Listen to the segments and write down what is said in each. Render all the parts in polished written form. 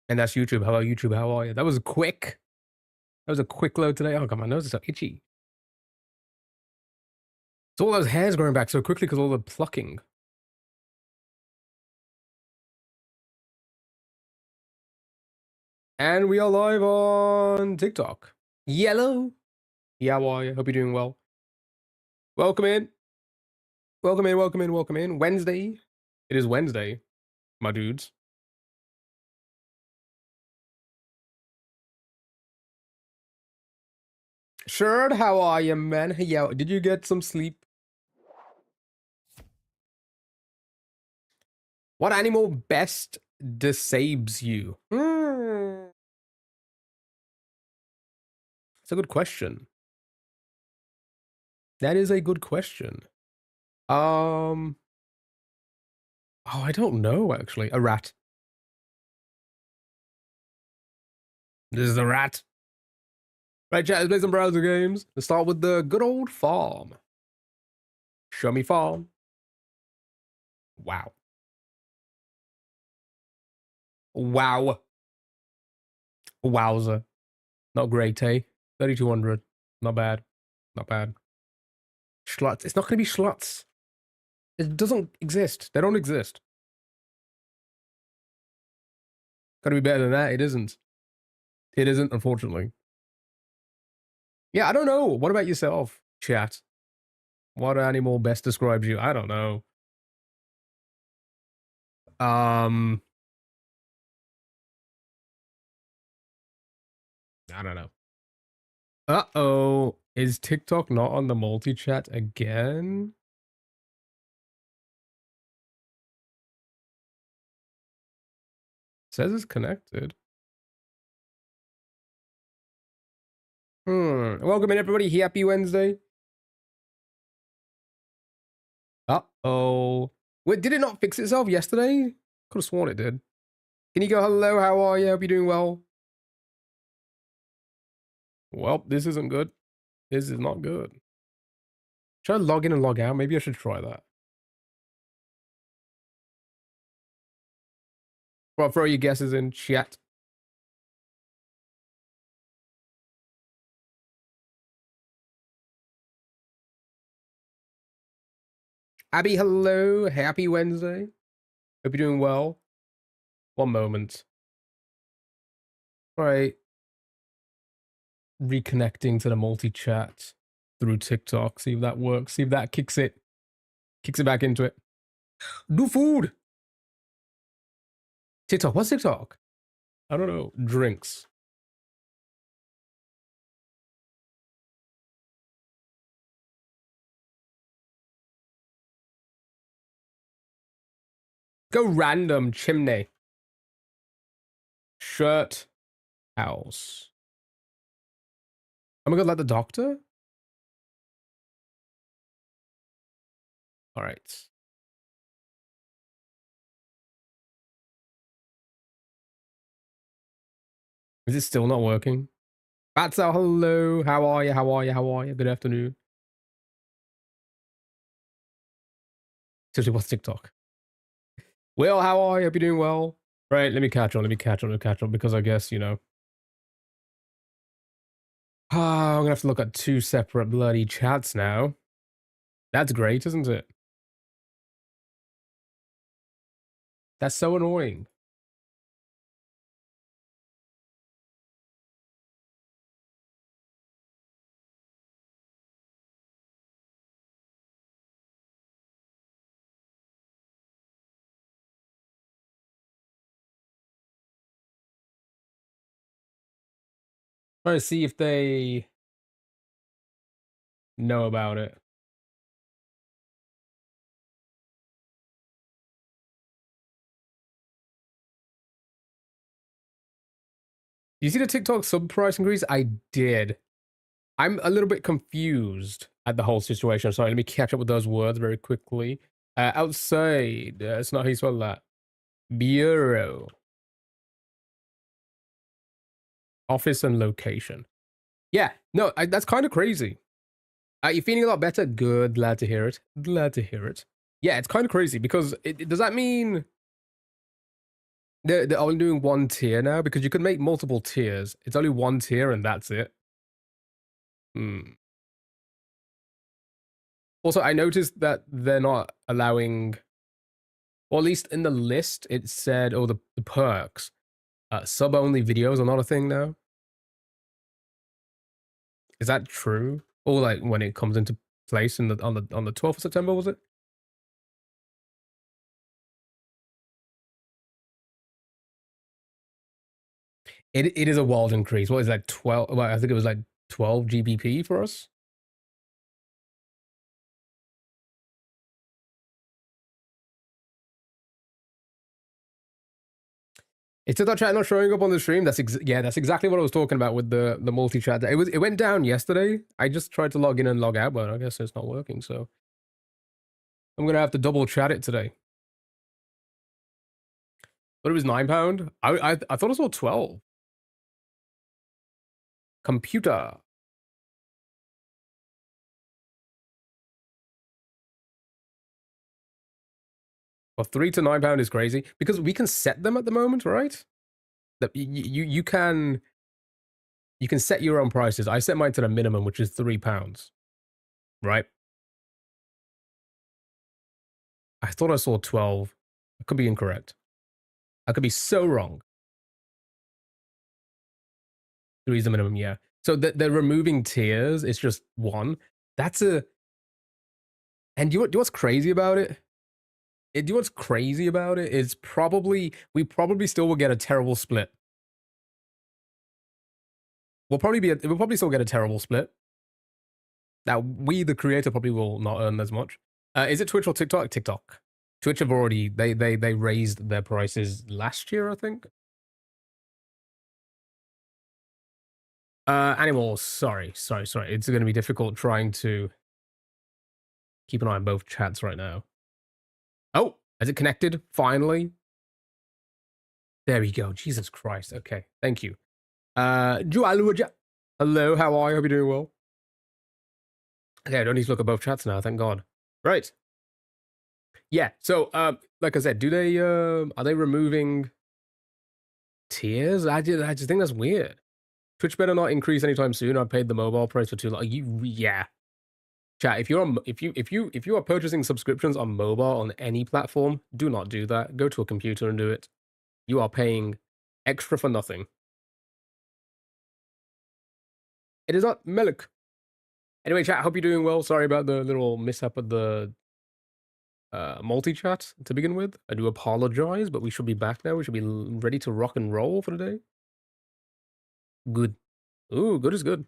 And that's YouTube. Hello, YouTube. How are you? That was quick. That was a quick load today. Oh, God, my nose is so itchy. So all those hairs growing back so quickly because all the plucking. And we are live on TikTok. Yellow. Yeah, how are you? Hope you're doing well. Welcome in. Welcome in, welcome in, welcome in. Wednesday. It is Wednesday, my dudes. Sure, how are you, man? Yeah, did you get some sleep? What animal best disables you? It's a good question. That is a good question. Oh, I don't know, actually. A rat. This is a rat. Right, chat, let's play some browser games. Let's start with the good old farm. Show me farm. Wow. Wow. Wowza. Not great, eh? 3,200. Not bad. Not bad. Schluts. It's not going to be schluts. It doesn't exist. They don't exist. Gotta be better than that. It isn't. It isn't, unfortunately. Yeah, I don't know. What about yourself, chat? What animal best describes you? I don't know. I don't know. Uh-oh. Is TikTok not on the multi-chat again? Says it's connected. Welcome in, everybody. Happy Wednesday. Uh-oh. Wait, did it not fix itself yesterday? Could have sworn it did. Can you go, hello, how are you? Hope you're doing well. Well, this isn't good. This is not good. Should I log in and log out? Maybe I should try that. Well, throw your guesses in chat. Abby, hello. Happy Wednesday. Hope you're doing well. One moment. All right. Reconnecting to the multi-chat through TikTok. See if that works. See if that kicks it back into it. Do food. TikTok. What's TikTok? I don't know. Drinks. Go random chimney. Shirt. House. Am I gonna let the doctor? All right. Is it still not working? Batso, hello. How are you? How are you? How are you? Good afternoon. Seriously, what's TikTok? Will, how are you? Hope you're doing well. Right, let me catch on because I guess, you know. I'm gonna have to look at two separate bloody chats now. That's great, isn't it? That's so annoying. Trying to see if they know about it. You see the TikTok sub price increase? I did. I'm a little bit confused at the whole situation. Sorry, let me catch up with those words very quickly. Outside, it's not how you spell that. Bureau. Office and location. Yeah, no, that's kind of crazy. You're feeling a lot better? Good, glad to hear it. Glad to hear it. Yeah, it's kind of crazy because does that mean They're only doing one tier now because you could make multiple tiers. It's only one tier and that's it. Hmm. Also, I noticed that they're not allowing, or at least in the list, it said, oh, the perks. Sub-only videos are not a thing now. Is that true? Or like when it comes into place on the 12th of September, was it? It is a wild increase. What is that? 12? Well, I think it was like 12 GBP for us. It's just that chat not showing up on the stream. That's that's exactly what I was talking about with the multi chat. It went down yesterday. I just tried to log in and log out, but I guess it's not working. So I'm gonna have to double chat it today. But it was £9. I thought I saw 12. Computer. Well, £3 to £9 is crazy because we can set them at the moment, right? That you can set your own prices. I set mine to the minimum, which is £3, right? I thought I saw 12. I could be incorrect. I could be so wrong. 3 is the minimum, yeah. So they're removing tiers. It's just one. That's a. And do you know what's crazy about it? Do you know what's crazy about it? Is we probably still will get a terrible split. We'll probably still get a terrible split. Now we, the creator, probably will not earn as much. Is it Twitch or TikTok? TikTok. Twitch have already they raised their prices last year, I think. Animals. Sorry. It's going to be difficult trying to keep an eye on both chats right now. Oh, has it connected? Finally. There we go. Jesus Christ. Okay. Thank you. Hello, how are you? Hope you're doing well. Okay, I don't need to look at both chats now, thank God. Right. Yeah, so like I said, do they are they removing tiers? I just think that's weird. Twitch better not increase anytime soon. I paid the mobile price for too long. Yeah. Chat, if you are purchasing subscriptions on mobile on any platform, do not do that. Go to a computer and do it. You are paying extra for nothing. It is not milk. Anyway, chat, hope you're doing well. Sorry about the little mishap with the multi-chat to begin with. I do apologize, but we should be back now. We should be ready to rock and roll for the day. Good. Ooh, good is good.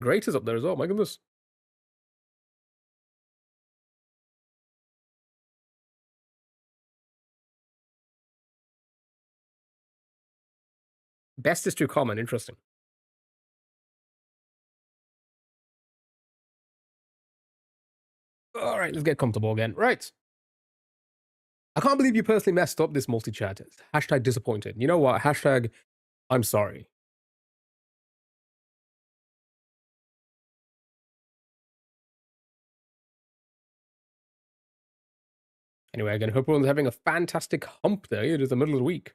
Great is up there as well. My goodness. Best is too common. Interesting. All right, let's get comfortable again. Right. I can't believe you personally messed up this multi-chat. Hashtag disappointed. You know what? Hashtag I'm sorry. Anyway, again, hope everyone's having a fantastic hump day. It is the middle of the week.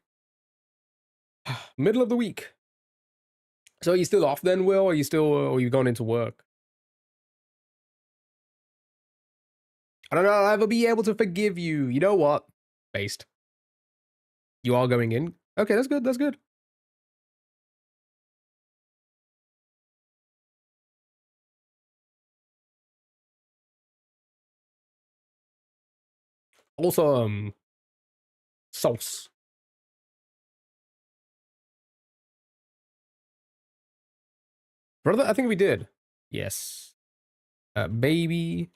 Middle of the week. So are you still off then, Will? Or are you still, or are you going into work? I don't know. I'll ever be able to forgive you. You know what? Based. You are going in? Okay, that's good. That's good. Also, sauce. Brother, I think we did. Yes. Baby.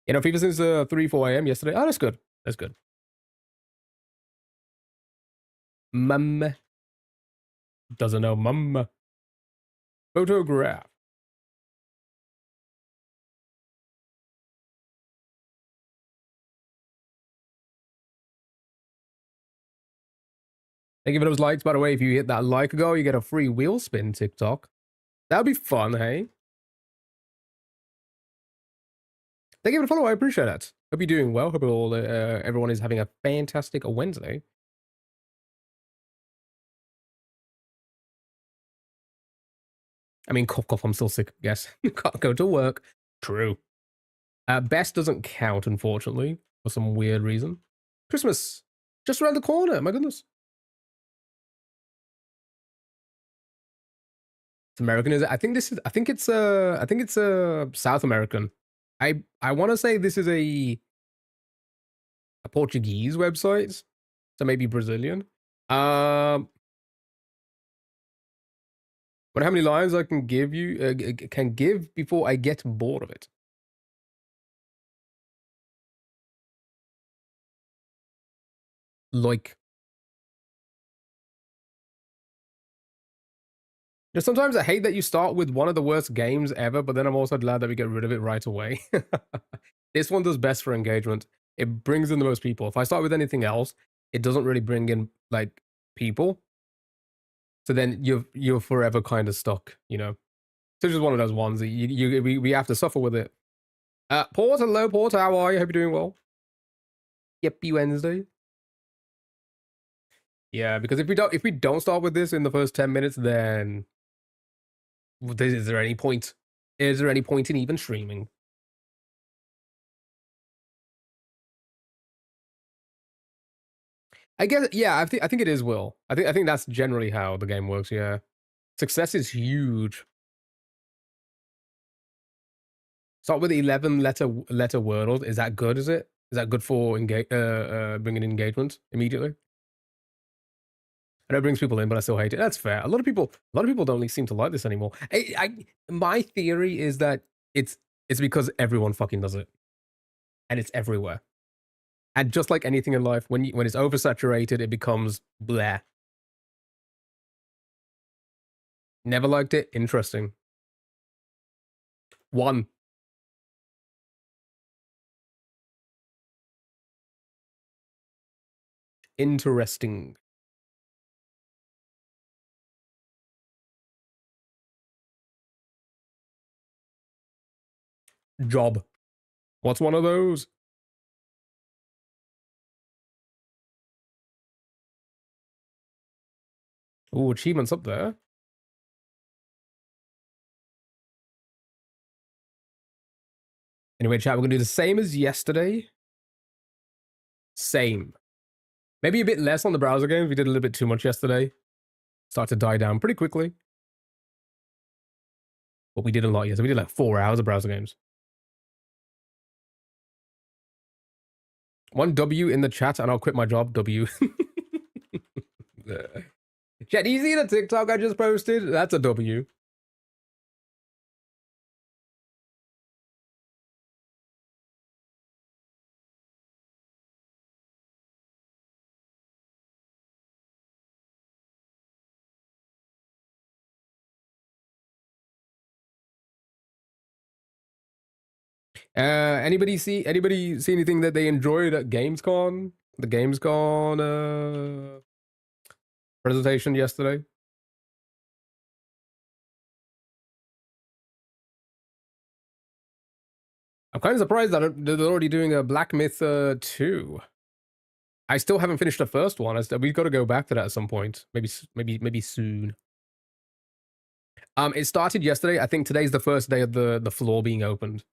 You know, FIFA since 3, 4 a.m. yesterday. Oh, that's good. That's good. Mum. Doesn't know mum. Photograph. Thank you for those likes. By the way, if you hit that like goal, you get a free wheel spin TikTok. That would be fun, hey? Thank you for the follow. I appreciate that. Hope you're doing well. Hope all everyone is having a fantastic Wednesday. I mean, cough, cough. I'm still sick. Yes, can't go to work. True. Best doesn't count, unfortunately, for some weird reason. Christmas just around the corner. My goodness. It's American, is it? I think this is. I think it's. I think it's South American. I want to say this is a Portuguese website, so maybe Brazilian. Wonder how many lines I can give you can give before I get bored of it. Like, just sometimes I hate that you start with one of the worst games ever, but then I'm also glad that we get rid of it right away. This one does best for engagement. It brings in the most people. If I start with anything else, it doesn't really bring in like people. So then you're forever kind of stuck, you know. So it's just one of those ones that we have to suffer with it. Port, hello, Port. How are you? Hope you're doing well. Yippee Wednesday. Yeah, because if we don't start with this in the first 10 minutes, then is there any point? Is there any point in even streaming? I guess yeah. I think it is Will. I think that's generally how the game works. Yeah, success is huge. Start with 11 letter wordle. Is that good? Is it? Is that good for bringing engagement immediately? I know it brings people in, but I still hate it. That's fair. A lot of people don't seem to like this anymore. My theory is that it's because everyone fucking does it, and it's everywhere. And just like anything in life, when it's oversaturated, it becomes bleh. Never liked it. Interesting. One. Interesting. Job. What's one of those? Ooh, achievements up there. Anyway, chat, we're gonna do the same as yesterday. Same. Maybe a bit less on the browser games. We did a little bit too much yesterday. Start to die down pretty quickly. But we did a lot yesterday. We did like 4 hours of browser games. One W in the chat and I'll quit my job. W. Chat, do you see the TikTok I just posted? That's a W. Anybody see anything that they enjoyed at Gamescom? The Gamescom presentation yesterday? I'm kind of surprised that they're already doing a Black Myth 2. I still haven't finished the first one. We've got to go back to that at some point. Maybe soon. It started yesterday. I think today's the first day of the floor being opened.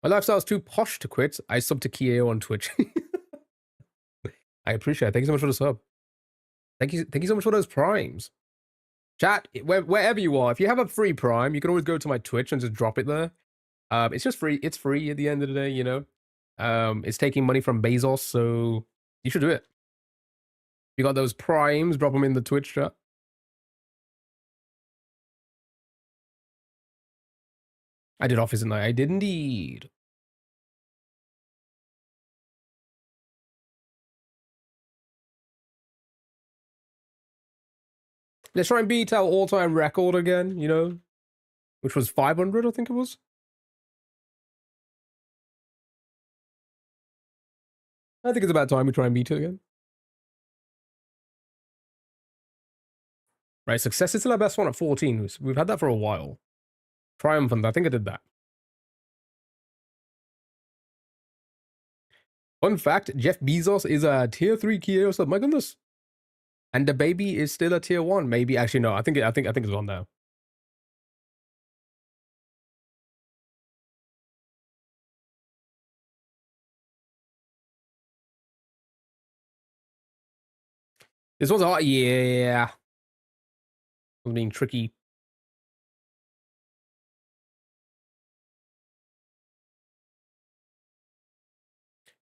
My lifestyle's too posh to quit. I sub to Kieo on Twitch. I appreciate it. Thank you so much for the sub. Thank you so much for those primes. Chat, wherever you are, if you have a free prime, you can always go to my Twitch and just drop it there. It's just free. It's free at the end of the day, you know. It's taking money from Bezos, so you should do it. You got those primes, drop them in the Twitch chat. I did Office at night. I did indeed. Let's try and beat our all-time record again, you know, which was 500, I think it was. I think it's about time we try and beat it again. Right, success is still our best one at 14. We've had that for a while. Triumphant, I think I did that. Fun fact: Jeff Bezos is a tier 3 Kia sub. My goodness. And the baby is still a tier 1. Maybe actually no. I think it's gone now. This one's hot. Yeah. I'm being tricky.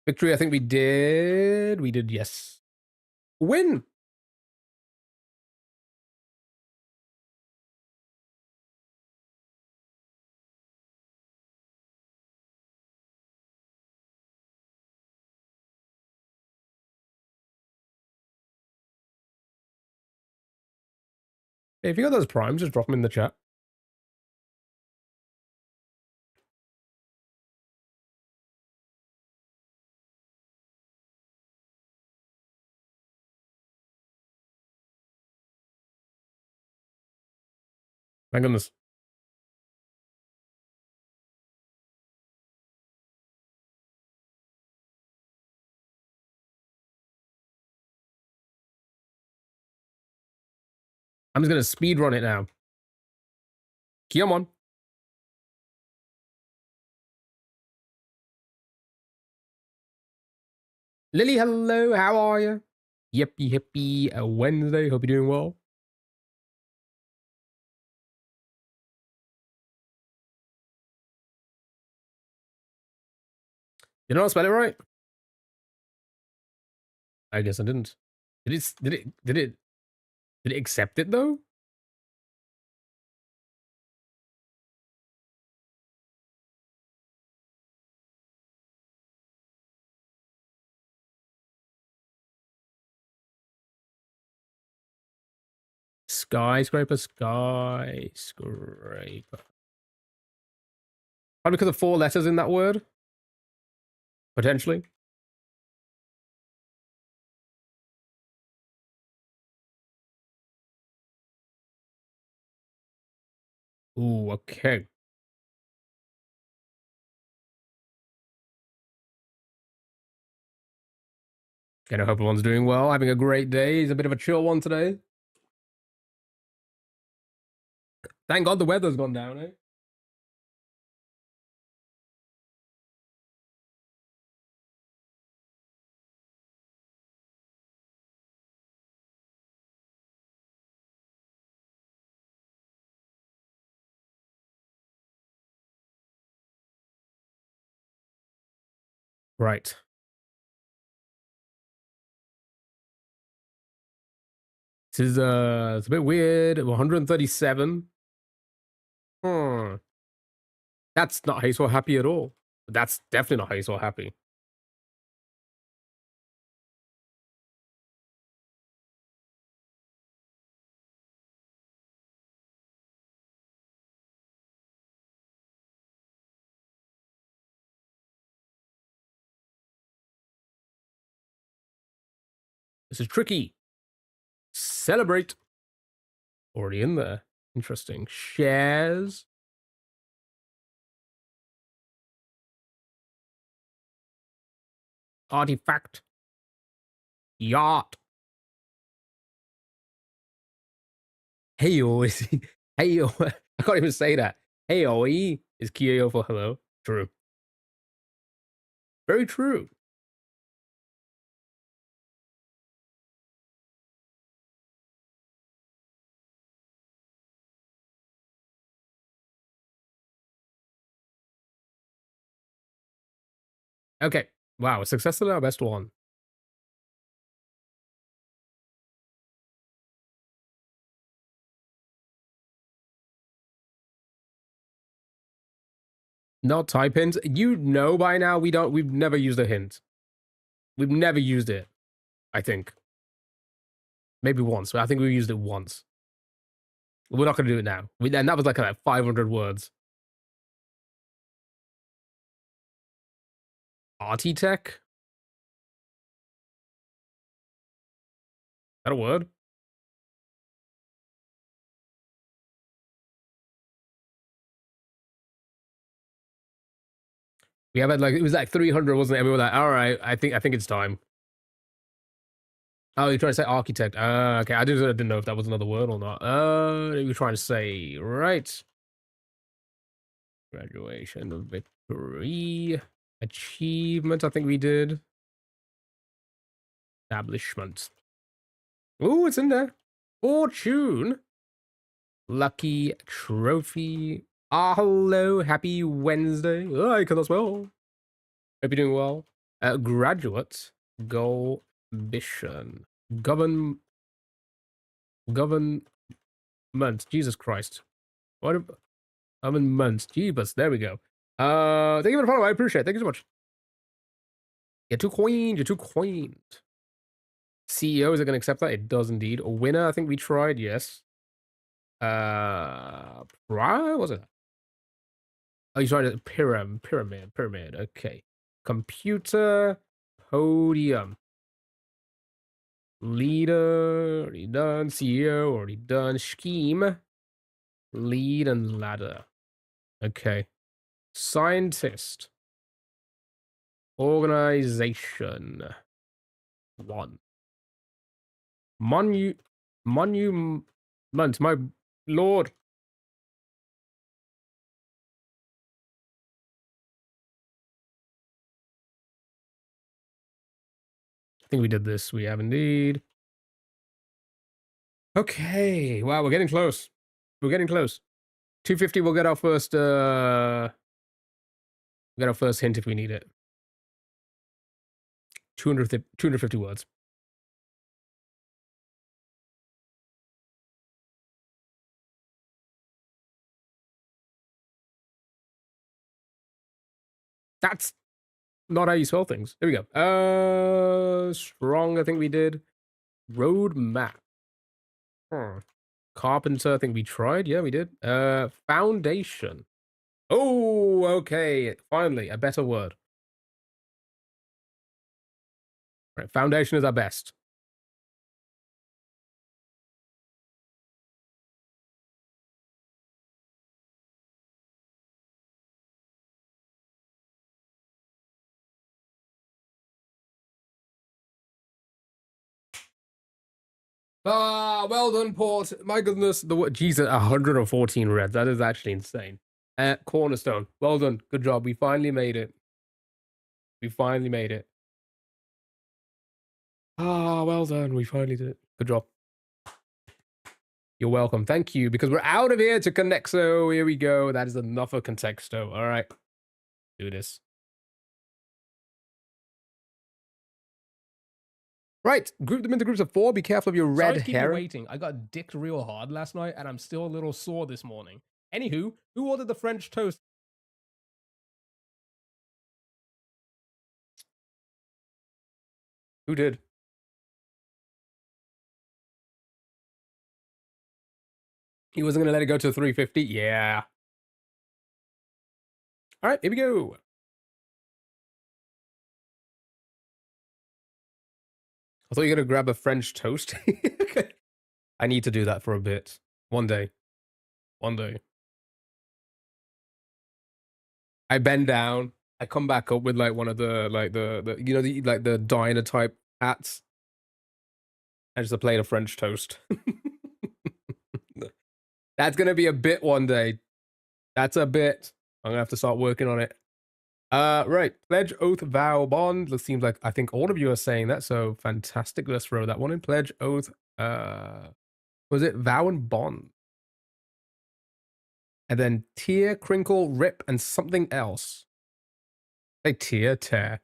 Victory, I think we did. We did, yes. Win! Hey, if you got those primes, just drop them in the chat. My goodness. I'm just gonna speed run it now. Come on. Lily, hello, how are you? Yippee hippie Wednesday. Hope you're doing well. Did I not spell it right? I guess I didn't. Did it accept it though? Skyscraper. Probably because of 4 letters in that word. Potentially. Ooh, okay. I hope everyone's doing well, having a great day. It's a bit of a chill one today. Thank God the weather's gone down, eh? Right. This is it's a bit weird. 137. Hmm. That's not how you saw happy at all. That's definitely not how you saw happy. Is This is tricky. Celebrate. Already in there. Interesting. Shares. Artifact. Yacht. Heyo is Heyo. I can't even say that. Heyo is Kyo for hello. True. Very true. Okay. Wow, successfully our best one. Not type hints. You know by now we've never used a hint. We've never used it, I think. Maybe once, but I think we used it once. We're not gonna do it now. And that was like 500 words. Artitech? Is that a word? We have had like, it was like 300, wasn't it? And we were like, all right, I think it's time. Oh, you're trying to say architect. Okay. I didn't know if that was another word or not. You're trying to say, right. Graduation, victory, achievement, I think we did. Establishment. Ooh, it's in there. Fortune. Lucky trophy. Ah, hello. Happy Wednesday. Oh, I can as well. Hope you're doing well. Graduate. Goal. Mission. Government. Jesus Christ. What? Government. Jeebus. There we go. Thank you for the follow. I appreciate it. Thank you so much. You're too coined. You're too coined. CEO, is it going to accept that? It does indeed. A winner, I think we tried, yes. What was it? Oh, you tried a pyramid. Okay. Computer, podium. Leader, already done. CEO, already done. Scheme, lead and ladder. Okay. Scientist. Organization. 1. Monument, my lord. I think we did this. We have indeed. Okay. Wow, we're getting close. We're getting close. 250, we'll get our first hint if we need it. 250 words. That's not how you spell things. There we go. Strong, I think we did. Road map. Carpenter, I think we tried. Yeah, we did. Foundation. Oh, okay. Finally, a better word. Right, foundation is our best. Ah, well done, Port. My goodness, Jesus, 114 reds. That is actually insane. Cornerstone. Well done. Good job. We finally made it. We finally made it. Ah, well done. We finally did it. Good job. You're welcome. Thank you. Because we're out of here to Connexo. Here we go. That is enough of Contexto. All right. Do this. Right. Group them into groups of 4. Be careful of your red hair. Waiting. I got dicked real hard last night, and I'm still a little sore this morning. Anywho, who ordered the French toast? Who did? He wasn't going to let it go to 350? Yeah. All right, here we go. I thought you were going to grab a French toast. I need to do that for a bit. One day. One day. I bend down. I come back up with like one of the you know, the diner type hats. And just a plate of French toast. That's gonna be a bit one day. That's a bit. I'm gonna have to start working on it. Right. Pledge, oath, vow, bond. It seems like I think all of you are saying that, so fantastic. Let's throw that one in. Pledge, oath, was it vow and bond? And then tear, crinkle, rip, and something else. Like tear, tear.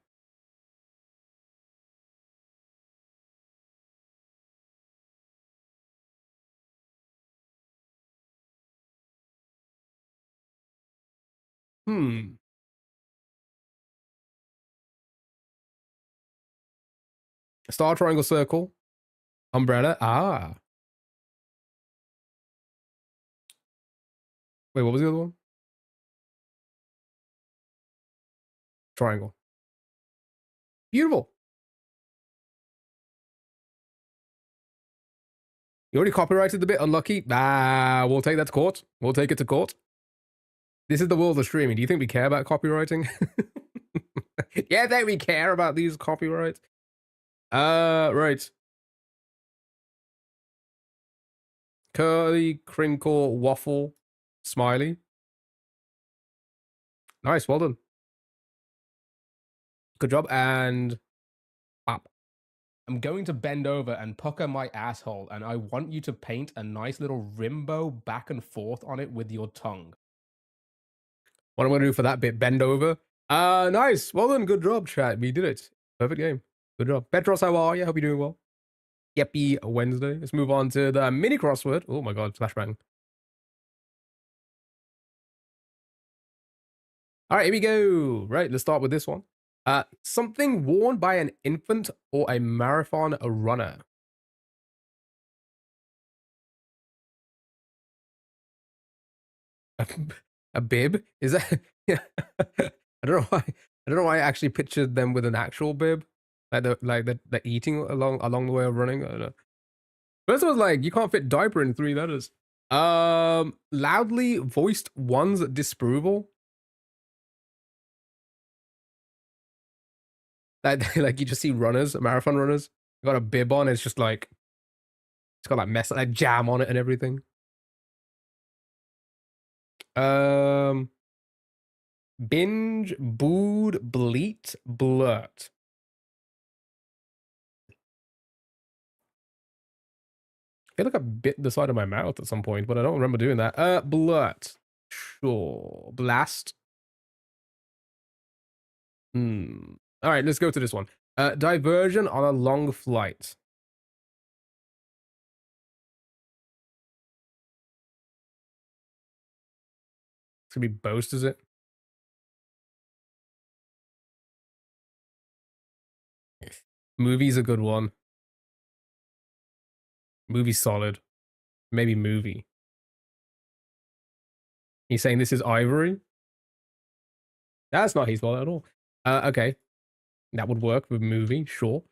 Star, triangle, circle. Umbrella. Ah. Wait, what was the other one? Triangle. Beautiful. You already copyrighted the bit. Unlucky. Ah, we'll take that to court. We'll take it to court. This is the world of streaming. Do you think we care about copywriting? Yeah, that we care about these copyrights. Right. Curly, crinkle, waffle, smiley. Nice, well done. Good job, and pop. I'm going to bend over and pucker my asshole, and I want you to paint a nice little rimbo back and forth on it with your tongue. What I'm going to do for that bit, bend over. Nice. Well done. Good job, chat. We did it. Perfect game. Good job. Petros, how are you? Hope you're doing well. Happy Wednesday. Let's move on to the mini crossword. Oh my god, flashbang. All right, here we go. Right, let's start with this one. Something worn by an infant or a marathon runner. A bib? Is that? Yeah. I don't know why. I don't know why I actually pictured them with an actual bib, like the eating along the way of running. I don't know. First was like you can't fit diaper in 3 letters. Loudly voiced one's disapproval. Like you just see runners, marathon runners, got a bib on. It's just like it's got like jam on it and everything. Binge, booed, bleat, blurt. I feel like I bit the side of my mouth at some point, but I don't remember doing that. Blurt. Sure. Blast. All right, let's go to this one. Diversion on a long flight. It's gonna be boast, is it? Movie's a good one. Movie's solid. Maybe movie. He's saying this is Ivory? That's not his fault at all. Okay. That would work with movie, sure.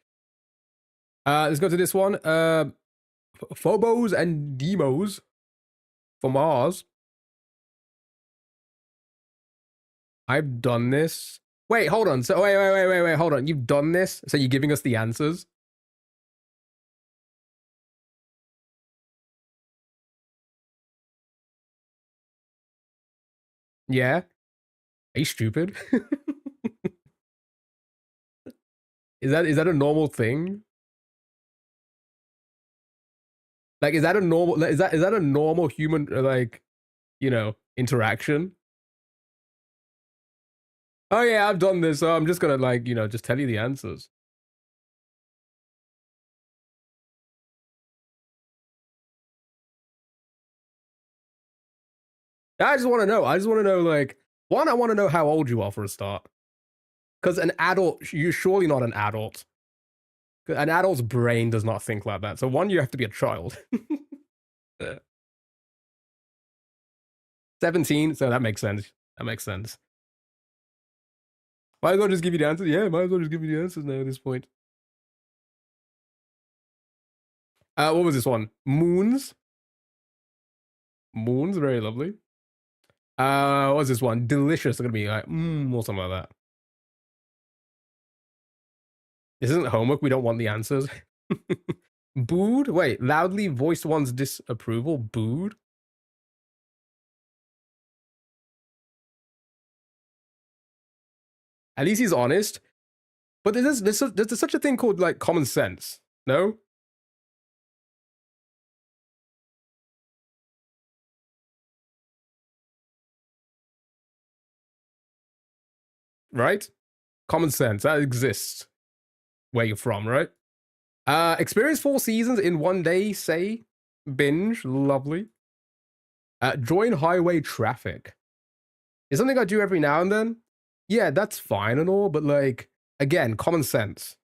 Let's go to this one. Phobos and Demos for Mars. I've done this. Wait, hold on. So wait, hold on. You've done this? So you're giving us the answers? Yeah? Are you stupid? Is that a normal thing? Like, is that a normal is that a normal human like, interaction? Oh yeah, I've done this, so I'm just gonna like, just tell you the answers. I just want to know. I just want to know, like, one, I want to know how old you are for a start. Because an adult, you're surely not an adult. An adult's brain does not think like that. So one, you have to be a child. 17, so that makes sense. That makes sense. Might as well just give you the answers. Yeah, might as well just give you the answers now at this point. What was this one? Moons. Moons, very lovely. What's this one? Delicious. It's gonna be like, or something like that. This isn't homework. We don't want the answers. Booed? Wait, loudly voiced one's disapproval? Booed? At least he's honest. But there's such a thing called like common sense. No? Right? Common sense. That exists where you're from, right? Experience 4 seasons in 1 day, say. Binge. Lovely. Join highway traffic. Is something I do every now and then. Yeah, that's fine and all, but like, again, common sense.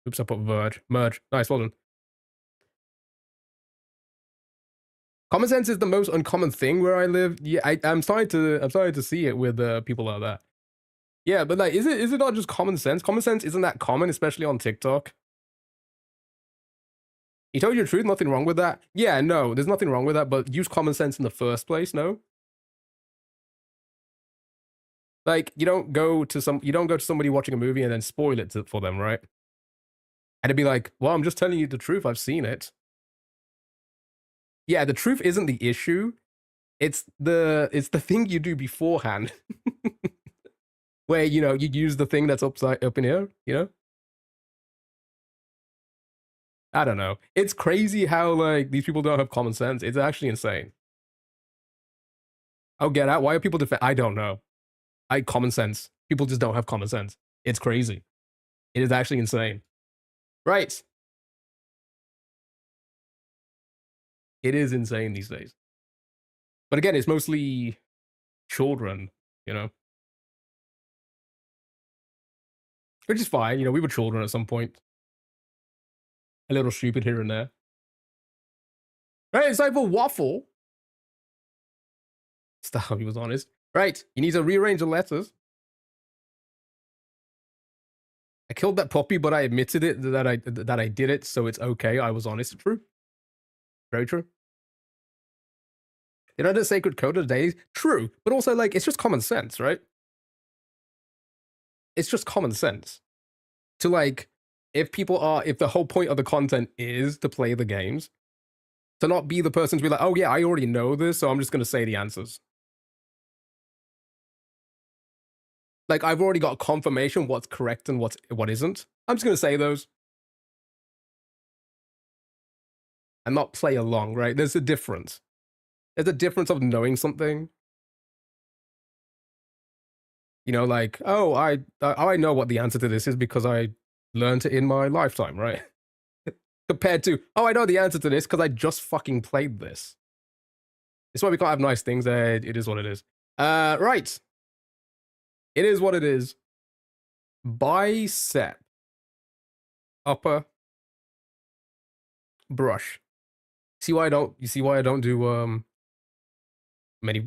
Oops, I put verge. Merge. Nice, well done. Common sense is the most uncommon thing where I live. Yeah, I'm starting to see it with people like that. Yeah, but like, is it not just common sense? Common sense isn't that common, especially on TikTok. He told you the truth, nothing wrong with that. Yeah, no, there's nothing wrong with that, but use common sense in the first place, no? Like you don't go to somebody watching a movie and then spoil it for them, right? And it'd be like, well, I'm just telling you the truth. I've seen it. Yeah, the truth isn't the issue. It's the thing you do beforehand, where you use the thing that's up in here. I don't know. It's crazy how like these people don't have common sense. It's actually insane. Oh, get out. Why are people defend? I don't know. Common sense. People just don't have common sense. It's crazy. It is actually insane. Right. It is insane these days. But again, it's mostly children, you know, which is fine. We were children at some point. A little stupid here and there. Right, it's like for waffle. Stop, he was honest. Right, you need to rearrange the letters. I killed that puppy, but I admitted it that I did it, so it's okay. I was honest. True. Very true. You know the sacred code of the day? True. But also, like, it's just common sense, right? It's just common sense. To like, if the whole point of the content is to play the games, to not be the person to be like, oh yeah, I already know this, so I'm just gonna say the answers. Like, I've already got confirmation what's correct and what isn't. I'm just gonna say those. And not play along, right? There's a difference. There's a difference of knowing something. Like, oh, I know what the answer to this is because I learned it in my lifetime, right? Compared to, oh, I know the answer to this because I just fucking played this. It's why we can't have nice things. It is what it is. Right. It is what it is. Bicep. Upper. Brush. You see why I don't do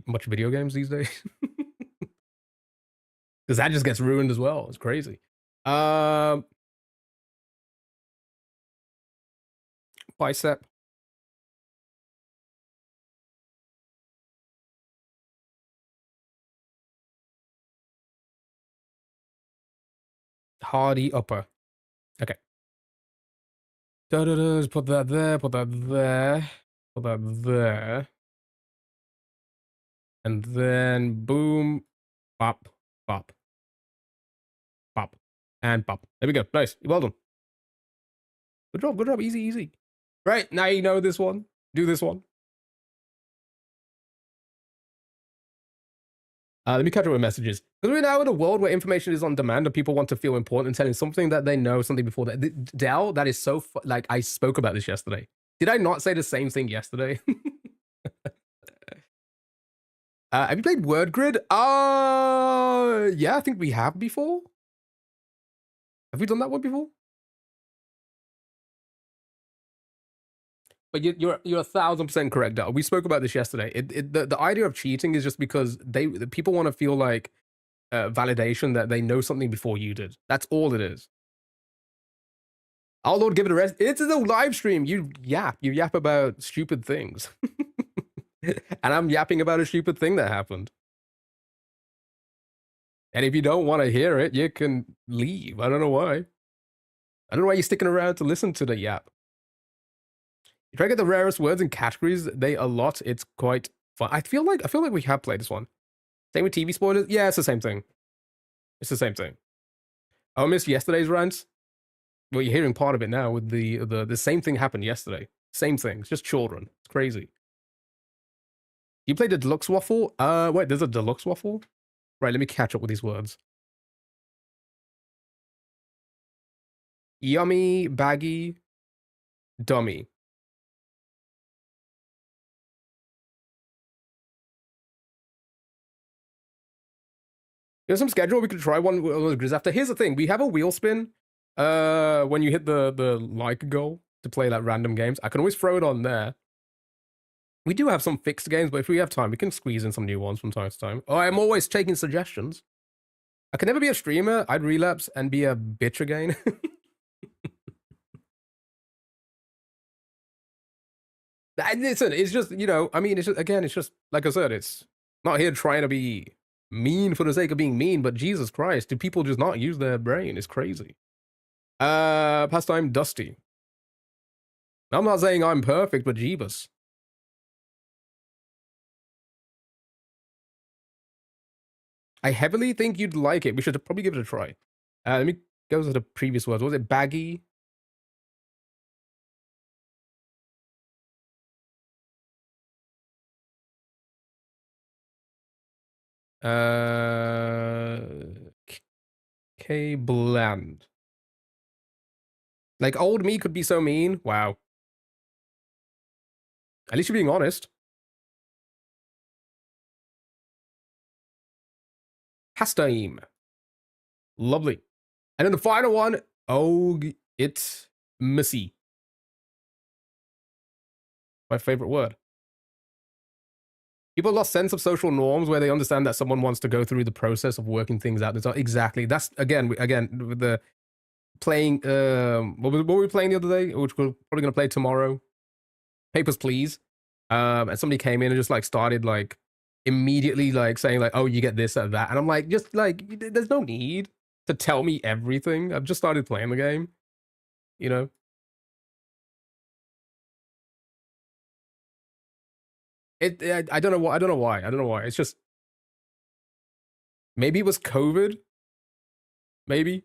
much video games these days? Because that just gets ruined as well. It's crazy. Bicep. Hardy upper. Okay. Just put that there, put that there, put that there. And then boom, pop, pop, pop, and pop. There we go. Nice. Well done. Good job, good job. Easy, easy. Right, now you know this one. Do this one. Let me catch up with messages. Because we're now in a world where information is on demand and people want to feel important and telling something that they know something before that. Dell, that is so, like, I spoke about this yesterday. Did I not say the same thing yesterday? Have you played Word Grid? Yeah, I think we have before. Have we done that one before? But you're 1,000% correct, Dell. We spoke about this yesterday. The idea of cheating is just because the people want to feel like validation that they know something before you did. That's all it is. Oh Lord, give it a rest. It's a live stream. You yap about stupid things. And I'm yapping about a stupid thing that happened. And if you don't want to hear it, you can leave. I don't know why. I don't know why you're sticking around to listen to the yap. You try to get the rarest words and categories. They a lot. It's quite fun. I feel like we have played this one. Same with TV spoilers. Yeah, it's the same thing. It's the same thing. I missed yesterday's rant. Well, you're hearing part of it now with the same thing happened yesterday. Same thing. It's just children. It's crazy. You played the deluxe waffle? Wait, there's a deluxe waffle? Right, let me catch up with these words. Yummy, baggy, dummy. There's some schedule. We could try one of those grids after. Here's the thing. We have a wheel spin when you hit the like goal to play like random games. I can always throw it on there. We do have some fixed games, but if we have time, we can squeeze in some new ones from time to time. Oh, I'm always taking suggestions. I can never be a streamer. I'd relapse and be a bitch again. Listen, it's just, I mean, it's just, again, it's just, like I said, it's not here trying to be Mean for the sake of being mean, but Jesus Christ, do people just not use their brain? It's crazy. Pastime Dusty. I'm not saying I'm perfect, but Jeebus. I heavily think you'd like it. We should probably give it a try. Let me go to the previous words. Was it baggy? Uh, K bland. Like old me could be so mean. Wow. At least you're being honest. Hastaim. Lovely. And then the final one. Oh, it's missy. My favorite word. People lost sense of social norms where they understand that someone wants to go through the process of working things out. Exactly. That's again with the playing. What were we playing the other day? Which we're probably gonna play tomorrow. Papers, Please. And somebody came in and just like started like immediately like saying like, oh, you get this or that, and I'm like, just like, there's no need to tell me everything. I've just started playing the game, you know. I don't know why. I don't know why. I don't know why. It's just maybe it was COVID. Maybe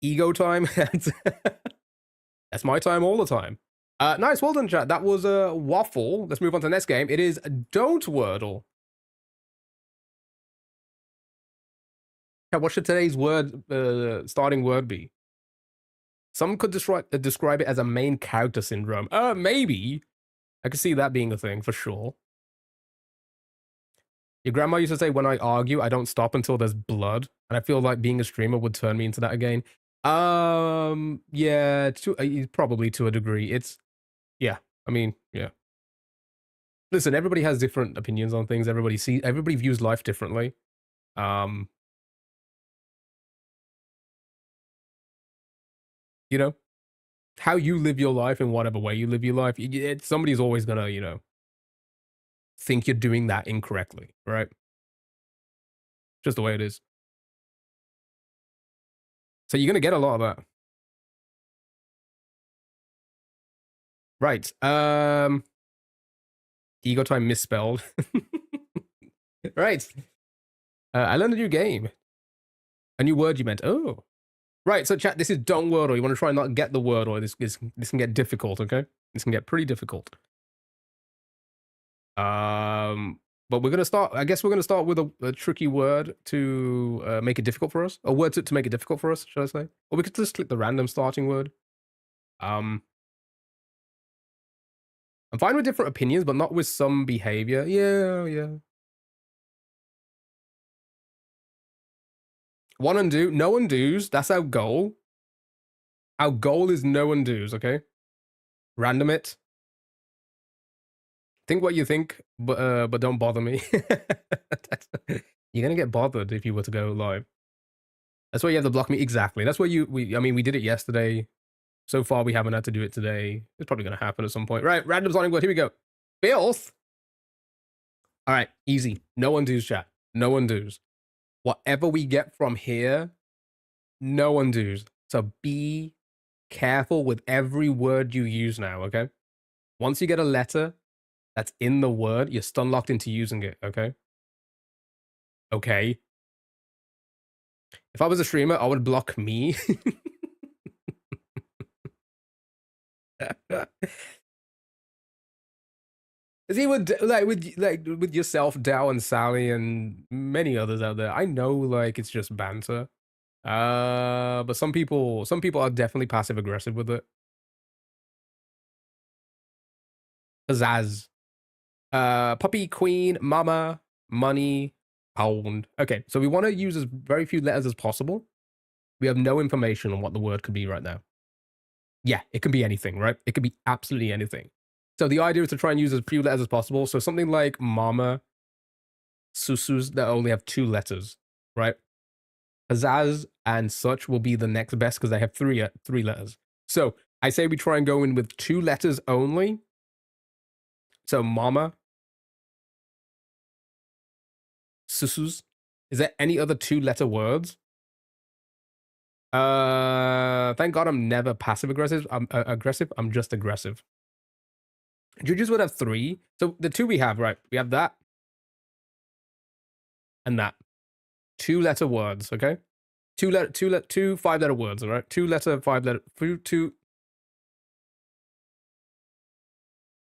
ego time. That's my time all the time. Nice, well done, chat. That was a waffle. Let's move on to the next game. It is Don't Wordle. What should today's word, starting word be? Some could describe it as a main character syndrome. Maybe. I could see that being a thing for sure. Your grandma used to say, when I argue, I don't stop until there's blood. And I feel like being a streamer would turn me into that again. Yeah, probably to a degree. It's, yeah, I mean, yeah. Listen, everybody has different opinions on things. Everybody views life differently. You know, how you live your life in whatever way you live your life, somebody's always gonna, you know, think you're doing that incorrectly, right? Just the way it is. So you're gonna get a lot of that. Right. Ego time misspelled. Right. I learned a new game. A new word you meant. Oh. Right, so chat, this is Don't Wordle. You want to try and not get the word, or this can get difficult, okay? This can get pretty difficult. But we're gonna start. I guess we're gonna start with a tricky word to make it difficult for us. A word to make it difficult for us, should I say? Or we could just click the random starting word. I'm fine with different opinions, but not with some behavior. Yeah, yeah. One undo, no undos. That's our goal. Our goal is no undos, okay? Random it. Think what you think, but don't bother me. You're gonna get bothered if you were to go live. That's why you have to block me. Exactly. That's why I mean, we did it yesterday. So far, we haven't had to do it today. It's probably gonna happen at some point. Right, random starting word. Here we go. Filth. All right, easy. No undos, chat. No undos. Whatever we get from here, no undos. So be careful with every word you use now, okay? Once you get a letter that's in the word, you're stun locked into using it, okay? Okay. If I was a streamer, I would block me. See, with yourself, Dow and Sally, and many others out there, I know like it's just banter. But some people are definitely passive aggressive with it. Pizzazz. Puppy, queen, mama, money, pound. Okay, so we want to use as very few letters as possible. We have no information on what the word could be right now. Yeah, it can be anything, right? It could be absolutely anything. So the idea is to try and use as few letters as possible. So something like mama, susus that only have 2 letters, right? Pizzazz and such will be the next best because they have three letters. So I say we try and go in with 2 letters only. So mama, susus. Is there any other 2-letter words? Thank God I'm never passive aggressive. I'm aggressive. I'm just aggressive. Jujus would have 3. So the 2 we have, right? We have that and that. 2-letter words, okay? 2 5-letter words, all right? 2-letter, 5-letter,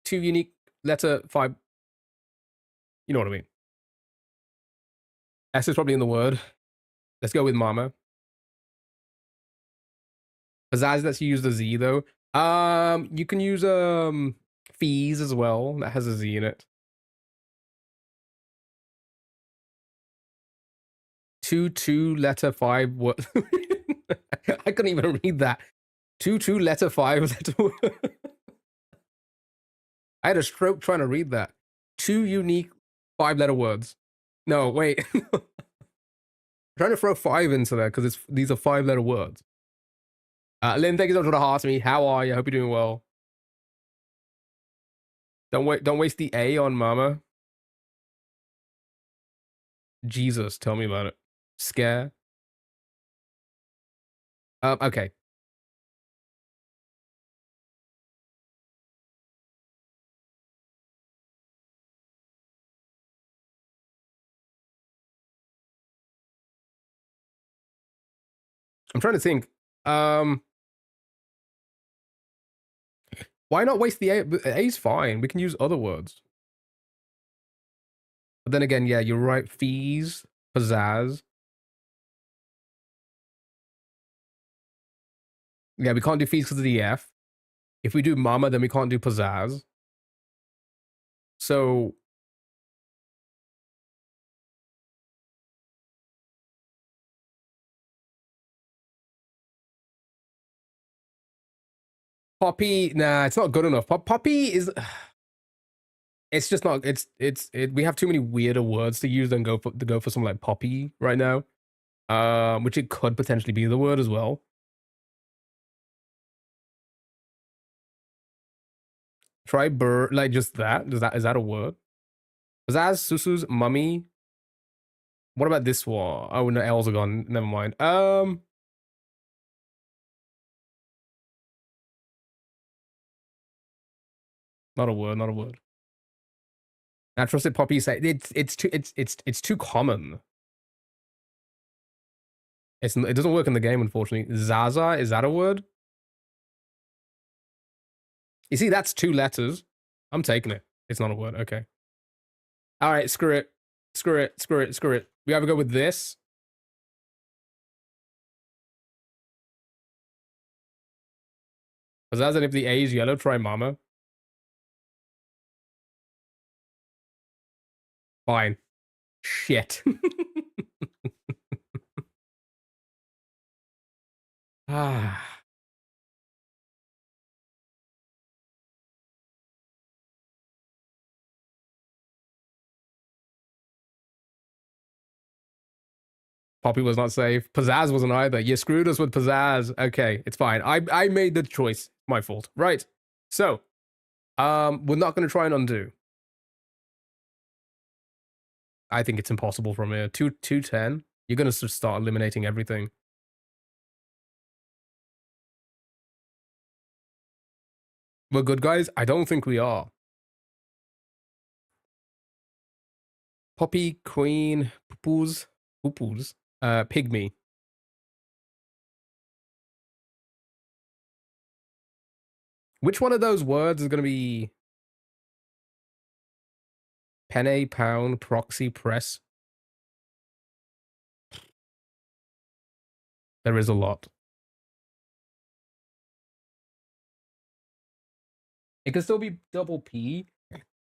2 unique letter 5. You know what I mean? S is probably in the word. Let's go with mama. Pizzazz lets you use the Z though. You can use fees as well. That has a Z in it. 2-letter 5 word. I couldn't even read that. 2-letter 5-letter word. I had a stroke trying to read that. 2 unique 5-letter words. No, wait. I'm trying to throw 5 into there because these are 5-letter words. Lynn, thank you so much for the heart to me. How are you? I hope you're doing well. Don't waste the A on mama. Jesus, tell me about it. Scare. Okay. I'm trying to think. Why not waste the A? A's fine. We can use other words. But then again, yeah, you're right. Fees, pizzazz. Yeah, we can't do fees because of the F. If we do mama, then we can't do pizzazz. So Poppy, nah, it's not good enough. Poppy is, it's just not. We have too many weirder words to use than go for something like Poppy right now. Which it could potentially be the word as well. Try bird, like just that. Is that a word? Pizzazz, susus, mummy. What about this one? Oh no, L's are gone. Never mind. Not a word. Not a word. I trusted Poppy say it's too common. It doesn't work in the game, unfortunately. Zaza, is that a word? You see, that's 2 letters. I'm taking it. It's not a word. Okay. All right, screw it. Screw it. Screw it. Screw it. We either go with this. Pizzazz, and if the A is yellow, try mama. Fine. Shit. Ah. Poppy was not safe. Pizzazz wasn't either. You screwed us with pizzazz. Okay, it's fine. I made the choice. My fault. Right. So, we're not going to try and undo. I think it's impossible from here. 210. You're going to start eliminating everything. We're good, guys? I don't think we are. Poppy, queen, poo-poos, pygmy. Which one of those words is going to be penne, pound, proxy, press? There is a lot. It can still be double P.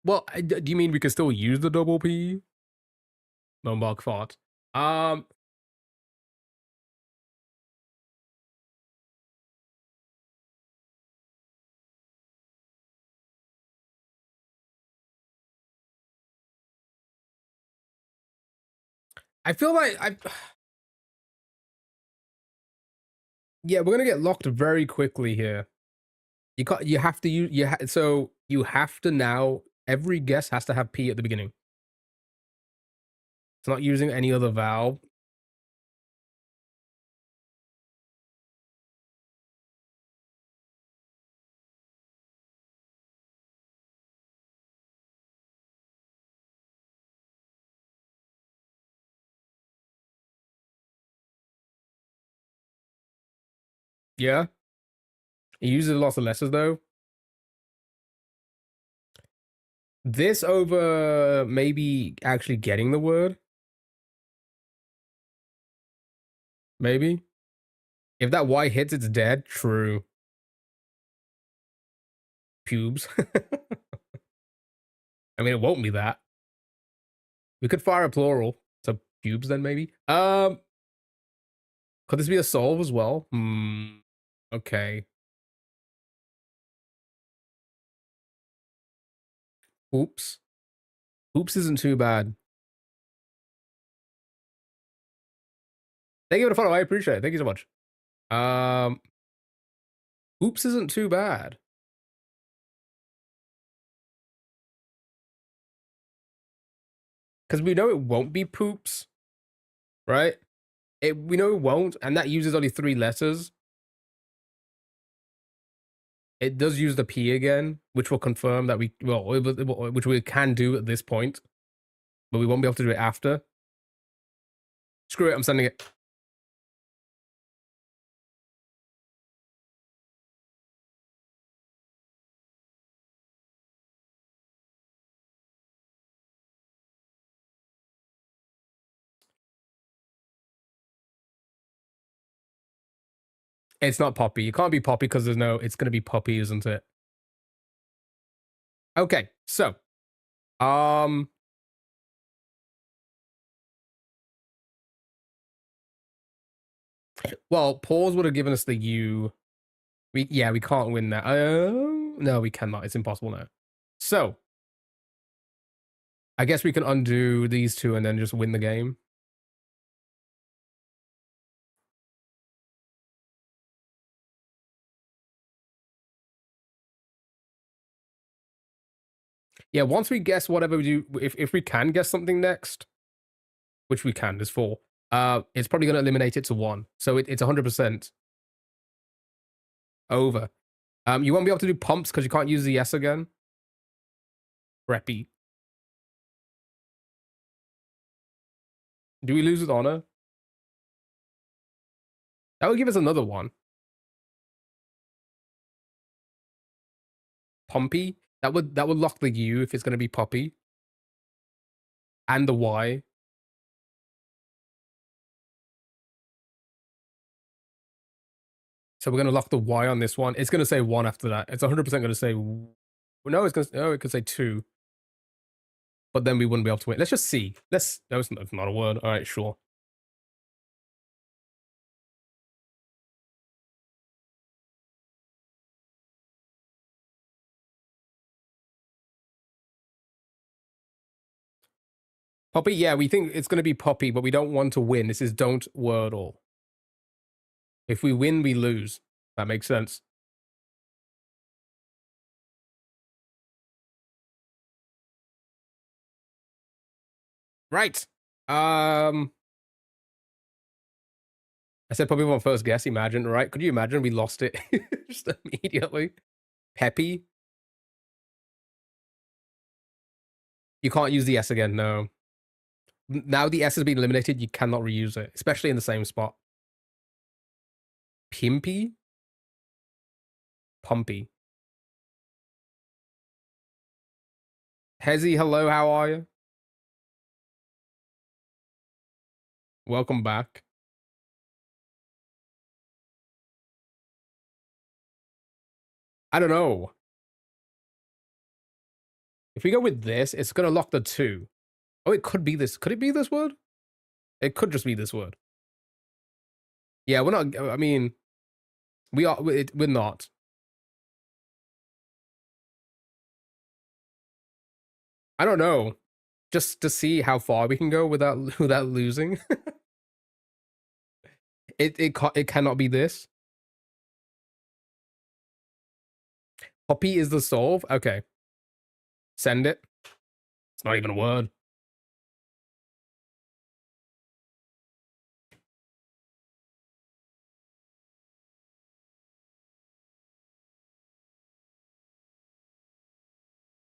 Well, do you mean we can still use the double P? Mombach thought. I feel like yeah, we're gonna get locked very quickly here. You have to use so you have to now. Every guess has to have P at the beginning. It's not using any other vowel. Yeah. It uses lots of letters though. This over maybe actually getting the word. Maybe. If that Y hits, it's dead. True. Pubes. I mean, it won't be that. We could fire a plural. So pubes then maybe. Could this be a solve as well? Okay. Oops. Oops isn't too bad. Thank you for the follow. I appreciate it. Thank you so much. Oops isn't too bad. Because we know it won't be poops, right? We know it won't, and that uses only 3 letters. It does use the P again, which will confirm that which we can do at this point, but we won't be able to do it after. Screw it, I'm sending it. It's not Poppy. It can't be Poppy because it's going to be Puppy, isn't it? Okay, so, well, pause would have given us the U. We can't win that. No, we cannot. It's impossible now. So, I guess we can undo these two and then just win the game. Yeah, once we guess whatever we do, if we can guess something next, which we can, there's 4, it's probably going to eliminate it to 1. So it's 100% over. You won't be able to do pumps because you can't use the S again. Preppy. Do we lose with honor? That would give us another one. Pumpy. That would lock the U if it's going to be Poppy. And the Y. So we're going to lock the Y on this one. It's going to say 1 after that. It's 100% going to say... No, it could say 2. But then we wouldn't be able to win. Let's just see. No, it's not a word. All right, sure. Poppy, yeah, we think it's going to be Poppy, but we don't want to win. This is don't wordle. If we win, we lose. That makes sense. Right. I said Poppy on first guess, imagine, right? Could you imagine we lost it just immediately? Peppy? You can't use the S again, no. Now the S has been eliminated, you cannot reuse it, especially in the same spot. Pimpy? Pumpy. Hezzy, hello, how are you? Welcome back. I don't know. If we go with this, it's going to lock the 2. Oh, it could be this. Could it be this word? It could just be this word. Yeah, we're not... I mean... We're not. I don't know. Just to see how far we can go without losing. It cannot be this. Poppy is the solve. Okay. Send it. It's not even a word.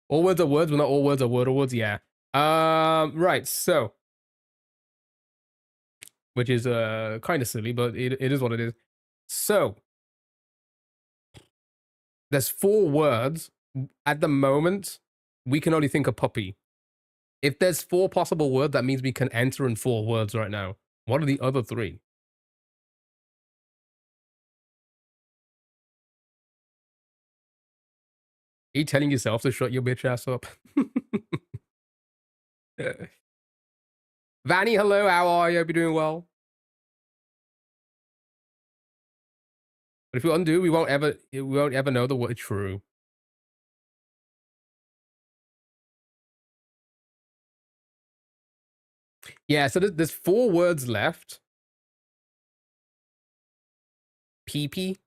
All words are words, but not all words are word or words. Yeah. Right. So, which is kind of silly, but it is what it is. So, there's 4 words at the moment. We can only think of puppy. If there's 4 possible words, that means we can enter in 4 words right now. What are the other 3? Are you telling yourself to shut your bitch ass up? Vanny, hello, how are you? Hope you're doing well. But if we undo, we won't ever know the word true. Yeah, so there's 4 words left. Pee-pee.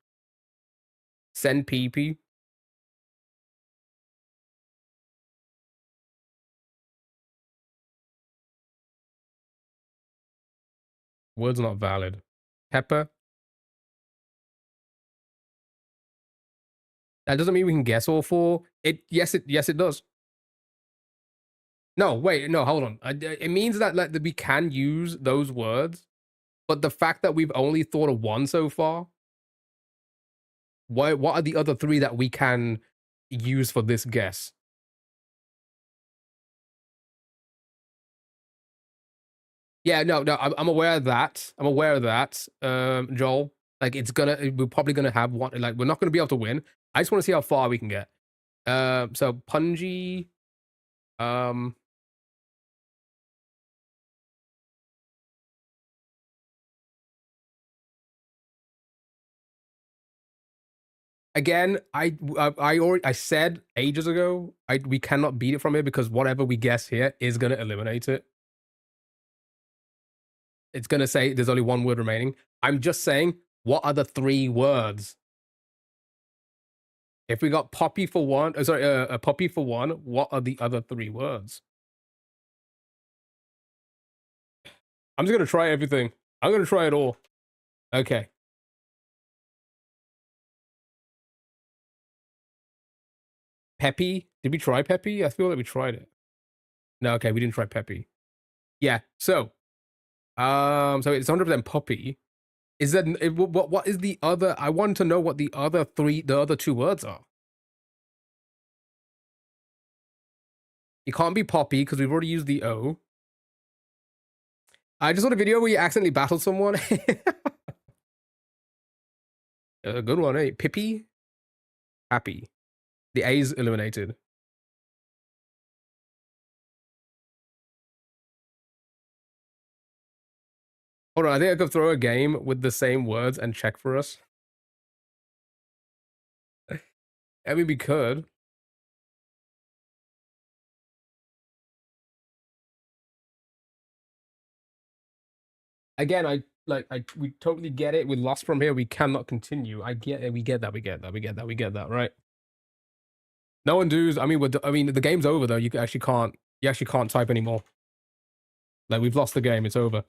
Send pee-pee. Word's not valid. Pepper. That doesn't mean we can guess all 4. Yes, it does. No, wait, no, hold on. It means that like that we can use those words, but the fact that we've only thought of 1 so far, what are the other 3 that we can use for this guess? Yeah, no, I'm aware of that. I'm aware of that, Joel. Like, we're probably gonna have one. Like, we're not gonna be able to win. I just want to see how far we can get. So pungy. Um, again, I said ages ago, we cannot beat it from here because whatever we guess here is gonna eliminate it. It's gonna say there's only 1 word remaining. I'm just saying, what are the 3 words? If we got poppy for 1, sorry, a puppy for 1, what are the other 3 words? I'm just gonna try everything. I'm gonna try it all. Okay. Peppy. Did we try Peppy? I feel like we tried it. No, okay, we didn't try Peppy. Yeah. So it's 100% puppy. Is that what is the other? I want to know what the other 2 words are. It can't be poppy because we've already used the O. I just saw a video where you accidentally battled someone. A good one, eh? Pippy? Happy. The A's eliminated. Hold on, I think I could throw a game with the same words and check for us. I mean, we could. Again, we totally get it. We lost from here. We cannot continue. I get it. We get that. Right? No one does. I mean, the game's over though. You actually can't type anymore. Like, we've lost the game. It's over.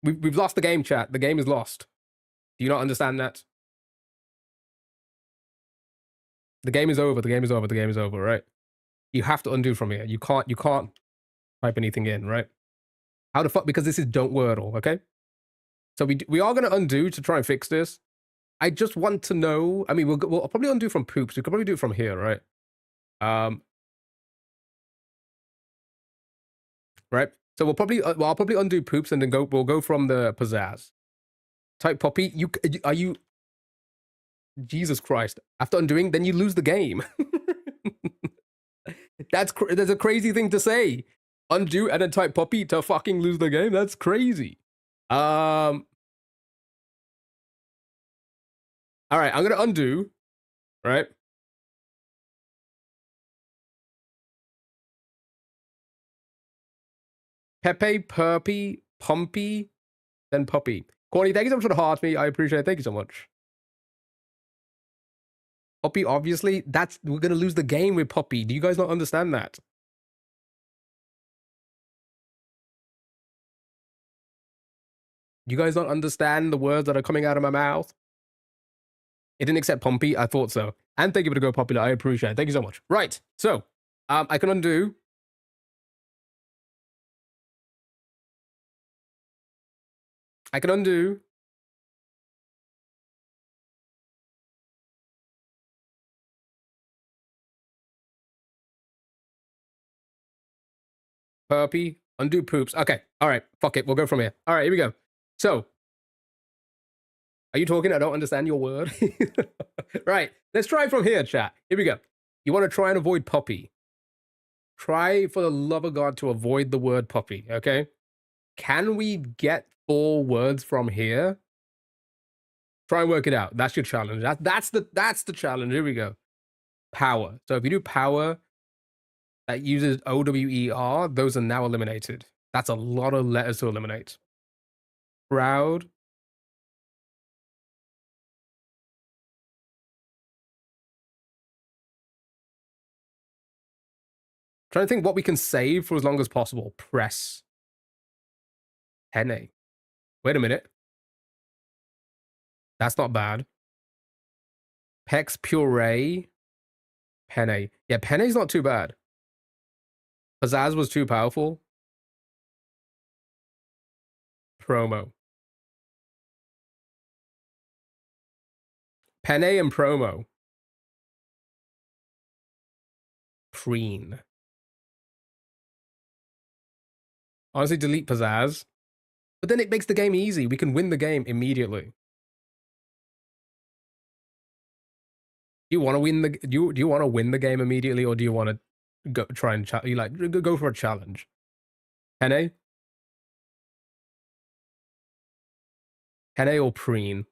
We've lost the game, chat. The game is lost. Do you not understand that? The game is over. The game is over. Right? You have to undo from here. You can't type anything in. Right? How the fuck? Because this is don't wordle. Okay. So we are gonna undo to try and fix this. I just want to know. I mean, we'll probably undo from poops. We could probably do it from here, right? Right. So I'll probably undo poops and then we'll go from the pizzazz. Type poppy. Are you? Jesus Christ! After undoing, then you lose the game. That's a crazy thing to say. Undo and then type poppy to fucking lose the game. That's crazy. All right, I'm gonna undo. Right. Pepe, Perpy, Pumpy, then Puppy. Corny, thank you so much for the heart, me. I appreciate it. Thank you so much. Puppy, obviously, we're gonna lose the game with Puppy. Do you guys not understand that? You guys don't understand the words that are coming out of my mouth? It didn't accept Pumpy. I thought so. And thank you for the Go Popular. I appreciate it. Thank you so much. Right. So, I can undo. I can undo. Purpy. Undo poops. Okay. All right. Fuck it. We'll go from here. All right. Here we go. So, are you talking? I don't understand your word. Right. Let's try from here, chat. Here we go. You want to try and avoid puppy. Try for the love of God to avoid the word puppy. Okay. Can we get 4 words from here? Try and work it out. That's your challenge. That's the challenge. Here we go. Power. So if you do power that uses OWER, those are now eliminated. That's a lot of letters to eliminate. Proud. Trying to think what we can save for as long as possible. Press. Penne. Wait a minute. That's not bad. Pex puree. Penne. Yeah, penne's not too bad. Pizzazz was too powerful. Promo. Penne and promo. Preen. Honestly, delete pizzazz. But then it makes the game easy. We can win the game immediately. Do you want to win the do you want to win the game immediately, or do you want to go try and you like go for a challenge? Penne? Penne or preen?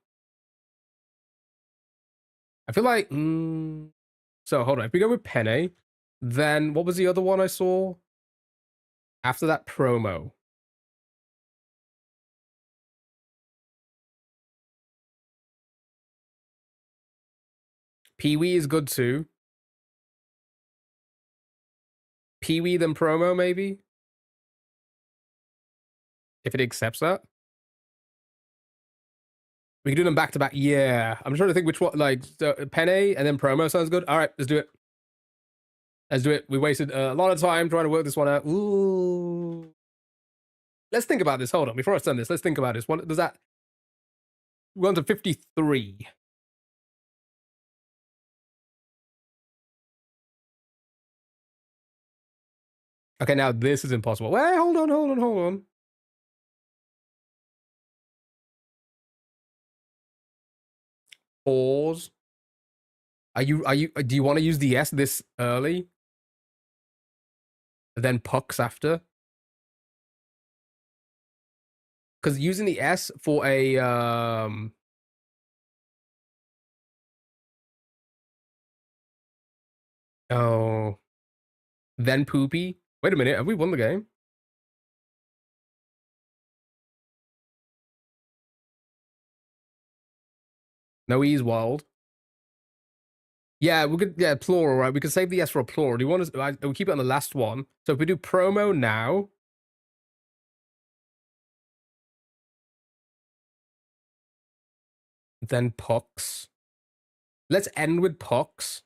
I feel like so hold on. If we go with penne, then what was the other one I saw? After that, promo. Pee-wee is good too. Pee-wee then promo, maybe? If it accepts that. We can do them back to back. Yeah. I'm trying to think which one, like, so penne and then promo sounds good. All right, let's do it. Let's do it. We wasted a lot of time trying to work this one out. Ooh. Let's think about this. Hold on. Before I send this, let's think about this. What does that? We're on to 53. Okay, now this is impossible. Wait, hold on. Pause. Do you want to use the S this early? Then pucks after? Because using the S for a, oh, then poopy? Wait a minute, have we won the game? No E's wild. Yeah, we could, yeah, plural, right? We could save the S for a plural. Do you want to, we'll keep it on the last one. So if we do promo now, then pucks. Let's end with pucks.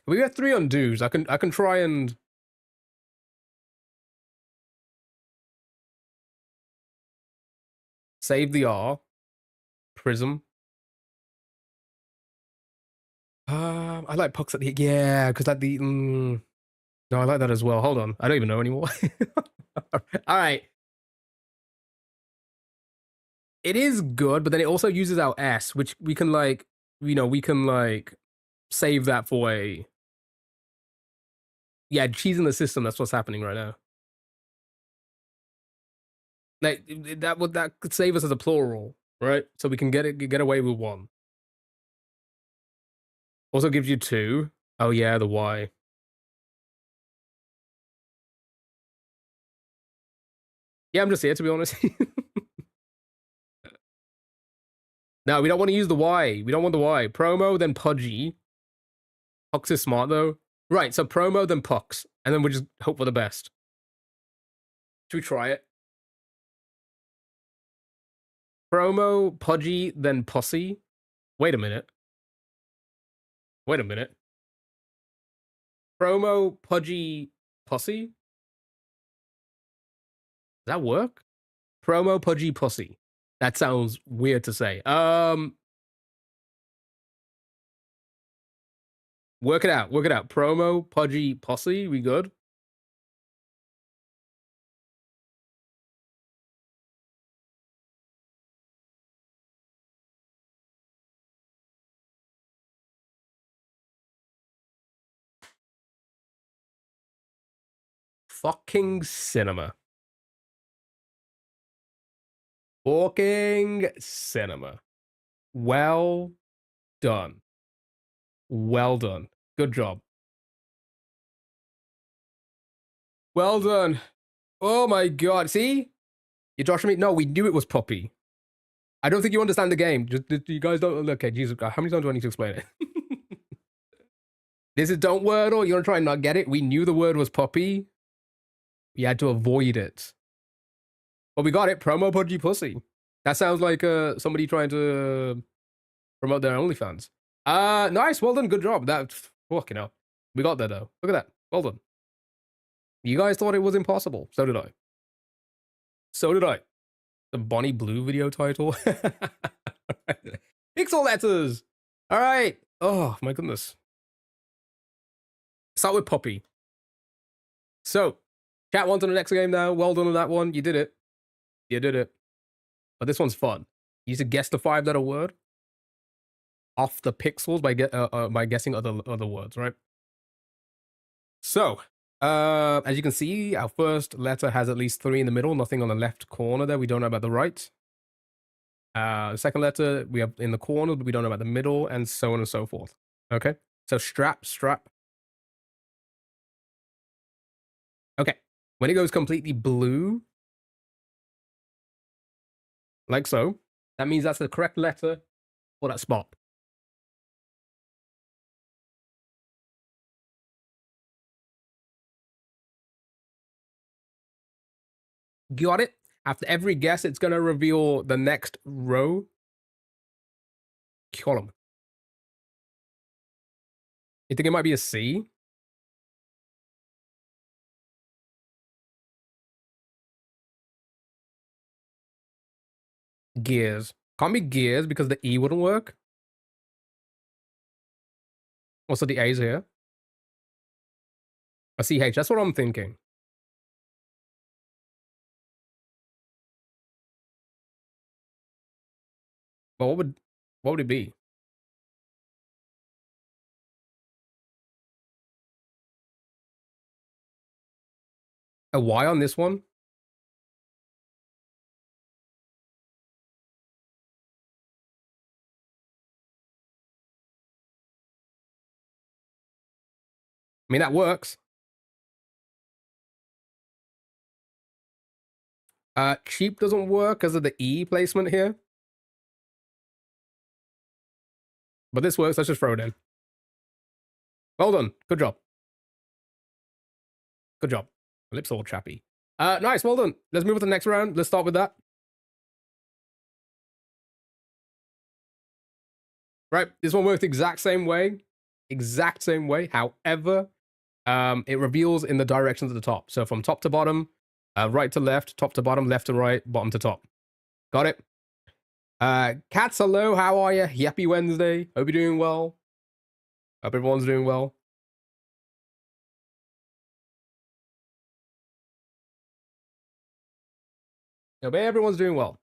We got 3 undos. I can try and save the R. Prism. I like pucks at the, yeah, because like the, no, I like that as well. Hold on, I don't even know anymore. All right. It is good, but then it also uses our S, which we can like, you know, we can like save that for a, yeah, cheese in the system. That's what's happening right now. Like that could save us as a plural, right? So we can get away with 1. Also gives you 2. Oh yeah, the Y. Yeah, I'm just here to be honest. No, we don't want to use the Y. We don't want the Y. Promo, then pudgy. Pucks is smart though. Right, so promo, then pucks. And then we just hope for the best. Should we try it? Promo, pudgy, then pussy. Wait a minute. Wait a minute. Promo pudgy pussy? Does that work? Promo pudgy pussy. That sounds weird to say. Work it out. Work it out. Promo pudgy pussy. We good? Fucking cinema. Fucking cinema. Well done. Well done. Good job. Well done. Oh my god. See? You're joshing me? No, we knew it was puppy. I don't think you understand the game. Just you guys don't. Okay, Jesus God. How many times do I need to explain it? This is don't word or you're gonna try and not get it. We knew the word was puppy. We had to avoid it. But we got it. Promo pudgy pussy. That sounds like somebody trying to promote their OnlyFans. Nice. Well done. Good job. That fucking hell. We got there though. Look at that. Well done. You guys thought it was impossible. So did I. So did I. The Bonnie Blue video title. Pixel letters. All right. Oh my goodness. Start with Poppy. So, chat on to the next game now. Well done on that one. You did it. You did it. But this one's fun. You need to guess the 5-letter word off the pixels by guessing other words, right? So, as you can see, our first letter has at least 3 in the middle, nothing on the left corner there. We don't know about the right. The second letter we have in the corner, but we don't know about the middle, and so on and so forth. Okay, so strap. Okay, when it goes completely blue, like so, that means that's the correct letter for that spot. Got it? After every guess, it's going to reveal the next row column. You think it might be a C? Gears. Can't be gears because the E wouldn't work. Also, the A's here. A CH. That's what I'm thinking. But what would it be? A Y on this one? I mean, that works. Cheap doesn't work because of the E placement here. But this works. Let's just throw it in. Well done. Good job. Good job. My lips all chappy. Nice. Well done. Let's move on to the next round. Let's start with that. Right. This one works the exact same way. Exact same way. However, it reveals in the directions at the top. So from top to bottom, right to left, top to bottom, left to right, bottom to top. Got it? Cats, hello. How are you? Happy Wednesday. Hope you're doing well. Hope everyone's doing well. Hope everyone's doing well.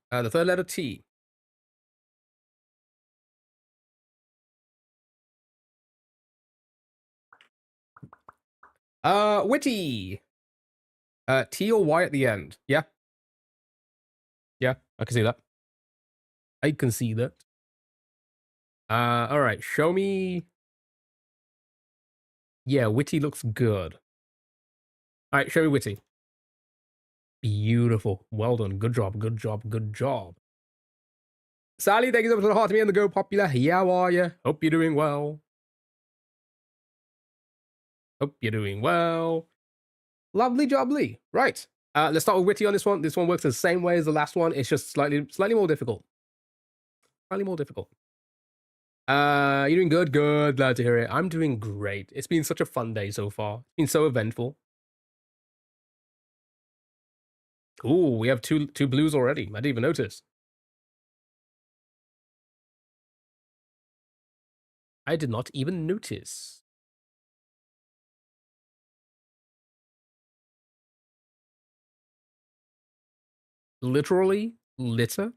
The third letter T. Witty. T or Y at the end. Yeah. Yeah, I can see that. I can see that. All right. Show me. Yeah, Witty looks good. All right, show me Witty. Beautiful. Well done. Good job. Good job. Good job. Sally, thank you so much for the heart to me and the Go Popular. How are you? Hope you're doing well. Hope you're doing well. Lovely jobly. Right. Let's start with Witty on this one. This one works the same way as the last one. It's just slightly more difficult. Slightly more difficult. You're doing good, good. Glad to hear it. I'm doing great. It's been such a fun day so far. It's been so eventful. Ooh, we have two blues already. I didn't even notice. I did not even notice. Literally, litter,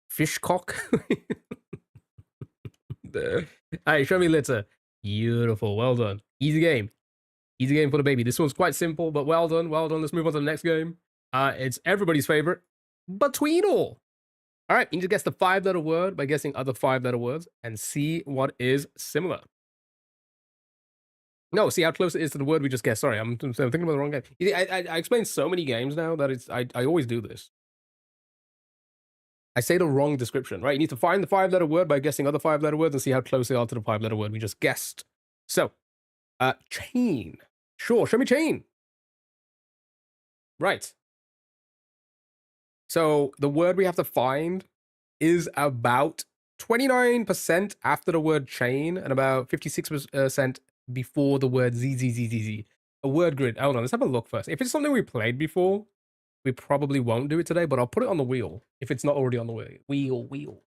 fishcock. Alright, show me litter. Beautiful. Well done. Easy game. Easy game for the baby. This one's quite simple, but well done. Well done. Let's move on to the next game. It's everybody's favorite. Between all. All right, you need to guess the five-letter word by guessing other five-letter words and see what is similar. No, see how close it is to the word we just guessed. Sorry, I'm thinking about the wrong game. I explained so many games now that I always do this. I say the wrong description, right? You need to find the five-letter word by guessing other five-letter words and see how close they are to the five-letter word we just guessed. So, chain. Sure, show me chain. Right. So the word we have to find is about 29% after the word chain and about 56% before the word zzzzz. A word grid. Hold on, let's have a look first. If it's something we played before, we probably won't do it today, but I'll put it on the wheel if it's not already on the wheel. Wheel.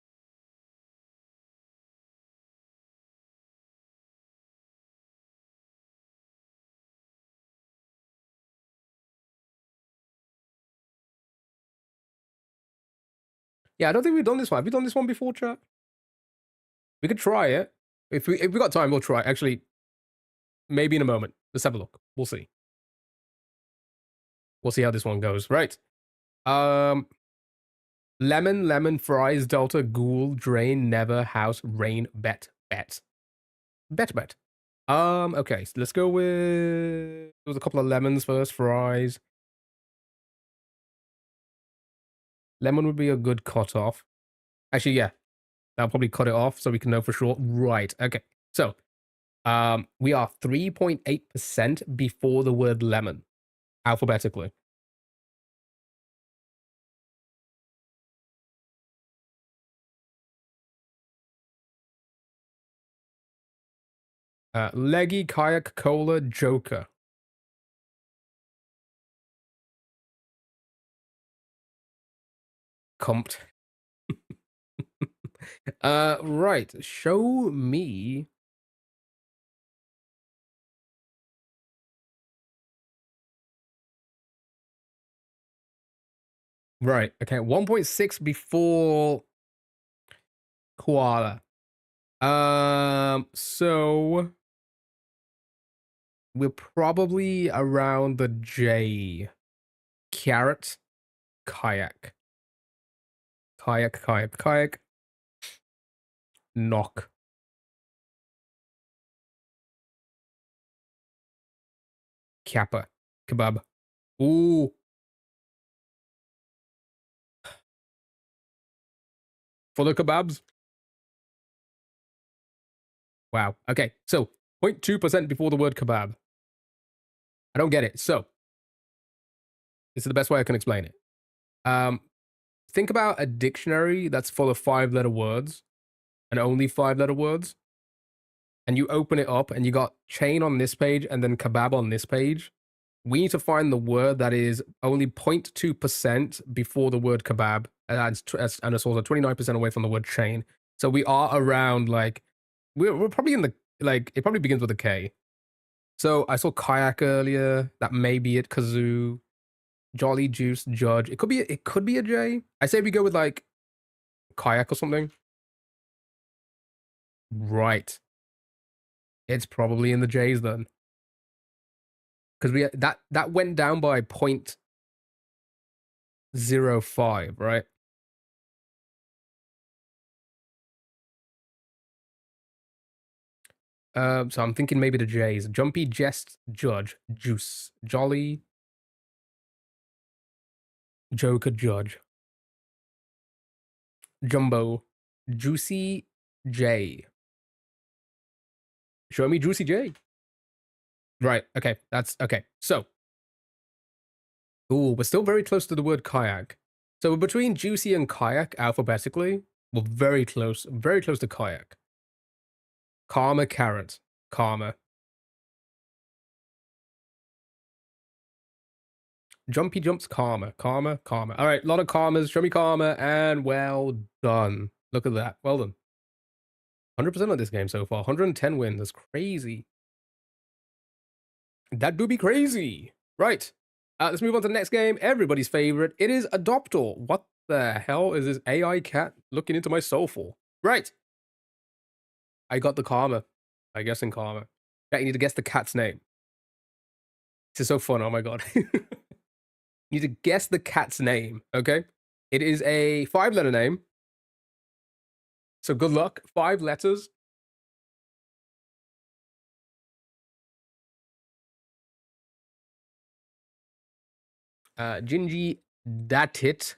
Yeah, I don't think we've done this one. Have we done this one before, chat? We could try it. If we got time, we'll try. Actually, maybe in a moment. Let's have a look. We'll see. We'll see how this one goes. Right. Um, lemon, lemon, fries, delta, ghoul, drain, never, house, rain, bet, bet. Bet. Okay, so let's go with there was a couple of lemons first, fries. Lemon would be a good cut off. Actually, yeah, that'll probably cut it off so we can know for sure. Right. Okay. So, we are 3.8% before the word lemon, alphabetically. Leggy, kayak, cola, joker. Compt. Right. Show me. Right. Okay. 1.6 before koala. So we're probably around the J. Carrot, kayak. Kayak. Knock. Kappa. Kebab. Ooh. For the kebabs. Wow. Okay. So 0.2% before the word kebab. I don't get it. So this is the best way I can explain it. Um, think about a dictionary that's full of five-letter words and only five-letter words. And you open it up and you got chain on this page and then kebab on this page. We need to find the word that is only 0.2% before the word kebab, and it's also 29% away from the word chain. So we are around like we're probably in the like it probably begins with a K. So I saw kayak earlier. That may be it. Kazoo, Jolly Juice, Judge. It could be a J. I say we go with like kayak or something. Right. It's probably in the J's then. Because we that went down by 0.05, right? So I'm thinking maybe the J's. Jumpy, Jest, Judge, Juice, Jolly, Joker, Judge, Jumbo, Juicy J. Show me Juicy J. Right. Okay. That's okay. So Ooh, we're still very close to the word kayak. So we're between juicy and kayak alphabetically. We're very close to kayak. Karma carrot. Karma. Jumpy jumps karma. Karma. Karma. All right, a lot of karmas. Show me karma, and well done. Look at that. Well done. 100% on this game so far. 110 wins. That's crazy. That do be crazy. Right. Let's move on to the next game. Everybody's favorite. It is Adoptor. What the hell is this AI cat looking into my soul for? Right. I got the karma. I guess in karma. Yeah, you need to guess the cat's name. This is so fun. Oh my god. You need to guess the cat's name. Okay. It is a 5-letter name. So good luck. 5 letters. Gingy Datit.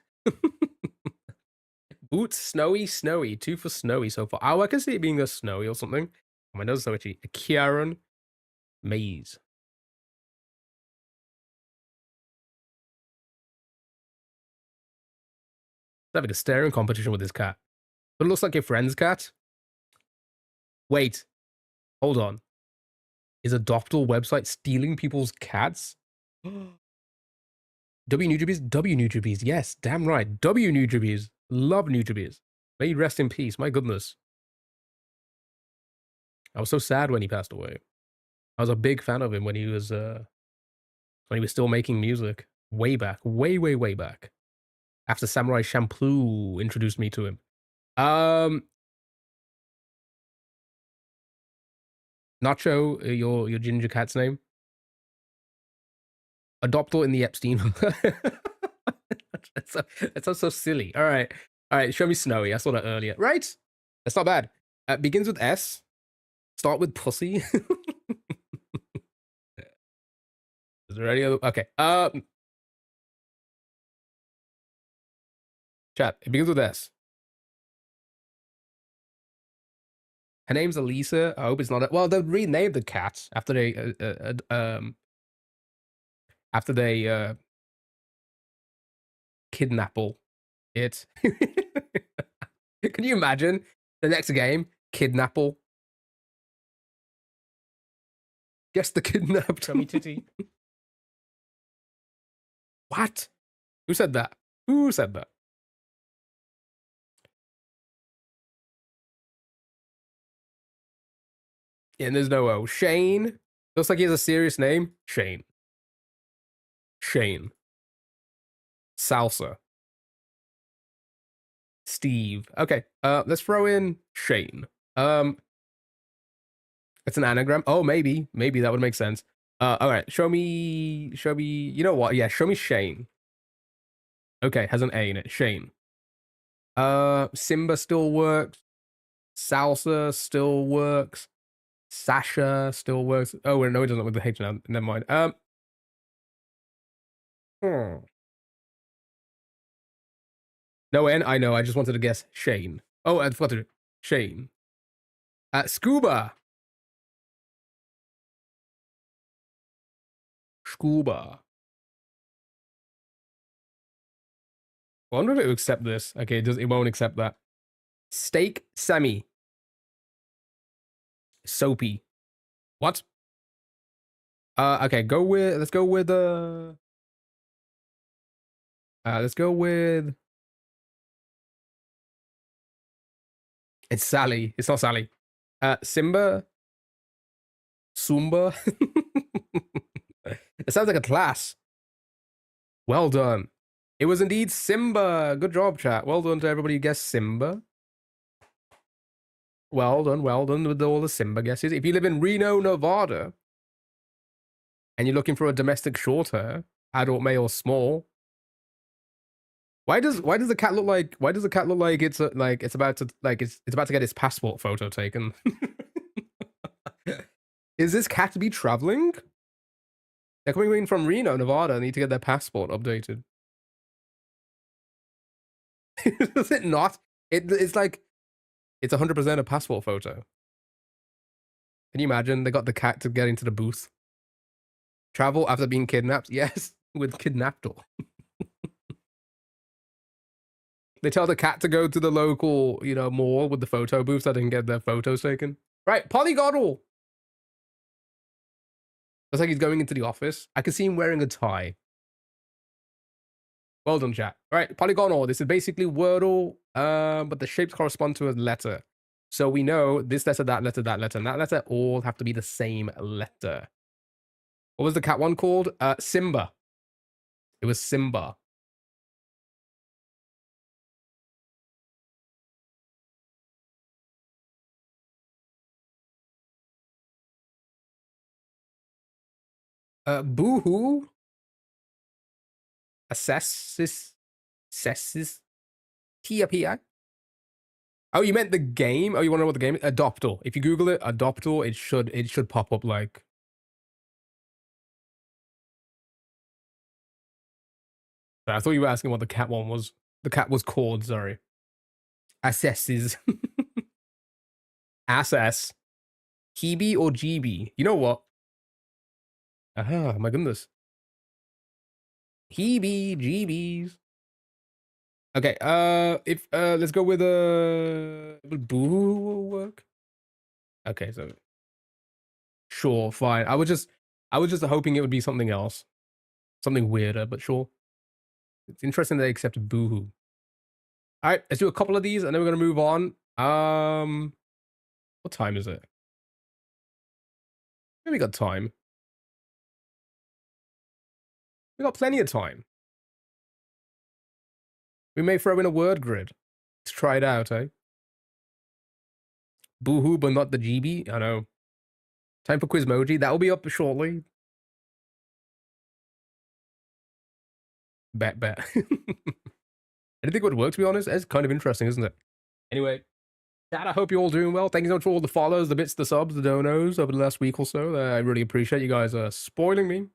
Boots, snowy. 2 for snowy so far. Oh, I can see it being a snowy or something. Oh, my nose is so itchy. Kieran Maze. Having a staring competition with this cat. But it looks like your friend's cat. Wait. Hold on. Is Adoptal website stealing people's cats? W Newtrubies? W Newtrubies. Yes, damn right. W Newtrubies. Love Newtrubies. May he rest in peace. My goodness. I was so sad when he passed away. I was a big fan of him when he was still making music. Way back. Way back. After Samurai Champloo introduced me to him. Nacho, your ginger cat's name? Adoptor in the Epstein. That sounds so silly. All right, show me Snowy. I saw that earlier. Right? That's not bad. Begins with S. Start with pussy. Is there any other? Okay. Chat. It begins with S. Her name's Elisa. I hope it's not. Well, they renamed the cat after they kidnap it. Can you imagine the next game? Kidnapple. Guess the kidnapped. Tummy titty. What? Who said that? Who said that? Yeah, and there's no O. Shane. Looks like he has a serious name. Shane. Salsa. Steve. Okay. Let's throw in Shane. It's an anagram. Oh, maybe that would make sense. All right. Show me. You know what? Yeah, show me Shane. Okay, has an A in it. Shane. Simba still works. Salsa still works. Sasha still works. Oh, no, it doesn't with the H now. Never mind. No N. I know. I just wanted to guess Shane. Oh, I forgot to. Shane. Scuba. I wonder if it will accept this. Okay, it won't accept that. Steak semi. Soapy. What? Okay, let's go with it's Sally. It's not Sally. Simba. Sumba. It sounds like a class. Well done. It was indeed Simba. Good job, chat. Well done to everybody who guessed Simba. Well done with all the Simba guesses. If you live in Reno, Nevada, and you're looking for a domestic short hair, adult male small, why does the cat look like it's about to get its passport photo taken? Is this cat to be traveling? They're coming in from Reno, Nevada. They need to get their passport updated. Is it not? It's like it's 100% a passport photo. Can you imagine? They got the cat to get into the booth. Travel after being kidnapped? Yes. with kidnapped. They tell the cat to go to the local, mall with the photo booth so they can get their photos taken. Right, polygonal. Looks like he's going into the office. I can see him wearing a tie. Well done, chat. All right, polygonal. This is basically Wordle, but the shapes correspond to a letter. So we know this letter, that letter, that letter, and that letter all have to be the same letter. What was the cat one called? Simba. It was Simba. Boohoo. Assesses. Tia. Oh, you meant the game? Oh, you want to know what the game is? Adoptal. If you Google it, Adoptal, it should pop up like. I thought you were asking what the cat one was. The cat was called, sorry. Assesses. Assess. Kibi or GB? You know what? Ah, my goodness. Heebie jeebies. Okay, let's go with Boo will work. Okay, so sure, fine. I was just hoping it would be something else. Something weirder, but sure. It's interesting they accepted Boohoo. Alright, let's do a couple of these and then we're gonna move on. What time is it? We got time. We got plenty of time. We may throw in a word grid. Let's try it out, eh? Boohoo, but not the GB. I know. Time for Quizmoji. That will be up shortly. Bet. I didn't think it would work, to be honest. It's kind of interesting, isn't it? Anyway, Dad, I hope you're all doing well. Thank you so much for all the follows, the bits, the subs, the donos over the last week or so. I really appreciate you guys spoiling me.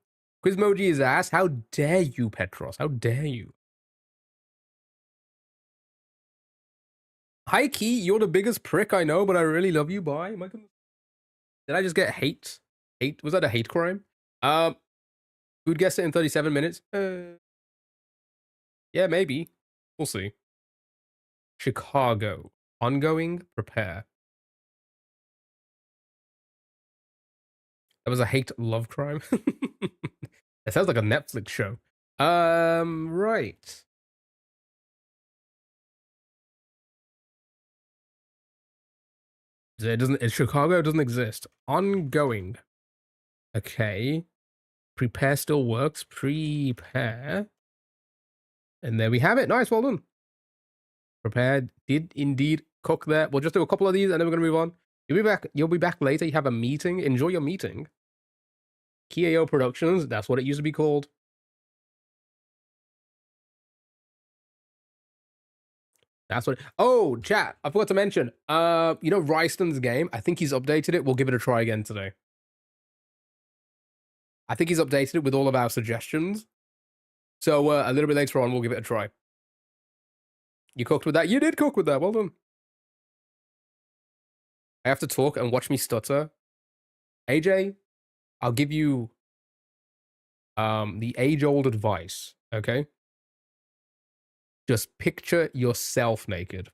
Quizmoji is ass. How dare you, Petros? How dare you? Hi, Key. You're the biggest prick I know, but I really love you. Bye. My goodness. Did I just get hate? Hate? Was that a hate crime? Who'd guess it in 37 minutes? Yeah, maybe. We'll see. Chicago. Ongoing. Prepare. That was a hate love crime. It sounds like a Netflix show. Right. Chicago doesn't exist. Ongoing. Okay. Prepare still works. Prepare. And there we have it. Nice, well done. Prepared did indeed cook there. We'll just do a couple of these and then we're gonna move on. You'll be back later. You have a meeting. Enjoy your meeting. KAO Productions, that's what it used to be called. That's what. Oh, chat. I forgot to mention. Ryston's game. I think he's updated it. We'll give it a try again today. I think he's updated it with all of our suggestions. So a little bit later on, we'll give it a try. You cooked with that? You did cook with that. Well done. I have to talk and watch me stutter. AJ, I'll give you the age-old advice, okay? Just picture yourself naked.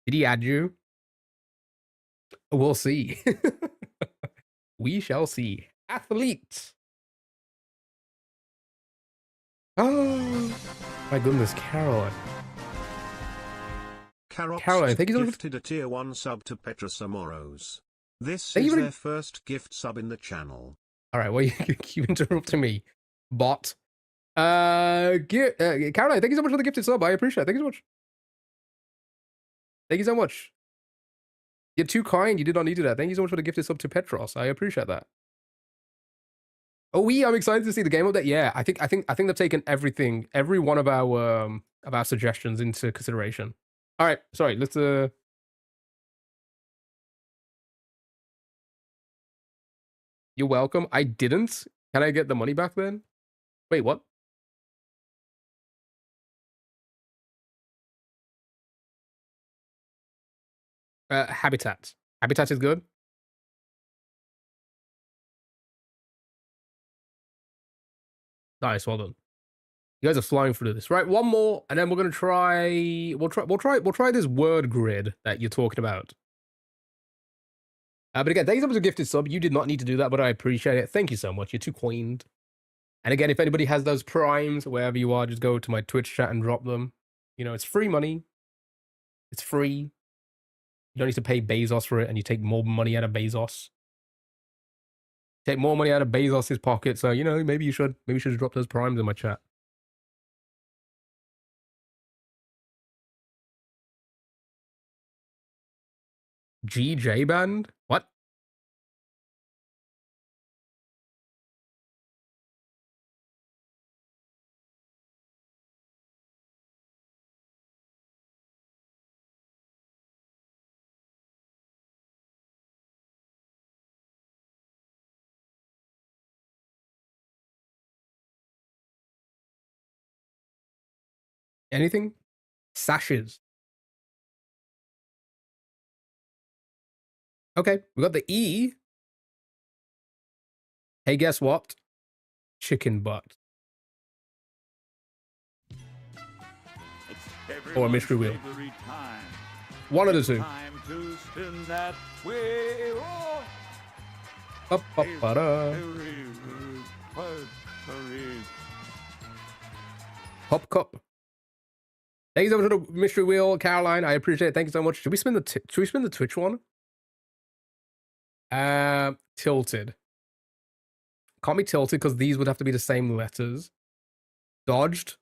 Did he add you? We'll see. We shall see. Athlete. Oh, my goodness, Caroline. Caroline, thank you so much. Gifted a tier 1 sub to Petra Samoros. This is their first gift sub in the channel. All right, well, you interrupting me, bot. Caroline, thank you so much for the gifted sub. I appreciate it. Thank you so much. Thank you so much. You're too kind. You did not need to do that. Thank you so much for the gifted sub to Petros. I appreciate that. Oh, I'm excited to see the game update. Yeah, I think they've taken every one of our suggestions into consideration. All right, sorry. Let's You're welcome. I didn't. Can I get the money back then? Wait, what? Habitat. Habitat is good. Nice, well done. You guys are flying through this. Right, one more, and then we're gonna try. We'll try this word grid that you're talking about. But again, thank you so much for gifted sub. You did not need to do that, but I appreciate it. Thank you so much. You're too kind. And again, if anybody has those primes, wherever you are, just go to my Twitch chat and drop them. You know, it's free money. It's free. You don't need to pay Bezos for it, and you take more money out of Bezos. Take more money out of Bezos's pocket. So, you know, maybe you should just drop those primes in my chat. GJ band? What? Anything? Sashes. Okay, we got the E. Hey, guess what? Chicken butt. Or a mystery wheel. One of the two. Hop cup. Thank you so much for the mystery wheel, Caroline. I appreciate it. Thank you so much. Should we spin the Twitch one? Tilted. Can't be tilted because these would have to be the same letters. Dodged.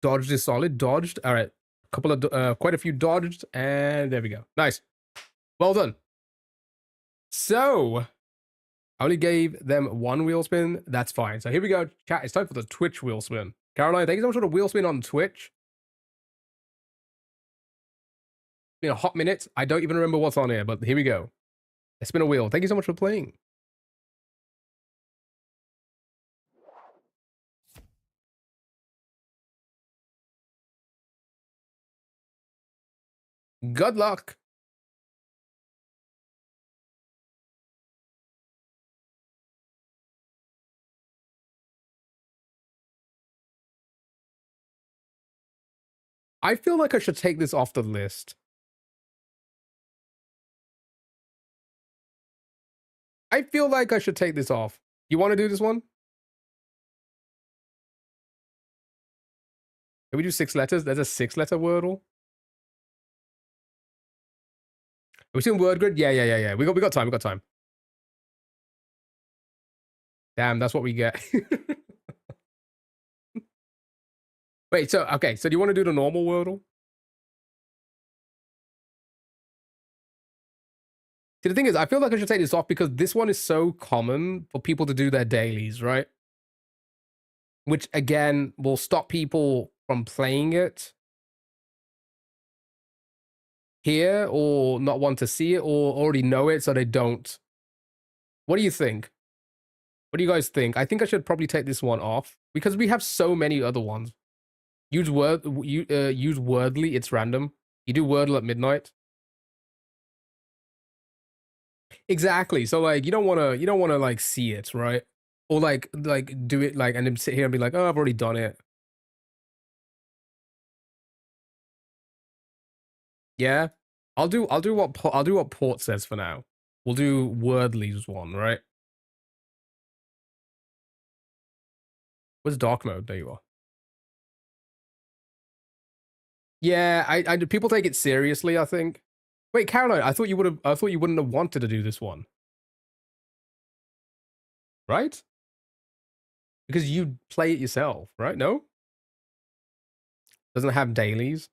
Dodged is solid. Dodged. All right. Couple of quite a few dodged, and there we go. Nice. Well done. So I only gave them one wheel spin. That's fine. So here we go. Chat. It's time for the Twitch wheel spin. Caroline, thank you so much for the wheel spin on Twitch. It's been a hot minute. I don't even remember what's on here, but here we go. It's been a wheel. Thank you so much for playing. Good luck. I feel like I should take this off the list. I feel like I should take this off. You want to do this one? Can we do 6 letters? There's a 6-letter Wordle. Are we doing word grid? Yeah. We got time. Damn, that's what we get. Wait, so okay, so do you want to do the normal Wordle? See, the thing is, I feel like I should take this off because this one is so common for people to do their dailies, right? Which again will stop people from playing it here, or not want to see it, or already know it so they don't. What do you think? What do you guys think? I think I should probably take this one off because we have so many other ones. Use Wordly, it's random. You do Wordle at midnight. Exactly. So like you don't wanna like see it, right? Or like do it like and then sit here and be like, oh, I've already done it. Yeah. I'll do what Port says for now. We'll do Wordly's one, right? Where's dark mode? There you are. Yeah, I people take it seriously, I think. Wait, Caroline, I thought you wouldn't have wanted to do this one. Right? Because you play it yourself, right? No? Doesn't it have dailies?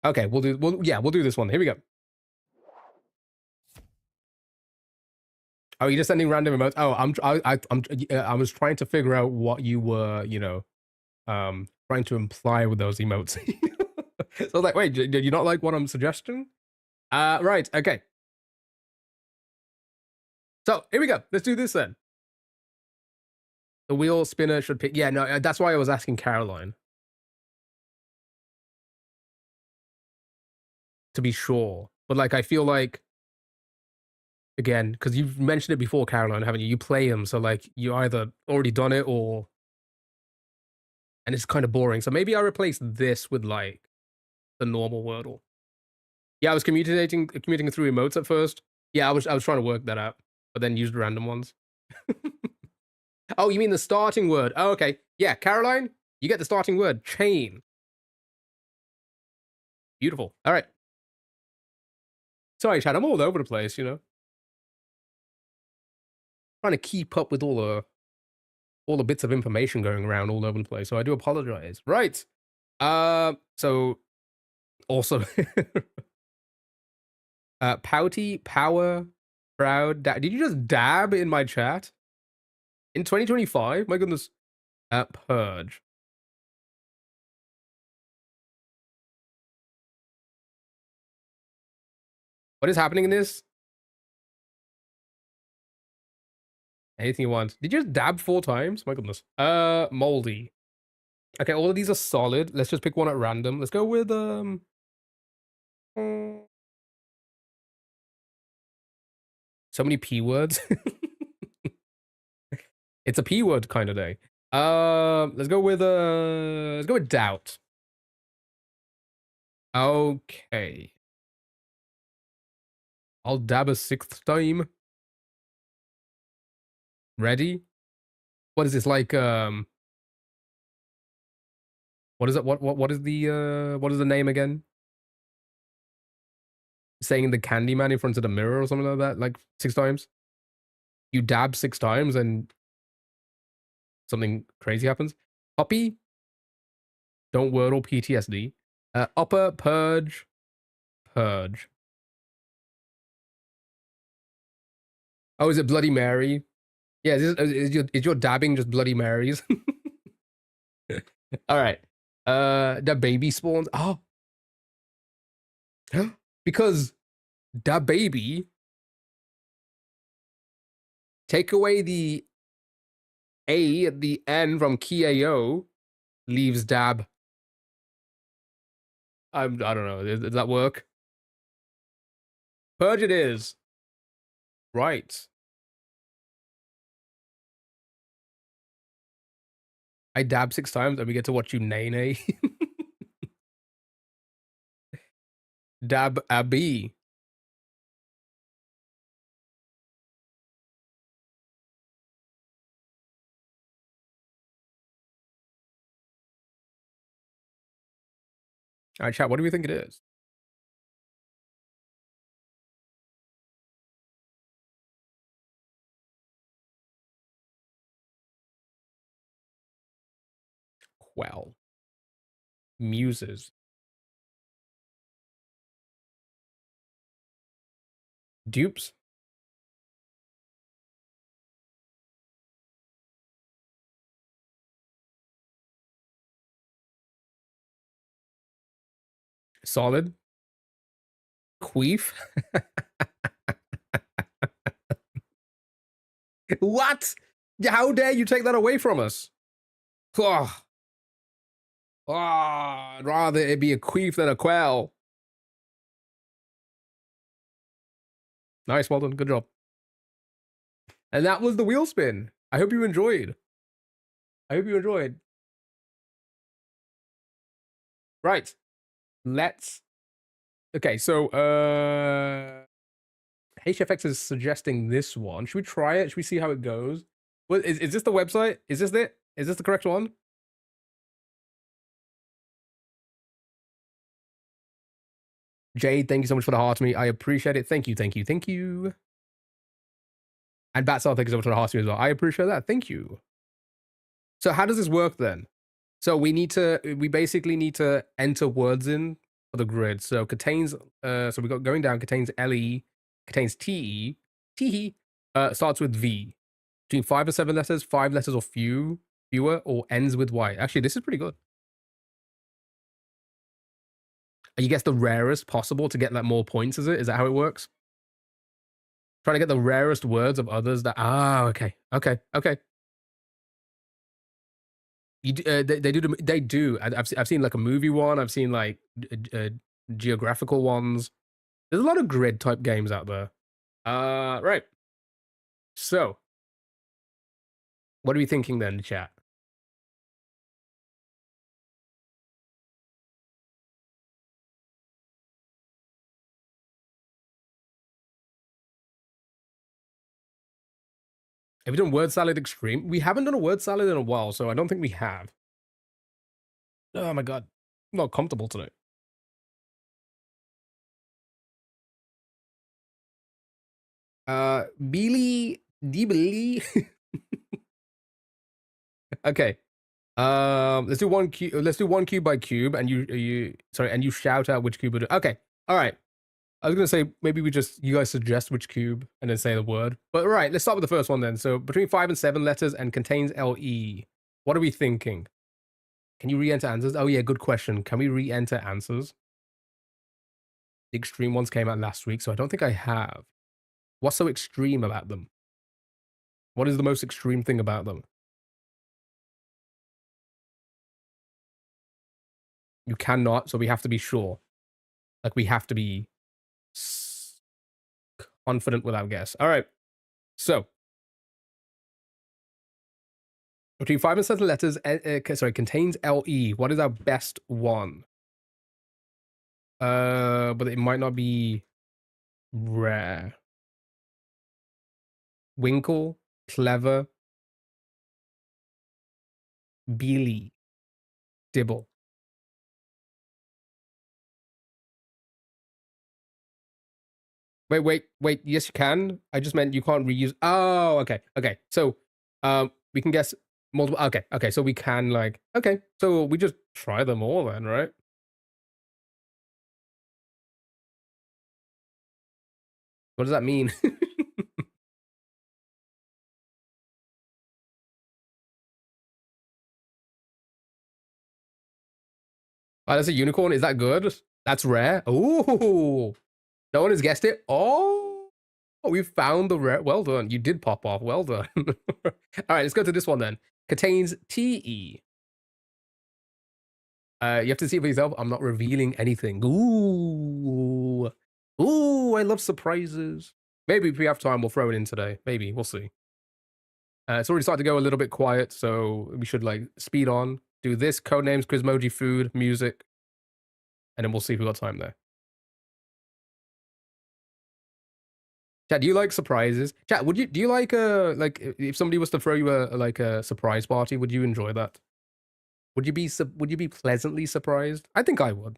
Okay, we'll do this one. Here we go. Oh, you're just sending random emotes. Oh, I was trying to figure out what you were, trying to imply with those emotes. So I was like, wait, did you not like what I'm suggesting? Right, okay. So here we go. Let's do this then. The wheel spinner should pick. Yeah, no, that's why I was asking Caroline. to be sure. But like, I feel like, again, because you've mentioned it before, Caroline, haven't you? You play them, so like you either already done it or, and it's kind of boring. So maybe I replace this with like the normal Wordle. Yeah, I was communicating through emotes at first. Yeah, I was trying to work that out, but then used random ones. Oh, you mean the starting word? Oh, okay. Yeah, Caroline, you get the starting word, chain. Beautiful. All right. Sorry, Chad, I'm all over the place, you know. Trying to keep up with all the bits of information going around all over the place. So I do apologize. Right. So also pouty, power, proud. Did you just dab in my chat? In 2025? My goodness. Purge. What is happening in this? Anything you want. Did you just dab 4 times? My goodness. Moldy. Okay, all of these are solid. Let's just pick one at random. Let's go with so many P words. It's a P word kind of day. Let's go with doubt. Okay. I'll dab a 6th time. Ready? What is this like? What is it? What is the name again? Saying the Candyman in front of the mirror or something like that, like 6 times. You dab 6 times and something crazy happens. Puppy. Don't wordle PTSD. Upper purge. Purge. Oh, is it Bloody Mary? Yeah, is your dabbing just Bloody Marys? All right. The baby spawns. Oh, because da baby. Take away the A at the end from Kiao, leaves dab. I don't know. Does that work? Purge it is. Right. I dab 6 times and we get to watch you nay nay. Dab Abby. All right, chat. What do we think it is? Well, muses. Dupes. Solid. Queef. What? How dare you take that away from us? Oh, I'd rather it be a queef than a quell. Nice, well done. Good job. And that was the wheel spin. I hope you enjoyed. Right. Let's. Okay, so HFX is suggesting this one. Should we try it? Should we see how it goes? What is this the website? Is this it? Is this the correct one? Jade, thank you so much for the heart to me. I appreciate it. Thank you. And Batsal, thank you so much for the heart to me as well. I appreciate that. Thank you. So how does this work then? So we basically need to enter words in for the grid. So contains, so we got going down, contains LE, contains TE, starts with V. Between 5 or 7 letters, 5 letters or fewer, or ends with Y. Actually, this is pretty good. You guess the rarest possible to get like more points, is it? Is that how it works? Trying to get the rarest words of others that, okay. They do. I've seen like a movie one. I've seen like geographical ones. There's a lot of grid type games out there. Right. So, what are we thinking then, chat? Have we done word salad extreme? We haven't done a word salad in a while, so I don't think we have. Oh my god. I'm not comfortable today. Beely Deebly. Okay. Let's do one cube. Let's do one cube by cube, and you shout out which cube would. Okay. All right. I was gonna say maybe you guys suggest which cube and then say the word. But all right, let's start with the first one then. So between 5 and 7 letters and contains LE. What are we thinking? Can you re-enter answers? Oh yeah, good question. Can we re-enter answers? The extreme ones came out last week, so I don't think I have. What's so extreme about them? What is the most extreme thing about them? You cannot, so we have to be sure. Like we have to be confident with our guess. All right. So between 5 and 7 letters, contains LE. What is our best one? But it might not be rare. Winkle, clever, Beely, Dibble. Wait. Yes, you can. I just meant you can't reuse. Oh, okay. So, we can guess multiple. Okay. So we can okay. So we just try them all then, right? What does that mean? Oh, that's a unicorn. Is that good? That's rare. Ooh, no one has guessed it. Oh, we found the rare. Well done. You did pop off. Well done. All right, let's go to this one then. Contains TE. You have to see it for yourself. I'm not revealing anything. Ooh, I love surprises. Maybe if we have time, we'll throw it in today. Maybe we'll see. It's already started to go a little bit quiet, so we should speed on. Do this, code names, Quizmoji, food, music, and then we'll see if we got time there. Chat, do you like surprises? Chat, do you like if somebody was to throw you a surprise party, would you enjoy that? Would you be pleasantly surprised? I think I would.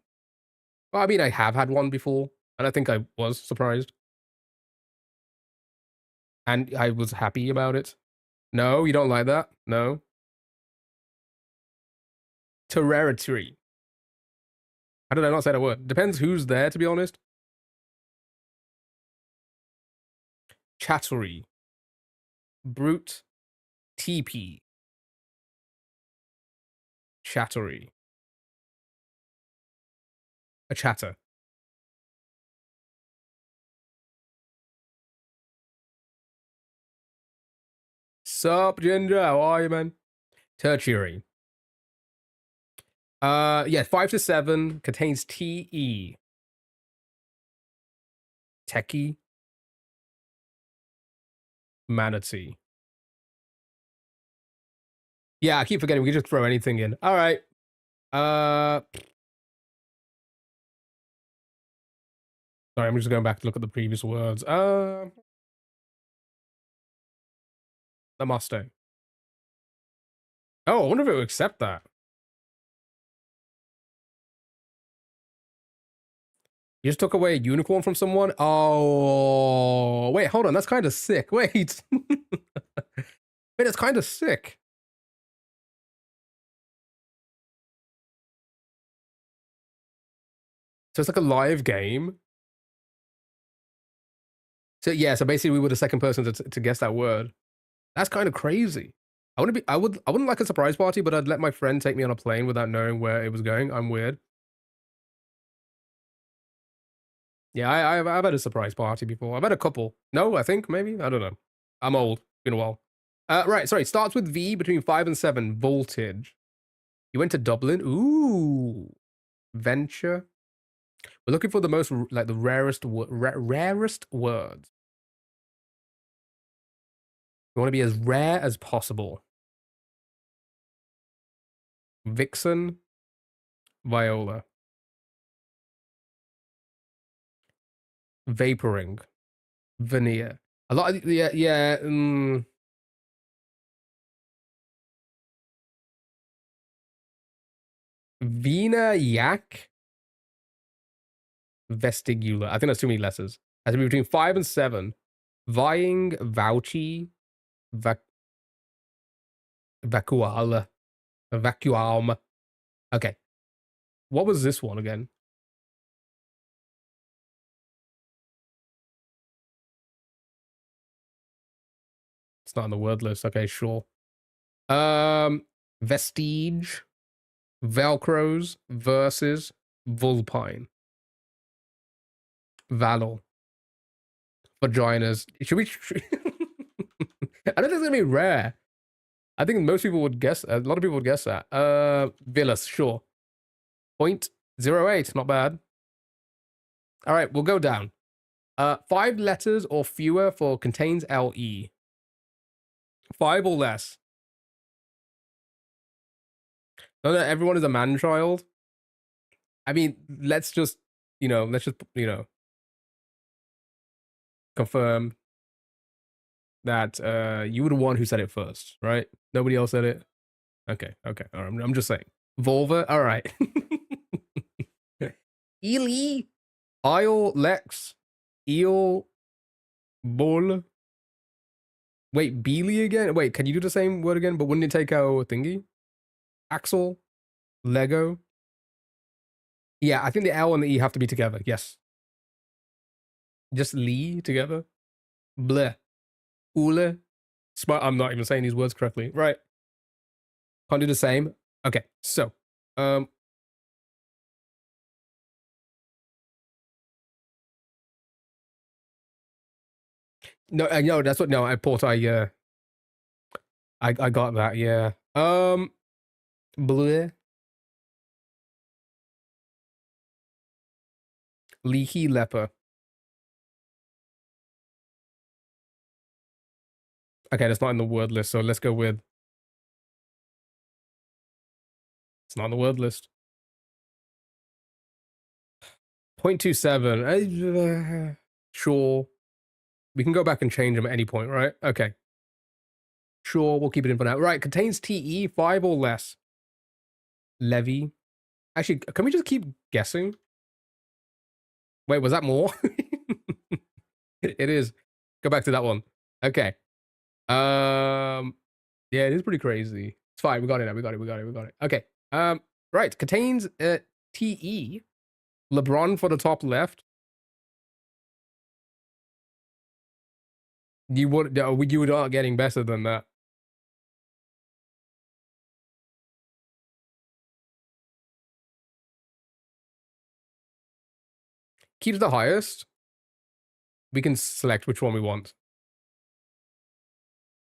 Well, I mean, I have had one before, and I think I was surprised. And I was happy about it. No, you don't like that? No? Terrarity. How did I not say that word? Depends who's there, to be honest. Chattery. Brute. TP. Chattery. A chatter. Sup, Ginger? How are you, man? Tertiary. Yeah, 5 to 7 contains TE. Techie. Manatee. Yeah, I keep forgetting we can just throw anything in. All right. Sorry, I'm just going back to look at the previous words. The Mustang. Oh, I wonder if it will accept that. You just took away a unicorn from someone? Oh, wait, hold on. That's kind of sick. Wait. Wait, that's kind of sick. So it's like a live game. So yeah, so basically we were the second person to guess that word. That's kind of crazy. I wouldn't like a surprise party, but I'd let my friend take me on a plane without knowing where it was going. I'm weird. Yeah, I've had a surprise party before. I've had a couple. No, I think maybe. I don't know. I'm old. Been a while. Right, sorry. Starts with V between 5 and 7. Voltage. You went to Dublin. Ooh. Venture. We're looking for the most, like, the rarest words. We want to be as rare as possible. Vixen, viola. Vaporing, veneer. A lot of, yeah. Vena, yak, vestibular. I think that's too many letters. Has to be between 5 and 7. Vying, vouchy, vacuala, vacuum. Okay. What was this one again? It's not on the word list. Okay, sure. Vestige, velcros, versus, vulpine, valor, vaginas. Should we? I don't think it's gonna be rare. I think most people would guess. A lot of people would guess that. Villas, sure. 0.08, not bad. All right, we'll go down. 5 letters or fewer for contains LE. 5 or less. No, no, everyone is a man child. I mean, let's just, confirm that you were the one who said it first, right? Nobody else said it? Okay. All right, I'm just saying. Volva, all right. Ely, Isle, Lex, Eel, Bull. Wait, Beely again? Wait, can you do the same word again? But wouldn't it take out thingy? Axel, Lego. Yeah, I think the L and the E have to be together. Yes. Just Lee together. Bleh. Ule. Smart. I'm not even saying these words correctly. Right. Can't do the same. Okay. So, no, no, that's what. No, I thought I got that. Yeah. Bleh. Leaky leper. Okay, that's not in the word list. So let's go with. It's not on the word list. 0.27. Sure. We can go back and change them at any point, right? Okay. Sure, we'll keep it in for now. Right, contains TE, 5 or less. Levy. Actually, can we just keep guessing? Wait, was that more? It is. Go back to that one. Okay. Yeah, it is pretty crazy. It's fine. We got it now. We got it. Okay. Right. Contains TE. LeBron for the top left. You were not getting better than that. Keeps the highest. We can select which one we want.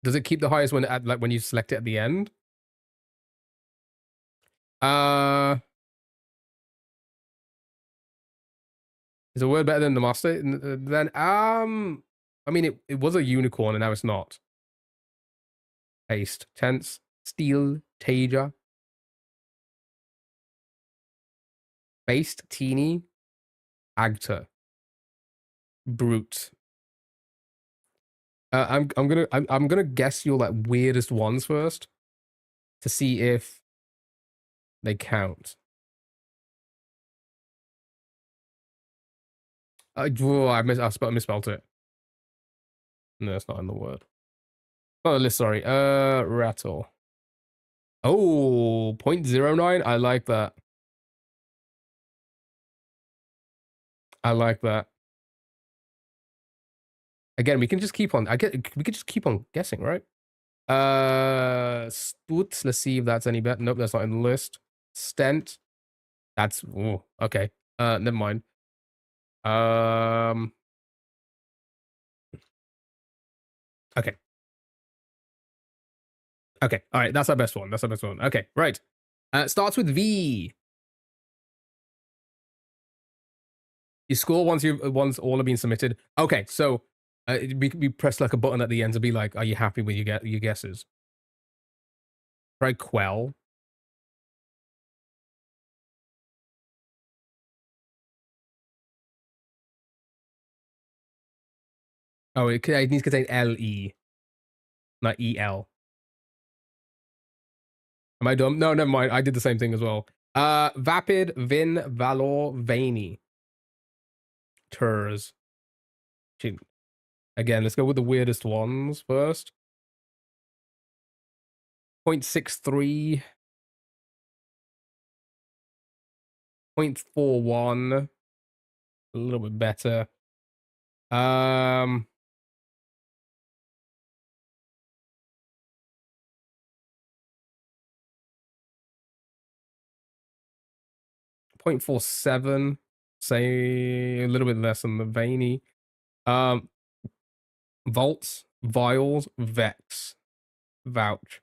Does it keep the highest when you select it at the end? Is a word better than the master? Then I mean it was a unicorn and now it's not. Haste, tense, steel, tager, based, teeny, agta, brute. I'm gonna guess your like weirdest ones first to see if they count. I misspelled it. No, it's not in the word. Not on the list, sorry. Rattle. Oh, 0.09. I like that. Again, we can just keep on. We could just keep on guessing, right? Stoot. Let's see if that's any better. Nope, that's not in the list. Stent. That's okay. Never mind. Okay. Okay. All right. That's our best one. Okay. Right. Starts with V. You score once all have been submitted. Okay, so we press like a button at the end to be like, are you happy with your guesses? Try quell. Oh, it needs to contain LE, not EL. Am I dumb? No, never mind. I did the same thing as well. Vapid, Vin, Valor, Veiny. Turs. Again, let's go with the weirdest ones first. 0.63. 0.41. A little bit better. 0.47. Say a little bit less than the veiny. Volts, vials, vex. Vouch.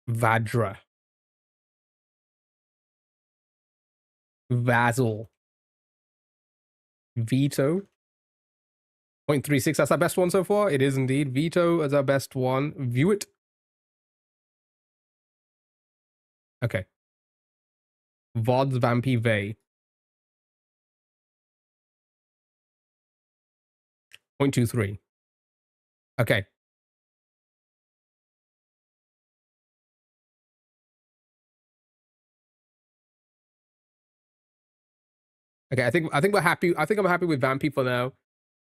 Vadra. Vassal. Veto. 0.36, that's our best one so far. It is indeed. Veto is our best one. View it. Okay. Vods Vampy Vey. 0.23. Okay. Okay, I think we're happy. I think I'm happy with Vampy for now.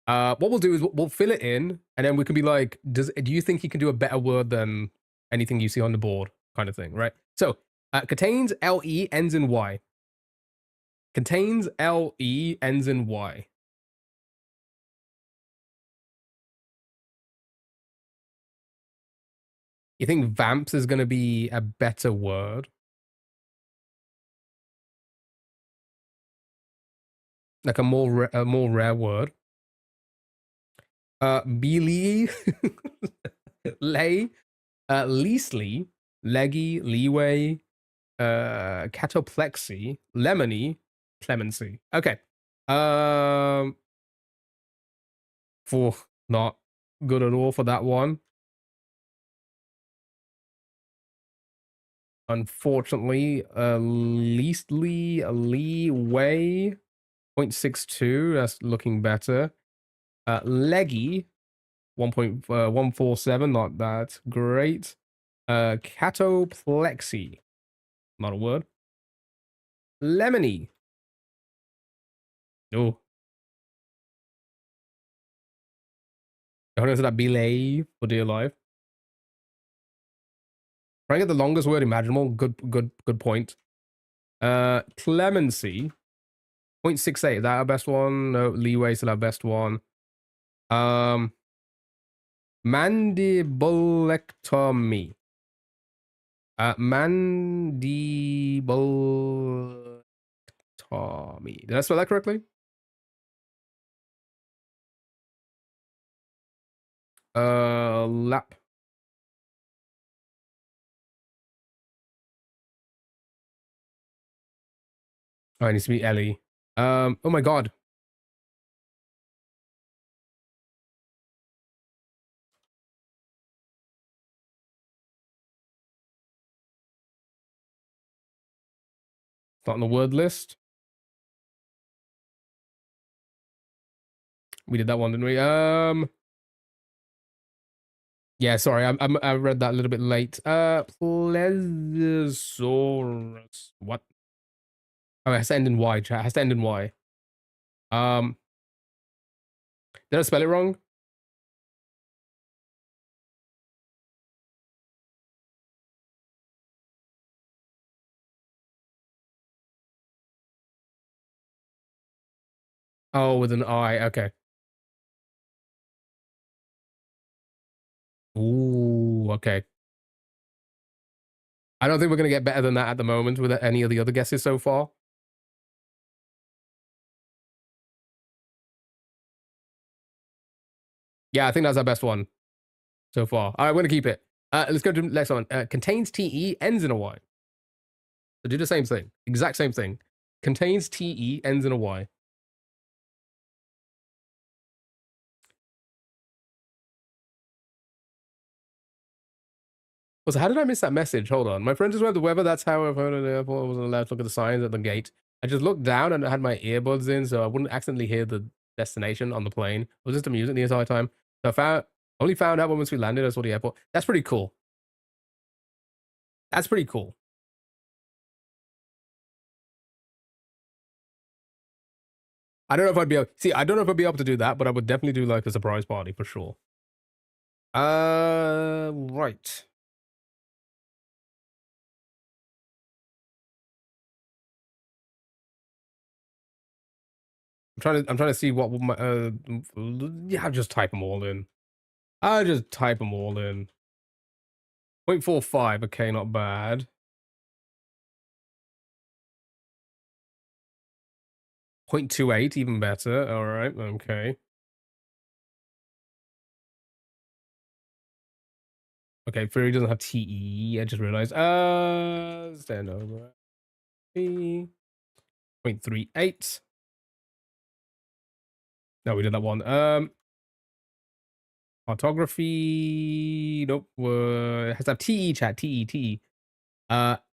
What we'll do is we'll fill it in, and then we can be like, do you think he can do a better word than anything you see on the board, kind of thing, right? So, contains LE, ends in Y. Contains LE, ends in Y. You think vamps is going to be a better word? Like a more rare word? Beely, lay, leasely, leggy, leeway, cataplexy, lemony, clemency. Okay. For not good at all for that one. Unfortunately, leastly, leeway, 0.62. That's looking better. Leggy, 1.147. Not that great. Catoplexy. Not a word. Lemony. Oh. I don't know if that belay for dear life. Trying to get the longest word imaginable. Good point. Clemency. 0.68. Is that our best one? No, leeway is our best one. Mandibulectomy. Mandibulectomy. Did I spell that correctly? Lap. Oh, it needs to be Ellie. Oh my god. It's not on the word list. We did that one, didn't we? Yeah, sorry, I read that a little bit late. Plesiosaurus. What? Oh, it has to end in Y, chat. It has to end in Y. Did I spell it wrong? Oh, with an I. Okay. Ooh, okay. I don't think we're going to get better than that at the moment with any of the other guesses so far. Yeah, I think that's our best one so far. All right, we're going to keep it. Let's go to the next one. Contains TE, ends in a Y. So do the same thing. Exact same thing. Contains TE, ends in a Y. So how did I miss that message? Hold on. My friend just described the weather. That's how I've heard of the airport. I wasn't allowed to look at the signs at the gate. I just looked down and I had my earbuds in so I wouldn't accidentally hear the destination on the plane. It was just the music the entire time. So only found out once we landed I saw the airport. That's pretty cool. That's pretty cool. I don't know if I'd be able. See, I don't know if I'd be able to do that, but I would definitely do like a surprise party for sure. Right. I'm trying to see what my yeah, I'll just type them all in. I'll just type them all in. 0.45, okay, not bad. 0.28, even better. All right, okay. Okay, Fury doesn't have TE. I just realized. Stand over. 0.38. No, we did that one. Cartography. Nope. It has to have TE chat. TE.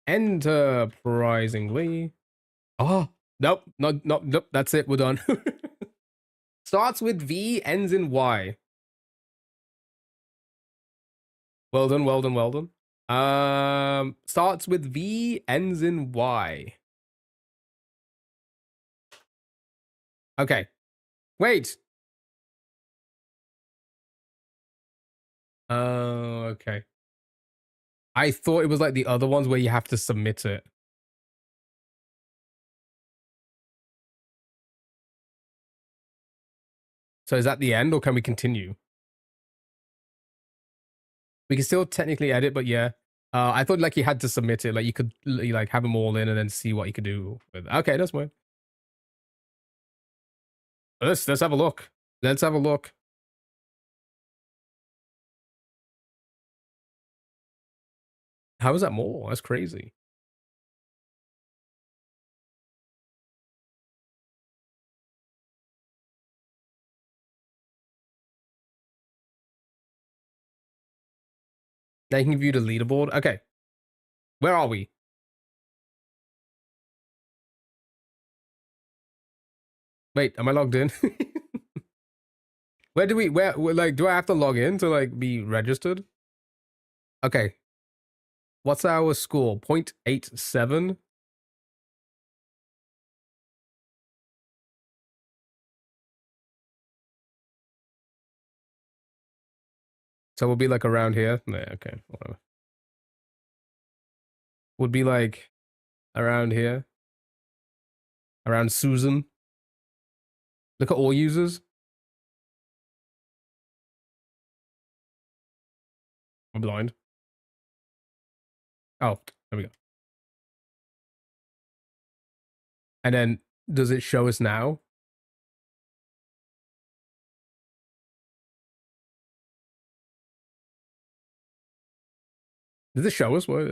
Enterprisingly. Oh, nope. Nope. That's it. We're done. Starts with V, ends in Y. Well done. Starts with V, ends in Y. Okay. Wait. Oh, okay. I thought it was like the other ones where you have to submit it. So is that the end, or can we continue? We can still technically edit, but yeah. I thought like you had to submit it. Like you could like have them all in and then see what you could do with. Okay, that's fine. Let's have a look. Let's have a look. How is that more? That's crazy. Now you can view the leaderboard. Okay. Where are we? Wait, am I logged in? Where like, do I have to log in to like be registered? Okay. What's our score? 0.87? So we'll be like around here. Yeah, okay, whatever. Would be like around here. Around Susan. Look at all users. I'm blind. Oh, there we go. And then does it show us now? Does it show us what?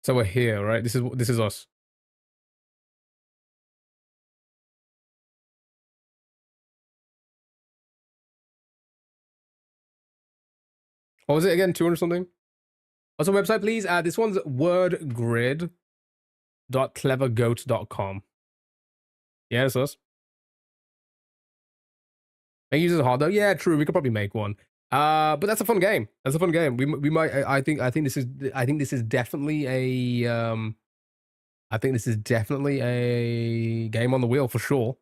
So we're here, right? This is us. What was it again? 200 something? What's our website, please? This one's wordgrid.clevergoat.com. Yeah, it's us. Make users hard though. Yeah, true. We could probably make one. But that's a fun game. That's a fun game. We might. I think this is. I think this is definitely a. I think this is definitely a game on the wheel for sure.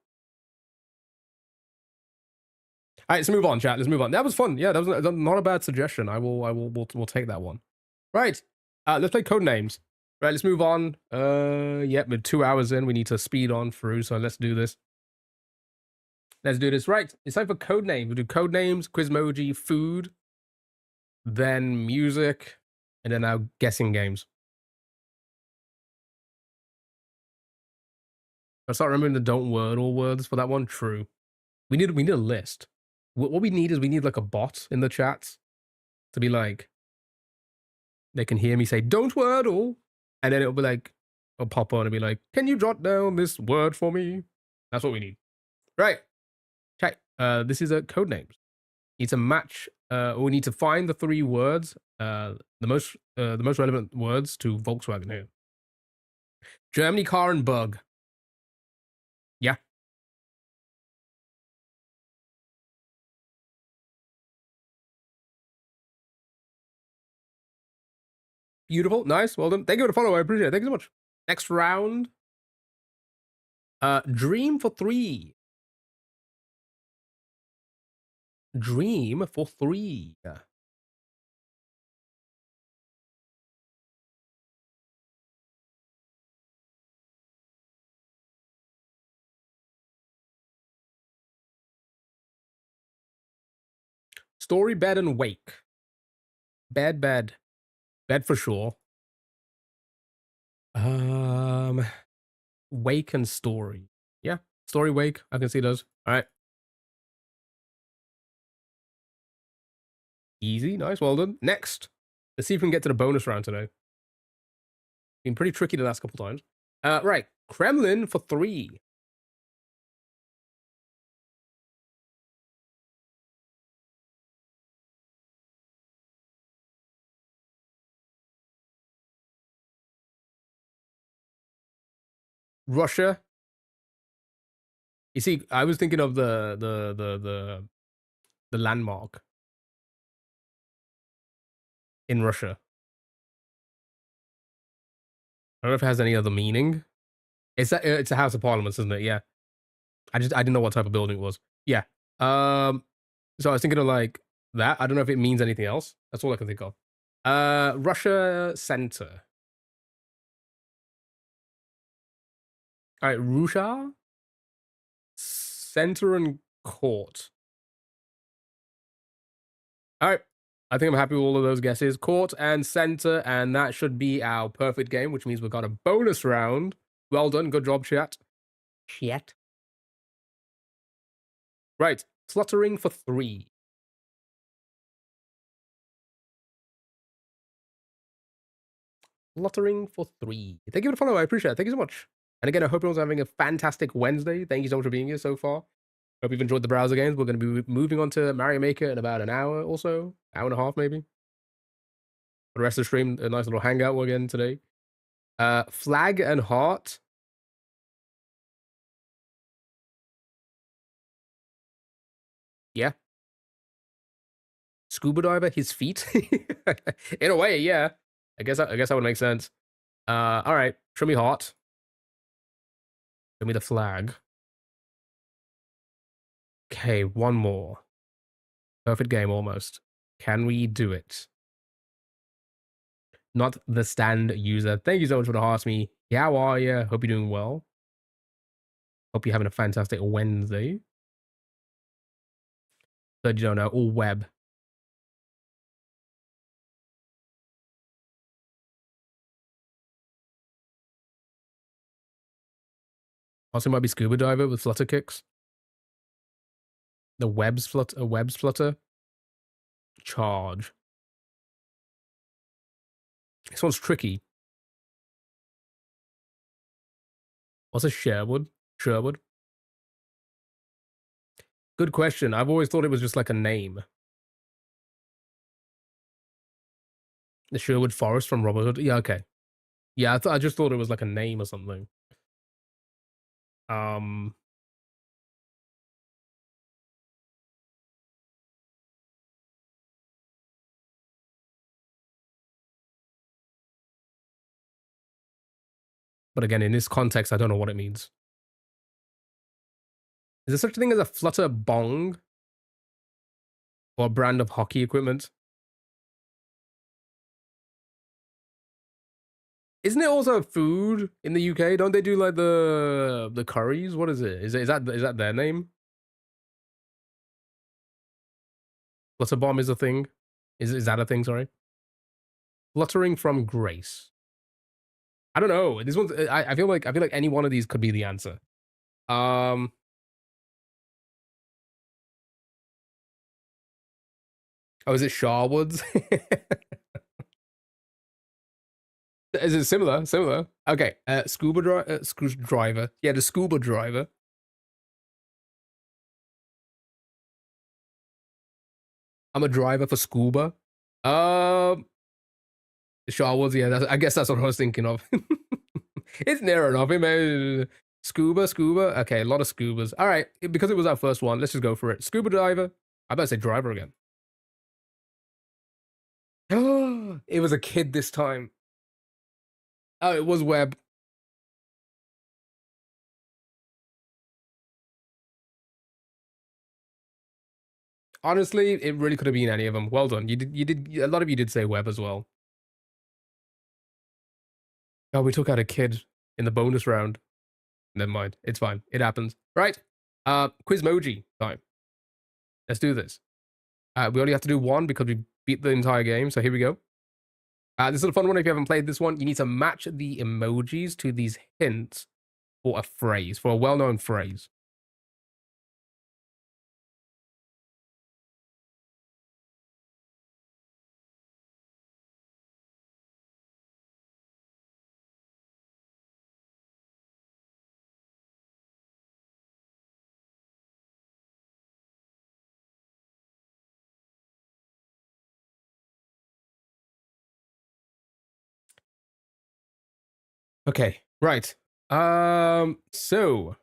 All right, let's move on, chat. Let's move on. That was fun. Yeah, that was not a bad suggestion. We'll take that one. Right. Let's play code names. Right, let's move on. Yep, we're 2 hours in. We need to speed on through, so let's do this. Let's do this. Right, it's time for code names. We'll do code names, Quizmoji, food, then music, and then now guessing games. I start remembering the don't word all words for that one. True. We need a list. What we need is we need like a bot in the chats to be like, they can hear me say don't wordle, and then it'll be like, it'll pop on and be like, can you jot down this word for me? That's what we need. Right. Check. This is a code names. Need to match. We need to find the 3 words. The most relevant words to Volkswagen here. Germany, car, and bug. Yeah. Beautiful. Nice. Well done. Thank you for the follow. I appreciate it. Thank you so much. Next round. Dream for 3. Dream for 3. Story, bed, and wake. Bed, bed. Bed for sure. Wake and story. Yeah. Story, wake. I can see those. All right. Easy. Nice. Well done. Next. Let's see if we can get to the bonus round today. Been pretty tricky the last couple times. Right. Kremlin for 3. Russia. You see, I was thinking of the landmark in Russia. I don't know if it has any other meaning. It's a House of Parliaments, isn't it? Yeah. I didn't know what type of building it was. Yeah. So I was thinking of like that. I don't know if it means anything else. That's all I can think of. Russia center. All right, Russia center and court. All right. I think I'm happy with all of those guesses. Court and center, and that should be our perfect game, which means we've got a bonus round. Well done. Good job, chat. Chat. Right. Fluttering for 3. Fluttering for 3. Thank you for the follow. I appreciate it. Thank you so much. And again, I hope everyone's having a fantastic Wednesday. Thank you so much for being here so far. Hope you've enjoyed the browser games. We're going to be moving on to Mario Maker in about an hour or so. Hour and a half, maybe. For the rest of the stream, a nice little hangout again today. Flag and heart. Yeah. Scuba diver, his feet. In a way, yeah. I guess that would make sense. All right. Show me heart. Show me the flag. Okay, one more. Perfect game almost. Can we do it? Not the stand user. Thank you so much for the heart me. Yeah, how are you? Hope you're doing well. Hope you're having a fantastic Wednesday. But you don't know, all web. Also might be scuba diver with flutter kicks. The webs flutter. Charge. This one's tricky. What's a Sherwood? Sherwood? Good question. I've always thought it was just like a name. The Sherwood Forest from Robin Hood. Yeah, okay. Yeah, I just thought it was like a name or something. But again, in this context, I don't know what it means. Is there such a thing as a flutter bong? Or a brand of hockey equipment? Isn't it also food in the UK? Don't they do like the curries? What is it? Is that their name? Flutter bomb is a thing. Is that a thing? Sorry. Fluttering from grace. I don't know. This one's. I feel like any one of these could be the answer. Um. Oh, is it Sharwoods? Is it similar? Similar. Okay. Scuba driver. Yeah, the scuba driver. I'm a driver for scuba. Um. Sharwoods. Yeah, I guess that's what I was thinking of. It's near enough. It may scuba. Okay, a lot of scubas. All right, because it was our first one, let's just go for it. Scuba diver. I better say driver again. It was a kid this time. Oh, it was web. Honestly, it really could have been any of them. Well done. You did. A lot of you did say web as well. Oh, we took out a kid in the bonus round. Never mind. It's fine. It happens. Right. Quizmoji time. Let's do this. We only have to do one because we beat the entire game. So here we go. This is a fun one. If you haven't played this one, you need to match the emojis to these hints for a phrase, for a well-known phrase. Okay, right. So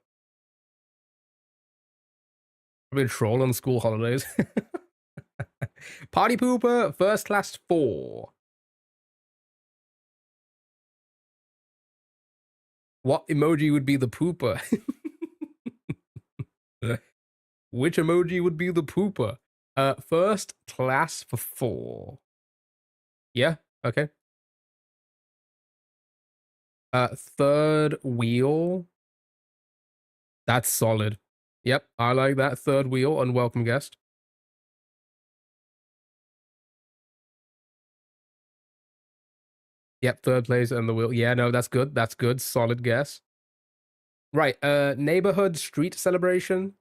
I've been trolling on school holidays. Party pooper, first class 4. What emoji would be the pooper? Which emoji would be the pooper? First class for 4. Yeah, okay. Third wheel. That's solid. Yep, I like that. Third wheel, unwelcome guest. Yep, third place and the wheel. Yeah, no, that's good. That's good. Solid guess. Right, neighborhood street celebration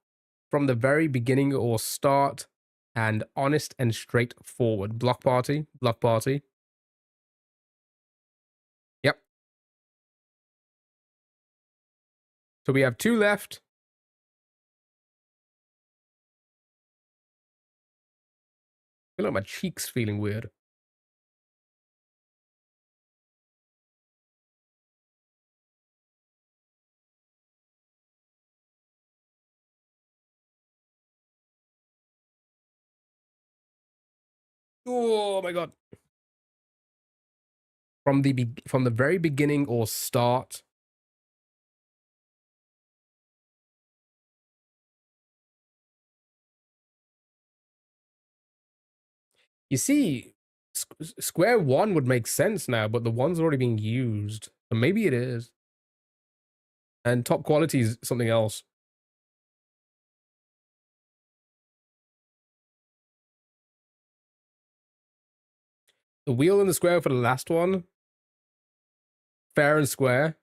from the very beginning or start, and honest and straightforward. Block party. Block party. Yep. So we have 2 left. I feel like my cheeks feeling weird. Oh my god. From the very beginning or start. You see, square 1 would make sense now, but the 1's already being used. So maybe it is. And top quality is something else. The wheel and the square for the last one. Fair and square.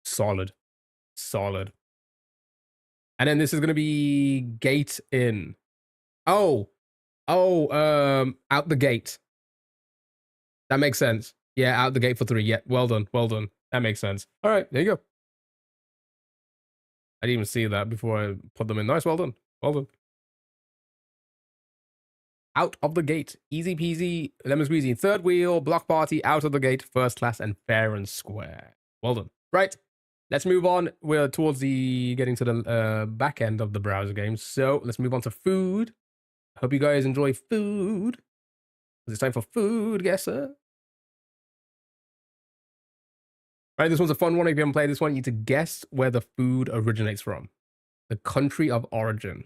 Solid. Solid. And then this is going to be gate in. Oh. Out the gate. That makes sense. Yeah, out the gate for 3. Yeah, well done. Well done. That makes sense. All right, there you go. I didn't even see that before I put them in. Nice, well done. Well done. Out of the gate. Easy peasy, lemon squeezy. Third wheel, block party, out of the gate, first class, and fair and square. Well done. Right. Let's move on. We're towards the getting to the back end of the browser game. So let's move on to food. Hope you guys enjoy food. It's time for food guesser. Right, this one's a fun one. If you haven't played this one, you need to guess where the food originates from. The country of origin.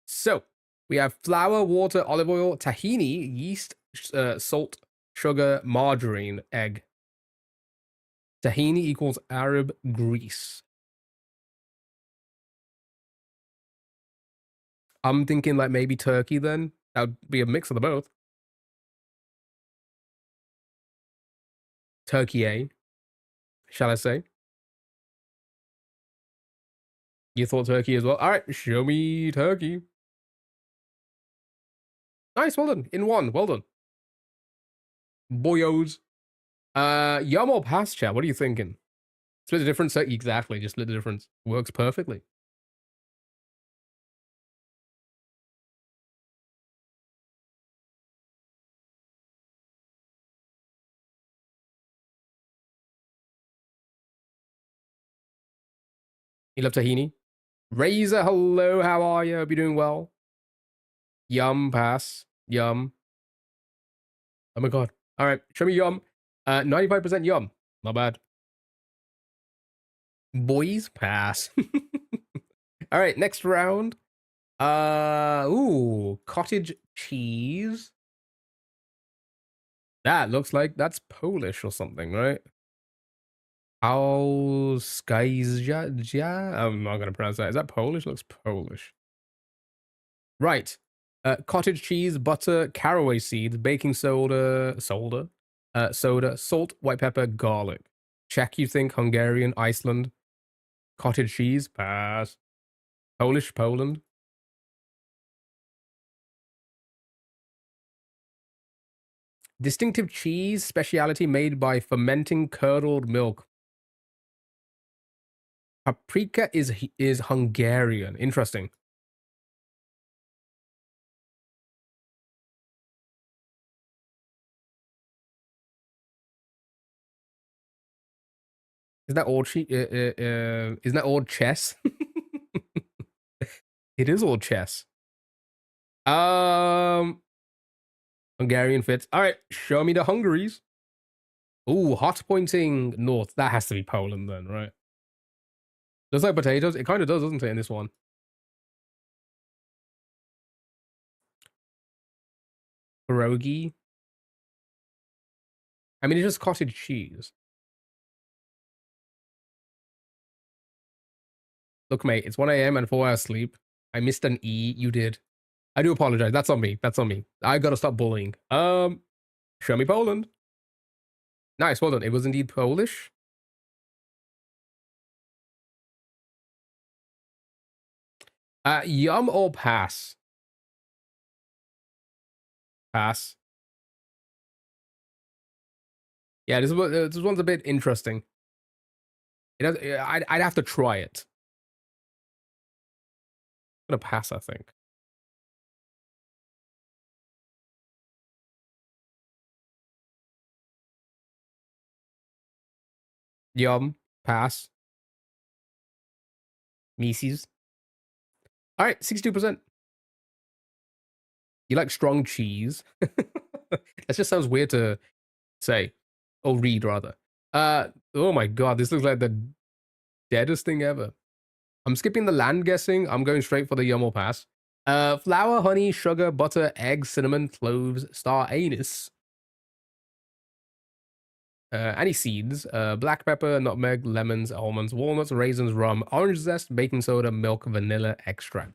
So we have flour, water, olive oil, tahini, yeast, salt, sugar, margarine, egg. Tahini equals Arab Greece. I'm thinking like maybe Turkey then. That would be a mix of the both. Turkey, eh? Shall I say? You thought Turkey as well? All right, show me Turkey. Nice, well done. In one, well done. Boyos. Yum or pass, chat? What are you thinking? Split the difference? Exactly, just split the difference. Works perfectly. You love tahini? Razor, hello, how are you? Hope you're doing well. Yum, pass. Yum. Oh my god. All right, show me yum. 95% yum. Not bad. Boys, pass. All right, next round. Ooh, cottage cheese. That looks like that's Polish or something, right? How Skyzja? I'm not gonna pronounce that. Is that Polish? Looks Polish. Right. Cottage cheese, butter, caraway seeds, baking soda, soda, salt, white pepper, garlic. Czech, you think? Hungarian, Iceland. Cottage cheese, pass. Polish, Poland. Distinctive cheese, specialty made by fermenting curdled milk. Paprika is Hungarian. Interesting. Is that all isn't that all chess? It is all chess. Hungarian fits. All right, show me the Hungaries. Ooh, hot pointing north. That has to be Poland then, right? Looks like potatoes. It kind of does, doesn't it, in this one? Pierogi. I mean, it's just cottage cheese. Look, mate, it's 1 a.m. and 4 hours sleep. I missed an E. You did. I do apologize. That's on me. That's on me. I gotta stop bullying. Show me Poland. Nice, well done. It was indeed Polish. Yum or pass? Pass. Yeah, this one's a bit interesting. I'd have to try it. I'm gonna pass, I think. Yum, pass. Mises. All right, 62%. You like strong cheese? That just sounds weird to say, or read rather. Oh my god, this looks like the deadest thing ever. I'm skipping the land guessing. I'm going straight for the yum or pass. Flour, honey, sugar, butter, eggs, cinnamon, cloves, star anise. Any seeds, black pepper, nutmeg, lemons, almonds, walnuts, raisins, rum, orange zest, baking soda, milk, vanilla extract.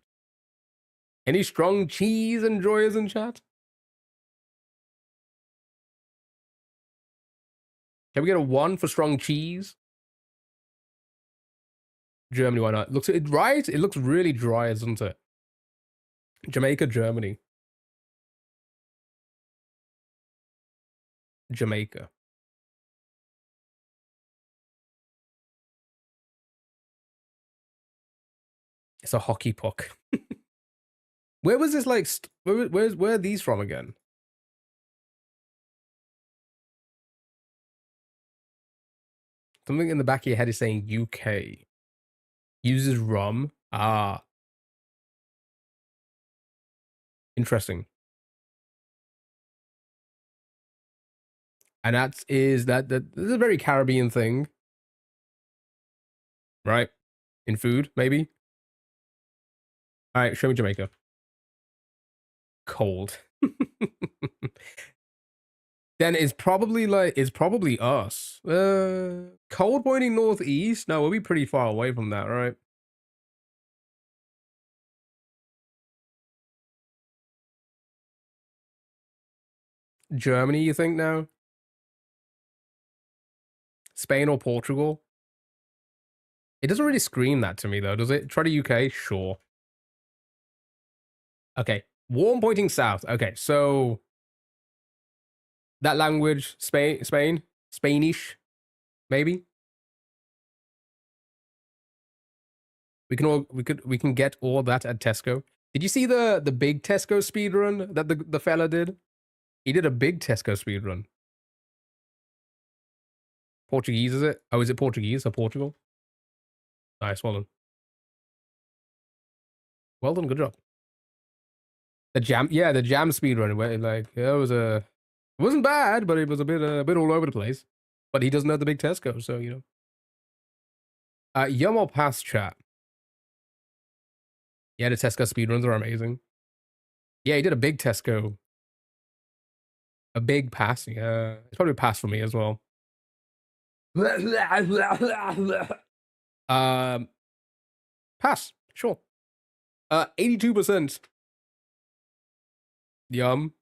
Any strong cheese enjoyers in chat? Can we get a 1 for strong cheese? Germany, why not? Looks it right? It looks really dry, doesn't it? Jamaica, Germany. Jamaica. It's a hockey puck. Where was this like? Where are these from again? Something in the back of your head is saying UK. Uses rum. Ah, interesting. And that is that this is a very Caribbean thing, right? In food, maybe. All right, show me Jamaica. Cold. Then it's probably us. Cold pointing northeast? No, we'll be pretty far away from that, right? Germany, you think now? Spain or Portugal? It doesn't really scream that to me though, does it? Try the UK? Sure. Okay. Warm pointing south. Okay, so that language, Spanish, maybe? We can get all that at Tesco. Did you see the big Tesco speedrun that the fella did? He did a big Tesco speedrun. Portuguese, is it? Oh, is it Portuguese or Portugal? Nice, well done. Well done, good job. The jam speedrun where like it wasn't bad, but it was a bit all over the place. But he doesn't know the big Tesco, so you know. Yum or pass chat. Yeah, the Tesco speedruns are amazing. Yeah, he did a big Tesco. A big pass. Yeah. It's probably a pass for me as well. Pass, sure. 82%. Yum.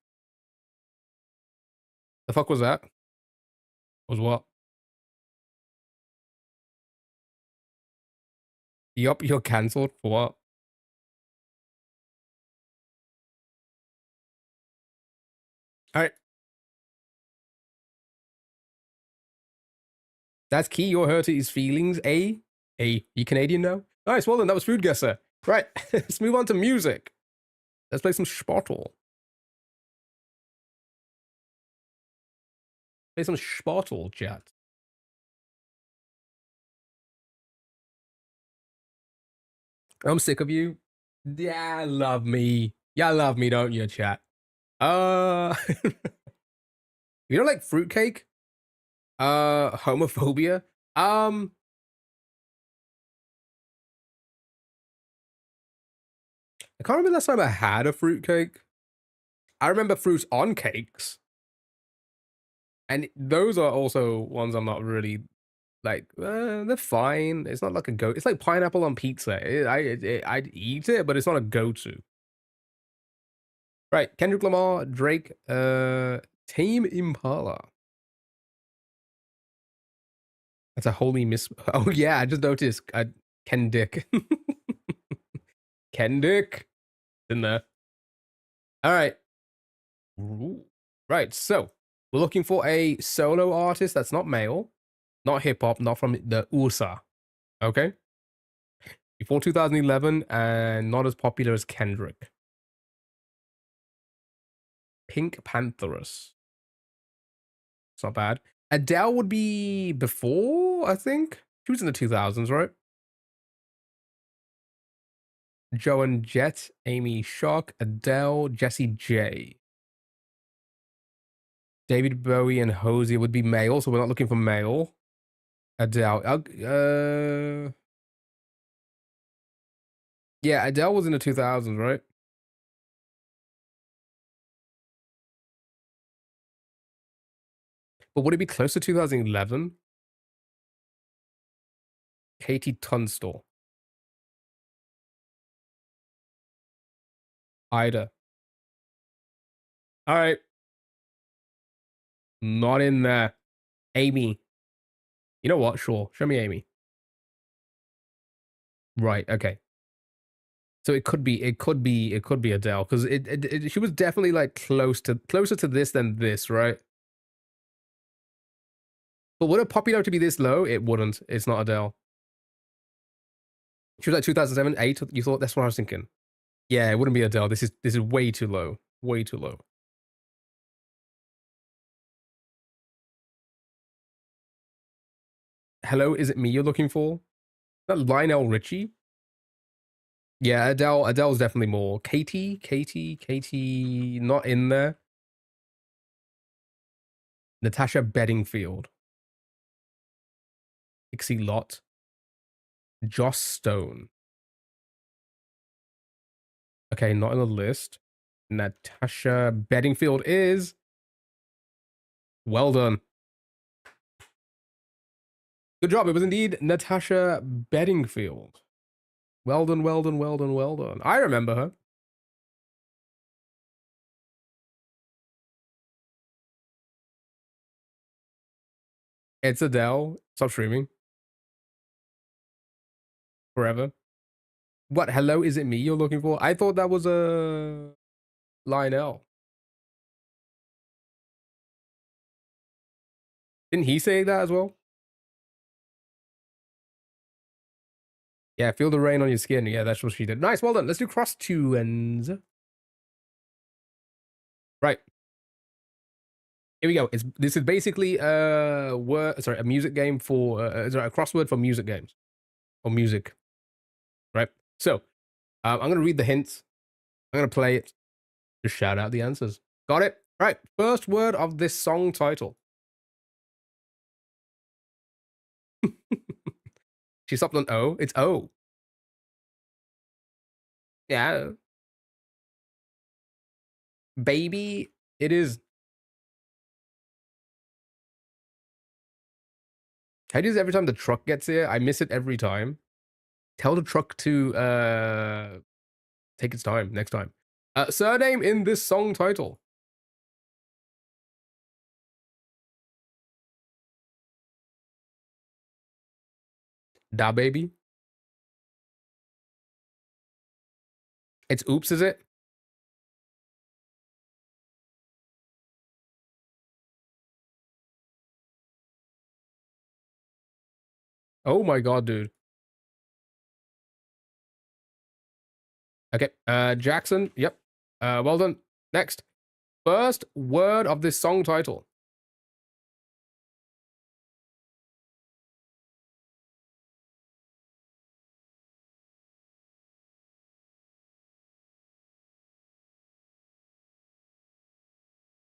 The fuck was that? Was what? Yup, you're cancelled for what? Alright. That's key. You're hurt his feelings, eh? You Canadian now? Nice, well then, that was Food Guesser. Right, let's move on to music. Let's play some Spottle. Play some Spottle, chat. I'm sick of you. Yeah, love me. Yeah, love me, don't you, chat? You don't like fruitcake? Homophobia? I can't remember the last time I had a fruitcake. I remember fruit on cakes. And those are also ones I'm not really like, they're fine. It's not like a go. It's like pineapple on pizza. I'd eat it, but it's not a go-to. Right, Kendrick Lamar, Drake, Tame Impala. That's a holy miss. Oh yeah, I just noticed. Ken Dick. Ken Dick in there. All right. Ooh. Right, so we're looking for a solo artist that's not male, not hip hop, not from the USA. Okay. Before 2011 and not as popular as Kendrick. Pink Pantherus. It's not bad. Adele would be before, I think. She was in the 2000s, right? Joan Jett, Amy Shark, Adele, Jessie J. David Bowie and Hosier would be male, so we're not looking for male. Adele. Yeah, Adele was in the 2000s, right? But would it be close to 2011? Katie Tunstall. Ida. All right. Not in there. Amy. You know what? Sure. Show me Amy. Right. Okay. So it could be Adele because she was definitely like closer to this than this, right? But would it popular to be this low? It wouldn't. It's not Adele. She was like 2007, 8. You thought that's what I was thinking. Yeah, it wouldn't be Adele. This is way too low. Way too low. Hello, is it me you're looking for? That Lionel Richie? Yeah, Adele's definitely more. Katie, not in there. Natasha Bedingfield. Dixie Lott. Joss Stone. Okay, not in the list. Natasha Bedingfield is Well done. Good job. It was indeed Natasha Bedingfield. Well done, well done, well done, well done. I remember her. It's Adele. Stop streaming. Forever. What? Hello, is it me you're looking for? I thought that was a Lionel. Didn't he say that as well? Yeah, feel the rain on your skin. Yeah, that's what she did. Nice, well done. Let's do cross tunes. Right. Here we go. This is basically a music game for a crossword for music games or music. Right. So I'm gonna read the hints. I'm gonna play it. Just shout out the answers. Got it? Right. First word of this song title. She stopped on O. It's O. Yeah. Baby, it is. I do this every time the truck gets here. I miss it every time. Tell the truck to take its time next time. Surname in this song title. Da baby. It's oops, is it? Oh my god, dude. Okay. Jackson. Yep. Well done. Next. First word of this song title.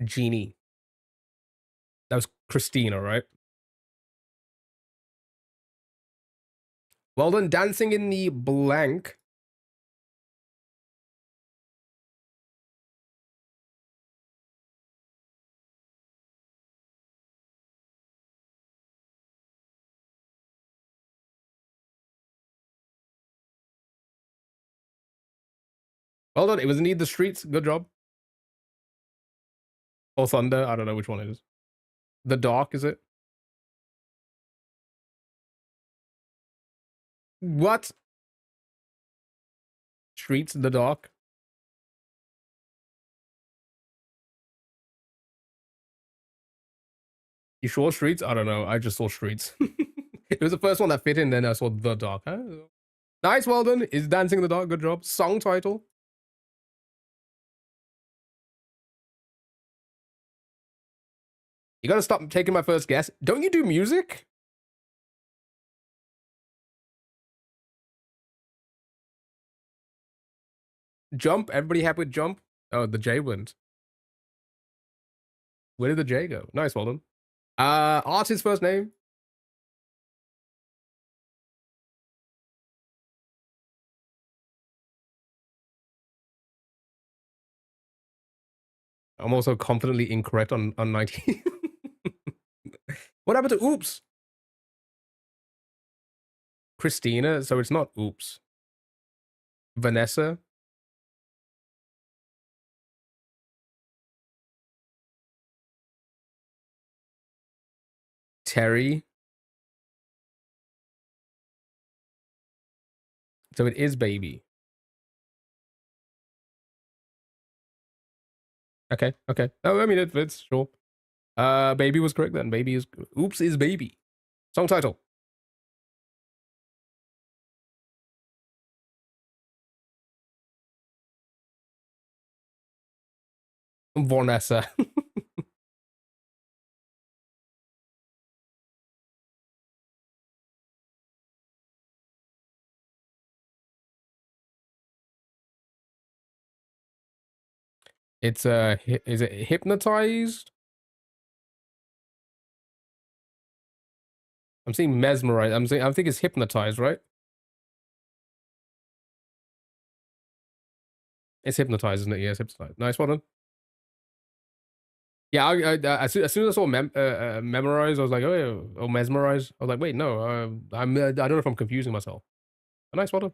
Genie. That was Christina, right? Well done. Dancing in the blank. Well done. It was indeed the streets. Good job. Or thunder. I don't know which one it is. The dark, is it? What? Streets, the dark. You sure streets? I don't know. I just saw streets. It was the first one that fit in, then I saw the dark. Huh? Nice, well done. Is Dancing in the Dark. Good job. Song title. You gotta stop taking my first guess. Don't you do music? Jump. Everybody happy with Jump? Oh, the J went. Where did the J go? Nice, well done. Artist's first name. I'm also confidently incorrect on 19. What happened to Oops? Christina, so it's not Oops. Vanessa. Terry. So it is Baby. Okay, okay. Oh, I mean, it's sure. Baby was correct then. Baby is... Oops is Baby. Song title. Vanessa. It's is it hypnotized? I'm seeing mesmerized. I think it's hypnotized, right? It's hypnotized, isn't it? Yeah, it's hypnotized. Nice one. Yeah, as soon as I saw memorize, I was like, oh, yeah, or mesmerize. I was like, wait, no, I don't know if I'm confusing myself. A nice, well done.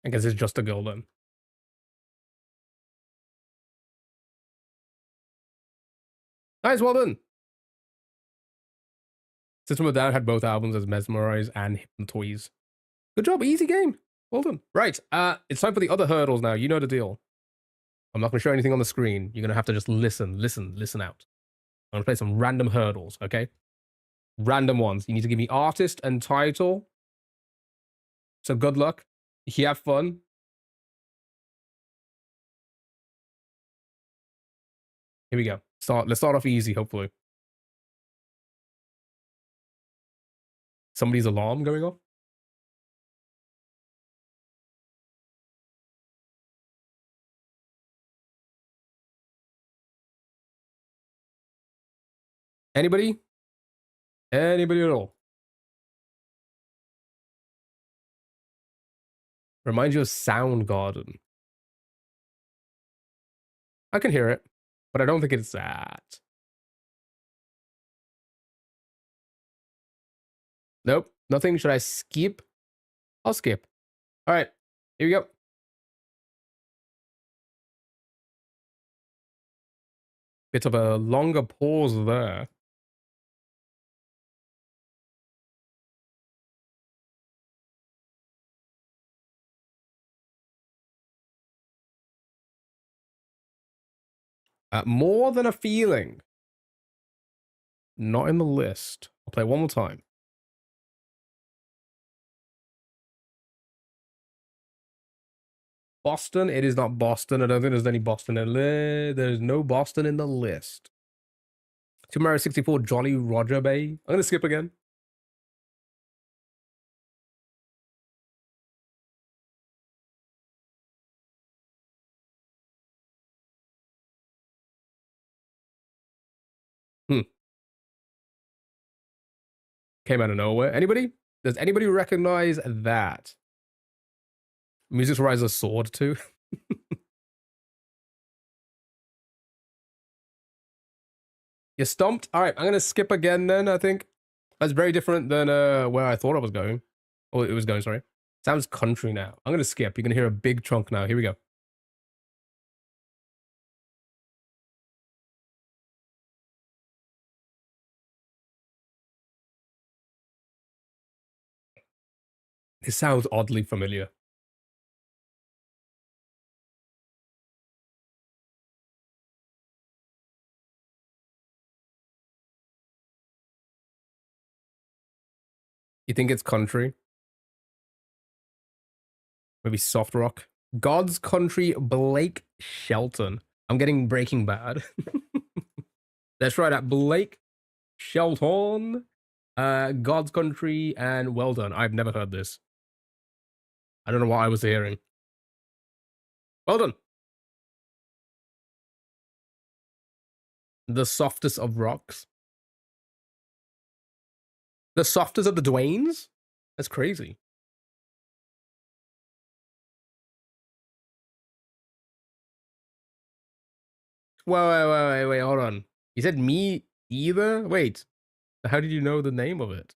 I guess it's just a girl then. Nice, well done. System of a Down had both albums as Mesmerize and Hypnotoise. Good job, easy game. Well done. Right, it's time for the other hurdles now. You know the deal. I'm not going to show anything on the screen. You're going to have to just listen out. I'm going to play some random hurdles, okay? Random ones. You need to give me artist and title. So good luck. You have fun. Here we go. Let's start off easy, hopefully. Somebody's alarm going off? Anybody? Anybody at all? Reminds you of Soundgarden. I can hear it, but I don't think it's that. Nope, nothing. Should I skip? I'll skip. All right, here we go. Bit of a longer pause there. More than a feeling. Not in the list. I'll play one more time. Boston. It is not Boston. I don't think there's any Boston in there. There's no Boston in the list. Super Mario 64 Jolly Roger Bay. I'm going to skip again. Came out of nowhere. Anybody? Does anybody recognize that? Music's Riser Sword 2. You stumped? All right, I'm going to skip again then, I think. That's very different than where I thought I was going. Oh, it was going, sorry. Sounds country now. I'm going to skip. You're going to hear a big chunk now. Here we go. It sounds oddly familiar. You think it's country? Maybe soft rock? God's Country, Blake Shelton. I'm getting Breaking Bad. That's right, at Blake Shelton. God's Country, and well done. I've never heard this. I don't know what I was hearing. Well done. The softest of rocks. The softest of the Dwaynes? That's crazy. Wait, hold on. You said me either? Wait. How did you know the name of it?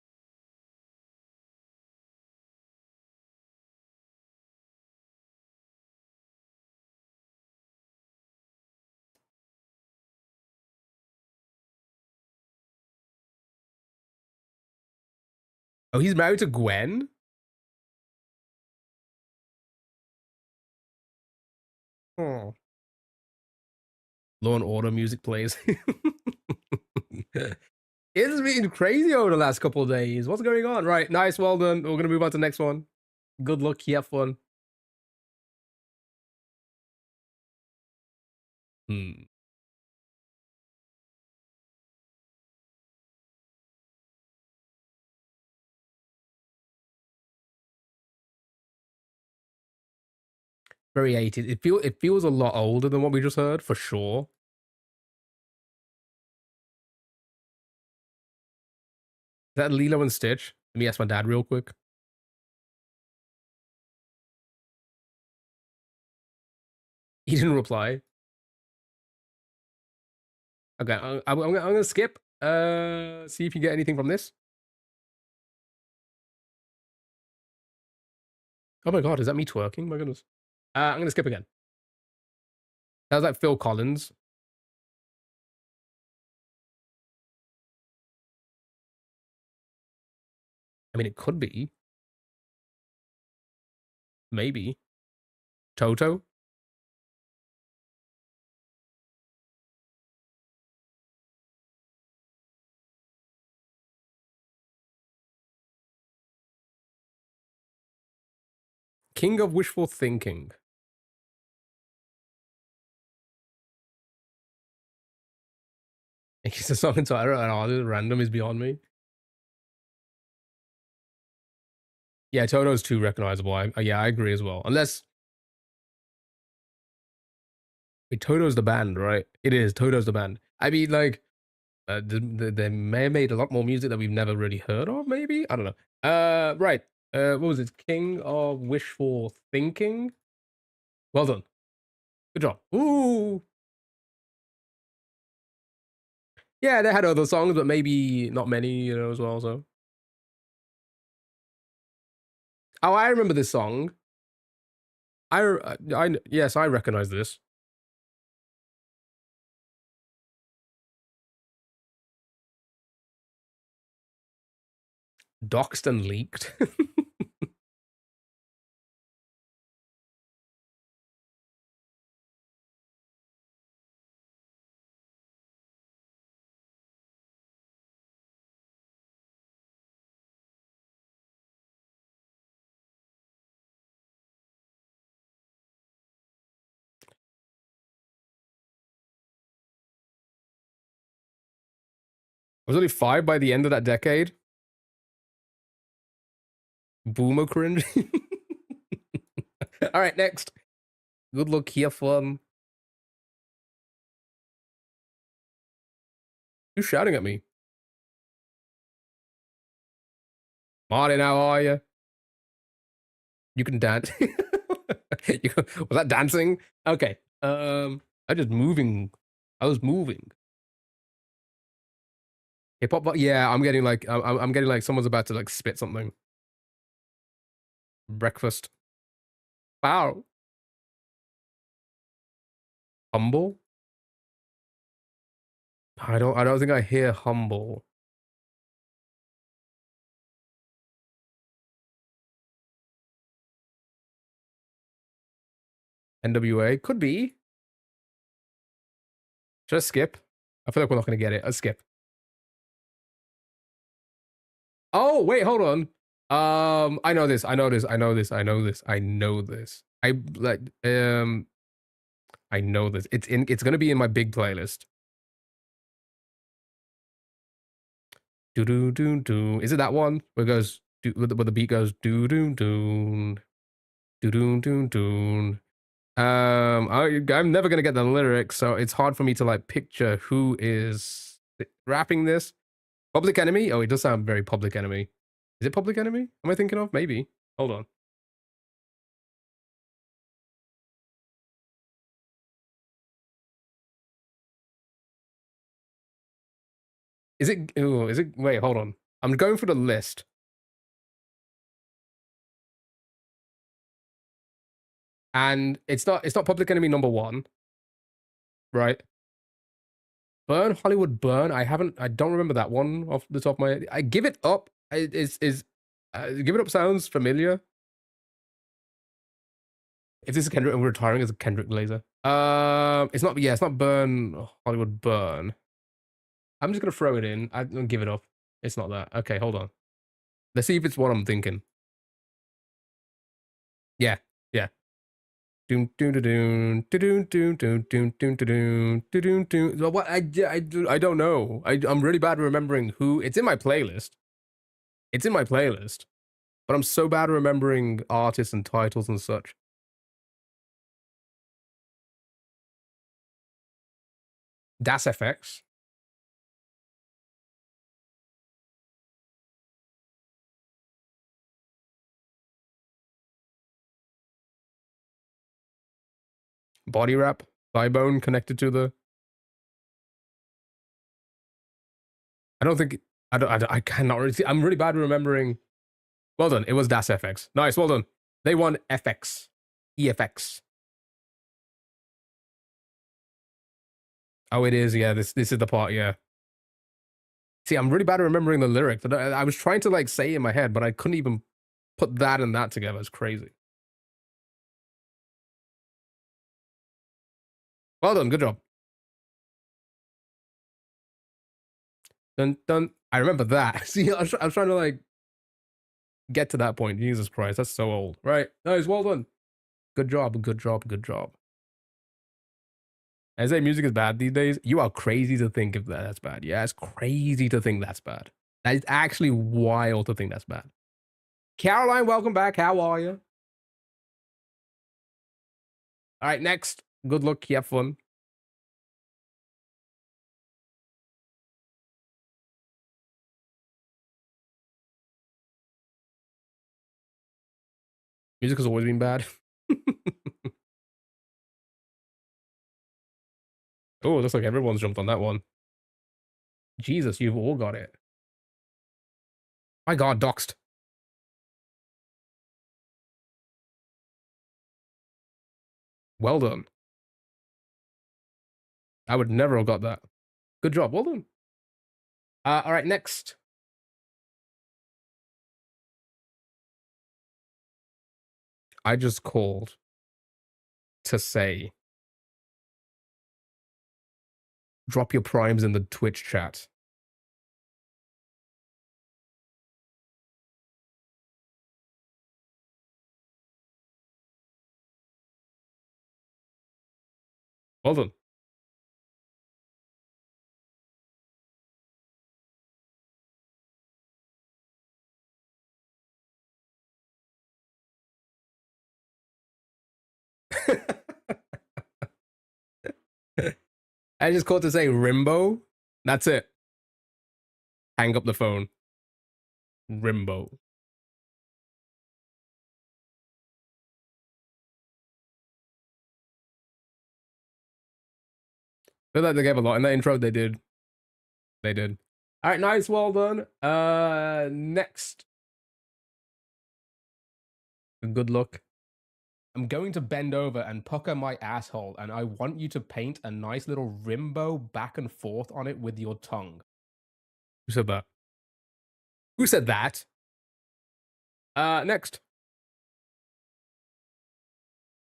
Oh, he's married to Gwen? Oh. Law and Order music plays. It's been crazy over the last couple of days. What's going on? Right, nice, well done. We're gonna move on to the next one. Good luck, you have fun. Hmm. very 80s. It feels a lot older than what we just heard, for sure. Is that Lilo and Stitch? Let me ask my dad real quick. He didn't reply. Okay, I'm gonna skip. See if you get anything from this. Oh my god, is that me twerking? My goodness. I'm gonna skip again. That was like Phil Collins. I mean, it could be. Maybe. Toto? King of Wishful Thinking. It's a song entire and all this random is beyond me. Yeah, Toto's too recognizable. Yeah, I agree as well. Unless wait, Toto's the band, right? It is. Toto's the band. I mean, like, they may have made a lot more music that we've never really heard of. Maybe I don't know. Right. What was it? King of Wishful Thinking. Well done. Good job. Ooh. Yeah, they had other songs, but maybe not many, you know, as well. So. Oh, I remember this song. Yes, I recognize this. Doxed and leaked. I was only 5 by the end of that decade. Boomer cringe. All right, next. Good luck here, fun. Who's shouting at me? Martin, how are you? You can dance. Was that dancing? Okay. I just moving. I was moving. Hip hop. Yeah, I'm getting like I'm getting like someone's about to like spit something. Breakfast. Wow. Humble. I don't think I hear humble. NWA could be. Should I skip? I feel like we're not gonna get it. Let's skip. Oh wait, hold on. I know this. I know this. I know this. I know this. I know this. I like I know this. It's gonna be in my big playlist. Do do do do. Is it that one where it goes where the beat goes do do do do do do do. I'm never gonna get the lyrics, so it's hard for me to like picture who is rapping this. Public Enemy? Oh, it does sound very Public Enemy. Is it Public Enemy? Am I thinking of? Maybe. Hold on. Is it? Ooh, is it? Wait, hold on. I'm going for the list. And it's not Public Enemy number 1, right? Burn Hollywood Burn. I don't remember that one off the top of my head. I Give It Up. Give It Up sounds familiar. If this is Kendrick and we're retiring as a Kendrick Laser. It's not. Yeah, it's not Burn Hollywood Burn. I'm just gonna throw it in. I don't Give It Up. It's not that. Okay, hold on. Let's see if it's what I'm thinking. Yeah, yeah. Doom doom doom doom doom doom doom doom doom doom doom. What I don't know. I'm really bad at remembering who. It's in my playlist. It's in my playlist, but I'm so bad at remembering artists and titles and such. Das FX. Body wrap. Thigh bone connected to the... I don't think... I cannot really see. I'm really bad at remembering. Well done. It was Das FX. Nice. Well done. They won FX. EFX. Oh, it is. Yeah, this is the part. Yeah. See, I'm really bad at remembering the lyrics. I was trying to like say it in my head, but I couldn't even put that and that together. It's crazy. Well done. Good job. Dun dun. I remember that. See, I was trying to like get to that point. Jesus Christ, that's so old. Right. Nice. Well done. Good job. Good job. Good job. I say music is bad these days. You are crazy to think of that's bad. Yeah, it's crazy to think that's bad. That is actually wild to think that's bad. Caroline, welcome back. How are you? All right, next. Good luck. You have fun. Music has always been bad. Oh, looks like everyone's jumped on that one. Jesus, you've all got it. My God, doxed. Well done. I would never have got that. Good job. Well done. All right, next. I just called to say, drop your primes in the Twitch chat. Well done. I just called to say Rimbo. That's it. Hang up the phone. Rimbo. I feel like they gave a lot in that intro. They did. They did. All right, nice. Well done. Next. Good luck. I'm going to bend over and pucker my asshole, and I want you to paint a nice little rimbo back and forth on it with your tongue. Who said that? Who said that? Next.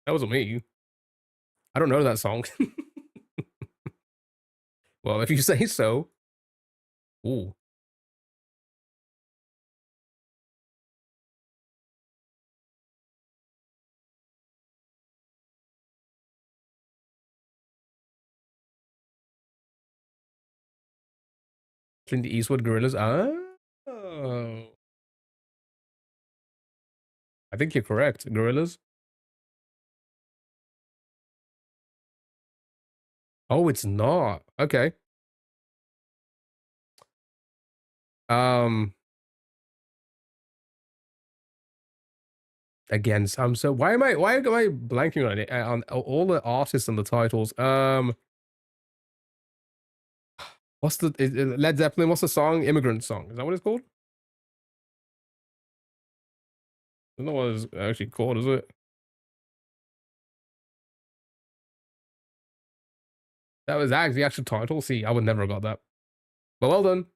That wasn't me. I don't know that song. Well, if you say so. Ooh. Clint Eastwood Gorillas. Oh. I think you're correct. Gorillas. Oh, it's not. Okay. Um. Again, I'm so why am I blanking on it on all the artists and the titles? What's the Led Zeppelin? What's the song? Immigrant Song. Is that what it's called? I don't know what it's actually called, is it? That was actually the actual title. See, I would never have got that. But well done.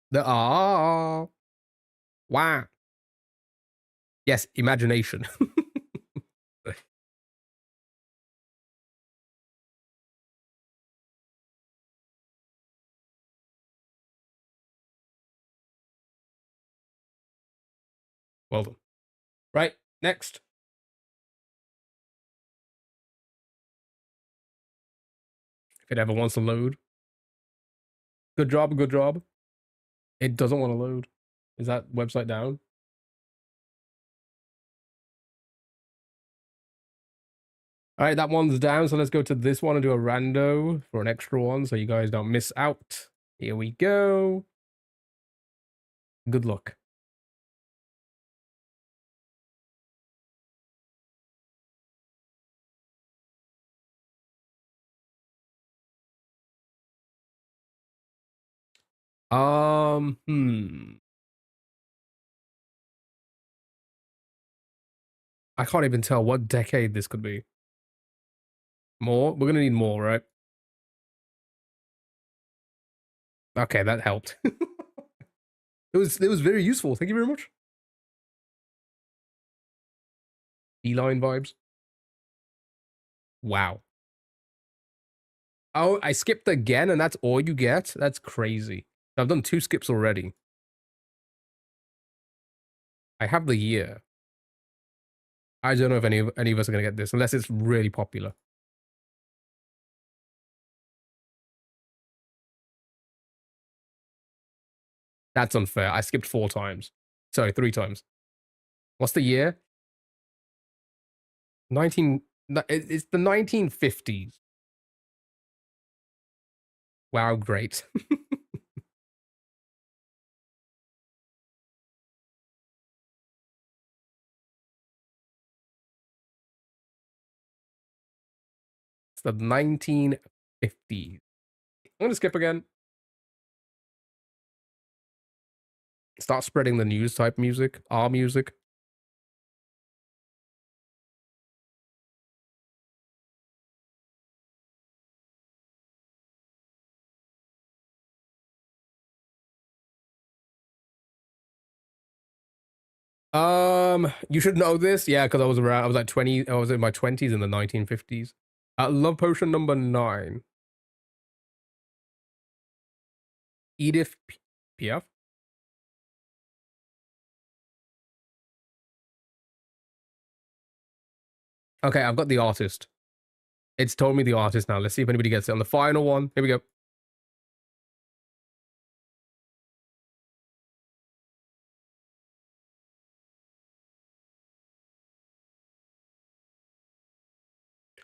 The wow. Yes, imagination. Well done. Right, next. If it ever wants to load. Good job, good job. It doesn't want to load. Is that website down? All right, that one's down. So let's go to this one and do a rando for an extra one so you guys don't miss out. Here we go. Good luck. Hmm. I can't even tell what decade this could be. More? We're gonna need more, right? Okay, that helped. It was very useful. Thank you very much. Beeline vibes. Wow. Oh, I skipped again, and that's all you get? That's crazy. I've done 2 skips already. I have the year. I don't know if any of us are gonna get this, unless it's really popular. That's unfair. I skipped 4 times. Sorry, 3 times. What's the year? 19 it's the 1950s. Wow, great. It's the 1950s. I'm gonna skip again. Start spreading the news type music, our music. You should know this, yeah, because I was around. I was like 20. I was in my 20s in the 1950s. Love Potion number 9. Edith Piaf. Okay, I've got the artist. It's told me the artist now. Let's see if anybody gets it on the final one. Here we go.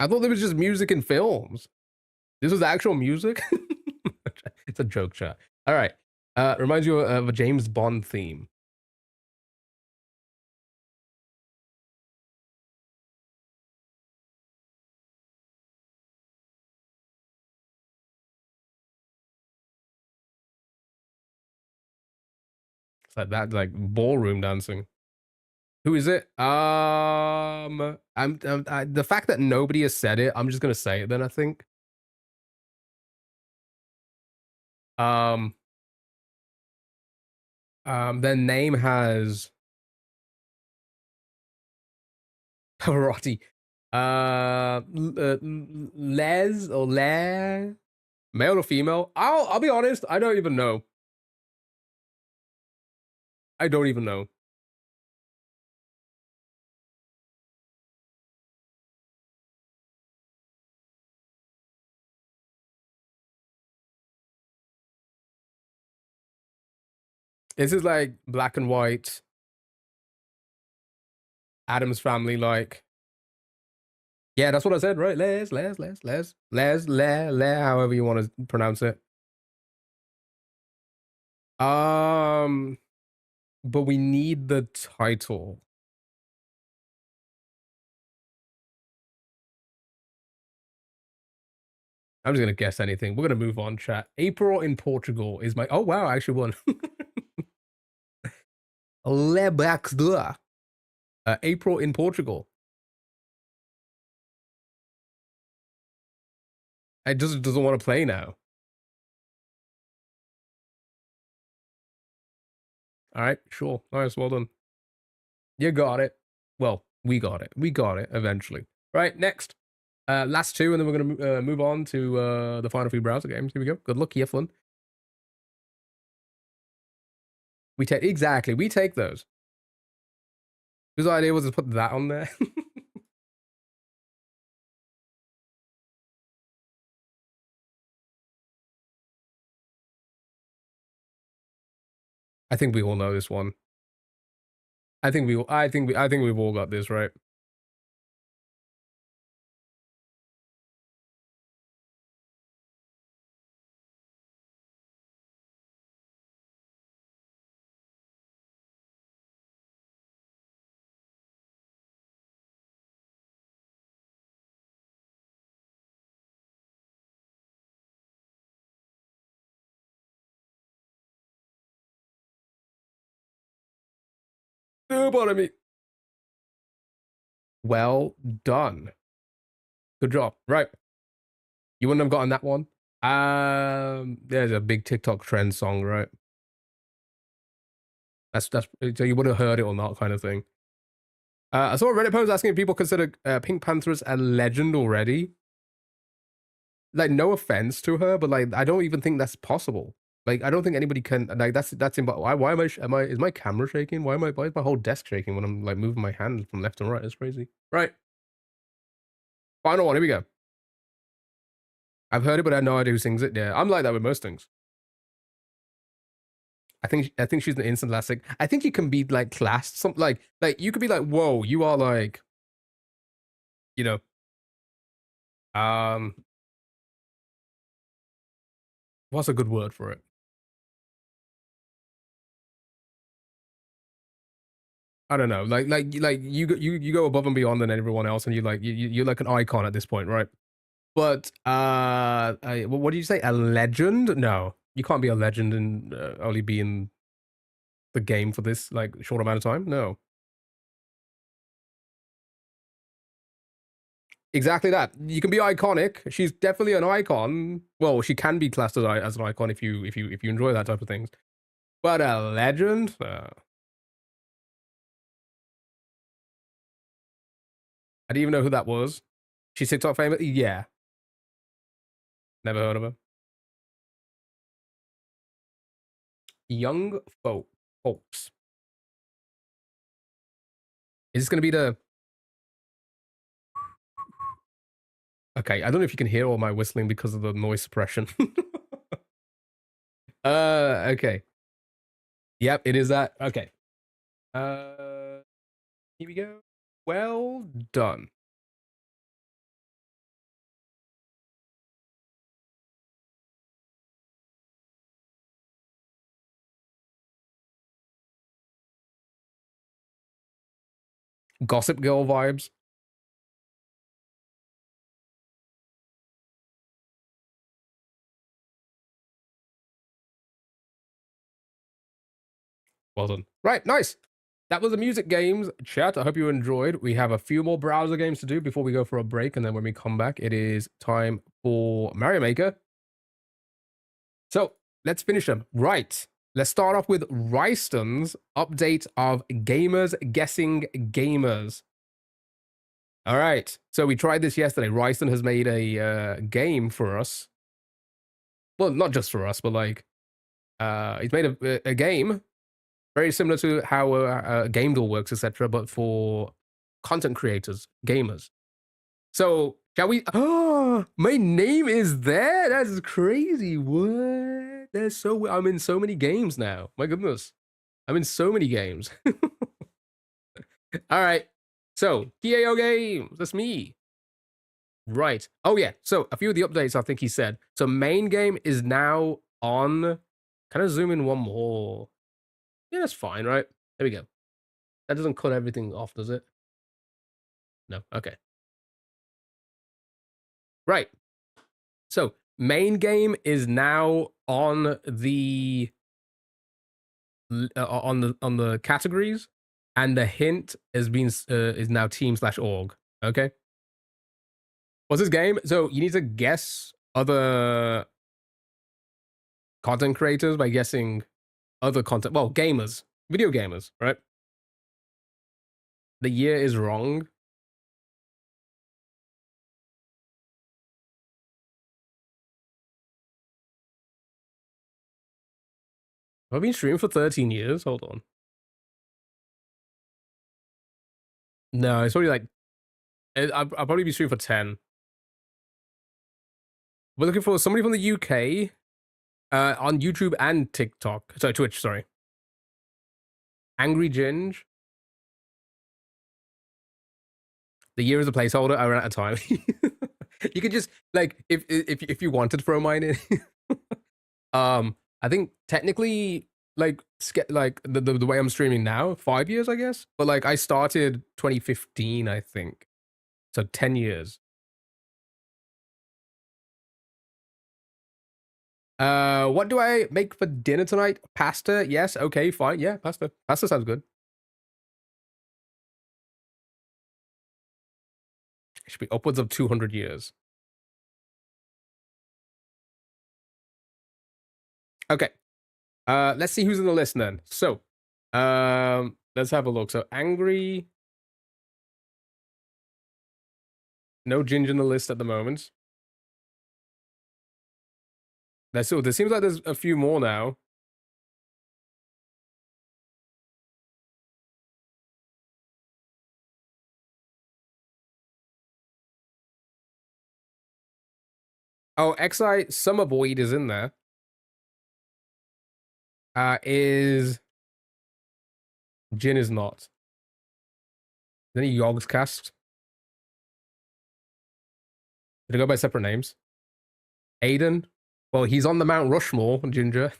I thought there was just music in films. This was actual music. It's a joke, chat. All right. Reminds you of a James Bond theme. It's like that, like ballroom dancing. Who is it? The fact that nobody has said it, I'm just gonna say it. Then I think. Um, their name has Pavarotti. Les or Le, male or female? I'll be honest. I don't even know. I don't even know. This is like black and white. Adam's Family, like. Yeah, that's what I said, right? However you want to pronounce it. But we need the title. I'm just gonna guess anything. We're gonna move on, chat. April in Portugal is my. Oh wow, I actually won. Le Baxdua. April in Portugal. It just doesn't want to play now. All right, sure. Nice, well done. You got it. Well, we got it. We got it eventually. Right, next. Last 2, and then we're gonna move on to the final few browser games. Here we go. Good luck. Have fun. We take those. Whose idea was to put that on there? I think we all know this one. I think we've all got this right. Lobotomy. Well done. Good job. Right. You wouldn't have gotten that one. There's a big TikTok trend song, right? That's so you would have heard it or not, kind of thing. I saw a Reddit post asking if people consider Pink Pantheress a legend already. Like, no offense to her, but like, I don't even think that's possible. Like, I don't think anybody can. Like, that's why am I? Is my camera shaking? Why is my whole desk shaking when I'm like moving my hand from left and right? It's crazy. Right. Final one. Here we go. I've heard it, but I have no idea who sings it. Yeah, I'm like that with most things. I think she's an instant classic. I think you can be like classed some like you could be like, whoa, you are like, you know, um, what's a good word for it? I don't know. Like you go above and beyond than everyone else, and you're like an icon at this point, right? But what do you say? A legend? No, you can't be a legend and only be in the game for this like short amount of time. No, exactly that. You can be iconic. She's definitely an icon. Well, she can be classed as an icon if you enjoy that type of things. But a legend? I didn't even know who that was. She's TikTok famous? Yeah, never heard of her. Young folks. Is this gonna be the? Okay, I don't know if you can hear all my whistling because of the noise suppression. Okay. Yep, it is that. Okay. Uh, here we go. Well done. Gossip Girl vibes. Well done. Right, nice. That was the music games chat. I hope you enjoyed. We have a few more browser games to do before we go for a break, and then when we come back, it is time for Mario Maker. So let's finish them. Right. Let's start off with Ryston's update of Gamers Guessing Gamers. All right. So we tried this yesterday. Ryston has made a game for us. Well, not just for us, but like he's made a game very similar to how game door works, etc., but for content creators, gamers. So shall we? Oh, my name is there. That's crazy. What? I'm in so many games now. My goodness, I'm in so many games. All right. So TAO games. That's me. Right. Oh yeah. So a few of the updates I think he said. So main game is now on. Can I zoom in one more? Yeah, that's fine, right? There we go. That doesn't cut everything off, does it? No. Okay. Right. So main game is now on the on the categories, and the hint is now team/org. Okay. What's this game? So you need to guess other content creators by guessing other content. Well, gamers, video gamers, right? The year is wrong. I've been streaming for 13 years. Hold on. No, it's probably like I'll probably be streaming for 10. We're looking for somebody from the UK on YouTube and TikTok. Sorry, Twitch. Sorry. Angry Ginge. The year is a placeholder. I ran out of time. You could just like if you wanted to throw mine in. I think technically like the way I'm streaming now, 5 years, I guess. But like I started 2015, I think. So 10 years. What do I make for dinner tonight? Pasta? Yes. Okay, fine. Yeah, pasta. Pasta sounds good. It should be upwards of 200 years. Okay. Let's see who's in the list then. So, let's have a look. So, angry. No ginger in the list at the moment. There seems like there's a few more now. Oh, XI Summer Void is in there. Is Jin is not. Is there any Yogs cast? Did it go by separate names? Aiden? Well, he's on the Mount Rushmore, Ginger.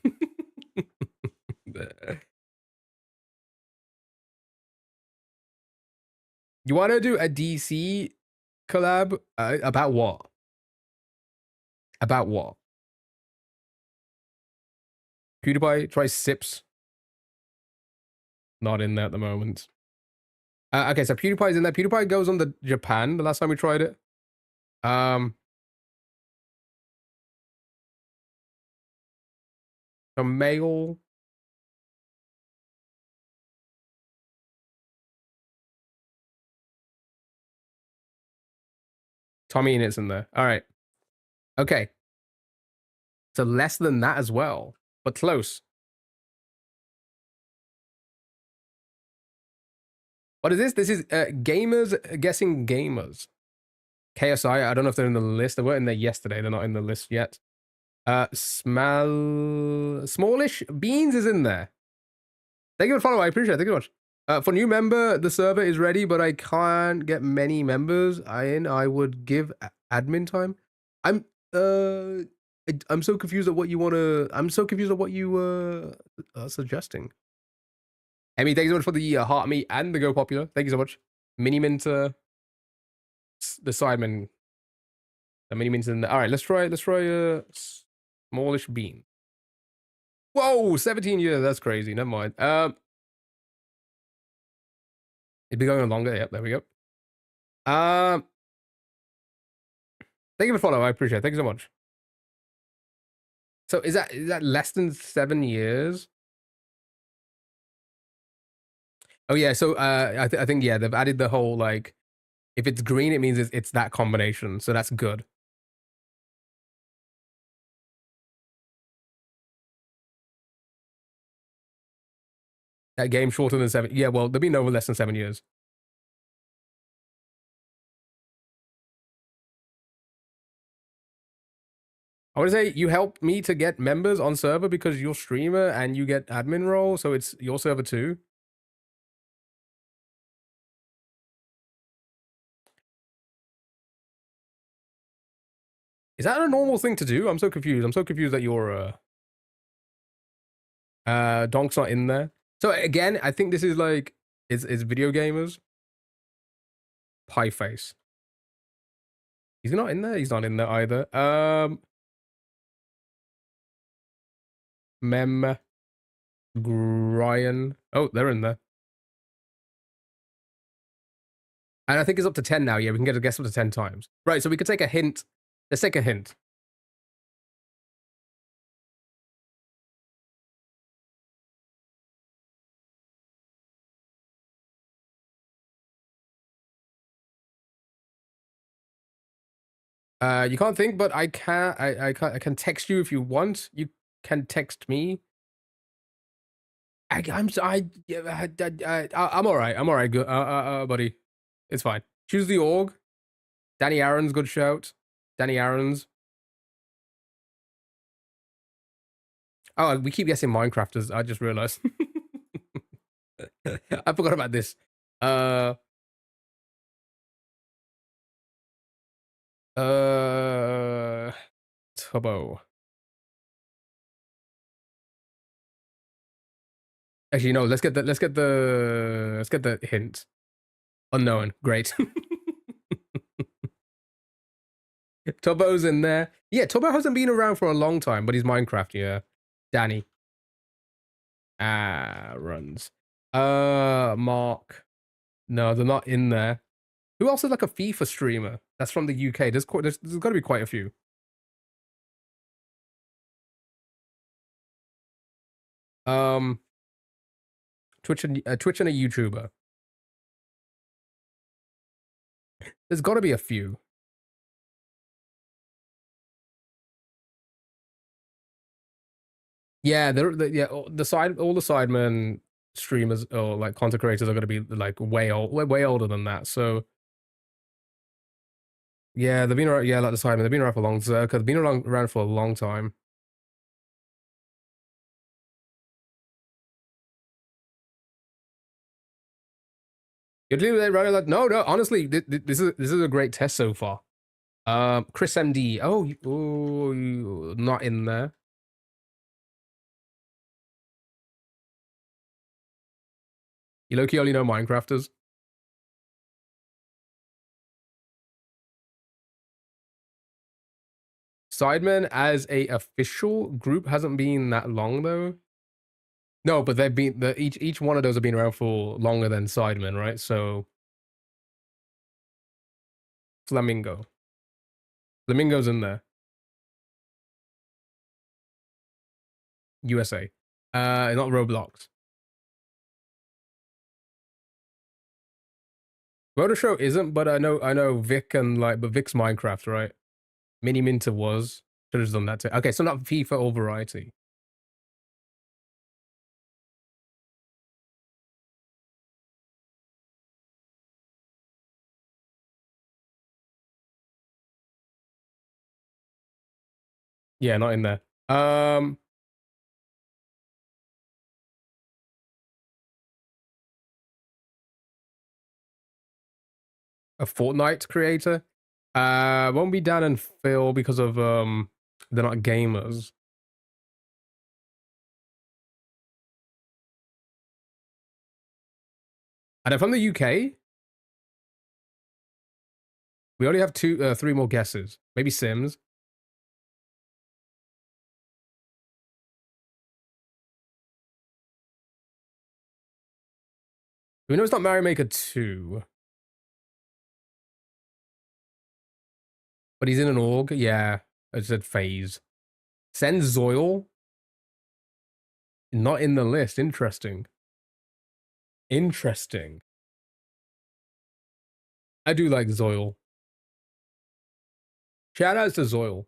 You want to do a DC collab? About what? About what? PewDiePie tries Sips. Not in there at the moment. Okay, so PewDiePie's in there. PewDiePie goes on the Japan the last time we tried it. A male. Tommy Innit's in there. All right. Okay. So less than that as well, but close. What is this? This is gamers guessing gamers. KSI, I don't know if they're in the list. They weren't in there yesterday. They're not in the list yet. Smallish Beans is in there. Thank you for follow. I appreciate it. Thank you so much. For new member, the server is ready, but I can't get many members in. I would give admin time. I'm so confused at what you want to. I'm so confused at what you are suggesting. Emmy, thank you so much for the heart meat and the go popular. Thank you so much. Mini mint, the Sidemen. The mini mints in there. All right, let's try smallish bean. Whoa, 17 years. That's crazy. Never mind. It'd be going longer. Yep, there we go. Thank you for follow. I appreciate it. Thank you so much. So is that less than 7 years? Oh yeah. So I think yeah, they've added the whole like, if it's green, it means it's that combination. So that's good. That game shorter than 7. Yeah, well, there'll be no less than 7 years. I want to say you help me to get members on server because you're streamer and you get admin role, so it's your server too. Is that a normal thing to do? I'm so confused. I'm so confused that your Donk's not in there. So again, I think this is like it's video gamers. Pie face. He's not in there. He's not in there either. Mem. Brian. Oh, they're in there. And I think it's up to 10 now. Yeah, we can get a guess up to 10 times. Right, so we could take a hint. Let's take a hint. You can't think, but I can text you if you want. You can text me. I'm all right. I'm all right, good, buddy. It's fine. Choose the org. Danny Aaron's good shout. Danny Aaron's. Oh, we keep guessing Minecrafters. I just realized. I forgot about this. Tubbo. Actually, no. Let's get the hint. Unknown. Great. Tubbo's in there. Yeah, Tubbo hasn't been around for a long time, but he's Minecraft. Yeah. Danny. Runs. Mark. No, they're not in there. Who else is like a FIFA streamer that's from the UK? There's got to be quite a few. Um, Twitch and a YouTuber. There's got to be a few. Yeah, all the sidemen streamers or like content creators are going to be like way older than that. So yeah, they've been around. Yeah, like the sidemen, they've been around for a long time. They've been around for a long time. You're literally right. Like, no. Honestly, this is a great test so far. Chris MD. Oh, not in there. You low-key only know Minecrafters. Sidemen as a official group hasn't been that long though. No, but they've been each one of those have been around for longer than Sidemen, right? So Flamingo's in there. USA. Not Roblox. Rotor Show isn't, but I know Vic but Vic's Minecraft, right? Mini Minter was. Should have done that too. Okay, so not FIFA or Variety. Yeah, not in there. A Fortnite creator. Won't be Dan and Phil because of they're not gamers. And if I'm the UK, we only have three more guesses. Maybe Sims. We know it's not Mario Maker 2. But he's in an org. Yeah, I said phase. Send Zoil. Not in the list. Interesting. Interesting. I do like Zoil. Shout outs to Zoil.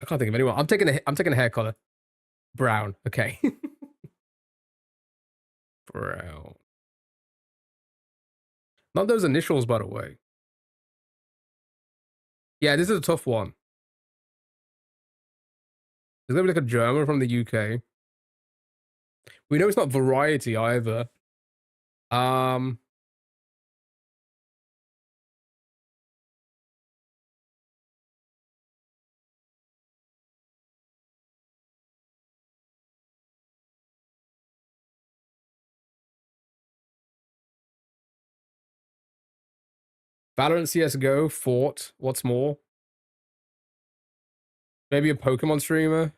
I can't think of anyone. I'm taking a hair color. Brown. Okay. Brown. Not those initials, by the way. Yeah, this is a tough one. There's gonna be like a German from the UK. We know it's not Variety either. Valorant, CSGO, Fort. What's more? Maybe a Pokemon streamer.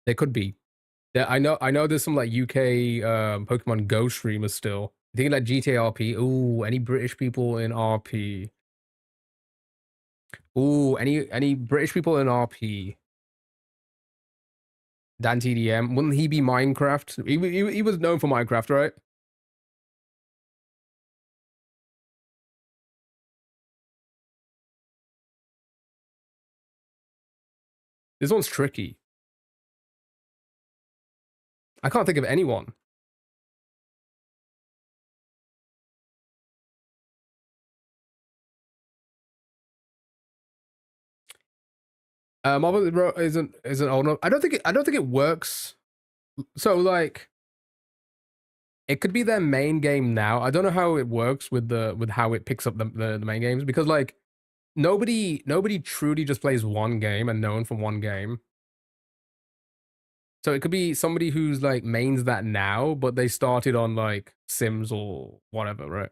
There could be. Yeah, I know there's some like UK Pokemon Go streamers still. I think like GTA RP. Ooh, any British people in RP? Ooh, any British people in RP? Dan TDM. Wouldn't he be Minecraft? He was known for Minecraft, right? This one's tricky. I can't think of anyone. Marvel isn't old enough. I don't think it works. So like, it could be their main game now. I don't know how it works with how it picks up the main games because like nobody truly just plays one game and known from one game. So it could be somebody who's like mains that now, but they started on like Sims or whatever, right?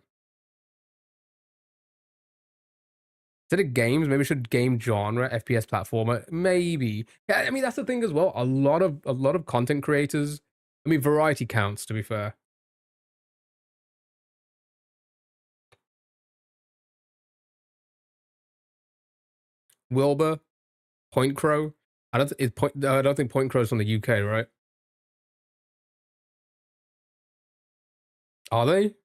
Instead of games, maybe we should game genre, FPS platformer, maybe. Yeah, I mean that's the thing as well. A lot of content creators. I mean, variety counts. To be fair, Wilbur, Point Crow. I don't think Point Crow's from the UK, right? Are they?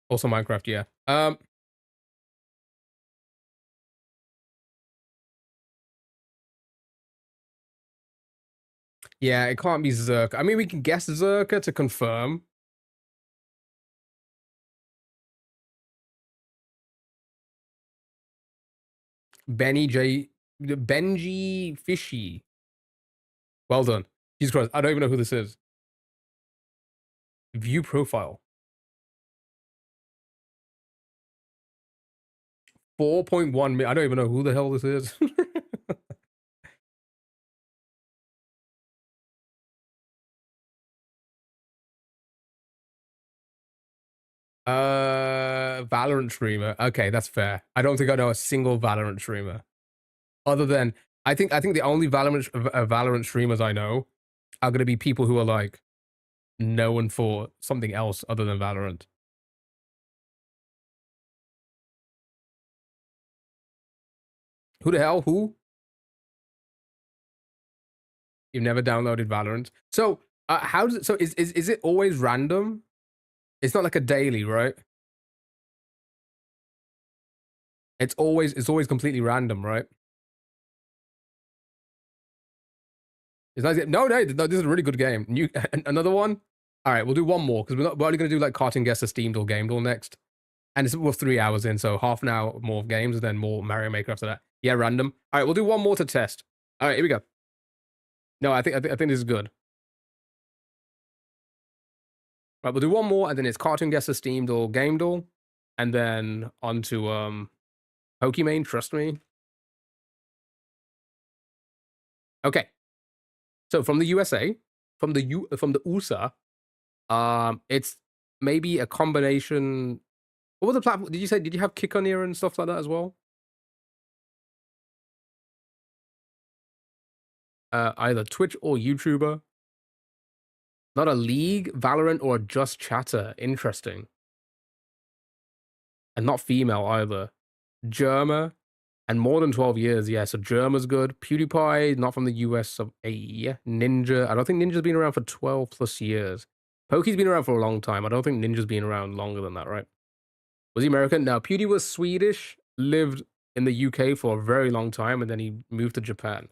Also Minecraft, yeah. Yeah, it can't be Zerk. I mean, we can guess Zerka to confirm. Benji Fishy. Well done. Jesus Christ, I don't even know who this is. View profile. 4.1 million. I don't even know who the hell this is. Valorant streamer. Okay, that's fair. I don't think I know a single Valorant streamer. Other than I think the only Valorant streamers I know are gonna be people who are like known for something else other than Valorant. Who the hell? Who? You've never downloaded Valorant. So how does it? So is it always random? It's not like a daily, right? It's always completely random, right? It's nice. No, this is a really good game. New another one. All right, we'll do one more because we're only gonna do like cartoon guess a Steam or game door next, and we're 3 hours in, so half an hour more of games, and then more Mario Maker after that. Yeah, random. All right, we'll do one more to test. All right, here we go. No, I think this is good. Right, we'll do one more, and then it's cartoon guess a Steam or game door, and then on to Pokimane. Trust me. Okay, so from the USA, from the USA, it's maybe a combination. What was the platform? Did you say? Did you have Kick on here and stuff like that as well? Either Twitch or YouTuber. Not a League, Valorant, or Just Chatter. Interesting. And not female either. Germa, and more than 12 years. Yeah, so Germa's good. PewDiePie, not from the US. So Ninja. I don't think Ninja's been around for 12 plus years. Pokey's been around for a long time. I don't think Ninja's been around longer than that, right? Was he American? No, Pewdie was Swedish, lived in the UK for a very long time, and then he moved to Japan.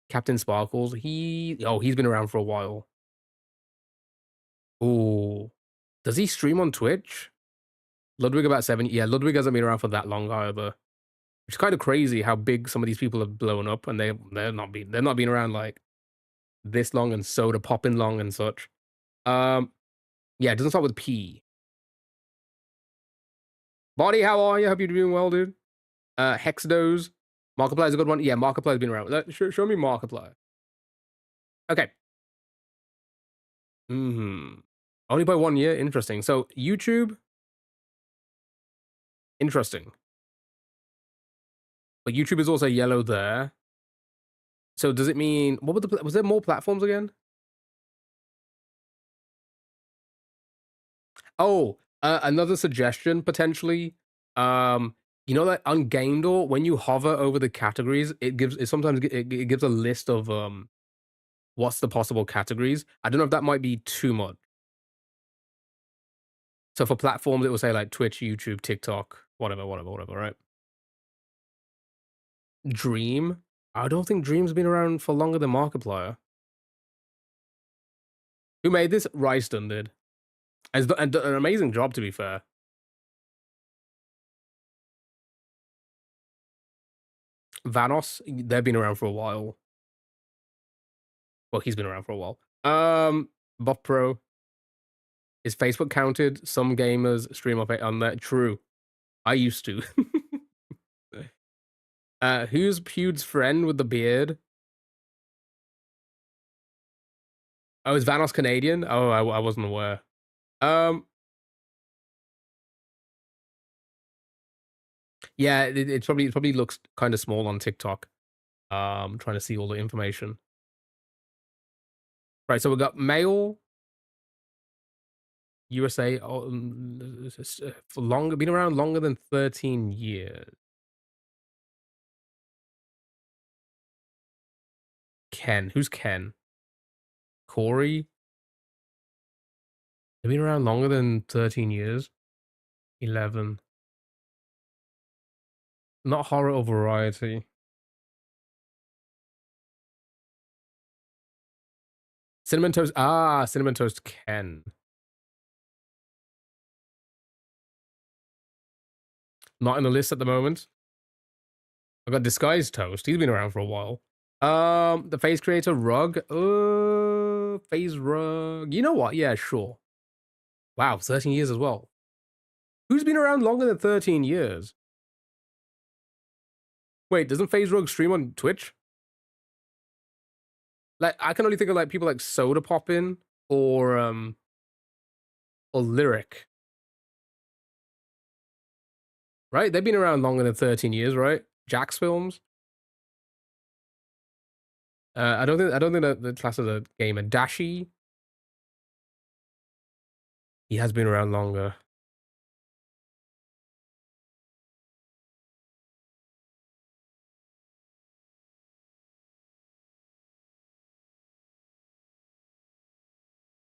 Captain Sparkles, he's been around for a while. Oh, does he stream on Twitch? Ludwig about 70. Yeah, Ludwig hasn't been around for that long either. Which is kind of crazy how big some of these people have blown up, and they're not been around like this long and soda popping long and such. Yeah, it doesn't start with P. Body, how are you? Hope you're doing well, dude. Hexdos. Markiplier's a good one. Yeah, Markiplier's been around. Show me Markiplier. Okay. Only by 1 year. Interesting. So YouTube. Interesting. But YouTube is also yellow there. So does it mean what was there more platforms again? Oh, another suggestion potentially. You know that on Game Door, when you hover over the categories, it gives a list of what's the possible categories. I don't know if that might be too much. So for platforms, it will say like Twitch, YouTube, TikTok, whatever, right? Dream. I don't think Dream's been around for longer than Markiplier. Who made this? Ryston did. And an amazing job, to be fair. Vanos, they've been around for a while. Well, he's been around for a while. Buff Pro. Is Facebook counted? Some gamers stream off it on that. True. I used to. Who's Pewd's friend with the beard? Oh, is Vanos Canadian? Oh, I wasn't aware. Um, yeah, it probably looks kind of small on TikTok. Trying to see all the information. Right, so we got male USA for longer, been around longer than 13 years. Ken, who's Ken? Corey? They've been around longer than 13 years. 11. Not horror or variety. Cinnamon Toast. Ah, Cinnamon Toast Ken. Not in the list at the moment. I've got Disguised Toast. He's been around for a while. The Phase Creator Rug. Phase Rug. You know what? Yeah, sure. Wow, 13 years as well. Who's been around longer than 13 years? Wait, doesn't Phase Rug stream on Twitch? Like, I can only think of like people like Soda Poppin or Lyric. Right? They've been around longer than 13 years, right? Jax Films. I don't think that the class is a gamer. Dashi. He has been around longer.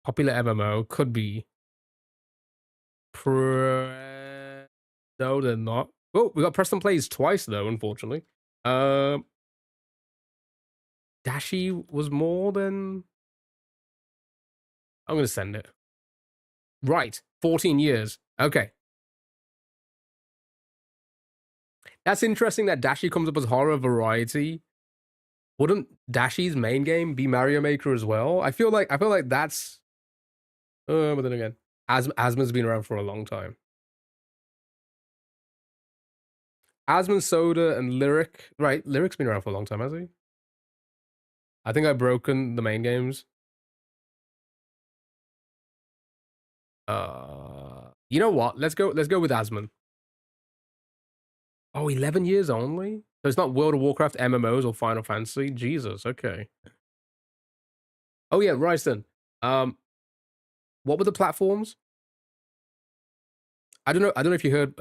Popular MMO could be. No, they're not. Oh, we got Preston Plays twice though, unfortunately. Dashi was more than. I'm gonna send it. Right, 14 years. Okay. That's interesting that Dashi comes up as horror variety. Wouldn't Dashi's main game be Mario Maker as well? I feel like that's. But then again, Asmon's been around for a long time. Asmon, Soda, and Lyric. Right, Lyric's been around for a long time, has he? I think I've broken the main games. You know what? Let's go with Asmon. Oh, 11 years only? So it's not World of Warcraft MMOs or Final Fantasy? Jesus, okay. Oh yeah, Ryson. What were the platforms? I don't know if you heard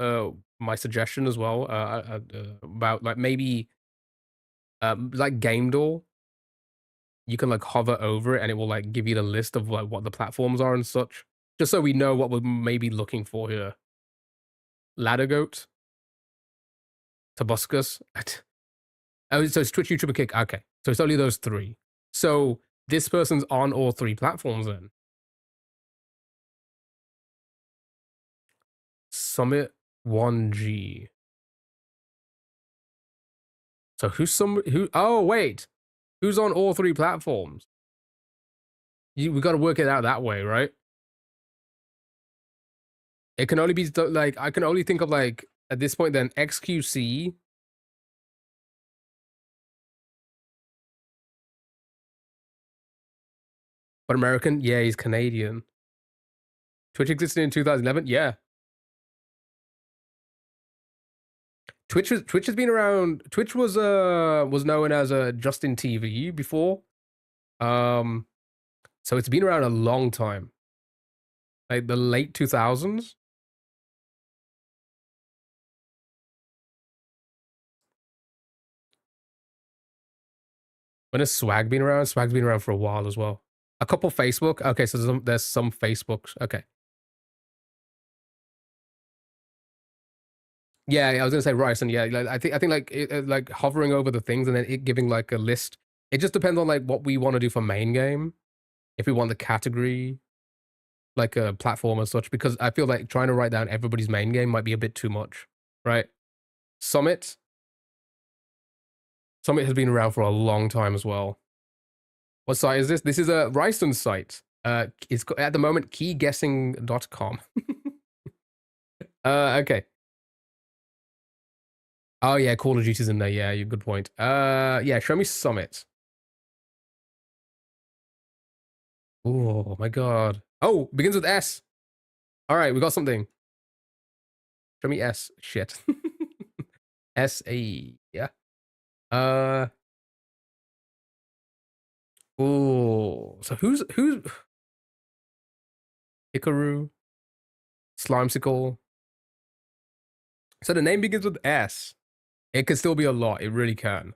my suggestion as well about like maybe like Game Door. You can like hover over it and it will like give you the list of like what the platforms are and such. Just so we know what we're maybe looking for here. Ladder Goat. Tobuscus. Oh, so it's Twitch, YouTube, and Kick. Okay. So it's only those three. So this person's on all three platforms then. Summit 1G. So who oh wait. Who's on all three platforms? We gotta work it out that way, right? It can only be like I can only think of like at this point then XQC. But American? Yeah, he's Canadian. Twitch existed in 2011? Yeah. Twitch has been around. Twitch was known as Justin TV before. So it's been around a long time. Like the late 2000s. When has Swag been around? Swag's been around for a while as well. A couple Facebook. Okay, so there's some Facebooks. Okay. Yeah, I was gonna say Ryerson. Yeah, like, I think like like hovering over the things and then it giving like a list. It just depends on like what we want to do for main game. If we want the category, like a platform and such, because I feel like trying to write down everybody's main game might be a bit too much, right? Summit. Summit has been around for a long time as well. What site is this? This is a Ryson site. It's at the moment keyguessing.com. Okay. Oh yeah, Call of Duty's in there. Yeah, you good point. Yeah, show me Summit. Oh my god. Oh, begins with S. All right, we got something. Show me S. Shit. S-A. Yeah. Uh. Oh. So who's Hikaru? Slimesicle. So the name begins with S. It could still be a lot. It really can.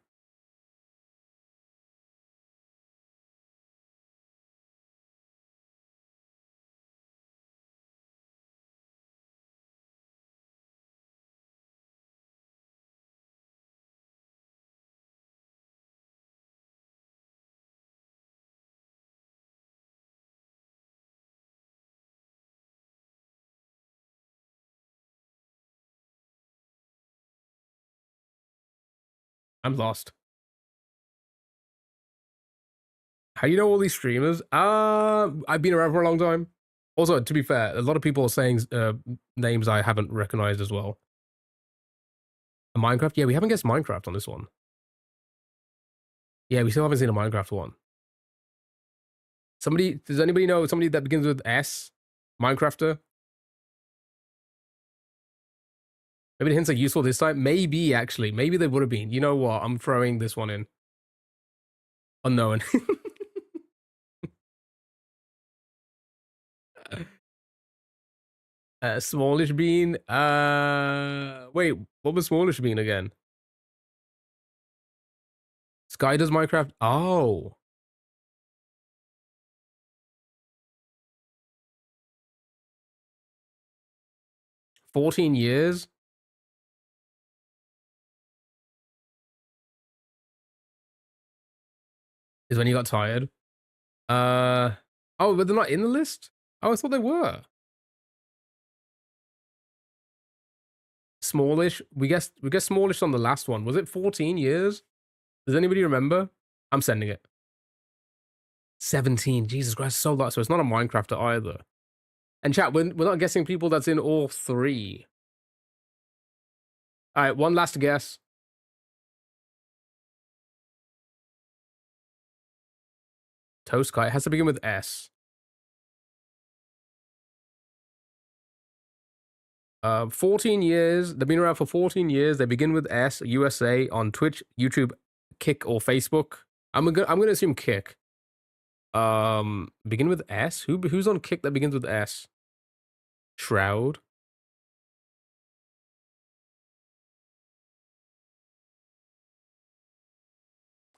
I'm lost. How do you know all these streamers? I've been around for a long time. Also, to be fair, a lot of people are saying names I haven't recognized as well. Minecraft? Yeah, we haven't guessed Minecraft on this one. Yeah, we still haven't seen a Minecraft one. Somebody, does anybody know somebody that begins with S? Minecrafter? Maybe the hints are useful this time. Maybe, actually. Maybe they would have been. You know what? I'm throwing this one in. Unknown. Smallish Bean. Wait, what was Smallish Bean again? Sky does Minecraft. Oh. 14 years is when you got tired. Oh, but they're not in the list? Oh, I thought they were. Smallish. We guessed Smallish on the last one. Was it 14 years? Does anybody remember? I'm sending it. 17. Jesus Christ, so lot. So it's not a Minecrafter either. And chat, we're not guessing people that's in all three. All right, one last guess. Toast Guy. It has to begin with S. 14 years. They've been around for 14 years. They begin with S. USA on Twitch, YouTube, Kick, or Facebook. I'm gonna assume Kick. Begin with S. Who's on Kick that begins with S? Shroud.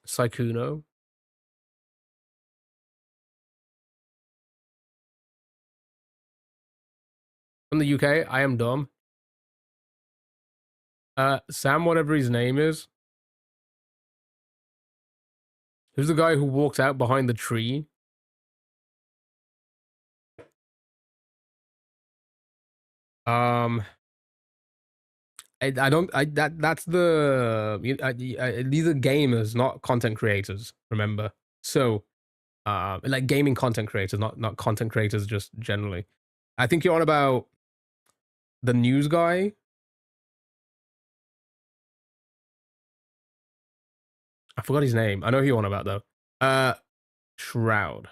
Saikuno. From the UK, I am dumb. Sam, whatever his name is. Who's the guy who walks out behind the tree? Um, I don't. That's the. These are gamers, not content creators. Remember, so like gaming content creators, not content creators, just generally. I think you're on about the news guy. I forgot his name. I know who you're on about though. Shroud.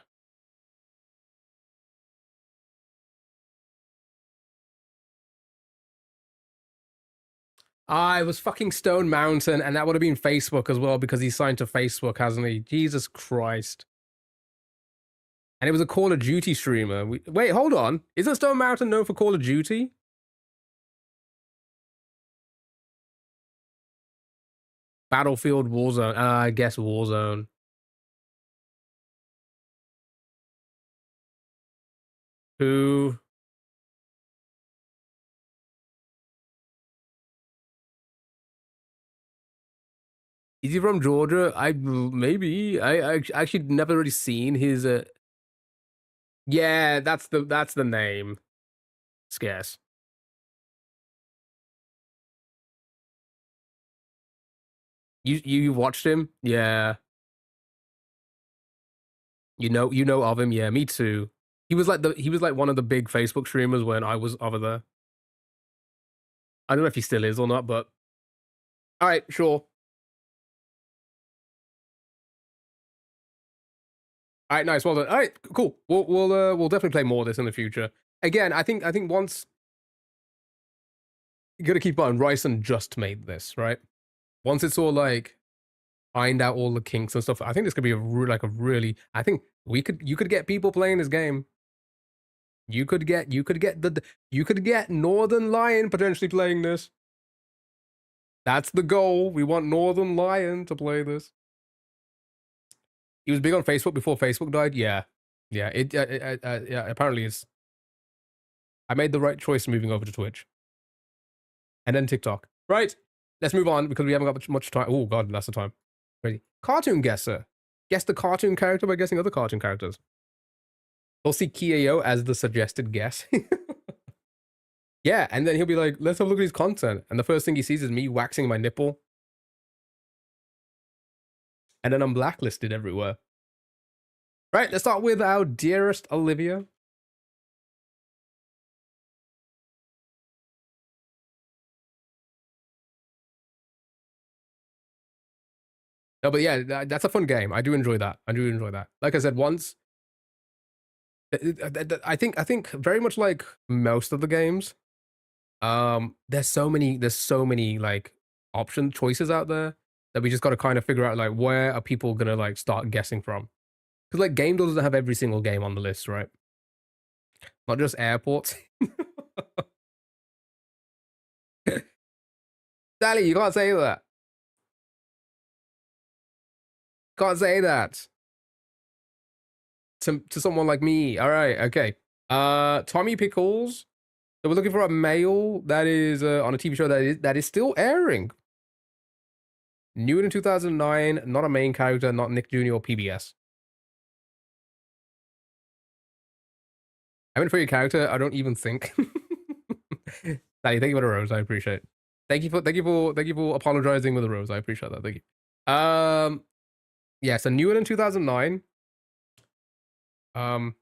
It was fucking Stone Mountain, and that would have been Facebook as well because he's signed to Facebook, hasn't he? Jesus Christ. And it was a Call of Duty streamer. Wait, hold on. Isn't Stone Mountain known for Call of Duty? Battlefield, Warzone. I guess Warzone. Who? Is he from Georgia? Maybe. I actually never really seen his. Yeah, that's the name. Scarce. You watched him? Yeah. You know of him? Yeah, me too. He was like one of the big Facebook streamers when I was over there. I don't know if he still is or not, but All right, sure. All right, nice, well done. All right, cool. We'll definitely play more of this in the future. Again, I think once you gotta keep on. Ryson just made this, right? Once it's all like ironed out all the kinks and stuff, I think this could be like a really. I think you could get people playing this game. You could get Northern Lion potentially playing this. That's the goal. We want Northern Lion to play this. He was big on Facebook before Facebook died. Yeah, yeah. Yeah. Apparently, it's. I made the right choice moving over to Twitch and then TikTok. Right. Let's move on because we haven't got much time. Oh God, that's the time. Ready? Cartoon guesser. Guess the cartoon character by guessing other cartoon characters. We'll see Kiyo as the suggested guess. Yeah, and then he'll be like, let's have a look at his content. And the first thing he sees is me waxing my nipple. And then I'm blacklisted everywhere. Right, let's start with our dearest Olivia. No, but yeah, that's a fun game. I do enjoy that. Like I said, once I think very much like most of the games, there's so many like option choices out there that we just got to kind of figure out like where are people gonna like start guessing from? Because like Game Door doesn't have every single game on the list, right? Not just airports. Sally, you can't say that. Can't say that to someone like me. All right, okay. Tommy Pickles. So we're looking for a male that is on a TV show that is still airing. New in 2009, not a main character, not Nick Jr. or PBS. I mean, for your character, I don't even think. Thank you for the rose. I appreciate it. Thank you for apologizing with the rose. I appreciate that. Thank you. Yeah. So new in 2009. Um,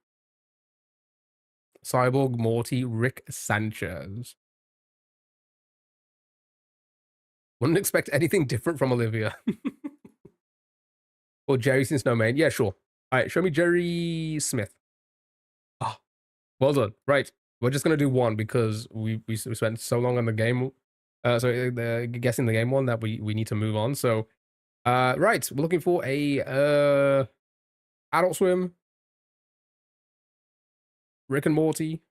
Cyborg Morty Rick Sanchez. Wouldn't expect anything different from Olivia. Or Jerry Since No Man. Yeah, sure. All right, show me Jerry Smith. Oh, well done. Right. We're just gonna do one because we spent so long on the game. Guessing the game one that we need to move on. So, right, we're looking for a Adult Swim, Rick and Morty.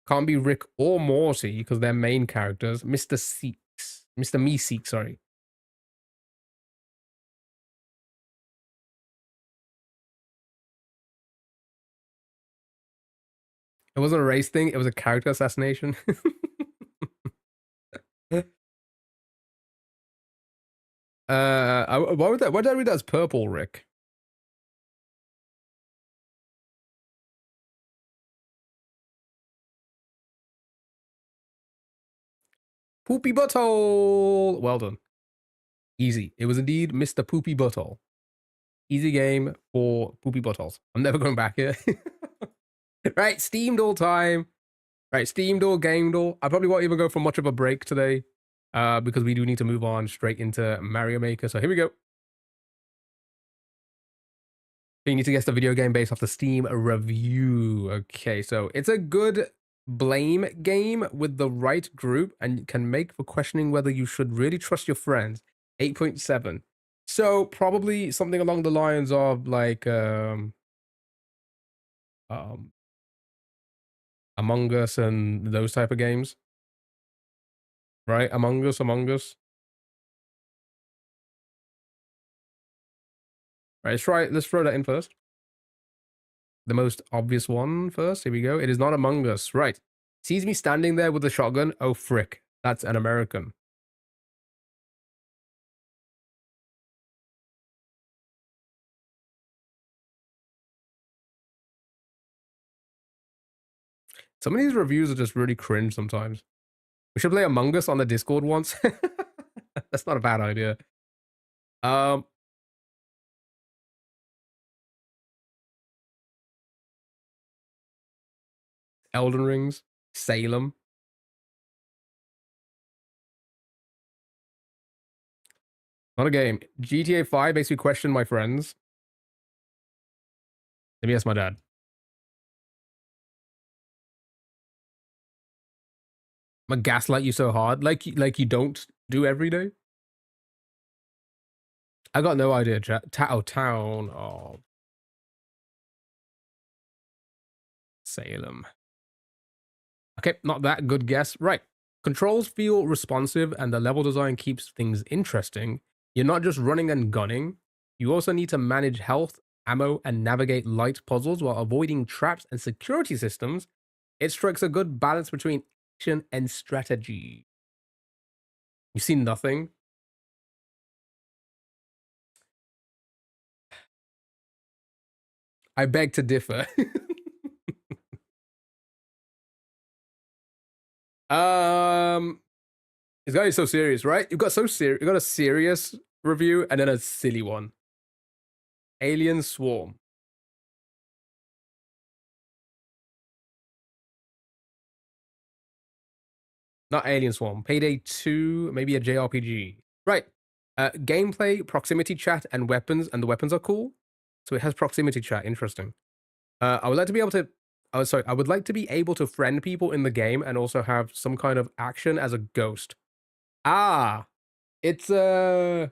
Can't be Rick or Morty because they're main characters. Mr. Seeks, Mr. Meeseeks, sorry. It wasn't a race thing. It was a character assassination. Why did I read that as Purple Rick? Poopy Butthole. Well done. Easy. It was indeed Mr. Poopy Butthole. Easy game for Poopy Buttholes. I'm never going back here. Right, Steam Door time. Right, Steam Door, Game Door. I probably won't even go for much of a break today because we do need to move on straight into Mario Maker. So here we go. You need to guess the video game based off the Steam review. Okay, so it's a good blame game with the right group and can make for questioning whether you should really trust your friends. 8.7. So probably something along the lines of like Among Us and those type of games. Right? Among Us. Right, let's throw that in first. The most obvious one first. Here we go. It is not Among Us. Right. Sees me standing there with a shotgun. Oh, frick. That's an American. Some of these reviews are just really cringe sometimes. We should play Among Us on the Discord once. That's not a bad idea. Um, Elden Rings, Salem. Not a game. GTA 5 makes me question my friends. Let me ask my dad. I'm gonna gaslight you so hard, like you don't do every day. I got no idea. Town. Oh, Salem. Okay, not that good guess. Right. Controls feel responsive and the level design keeps things interesting. You're not just running and gunning. You also need to manage health, ammo, and navigate light puzzles while avoiding traps and security systems. It strikes a good balance between action and strategy. You've seen nothing? I beg to differ. um, it's gotta be so serious, right? You've got so serious. You got a serious review and then a silly one. Alien Swarm. Not Alien Swarm. Payday 2, maybe a JRPG. Right. Gameplay, proximity chat, and weapons, and the weapons are cool. So it has proximity chat. Interesting. I would like to be able to. Oh, sorry. I would like to be able to friend people in the game and also have some kind of action as a ghost. Ah, it's playing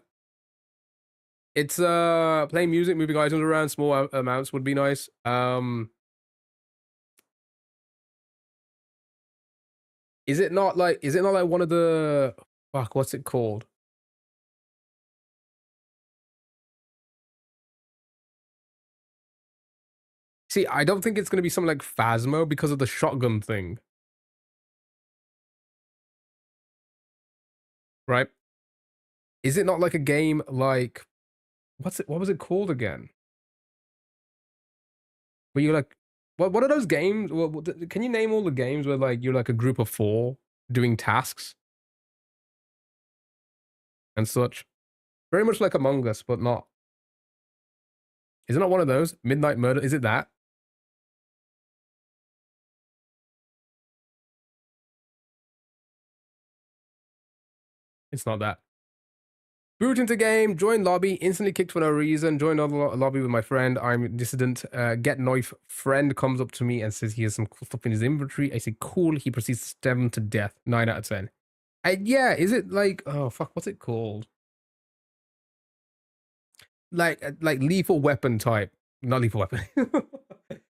music, moving items around, small amounts would be nice. Is it not like one of the fuck? What's it called? See, I don't think it's gonna be something like Phasmo because of the shotgun thing, right? Is it not like a game like what was it called again? Where you're like, what are those games? Can you name all the games where like you're like a group of 4 doing tasks and such? Very much like Among Us, but not. Is it not one of those? Midnight Murder? Is it that? It's not that. Boot into game, join lobby, instantly kicked for no reason, join another lobby with my friend, I'm dissident, get knife, friend comes up to me and says he has some cool stuff in his inventory. I say cool, he proceeds to stab him to death. 9 out of 10. Yeah, is it like, oh fuck, what's it called? Like lethal weapon type. Not lethal weapon.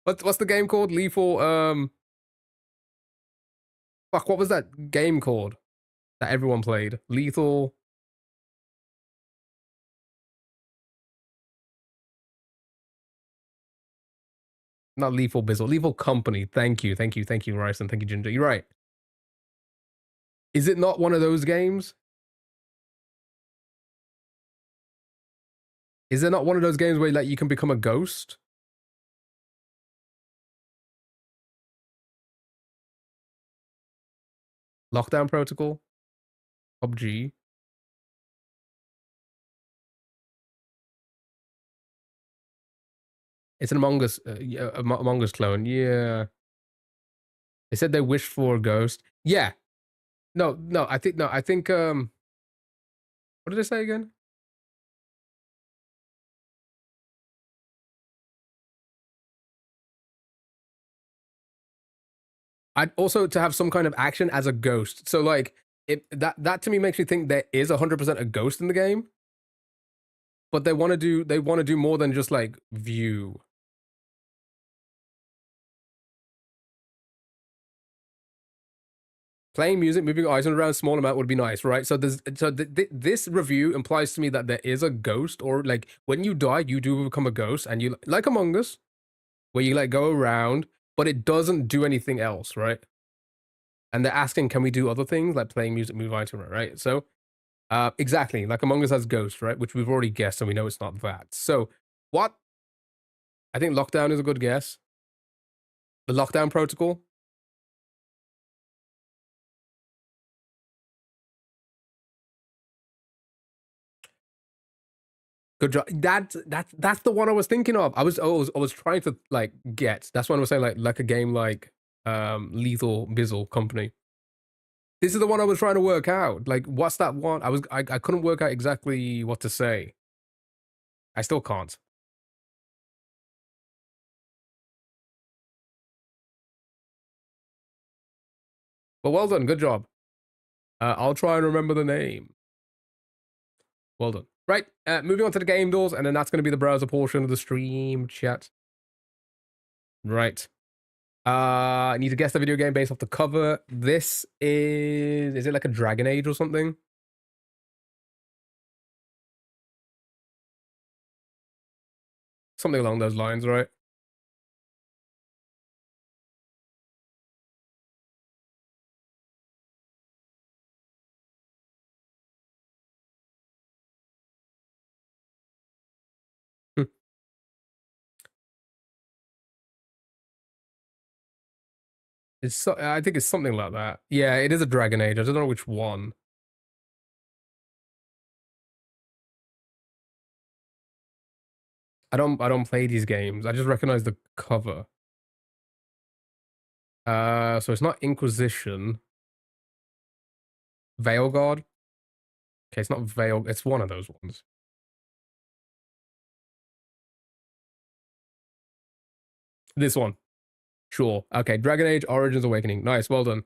What's the game called? Lethal, fuck, what was that game called that everyone played? Lethal. Not Lethal Bizzle, Lethal Company. Thank you, thank you, thank you, Ryson. Thank you, Ginger. You're right. Is it not one of those games? Is it not one of those games where like you can become a ghost? Lockdown Protocol? PUBG? It's an Among Us, Among Us clone. Yeah. They said they wished for a ghost. Yeah. No, I think, what did I say again? I'd also to have some kind of action as a ghost. So like that to me makes me think there is 100% a ghost in the game. But they want to do more than just like view. Playing music, moving items around a small amount would be nice, right? So this review implies to me that there is a ghost, or like when you die, you do become a ghost, and you like Among Us, where you like go around, but it doesn't do anything else, right? And they're asking, can we do other things like playing music, move items, right? So, exactly, like Among Us has ghost, right? Which we've already guessed, and we know it's not that. So, what? I think Lockdown is a good guess. The Lockdown Protocol. Good job. That's the one I was thinking of. I was trying to like get. That's what I was saying. Like a game like Lethal Bizzle Company. This is the one I was trying to work out. Like, what's that one? I couldn't work out exactly what to say. I still can't. But well done, good job. I'll try and remember the name. Well done. Right, moving on to the game doors, and then that's going to be the browser portion of the stream chat. Right. I need to guess the video game based off the cover. This is it like a Dragon Age or something? Something along those lines, right? Hmm. I think it's something like that. Yeah, it is a Dragon Age. I don't know which one. I don't play these games. I just recognize the cover. So it's not Inquisition. Veil Guard. Okay, it's not Veil. It's one of those ones. This one. Sure. Okay, Dragon Age Origins Awakening. Nice, well done.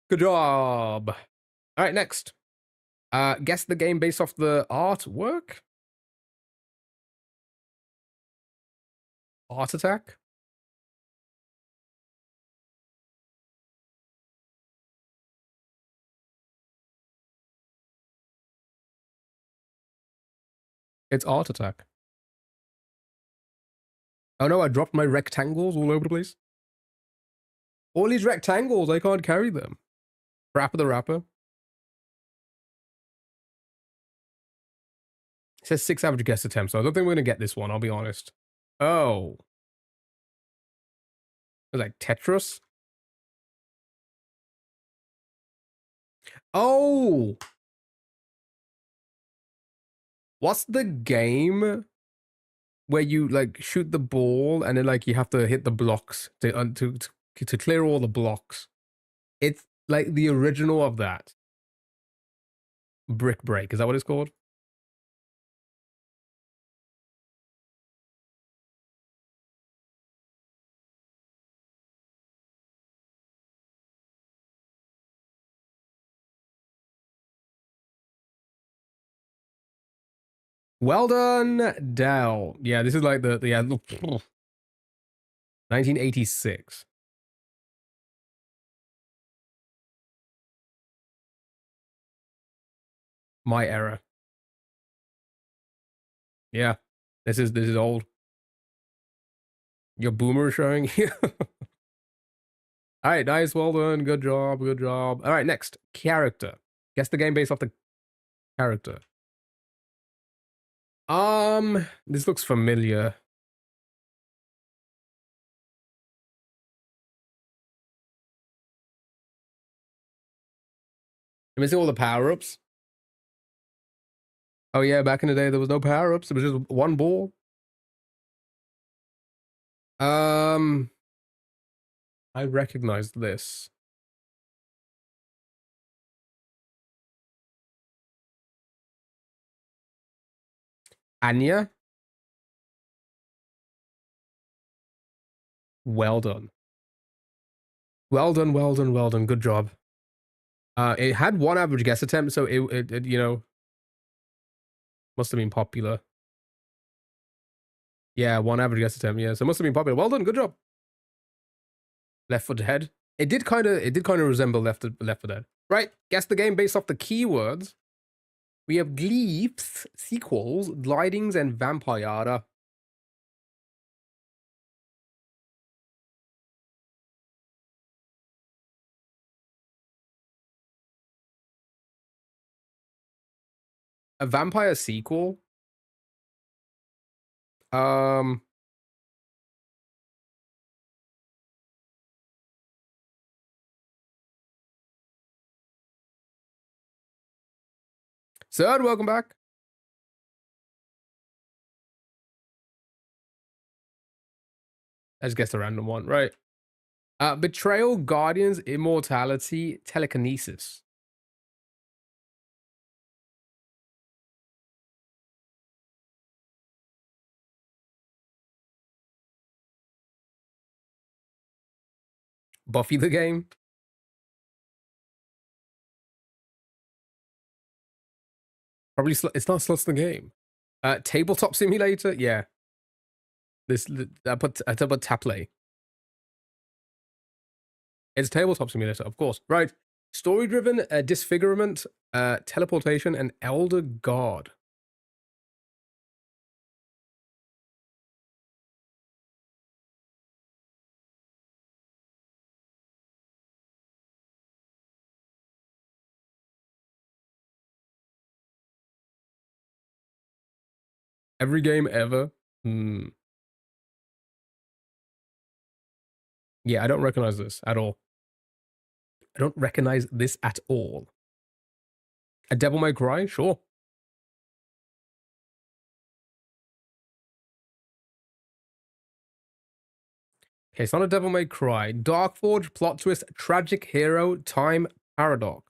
Good job. All right, next. Guess the game based off the artwork. Art Attack. It's Art Attack. Oh no, I dropped my rectangles all over the place. All these rectangles, I can't carry them. Rapper the Rapper. It says 6 average guess attempts, so I don't think we're gonna get this one, I'll be honest. Oh. It's like Tetris? Oh! What's the game where you like shoot the ball and then like you have to hit the blocks to clear all the blocks? It's like the original of that. Brick Break, is that what it's called? Well done, Dell. Yeah, this is like the 1986. My era. Yeah, this is old. Your boomer showing here. All right, nice, well done, good job, good job. All right, next character. Guess the game based off the character. This looks familiar. Am I missing all the power ups? Oh yeah, back in the day there was no power ups. It was just one ball. I recognize this. Anya. Well done. Well done, well done, well done. Good job. It had one average guess attempt, so it you know, must have been popular. Yeah, one average guess attempt, yeah. So it must have been popular. Well done, good job. Left 4 Dead. It did kind of resemble Left 4 Dead. Right, guess the game based off the keywords. We have glyphs, sequels, glidings, and vampire. A vampire sequel? Um, Sir, welcome back. I just guessed a random one, right? Betrayal, Guardians, Immortality, Telekinesis. Buffy the game. Probably it's not Slots the game. Tabletop Simulator. Yeah. This I put Taplay. It's Tabletop Simulator, of course. Right. Story driven, Disfigurement, Teleportation, and Elder God. Every game ever. Hmm. Yeah, I don't recognize this at all. I don't recognize this at all. A Devil May Cry? Sure. Okay, it's not a Devil May Cry. Dark Forge, Plot Twist, Tragic Hero, Time Paradox.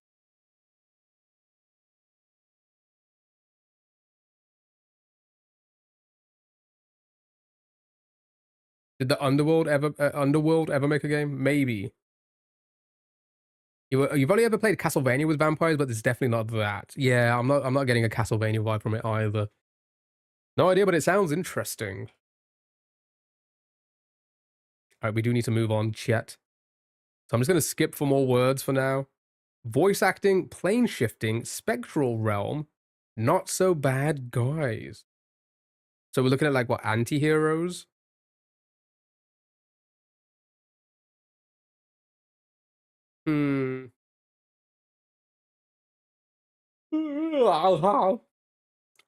Did the Underworld ever make a game? Maybe. You've only ever played Castlevania with vampires, but it's definitely not that. Yeah, I'm not getting a Castlevania vibe from it either. No idea, but it sounds interesting. All right, we do need to move on, chat. So I'm just gonna skip for more words for now. Voice acting, plane shifting, spectral realm, not so bad guys. So we're looking at like what, anti-heroes? Hmm.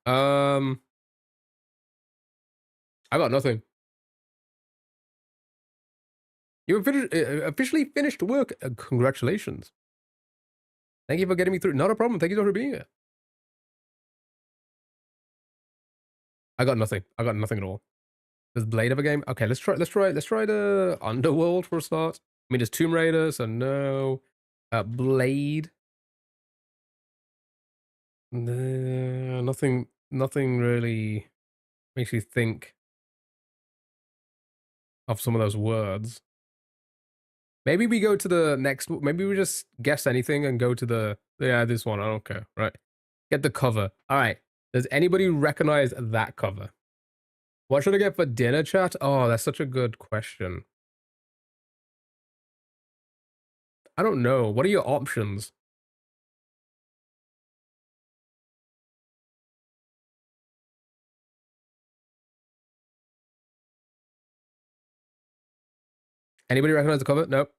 Um, I got nothing. You officially finished work. Congratulations. Thank you for getting me through. Not a problem. Thank you for being here. I got nothing. I got nothing at all. Does Blade have a game? Okay, let's try the Underworld for a start. I mean, there's Tomb Raider, so no. Blade. Nothing really makes you think of some of those words. Maybe we go to the next. Maybe we just guess anything and go to the this one. I don't care. Right. Get the cover. All right. Does anybody recognize that cover? What should I get for dinner, chat? Oh, that's such a good question. I don't know. What are your options? Anybody recognize the cover? Nope.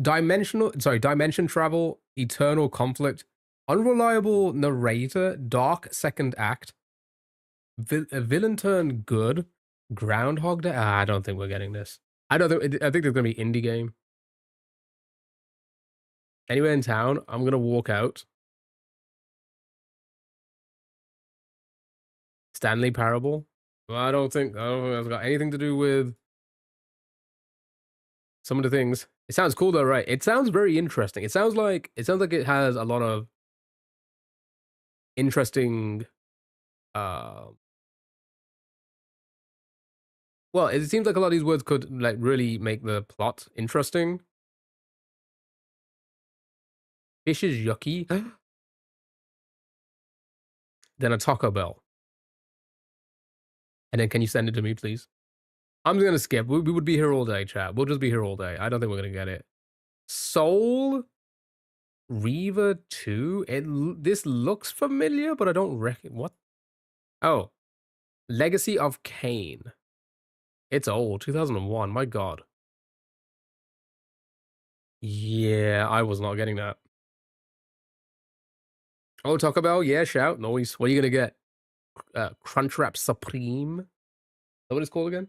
Dimension travel, eternal conflict, unreliable narrator, dark second act, villain turn good, Groundhog Day. I don't think we're getting this. I think there's gonna be indie game. Anywhere in town, I'm gonna walk out. Stanley Parable. Well, I don't think that's got anything to do with some of the things. It sounds cool though, right? It sounds very interesting. It sounds like it has a lot of interesting. Uh, well, it seems like a lot of these words could like really make the plot interesting. Fish is yucky. Then a Taco Bell. And then can you send it to me, please? I'm just gonna skip. We would be here all day, chat. We'll just be here all day. I don't think we're gonna get it. Soul Reaver 2. This looks familiar, but I don't reckon what. Oh, Legacy of Kain. It's old, 2001. My God. Yeah, I was not getting that. Oh, Taco Bell. Yeah, shout noise. What are you gonna get? Crunchwrap Supreme. Is that what it's called again?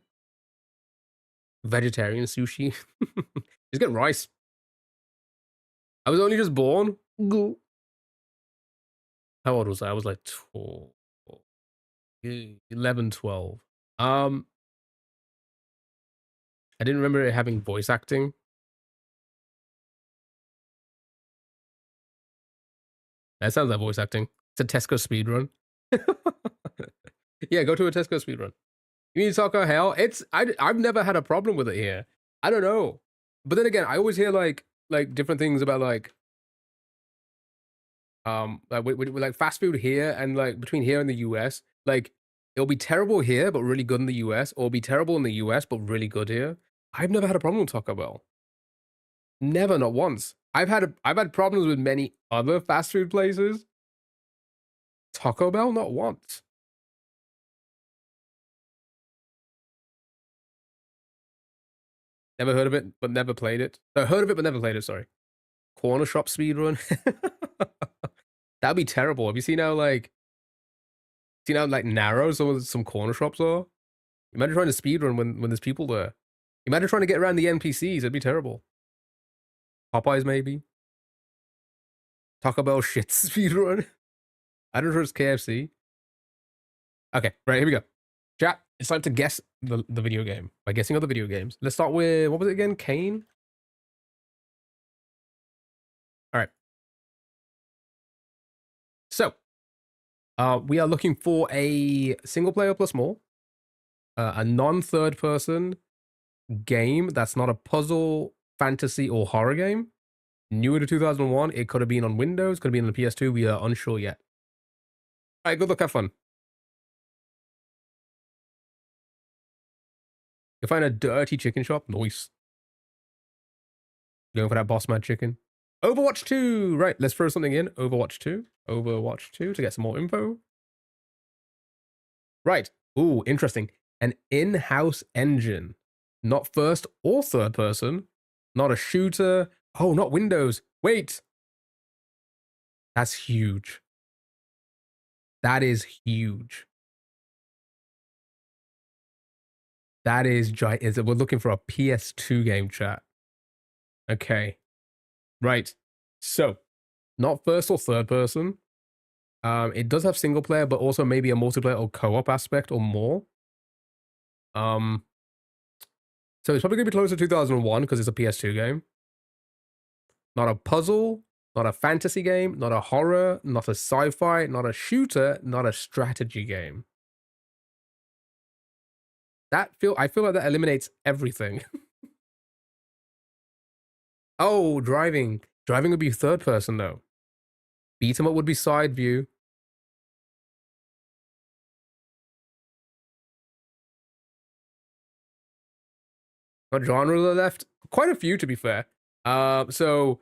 Vegetarian sushi. Just get rice. I was only just born. How old was I? I was like 12, 11, 12. I didn't remember it having voice acting. That sounds like voice acting. It's a Tesco speedrun. Yeah, go to a Tesco speedrun. You need Taco Hell? I've never had a problem with it here. I don't know. But then again, I always hear like different things about with like fast food here and like between here and the US. Like it'll be terrible here but really good in the US, or it'll be terrible in the US but really good here. I've never had a problem with Taco Bell. Never, not once. I've had problems with many other fast food places. Taco Bell, not once. Never heard of it, but never played it. Heard of it, but never played it. Sorry. Corner shop speedrun. That'd be terrible. Have you seen how narrow some corner shops are? Imagine trying to speedrun when there's people there. Imagine trying to get around the NPCs. It'd be terrible. Popeyes maybe. Taco Bell shit speedrun. I don't trust KFC. Okay, right, here we go. Chat, it's time to guess the video game by guessing other video games. Let's start with, what was it again? Kane? All right. So, we are looking for a single player plus more, a non-third person game that's not a puzzle, fantasy, or horror game. Newer to 2001. It could have been on Windows, could have been on the PS2. We are unsure yet. All right, good luck, have fun. You'll find a dirty chicken shop. Nice. Going for that boss man chicken. Overwatch 2. Right, let's throw something in. Overwatch 2. Overwatch 2 to get some more info. Right. Ooh, interesting. An in-house engine. Not first or third person. Not a shooter. Oh, not Windows. Wait. That's huge. That is huge. That is giant. We're looking for a PS2 game, chat. Okay. Right. So, not first or third person. It does have single player, but also maybe a multiplayer or co-op aspect or more. So it's probably gonna be closer to 2001 because it's a PS2 game. Not a puzzle, not a fantasy game, not a horror, not a sci-fi, not a shooter, not a strategy game. I feel like that eliminates everything. Oh, driving. Driving would be third person though. Beat 'em up would be side view. What genres are left? Quite a few, to be fair. So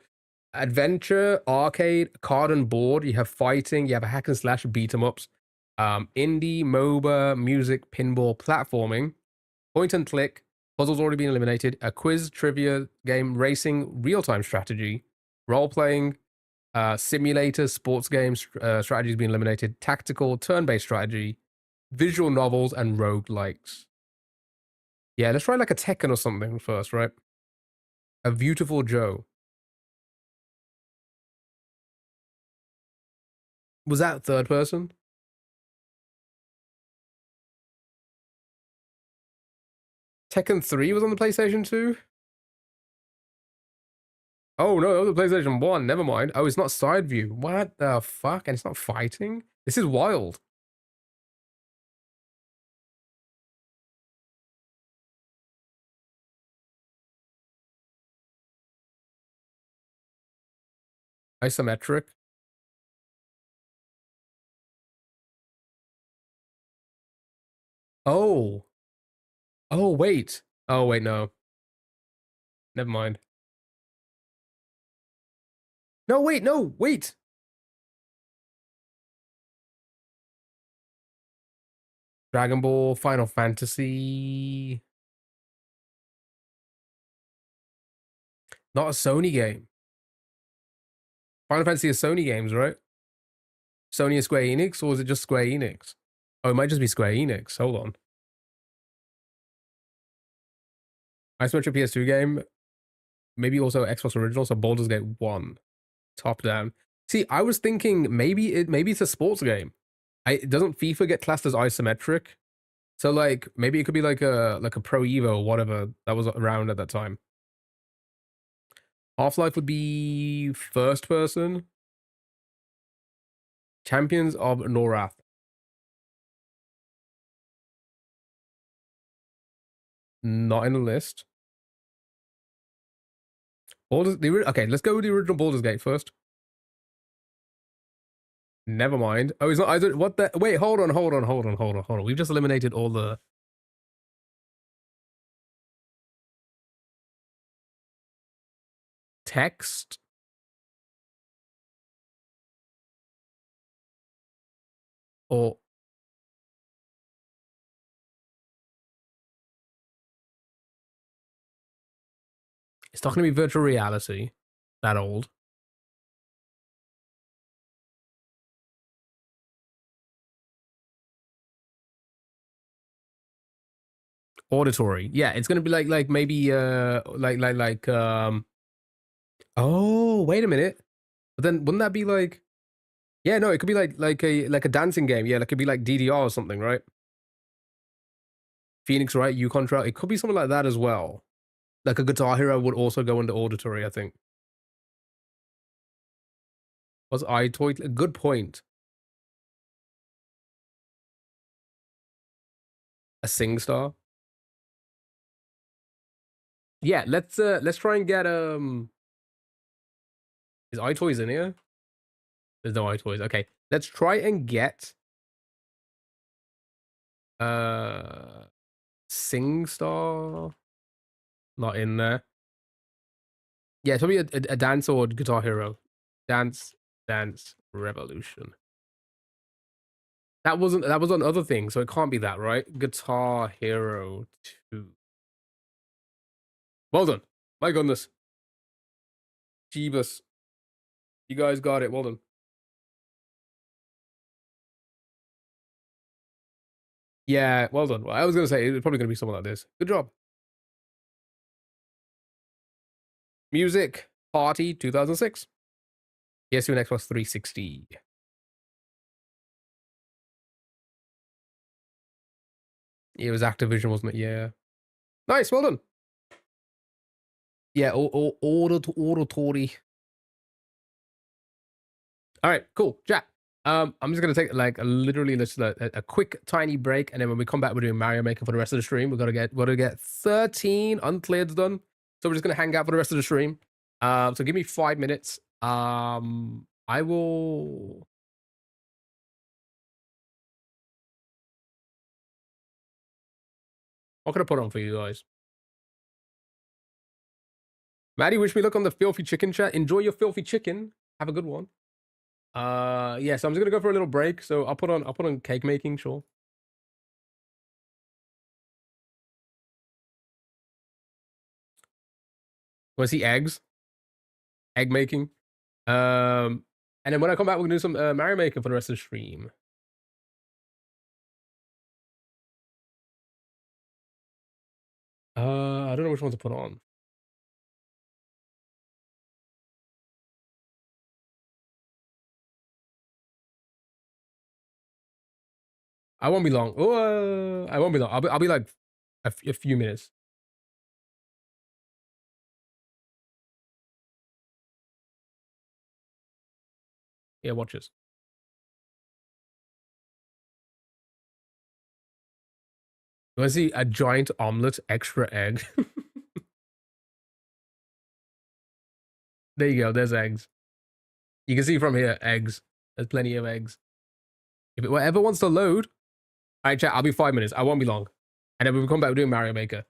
adventure, arcade, card and board. You have fighting. You have a hack and slash, beat 'em ups. Indie, MOBA, music, pinball, platforming, point and click. Puzzles already been eliminated. A quiz, trivia game, racing, real time strategy, role playing, simulator, sports games, strategies being eliminated. Tactical, turn based strategy, visual novels, and roguelikes. Yeah, let's try like a Tekken or something first, right? A Beautiful Joe. Was that third person? Tekken 3 was on the PlayStation 2? Oh no, that was the PlayStation 1. Never mind. Oh, it's not side view. What the fuck? And it's not fighting? This is wild. Isometric. Oh. Oh, wait. Oh, wait, no. Never mind. No, wait, no, wait. Dragon Ball, Final Fantasy. Not a Sony game. Final Fantasy is Sony games, right? Sony is Square Enix, or is it just Square Enix? Oh, it might just be Square Enix. Hold on. Isometric PS2 game. Maybe also Xbox original, so Baldur's Gate 1. Top down. See, I was thinking maybe it's a sports game. Doesn't FIFA get classed as isometric? So like maybe it could be like a Pro Evo or whatever that was around at that time. Half-Life would be first person. Champions of Norath. Not in the list. Okay, let's go with the original Baldur's Gate first. Never mind. Oh, he's not either. What the? Wait, hold on. We've just eliminated all the text. Or it's not going to be virtual reality. That old. Auditory. Yeah, it's going to be like maybe oh, wait a minute. But then wouldn't that be like yeah, no, it could be like a dancing game. Yeah, like it could be like DDR or something, right? Phoenix Wright, Yukon Trail. It could be something like that as well. Like a Guitar Hero would also go into auditory, I think. Was I toy? Good point. A SingStar. Yeah, let's try and get is iToys in here? There's no iToys. Okay. Let's try and get uh SingStar. Not in there. Yeah, tell me a dance or Guitar Hero. Dance Revolution. That was on other things, so it can't be that, right? Guitar Hero 2. Well done. My goodness. Jeebus. You guys got it. Well done. Yeah, well done. Well, I was gonna say it's probably gonna be something like this. Good job. Music Party 2006. PS2 and Xbox 360. It was Activision, wasn't it? Yeah. Nice, well done. Yeah, auditory. All right, cool. Chat. I'm just gonna take like literally a quick tiny break, and then when we come back, we're doing Mario Maker for the rest of the stream. We're gonna get 13 uncleared done. So we're just gonna hang out for the rest of the stream. So give me 5 minutes. I will. What can I put on for you guys? Maddie, wish me luck on the filthy chicken chat. Enjoy your filthy chicken. Have a good one. Yeah, so I'm just gonna go for a little break. So I'll put on cake making, sure. Want to see eggs? Egg making. And then when I come back, we're gonna do some Mario Maker for the rest of the stream. I don't know which one to put on. I won't be long. Oh, I won't be long. I'll be like a few minutes. Yeah, watch this. You want to see a giant omelet, extra egg? There you go. There's eggs. You can see from here, eggs. There's plenty of eggs. If it ever wants to load, all right, chat. I'll be 5 minutes. I won't be long. And then we'll come back. We're doing Mario Maker.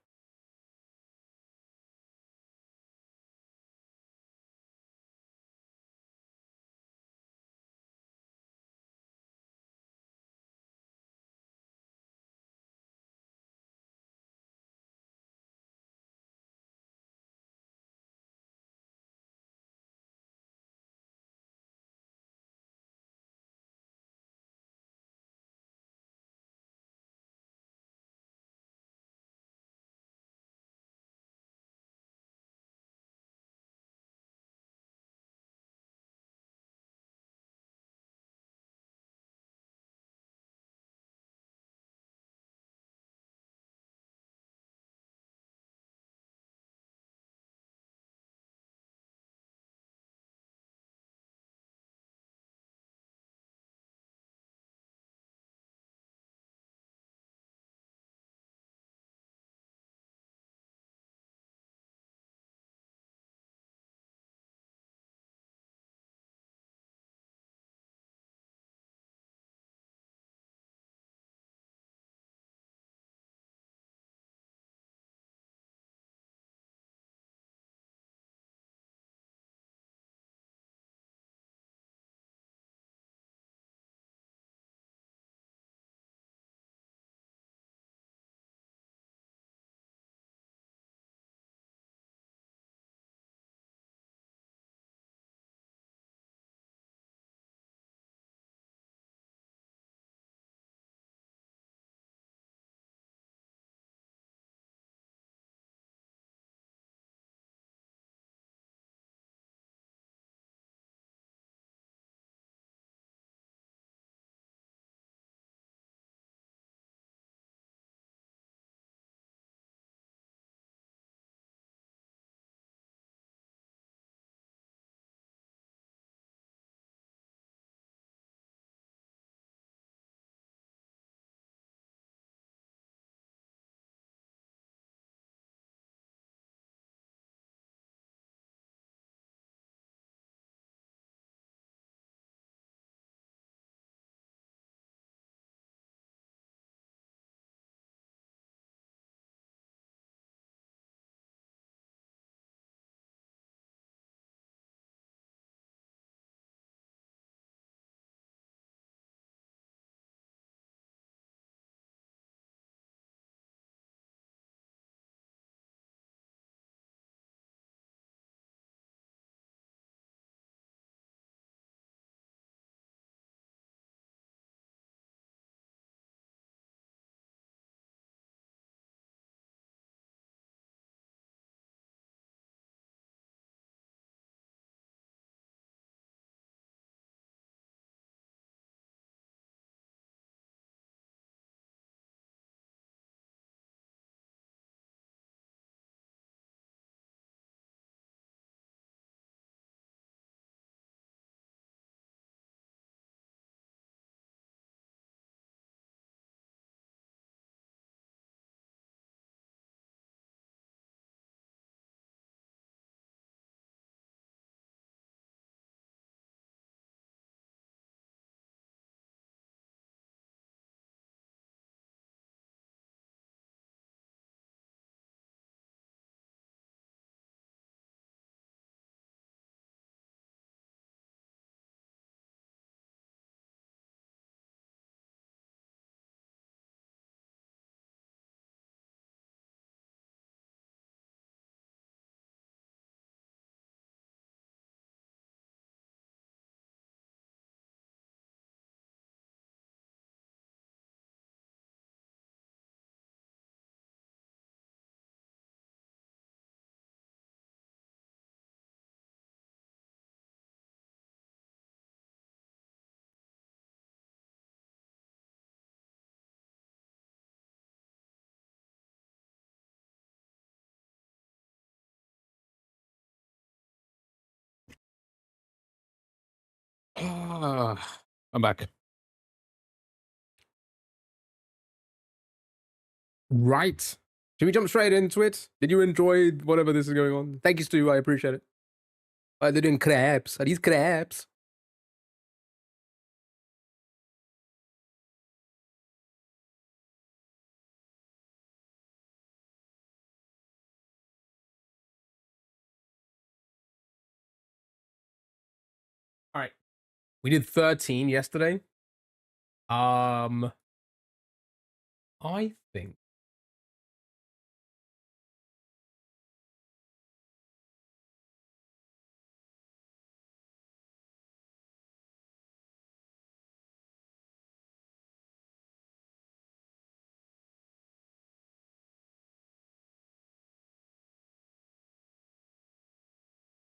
I'm back. Right. Should we jump straight into it? Did you enjoy whatever this is going on? Thank you, Stu. I appreciate it. They're doing crabs. Are these crabs? All right. We did 13 yesterday. I think.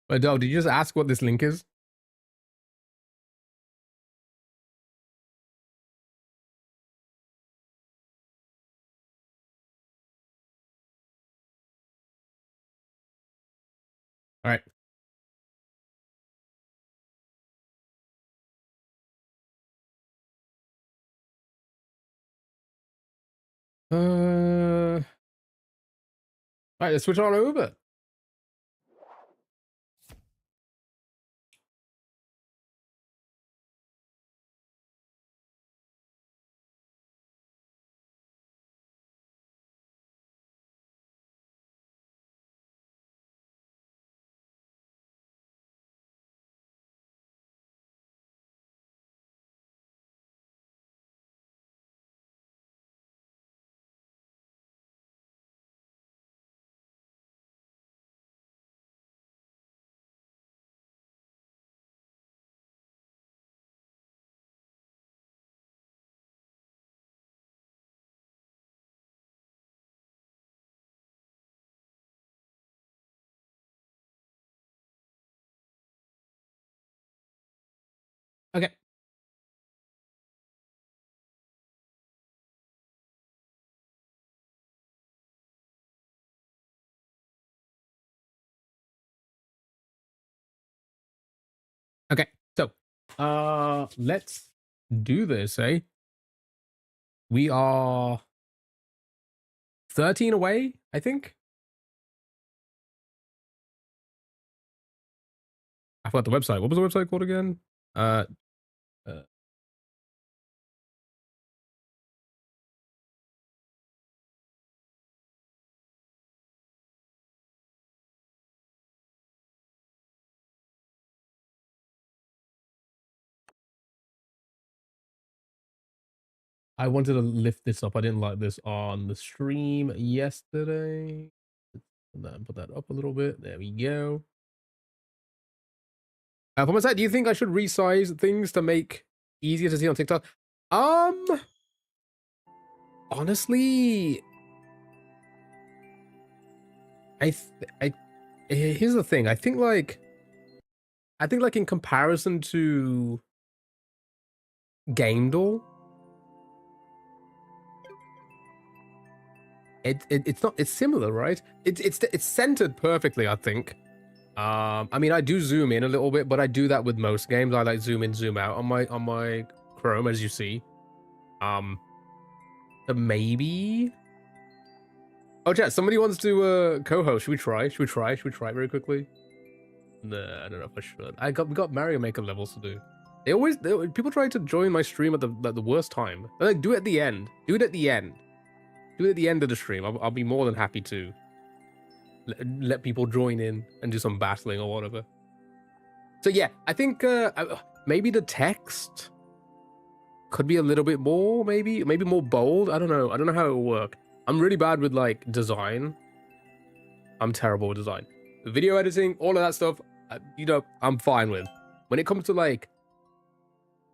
Adele, did you just ask what this link is? All right. All right, let's switch on over. Okay. Okay. So, let's do this, eh? We are 13 away, I think. I forgot the website. What was the website called again? Uh, uh I wanted to lift this up. I didn't like this on the stream yesterday. Put that up a little bit. There we go. For my side, do you think I should resize things to make easier to see on TikTok? Honestly, here's the thing. I think like in comparison to Game Door, it's not, it's similar, right? It's centered perfectly, I think. I mean, I do zoom in a little bit, but I do that with most games. I like zoom in, zoom out on my Chrome, as you see. So maybe. Oh, chat. Somebody wants to co-host. Should we try? Should we try very quickly? Nah, I don't know if I should. We got Mario Maker levels to do. People try to join my stream at the worst time. They're like, do it at the end. Do it at the end. Do it at the end of the stream. I'll be more than happy to let people join in and do some battling or whatever. So yeah, I think maybe the text could be a little bit more, maybe more bold. I don't know how it will work. I'm really bad with like design. I'm terrible with design. Video editing, all of that stuff, I'm fine with. When it comes to like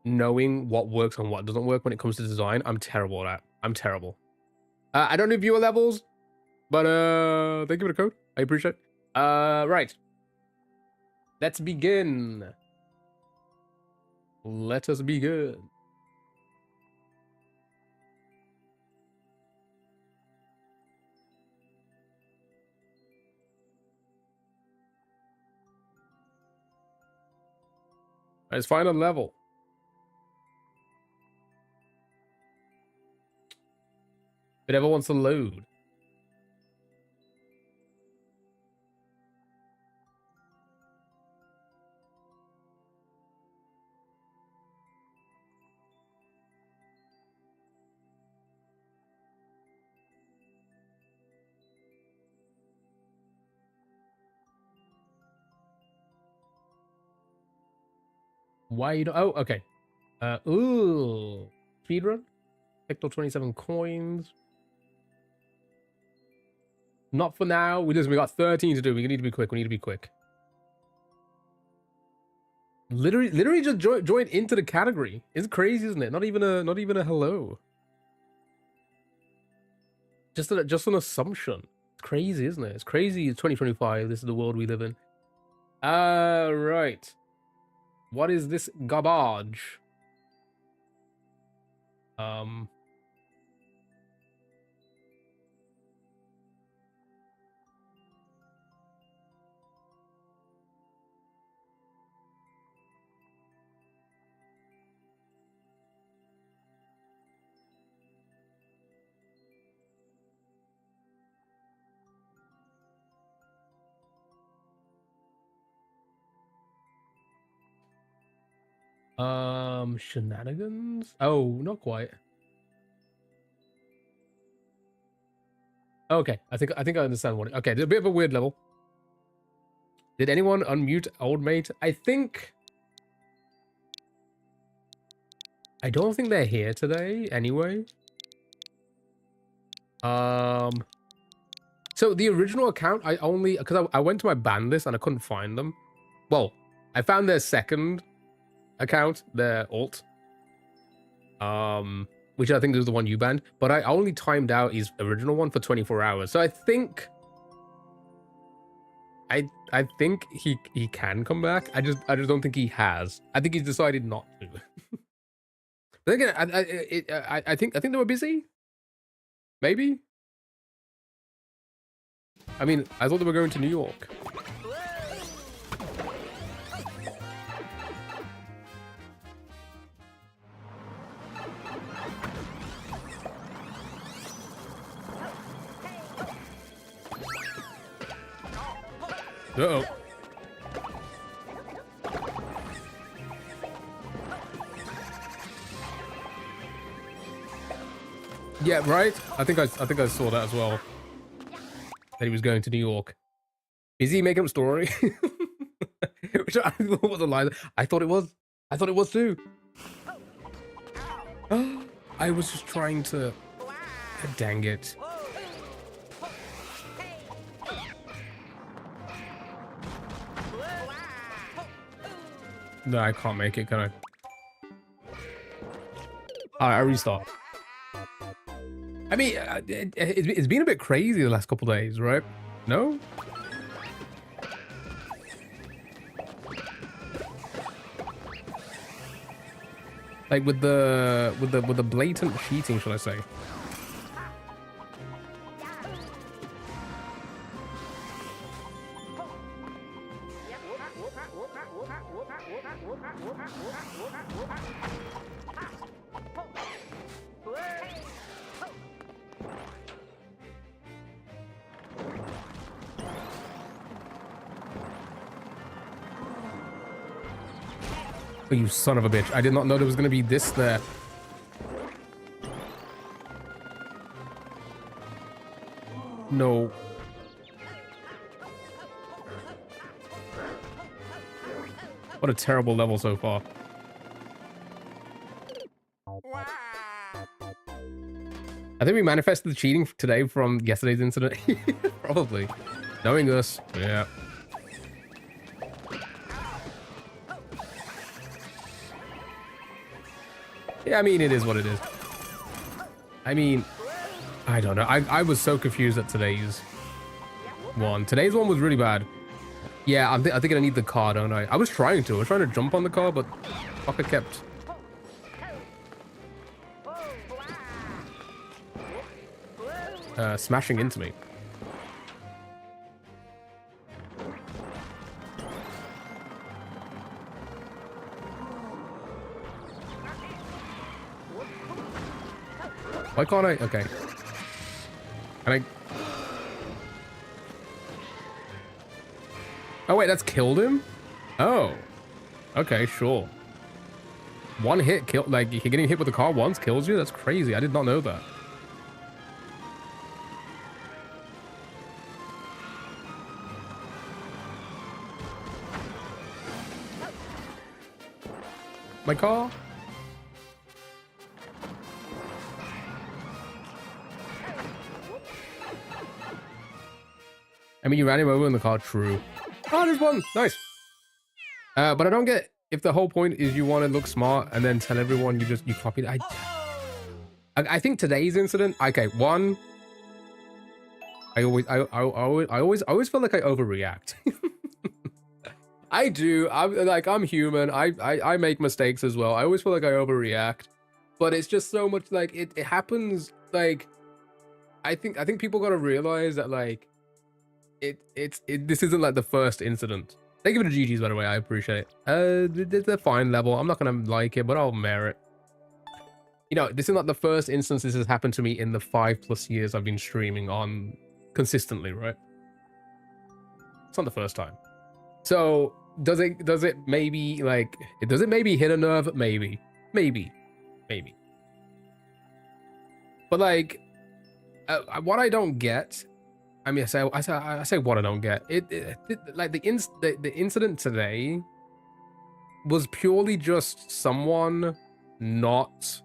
knowing what works and what doesn't work when it comes to design, I'm terrible at that. I'm terrible. I don't know viewer levels, but thank you for the code. I appreciate it. Right. Let's begin. Let us begin. Let's find a level. It ever wants to load. Why you don't? Oh, okay. Ooh. Speedrun? Picked 27 coins. Not for now. We got 13 to do. We need to be quick. We need to be quick. Literally just joined into the category. It's crazy, isn't it? Not even a hello. Just an assumption. It's crazy, isn't it? It's crazy. It's 2025. This is the world we live in. Right. What is this garbage? Shenanigans? Oh, not quite. Okay, I think I understand what. Okay, there's a bit of a weird level. Did anyone unmute old mate? I don't think they're here today anyway. So the original account, because I went to my ban list and I couldn't find them. Well, I found their second account, their alt. Which I think is the one you banned, but I only timed out his original one for 24 hours. So I think he can come back. I just don't think he has. I think he's decided not to. But again, I think they were busy. Maybe. I mean, I thought they were going to New York. Uh-oh. Yeah, right? I think I saw that as well. That he was going to New York. Is he making up story? Which I thought was a lie. I thought it was. I thought it was too. I was just trying to... Dang it. No, I can't make it, can I? Alright, I restart. I mean, it's been a bit crazy the last couple days, right? No? Like with the blatant cheating, shall I say? Oh, you son of a bitch. I did not know there was going to be this there. No. What a terrible level so far. I think we manifested the cheating today from yesterday's incident. Probably. Knowing us, yeah. Yeah, I mean, it is what it is. I mean, I don't know. I was so confused at today's one. Today's one was really bad. Yeah, I think I need the car, don't I? I was trying to jump on the car, but fucker kept... smashing into me. Why can't I? Okay. Can I? Oh, wait, that's killed him? Oh. Okay, sure. One hit kill, like, getting hit with the car once kills you? That's crazy. I did not know that. My car? I mean, you ran him over in the car, true. Oh, there's one. Nice. But I don't get if the whole point is you want to look smart and then tell everyone you copied it. I think today's incident. Okay, one. I always feel like I overreact. I do. I'm human. I make mistakes as well. I always feel like I overreact, but it's just so much like it happens. Like I think people gotta realize that like this isn't like the first incident. Thank you for the GGs, by the way. I appreciate it. It's a fine level. I'm not gonna like it, but I'll merit. You know, this is not the first instance this has happened to me in the 5+ years I've been streaming on consistently, right? It's not the first time. So does it maybe like does it maybe hit a nerve? Maybe. But like what I don't get, I mean, I say what I don't get. Like the incident today was purely just someone not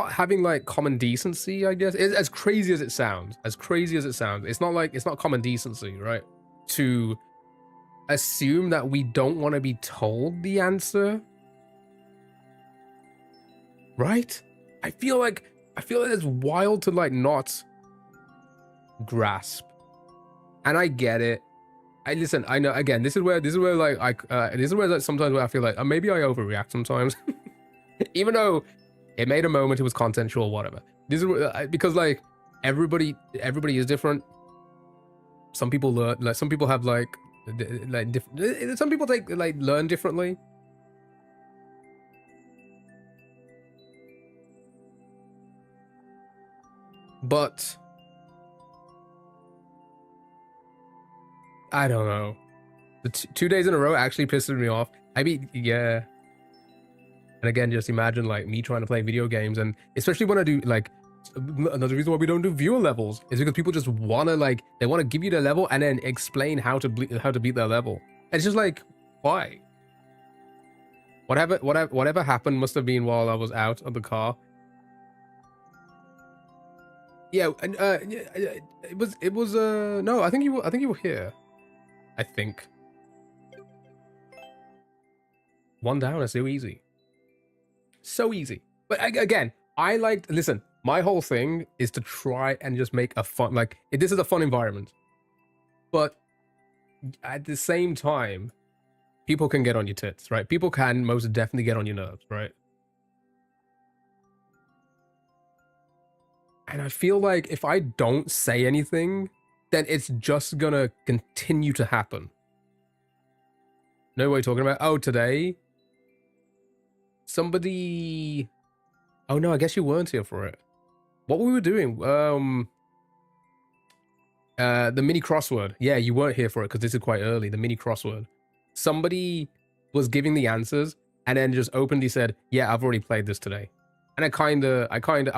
having like common decency, I guess. As crazy as it sounds, it's not common decency, right? To assume that we don't want to be told the answer, right? I feel like it's wild to like not grasp. And I get it. I know, again, this is where like sometimes where I feel like maybe I overreact sometimes. Even though it made a moment, it was consensual, whatever. This is because like everybody is different. Some people learn, like some people have like some people learn differently. But I don't know. The 2 days in a row actually pisses me off. I mean, yeah. And again, just imagine like me trying to play video games, and especially when I do like another reason why we don't do viewer levels is because people just wanna like they want to give you their level and then explain how to beat their level. And it's just like, why? Whatever happened must have been while I was out of the car. Yeah, and it was no, I think you were here. I think. One down is so easy. So easy. But again, listen, my whole thing is to try and just make a fun, like, this is a fun environment. But at the same time, people can get on your tits, right? People can most definitely get on your nerves, right? And I feel like if I don't say anything, then it's just gonna continue to happen. Know what you're talking about? Oh, today? Somebody... Oh no, I guess you weren't here for it. What we were doing? The mini crossword. Yeah, you weren't here for it because this is quite early. The mini crossword. Somebody was giving the answers and then just openly said, "Yeah, I've already played this today." And I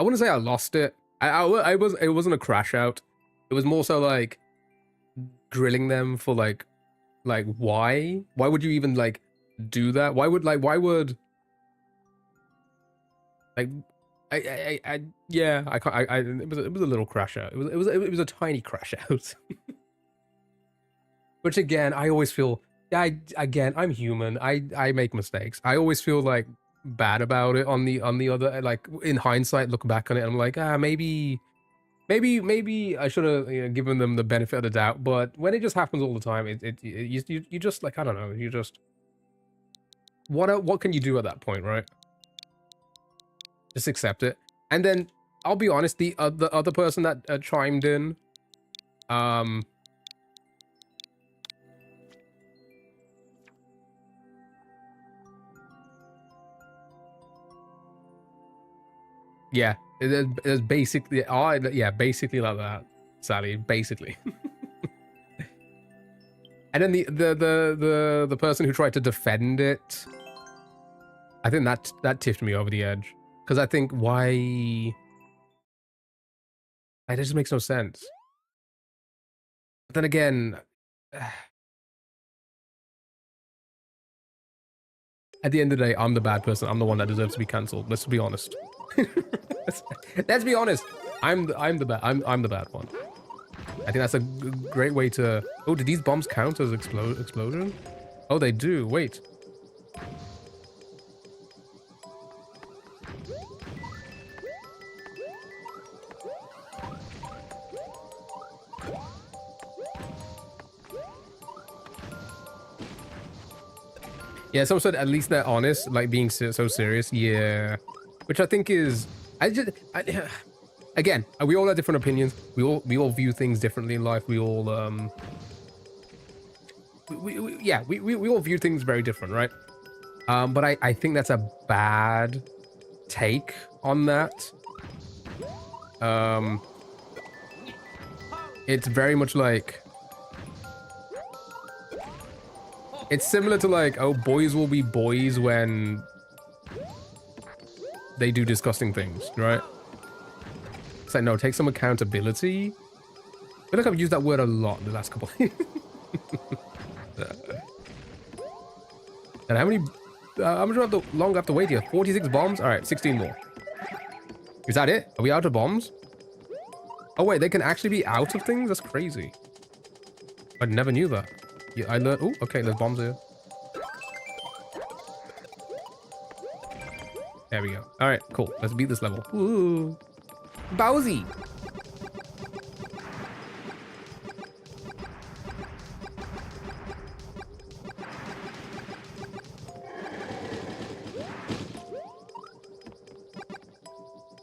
wouldn't say I lost it. It wasn't a crash out. It was more so like grilling them for like why? Why would you even like do that? Why would like yeah, it was a little crash out. It was a tiny crash out. Which again, I always feel, I'm human. I make mistakes. I always feel like bad about it on the other, like in hindsight, look back on it, and I'm like, maybe I should have given them the benefit of the doubt. But when it just happens all the time, you just like, I don't know, you just what can you do at that point, right? Just accept it. And then I'll be honest, the other person that chimed in, Yeah, it's basically, yeah, basically like that, Sally, basically. And then the person who tried to defend it, I think that tipped me over the edge. Because I think, why... It just makes no sense. But then again... At the end of the day, I'm the bad person. I'm the one that deserves to be cancelled. Let's be honest. Let's be honest. I'm the bad one. I think that's a great way to... Oh, did these bombs count as explosion? Oh, they do. Wait. Yeah, someone said at least they're honest, like being so serious. Yeah, which I think is, again, we all have different opinions. We all view things differently in life. We all we all view things very different, right? But I think that's a bad take on that. It's very much like, it's similar to like, oh, boys will be boys when they do disgusting things, right? It's like, no, take some accountability. I feel like I've used that word a lot in the last couple. And how many, how much long I have to wait here? 46 bombs? All right, 16 more. Is that it? Are we out of bombs? Oh wait, they can actually be out of things? That's crazy. I never knew that. Yeah, I learned. Oh, okay, there's bombs here. There we go. All right, cool. Let's beat this level. Ooh, Bowsy.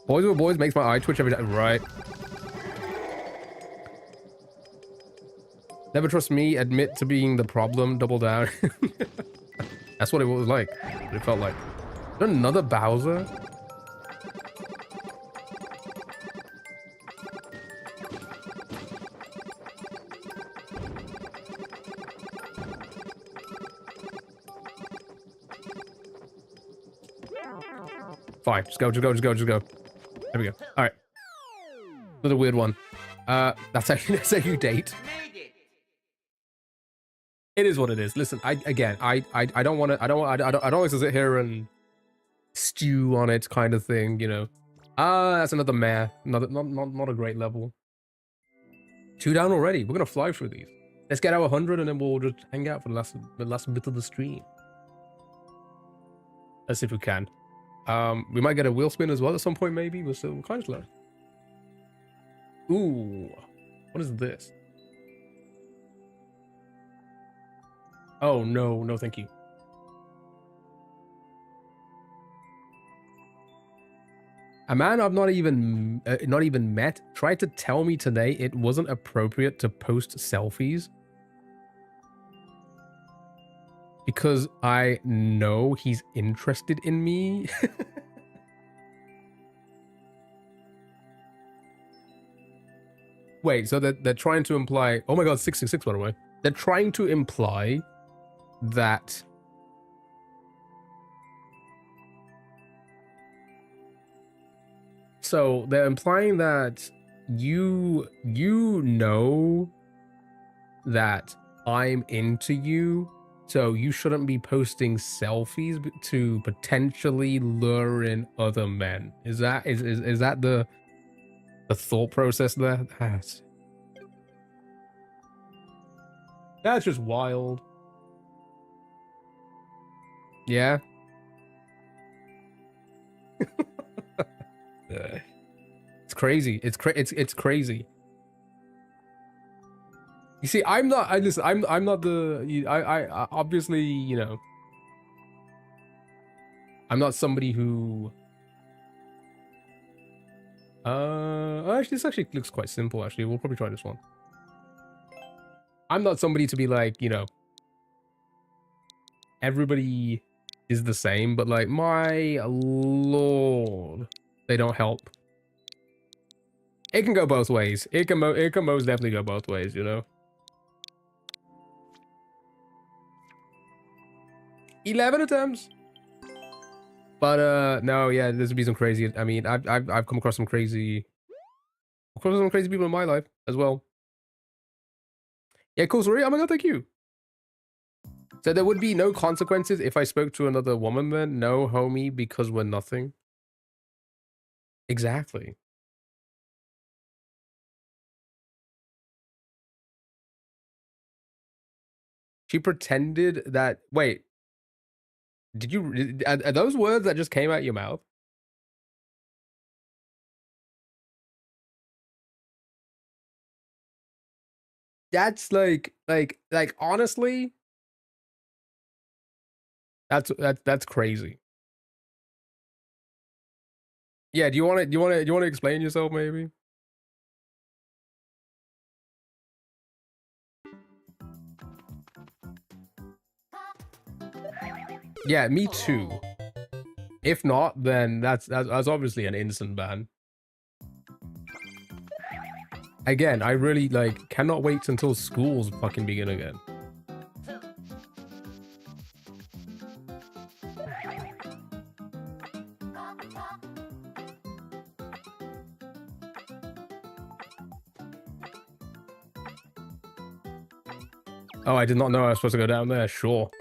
Boys with boys makes my eye twitch every time. Right. Never trust me. Admit to being the problem. Double down. That's what it was like. What it felt like. Another Bowser? Fine. Just go. There we go. All right. Another weird one. That's how you date. It is what it is. Listen, I don't want to. I don't want to sit here and stew on it, kind of thing. You know. That's another meh. Not a great level. 2 down already. We're gonna fly through these. Let's get our 100 and then we'll just hang out for the last bit of the stream. Let's see if we can. We might get a wheel spin as well at some point, maybe. We're still kind of slow. Ooh, what is this? Oh no, no, thank you. A man I've not even met tried to tell me today it wasn't appropriate to post selfies because I know he's interested in me. Wait, so they're trying to imply... Oh my god, 666, by the way. They're trying to imply that... So they're implying that you know that I'm into you, so you shouldn't be posting selfies to potentially lure in other men. Is that the thought process there? That's just wild. Yeah. It's crazy. It's crazy. You see, I'm not. I'm not the. I obviously, you know. I'm not somebody who. Actually, this actually looks quite simple. Actually, we'll probably try this one. I'm not somebody to be like, you know. Everybody is the same, but like, my lord, They don't help. It can go both ways. It can most definitely go both ways, you know. 11 attempts. But no, yeah, there's be some crazy. I mean, I've come across some crazy people in my life as well. Yeah, cool, sorry. Oh my god, thank you. So there would be no consequences if I spoke to another woman then? No, homie, because we're nothing. Exactly. She pretended that... Wait. Did you... Are those words that just came out your mouth? That's like honestly... That's crazy. Yeah, do you want to explain yourself maybe? Yeah, me too. If not, then that's obviously an instant ban. Again, I really like cannot wait until schools fucking begin again. Oh, I did not know I was supposed to go down there. Sure.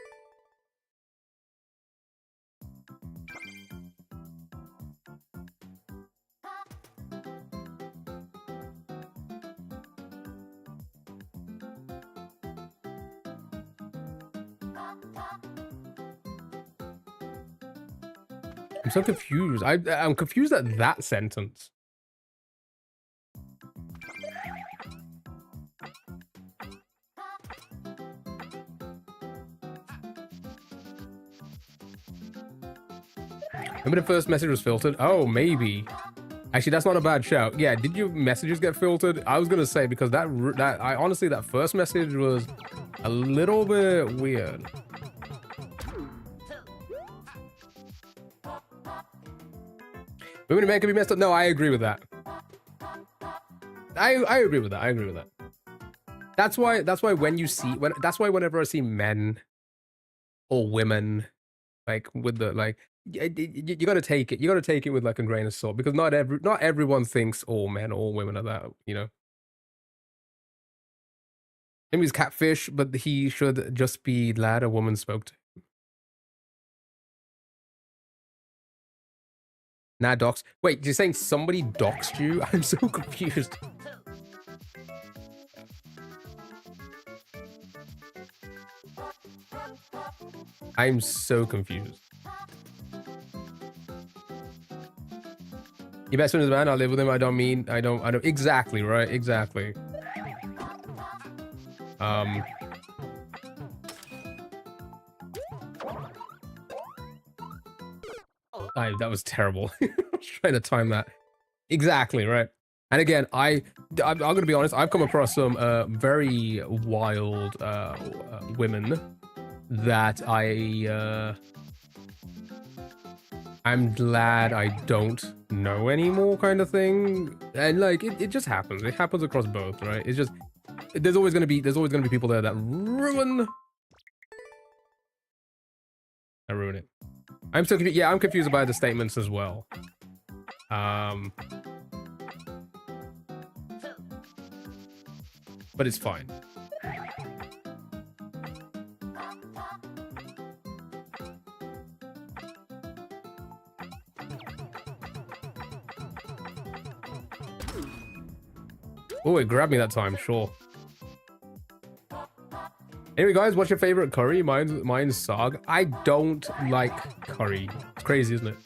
I'm so confused. I'm confused at that sentence. Remember the first message was filtered? Oh, maybe. Actually, that's not a bad shout. Yeah, did your messages get filtered? I was gonna say because I honestly that first message was a little bit weird. Women and men can be messed up. No, I agree with that. I agree with that. I agree with that. That's why whenever I see men or women like with the like you gotta take it. You gotta take it with like a grain of salt because not everyone thinks all men or all women are that, you know. Maybe he's catfish, but he should just be glad a woman spoke to him. Nah, dox. Wait, you're saying somebody doxed you? I'm so confused. I'm so confused. Your best friend is a man, I live with him, I don't exactly, right? Exactly. That was terrible. I was trying to time that. Exactly, right. And again, I'm gonna be honest, I've come across some very wild women that I'm glad I don't know anymore kind of thing. And like it just happens. It happens across both, right? It's just there's always gonna be people there that ruin it. I'm still confused. Yeah, I'm confused by the statements as well. But it's fine. Oh, it grabbed me that time, sure. Anyway, guys, what's your favorite curry? Mine's Sag. I don't like curry. It's crazy, isn't it?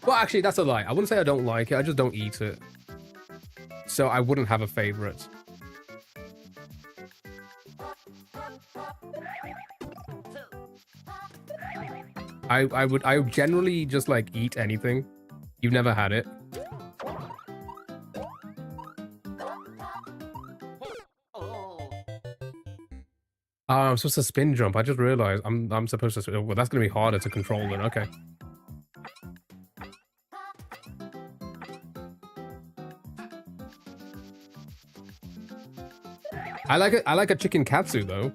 Well, actually, that's a lie. I wouldn't say I don't like it. I just don't eat it. So I wouldn't have a favorite. I would generally just like eat anything. You've never had it. I'm supposed to spin jump. I just realized I'm supposed to. Well, that's gonna be harder to control then. Okay. I like it. I like a chicken katsu though.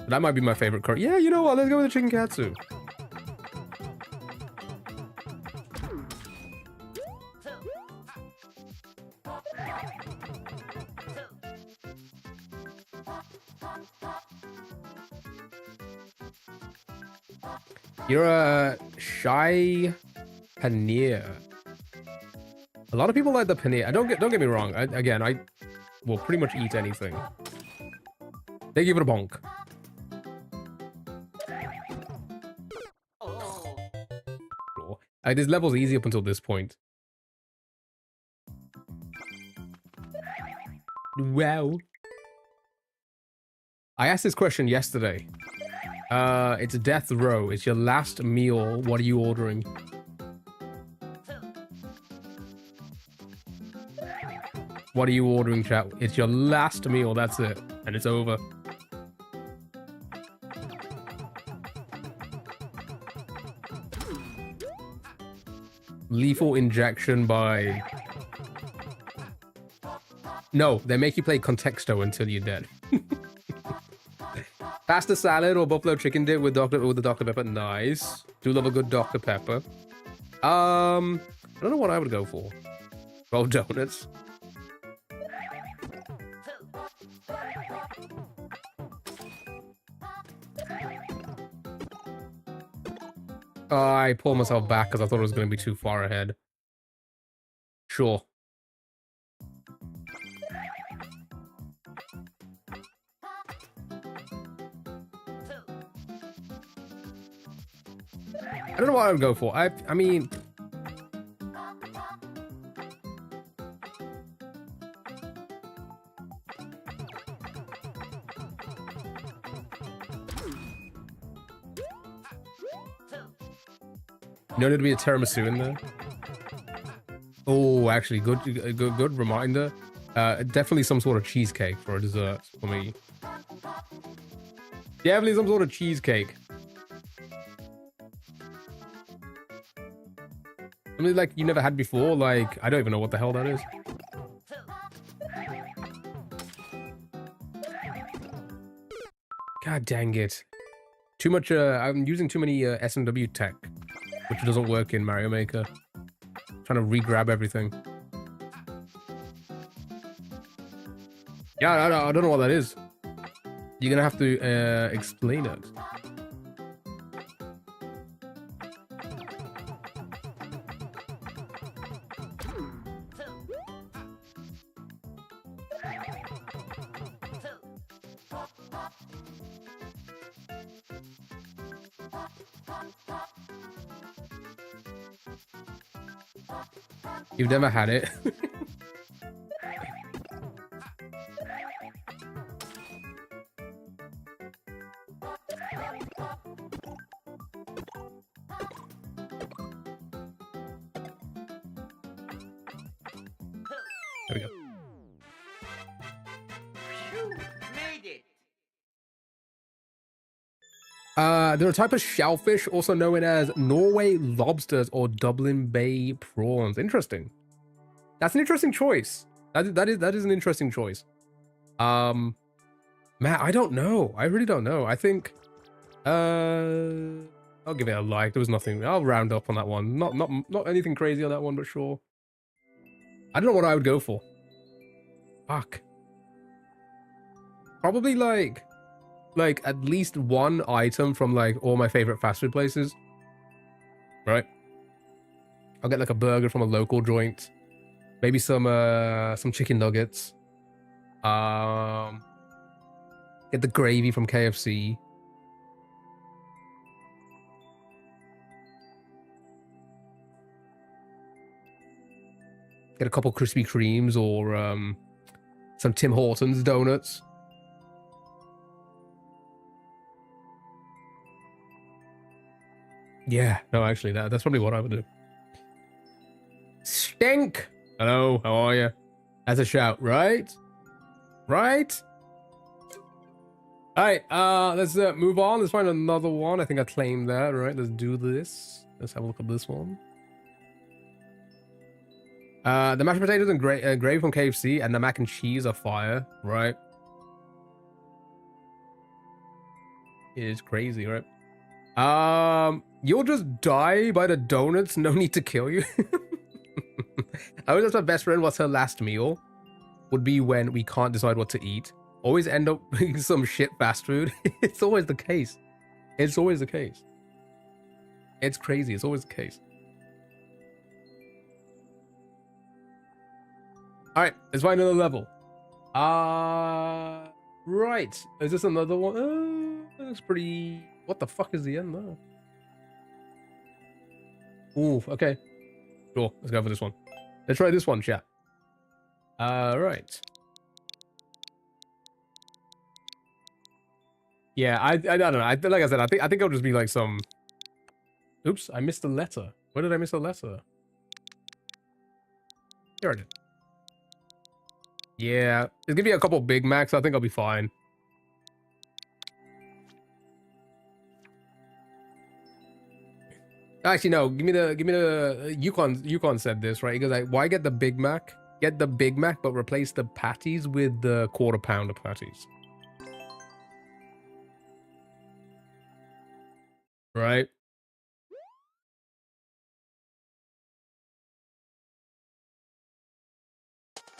That might be my favorite curry. Yeah, you know what? Let's go with the chicken katsu. You're a shy paneer. A lot of people like the paneer. Don't get me wrong. I will pretty much eat anything. They give it a bonk. This level's easy up until this point. Wow. I asked this question yesterday. It's a death row. It's your last meal. What are you ordering? What are you ordering, chat? It's your last meal. That's it. And it's over. Lethal injection by... No, they make you play Contexto until you're dead. Pasta salad or buffalo chicken dip with the Dr. Pepper. Nice. Do love a good Dr. Pepper. I don't know what I would go for. Roll donuts. I pulled myself back because I thought it was going to be too far ahead. Sure. I don't know what I would go for. I mean... You don't need to be a tiramisu in there. Oh, actually, good reminder. Definitely some sort of cheesecake for a dessert for me. Definitely some sort of cheesecake. I mean, like, you never had before? Like, I don't even know what the hell that is. God dang it. Too much, I'm using too many S&W tech, which doesn't work in Mario Maker. Trying to re-grab everything. Yeah, I don't know what that is. You're gonna have to explain it. You've never had it. There we go. You made it. They're a type of shellfish, also known as Norway lobsters or Dublin Bay prawns. Interesting. That's an interesting choice. That is an interesting choice. Man, I don't know. I really don't know. I think, I'll give it a like. There was nothing. I'll round up on that one. Not anything crazy on that one, but sure. I don't know what I would go for. Fuck. Probably like at least one item from like all my favorite fast food places. Right? I'll get like a burger from a local joint. Maybe some chicken nuggets. Get the gravy from KFC. Get a couple Krispy Kremes or some Tim Hortons donuts. Yeah, no, actually, that's probably what I would do. Stink! Hello, how are you? That's a shout, right? Right? Alright, let's move on. Let's find another one. I think I claimed that, right? Let's do this. Let's have a look at this one. The mashed potatoes and gravy from KFC and the mac and cheese are fire, right? It is crazy, right? You'll just die by the donuts. No need to kill you. I always ask my best friend what's her last meal. Would be when we can't decide what to eat. Always end up eating some shit fast food. It's always the case. It's always the case. It's crazy. It's always the case. All right, let's find another level. Right. Is this another one? Looks pretty. What the fuck is the end though? Ooh, okay. Sure, let's go for this one. Let's try this one, chat. Right. Yeah, I don't know. Like I said, I think it'll just be like some. Oops, I missed a letter. Where did I miss a letter? Here I did. Yeah, there's gonna be a couple Big Macs. I think I'll be fine. Actually, no. Give me the Yukon said this, right? He goes like, why get the Big Mac? Get the Big Mac, but replace the patties with the quarter pounder patties. Right?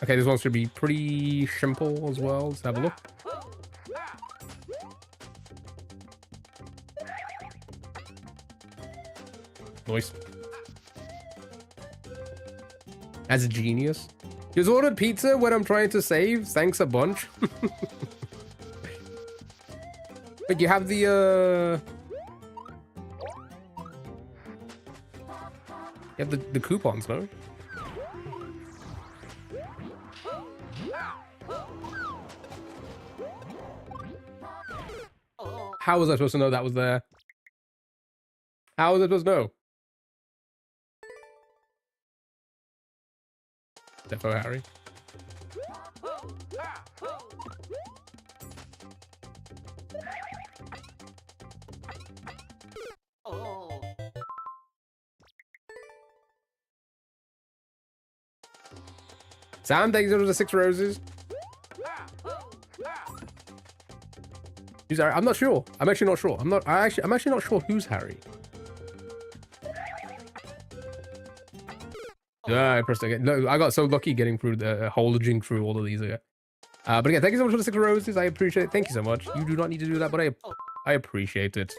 Okay, this one should be pretty simple as well. Let's have a look. Nice. As a genius. Just ordered pizza when I'm trying to save. Thanks a bunch. But you have the you have the coupons, no? How was I supposed to know that was there? How was I supposed to know? Defo Harry. Sam, thanks for the 6 roses. Who's Harry? I'm not sure. I'm actually not sure. I'm actually not sure who's Harry. Yeah, I pressed again. No, I got so lucky getting through the holding through all of these again. But again, thank you so much for the 6 roses. I appreciate it. Thank you so much. You do not need to do that, but I appreciate it.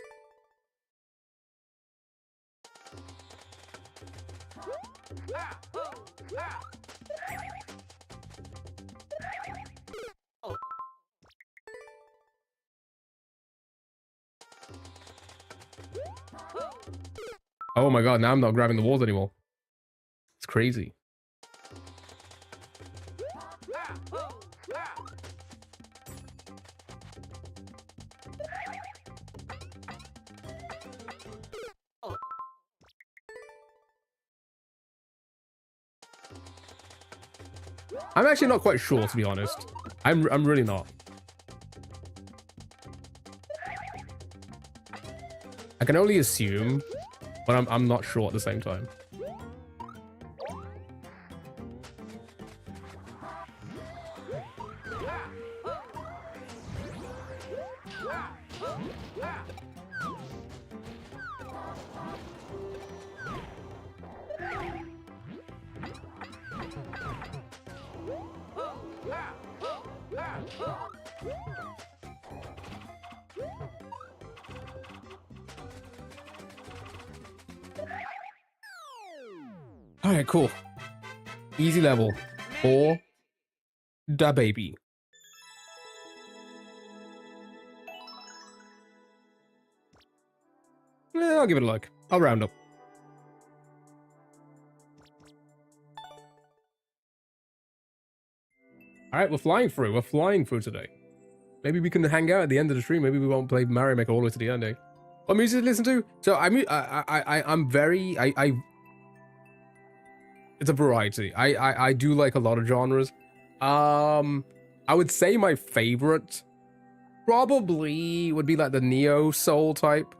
Oh my god, now I'm not grabbing the walls anymore. It's crazy. I'm actually not quite sure, to be honest. I'm really not. I can only assume, but I'm not sure at the same time. Alright, cool. Easy level. For da baby. Yeah, I'll give it a look. I'll round up. Alright, we're flying through. We're flying through today. Maybe we can hang out at the end of the stream. Maybe we won't play Mario Maker all the way to the end, eh? What music to listen to? So I'm very it's a variety. I do like a lot of genres. I would say my favorite probably would be like the neo soul type.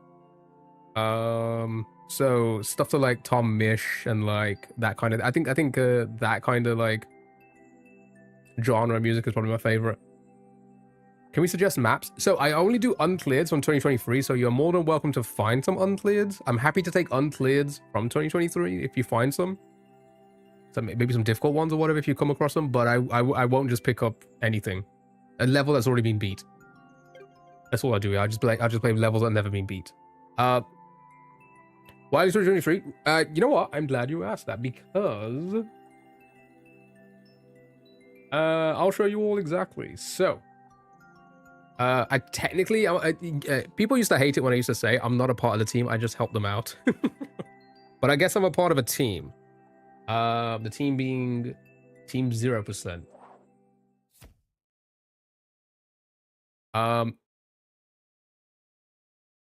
So stuff to like Tom Misch and like that kind of. I think that kind of like genre of music is probably my favorite. Can we suggest maps? So I only do uncleared from 2023, so you're more than welcome to find some uncleared. I'm happy to take uncleared from 2023 if you find some. So maybe some difficult ones or whatever if you come across them, but I won't just pick up anything. A level that's already been beat. That's all I do. I just play levels that have never been beat. Why is 2023? You know what? I'm glad you asked that because I'll show you all exactly. So I technically people used to hate it when I used to say I'm not a part of the team. I just help them out. But I guess I'm a part of a team. The team being Team 0%.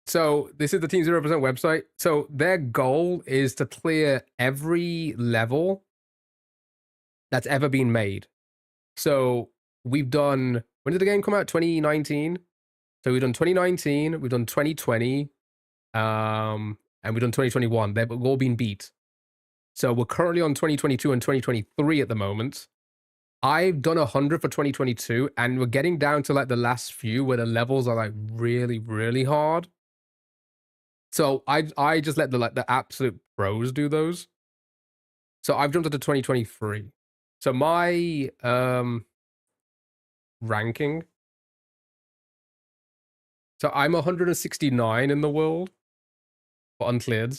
So this is the Team 0% website. So their goal is to clear every level that's ever been made. So we've done, when did the game come out? 2019. So we've done 2019, we've done 2020, and we've done 2021. They've all been beat. So we're currently on 2022 and 2023 at the moment. I've done 100 for 2022, and we're getting down to like the last few where the levels are like really, really hard. So I just let the absolute pros do those. So I've jumped into 2023. So my ranking. So I'm 169 in the world for uncleared.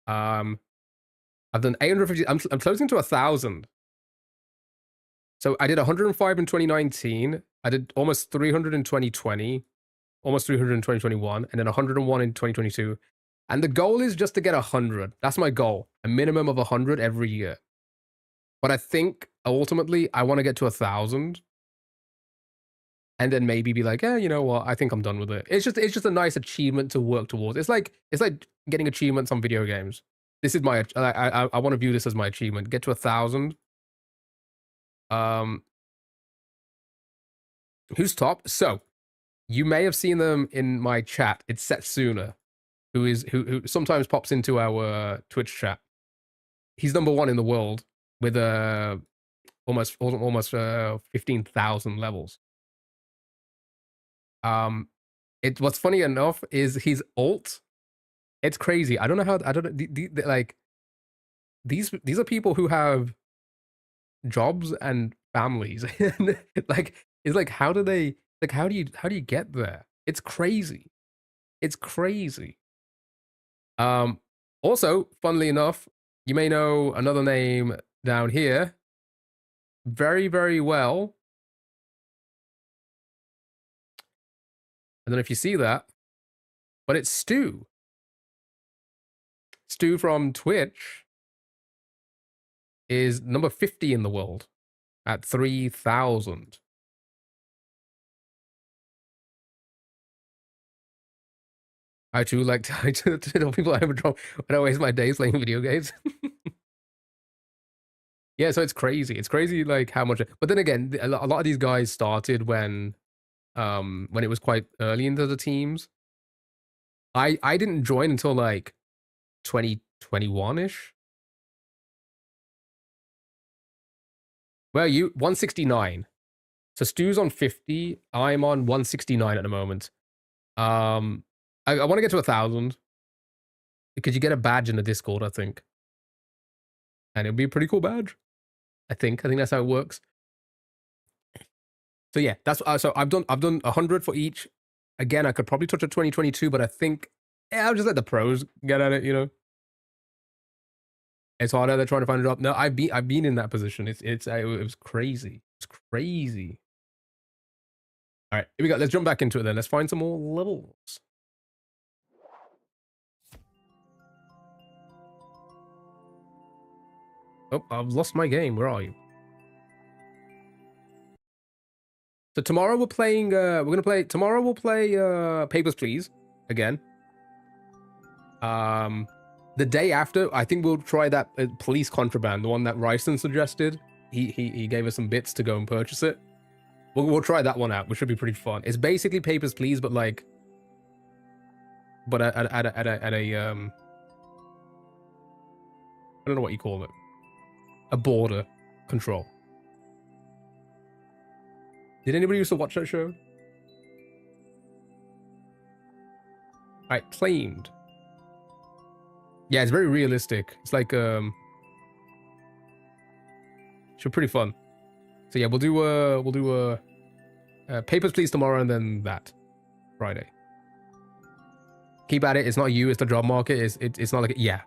I've done 850. I'm closing to 1,000. So I did 105 in 2019. I did almost 300 in 2020, almost 300 in 2021, and then 101 in 2022. And the goal is just to get 100. That's my goal. A minimum of 100 every year. But I think ultimately I want to get to 1,000. And then maybe be like, you know what? I think I'm done with it. It's just a nice achievement to work towards. It's like getting achievements on video games. This is my I want to view this as my achievement. Get to 1,000. Who's top? So you may have seen them in my chat. It's Setsuna, who sometimes pops into our Twitch chat. He's number 1 in the world with almost 15,000 levels. What's funny enough is his ult. It's crazy. I don't know how. I don't know. Like these are people who have jobs and families. Like it's like how do you get there? It's crazy. It's crazy. Also, funnily enough, you may know another name down here very, very well. I don't know if you see that, but it's Stu. Stu from Twitch is number 50 in the world at 3,000. I too like to tell people I have a job when I waste my days playing video games. Yeah, so it's crazy. It's crazy like how much. But then again, a lot of these guys started when it was quite early into the teams. I didn't join until like 2021-ish. Well, 169. So Stu's on 50. I'm on 169 at the moment. I want to get to 1,000 because you get a badge in the Discord, I think, and it'll be a pretty cool badge. I think that's how it works. So yeah, that's so I've done 100 for each. Again, I could probably touch a 2022, but I think I'll just let the pros get at it. You know, it's harder. They're trying to find a job. No, I've been in that position. It was crazy. It's crazy. All right, here we go. Let's jump back into it then. Let's find some more levels. Oh, I've lost my game. Where are you? So tomorrow we're playing. Tomorrow we'll play Papers, Please again. The day after, I think we'll try that Police Contraband, the one that Ryson suggested. He gave us some bits to go and purchase it. We'll try that one out, which should be pretty fun. It's basically Papers, Please, but like, at don't know what you call it. A border control. Did anybody used to watch that show? Right, Claimed. Yeah, it's very realistic. It's like should pretty fun. So yeah, we'll do Papers, Please tomorrow, and then that Friday. Keep at it. It's not you. It's the job market. It's not like yeah.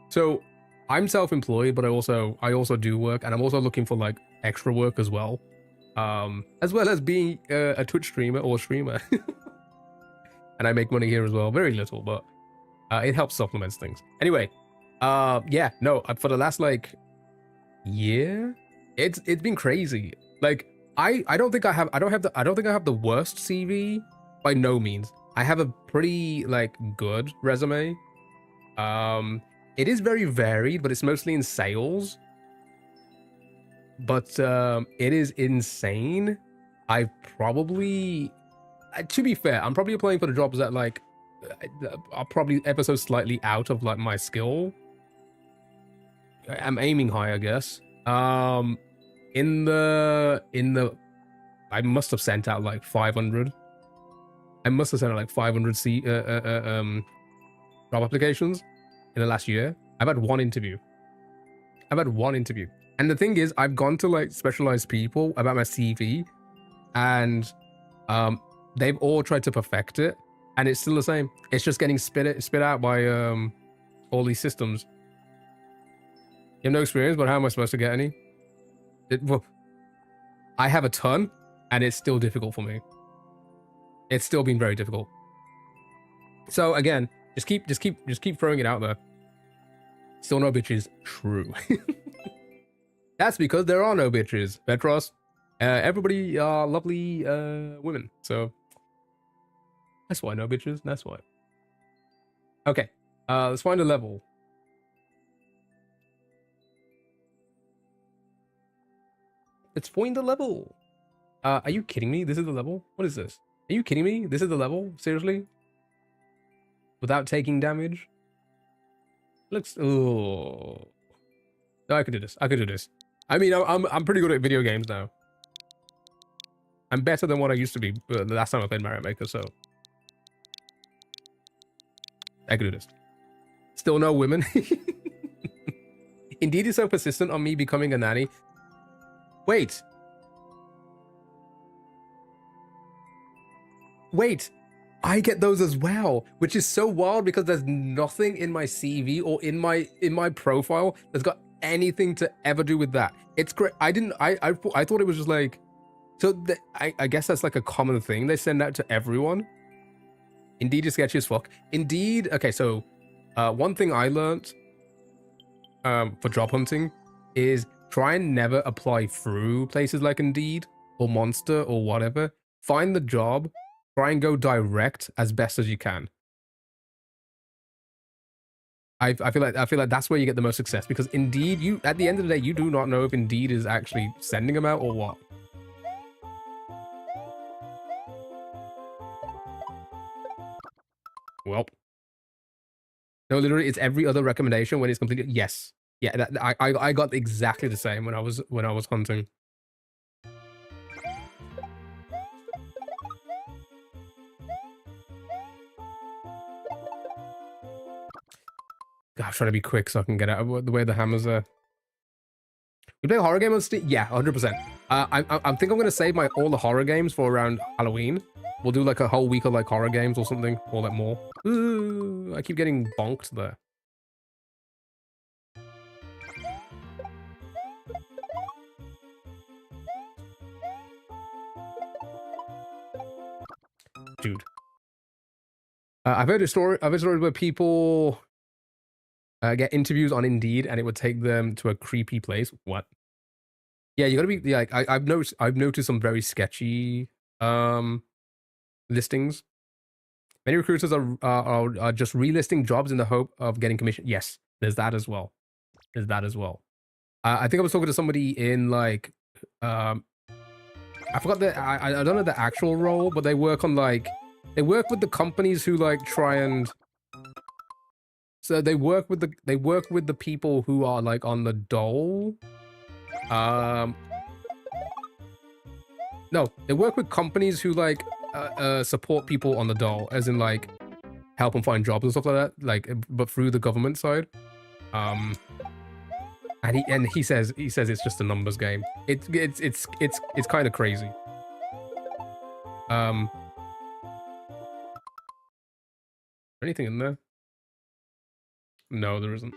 So I'm self-employed, but I also do work, and I'm also looking for like extra work as well as being a Twitch streamer or streamer. And I make money here as well, very little, but it helps supplements things. Anyway, yeah, no, for the last like year, it's been crazy. Like I don't think I have the worst CV by no means. I have a pretty like good resume. It is very varied, but it's mostly in sales. But it is insane. I probably, to be fair, I'm probably applying for the jobs that like are probably ever so slightly out of like my skill. I'm aiming high, I guess. In the I must have sent out like 500. I must have sent out like 500 job applications in the last year. I've had one interview. And the thing is, I've gone to like specialized people about my CV, and they've all tried to perfect it, and it's still the same. It's just getting spit out by all these systems. You have no experience, but how am I supposed to get any? Well, I have a ton, and it's still difficult for me. It's still been very difficult. So again, just keep throwing it out there. Still no bitches. True. That's because there are no bitches, Petros. Everybody are lovely women, so that's why no bitches. That's why. Okay, let's find a level. Let's find a level. Are you kidding me? This is the level? What is this? Are you kidding me? This is the level? Seriously? Without taking damage? Looks. Oh. No, I could do this. I could do this. I mean, I'm pretty good at video games now. I'm better than what I used to be the last time I played Mario Maker, so I could do this. Still no women. Indeed is so persistent on me becoming a nanny. Wait. I get those as well, which is so wild because there's nothing in my CV or in my profile that's got anything to ever do with that. It's great. I thought it was just like, so I guess that's like a common thing they send out to everyone. Indeed is sketchy as fuck. Indeed. Okay, so one thing I learned for job hunting is try and never apply through places like Indeed or Monster or whatever. Find the job, try and go direct as best as you can. I feel like that's where you get the most success, because Indeed, you at the end of the day, you do not know if Indeed is actually sending them out or what. Well, no, literally, it's every other recommendation when it's completed. Yes, yeah, I got exactly the same when I was hunting. God, I'm trying to be quick so I can get out of the way the hammers are. We play a horror game on Steam? Yeah, 100%. I think I'm gonna save all the horror games for around Halloween. We'll do like a whole week of like horror games or something, or like more. Ooh, I keep getting bonked there. Dude. I've heard a story where people get interviews on Indeed and it would take them to a creepy place. What? Yeah, you gotta be like, I've noticed some very sketchy listings. Many recruiters are just relisting jobs in the hope of getting commission. Yes, there's that as well. I think I was talking to somebody in like I forgot I don't know the actual role, but they work with the companies who like try and So they work with the people who are like on the dole. No, they work with companies who like support people on the dole, as in like help them find jobs and stuff like that, like but through the government side. And he says it's just a numbers game. It's kind of crazy. Anything in there? No, there isn't.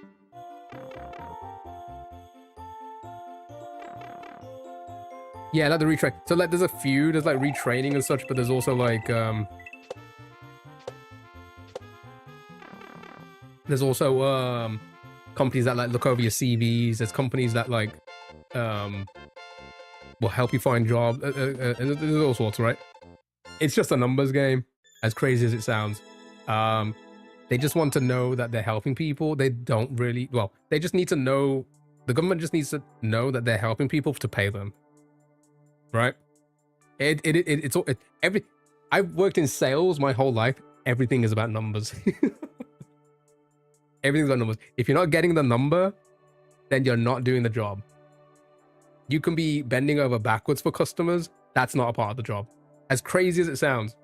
Yeah, like the retrain. So like there's a few, there's like retraining and such, but there's also like there's also companies that like look over your CVs. There's companies that like will help you find jobs. And there's all sorts, right? It's just a numbers game, as crazy as it sounds. They just want to know that they're helping people. They don't really, well, they just need to know, the government just needs to know that they're helping people to pay them. Right? I've worked in sales my whole life. Everything is about numbers. Everything's about numbers. If you're not getting the number, then you're not doing the job. You can be bending over backwards for customers. That's not a part of the job. As crazy as it sounds.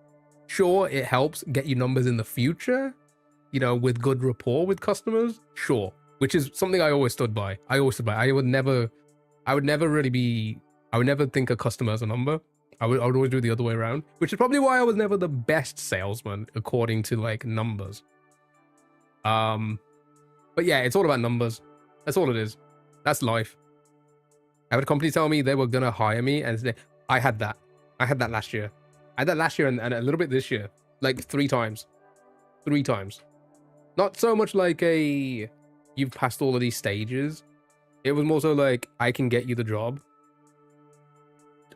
Sure, it helps get you numbers in the future, you know, with good rapport with customers. Sure. Which is something I always stood by. I would never think a customer as a number. I would always do it the other way around, which is probably why I was never the best salesman according to like numbers. But yeah, it's all about numbers. That's all it is. That's life. I had a company tell me they were gonna hire me, and I had that. I had that last year. I had that last year and a little bit this year, like 3 times. 3 times. Not so much like you've passed all of these stages. It was more so like, I can get you the job.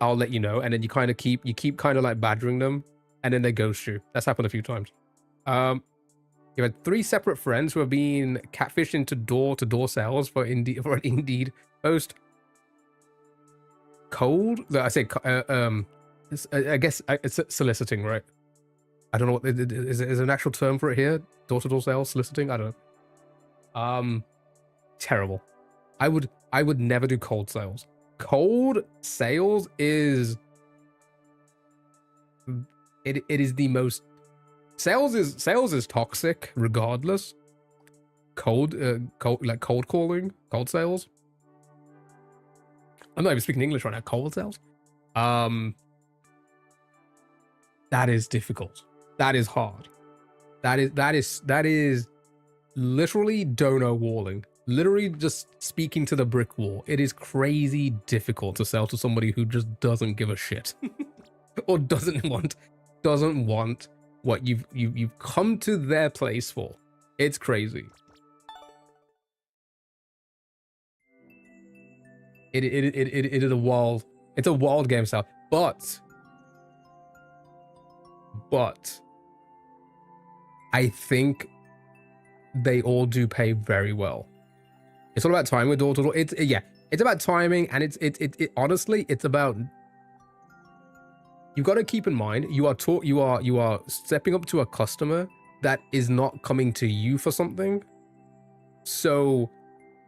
I'll let you know, and then you kind of keep kind of like badgering them, and then they ghost you. That's happened a few times. You had 3 separate friends who have been catfished into door-to-door sales for an Indeed post. Cold? I say, I guess it's soliciting, right? I don't know what is an actual term for it here. Door-to-door sales, soliciting. I don't know. Terrible. I would never do cold sales. Cold sales is it is the most sales is toxic regardless. Cold calling, cold sales. I'm not even speaking English right now. Cold sales. That is difficult. That is hard. That is literally dono walling. Literally just speaking to the brick wall. It is crazy difficult to sell to somebody who just doesn't give a shit. Or doesn't want what you've come to their place for. It's crazy. It is a wild, it's a wild game style. But I think they all do pay very well. It's all about timing with door-to-door. It's about timing, and it honestly, it's about, you've got to keep in mind, you are stepping up to a customer that is not coming to you for something. So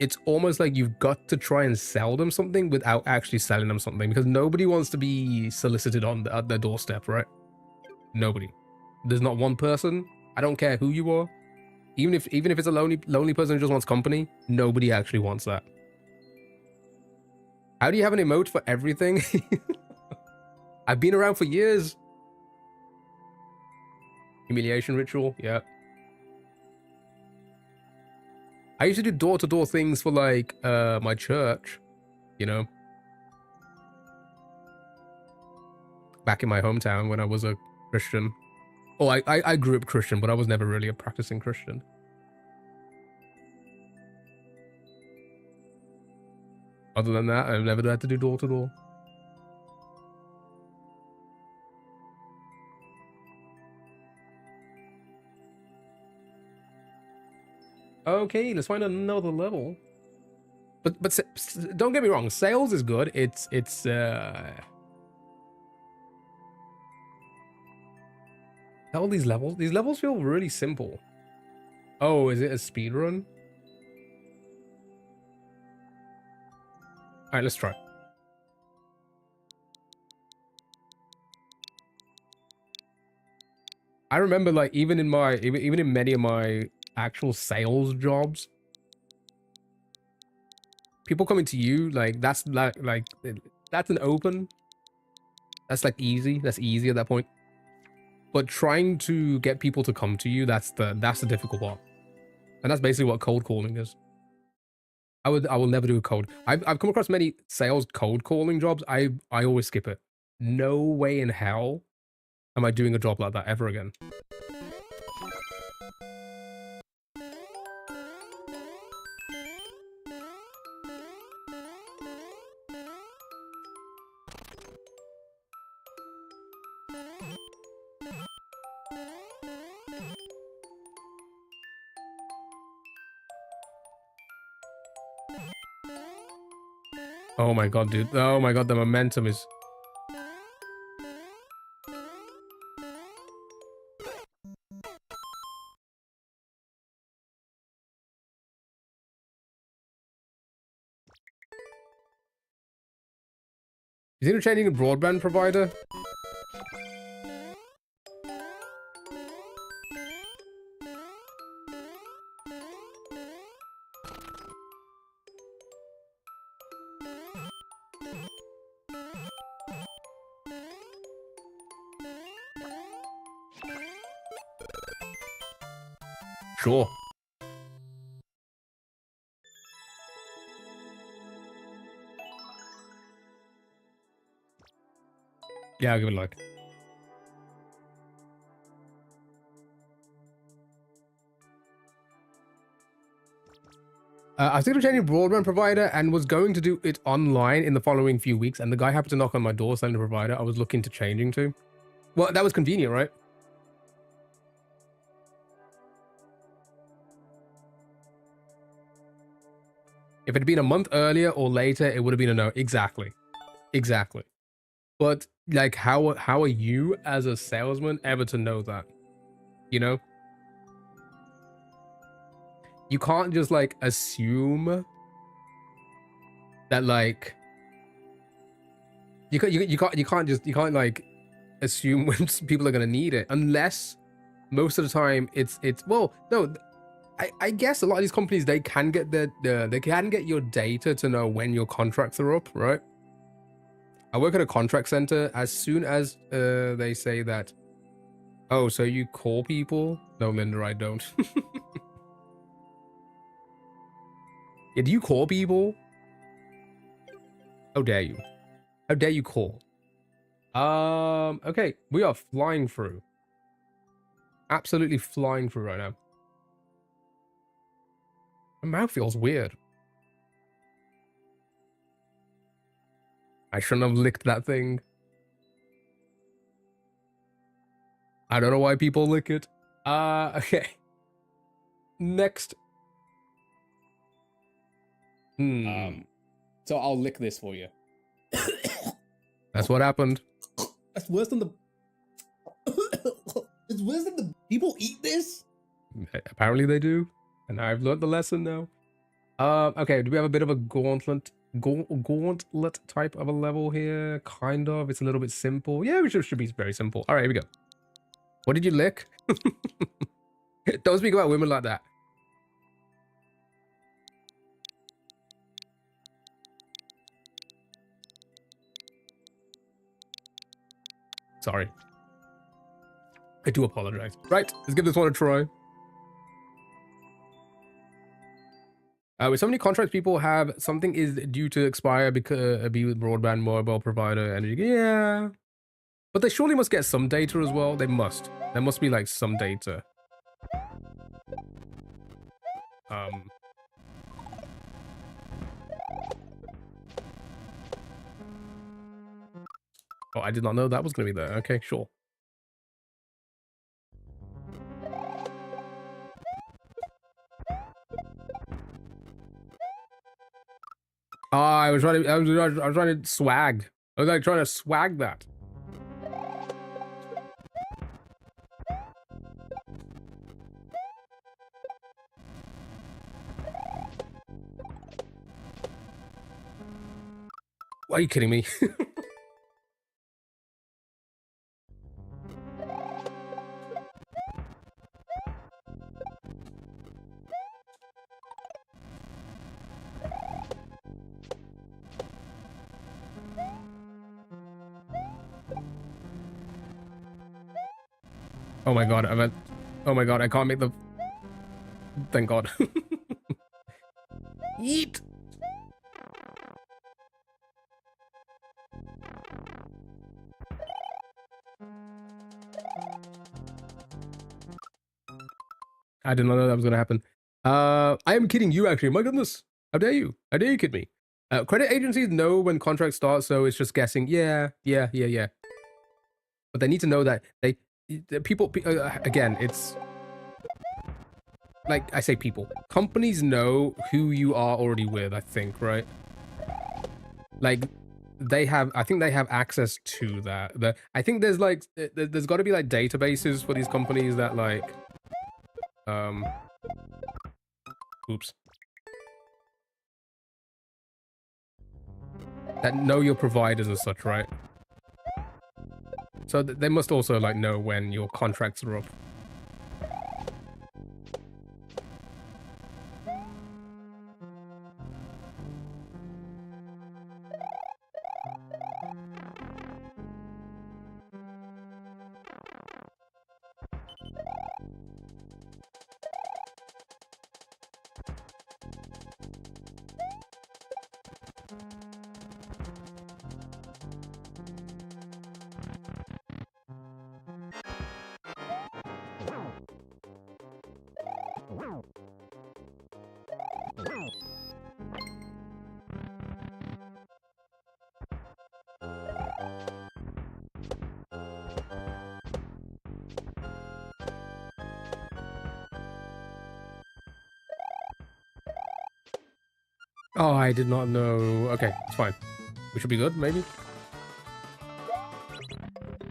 it's almost like you've got to try and sell them something without actually selling them something, because nobody wants to be solicited at their doorstep, right? Nobody. There's not one person. I don't care who you are. Even if it's a lonely person who just wants company, nobody actually wants that. How do you have an emote for everything? I've been around for years. Humiliation ritual, yeah. I used to do door-to-door things for like my church, you know. Back in my hometown when I was a Christian. Oh, I grew up Christian, but I was never really a practicing Christian. Other than that, I've never had to do door-to-door. Okay, let's find another level. But don't get me wrong, sales is good. It's all these levels feel really simple. Oh, is it a speed run? All right, let's try. I remember, like, even in many of my actual sales jobs, people coming to you, like, that's that's an open. That's like easy. That's easy at that point. But trying to get people to come to you, that's the difficult part. And that's basically what cold calling is. I will never do a cold. I've come across many sales cold calling jobs. I always skip it. No way in hell am I doing a job like that ever again. Oh my god, dude. Oh my god, the momentum is... Is it changing a broadband provider? Sure. Yeah, I'll give it a look. I was thinking of changing broadband provider and was going to do it online in the following few weeks, and the guy happened to knock on my door selling the provider I was looking to changing to. Well, that was convenient, right? If it had been a month earlier or later, it would have been a no. Exactly. Exactly. But, like, how are you as a salesman ever to know that? You know? You can't just, like, assume that, like... You can't like assume when people are gonna need it, unless most of the time it's well, no, I guess a lot of these companies, they can get they can get your data to know when your contracts are up, right? I work at a contract center. As soon as they say that, oh, so you call people? No, Linda, I don't. Yeah, do you call people? How dare you? How dare you call? Okay, we are flying through. Absolutely flying through right now. My mouth feels weird. I shouldn't have licked that thing. I don't know why people lick it. Okay. Next. So I'll lick this for you. That's what happened. That's worse than the... It's worse than the... People eat this? Apparently they do. And I've learned the lesson now. Okay, do we have a bit of a gauntlet type of a level here? Kind of. It's a little bit simple. Yeah, we should be very simple. All right, here we go. What did you lick? Don't speak about women like that. Sorry. I do apologize. Right, let's give this one a try. With so many contracts people have, something is due to expire because be with broadband mobile provider energy. Yeah. But they surely must get some data as well. They must. There must be like some data. Oh, I did not know that was going to be there. Okay, sure. I was trying to swag. I was like trying to swag that. Are you kidding me? Oh my god, oh my god, I can't make the... Thank god. Yeet! I did not know that was gonna happen. I am kidding you, actually. My goodness. How dare you? How dare you kid me? Credit agencies know when contracts start, so it's just guessing. Yeah. But they need to know that people, again, it's like I say people. Companies know who you are already with, I think, right? Like, I think they have access to that. I think there's like, there's got to be like databases for these companies that like, oops. That know your providers as such, right? So they must also like know when your contracts are up. Oh, I did not know. Okay, it's fine. We should be good, maybe?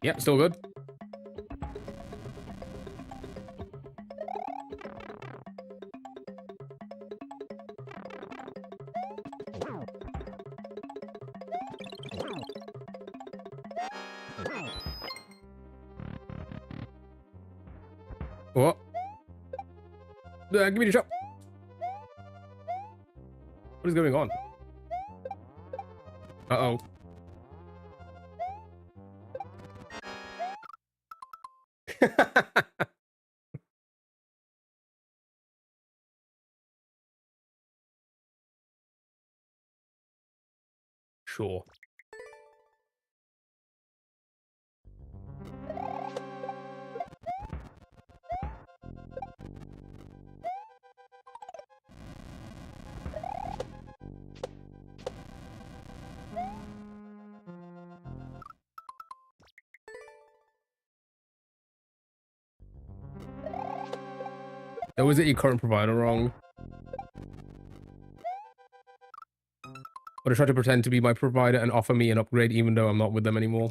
Yeah, still good. Oh. Give me the shot. What is going on? Uh-oh. Sure. Or was it your current provider wrong? But I try to pretend to be my provider and offer me an upgrade even though I'm not with them anymore.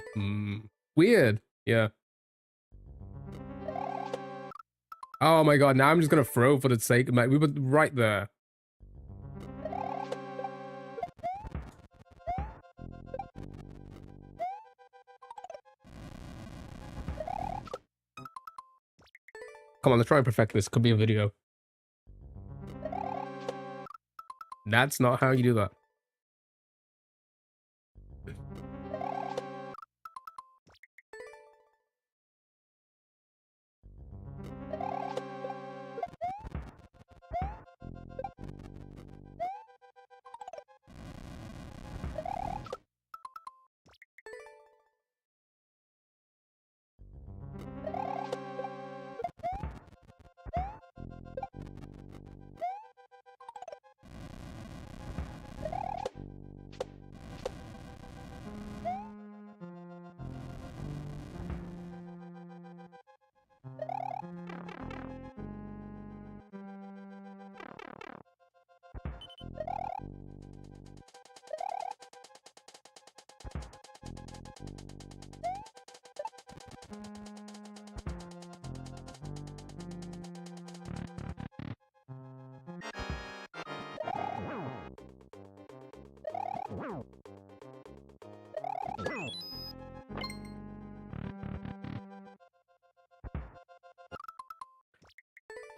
Weird. Yeah. Oh my god, now I'm just gonna throw for the sake of we were right there. Come on, let's try and perfect this. Could be a video. That's not how you do that.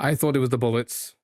I thought it was the bullets.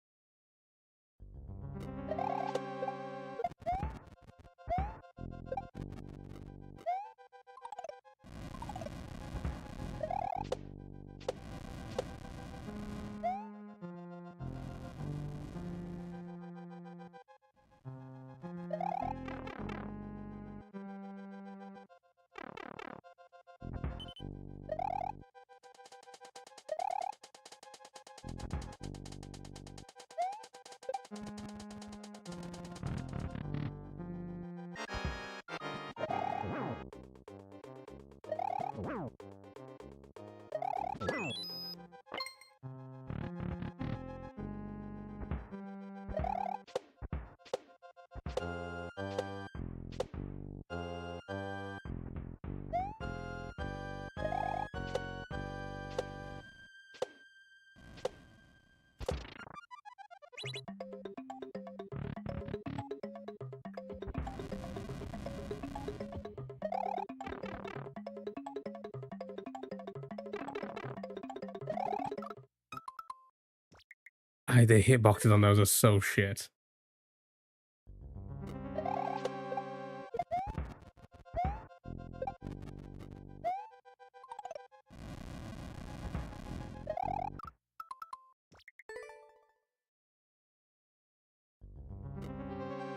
The hitboxes on those are so shit.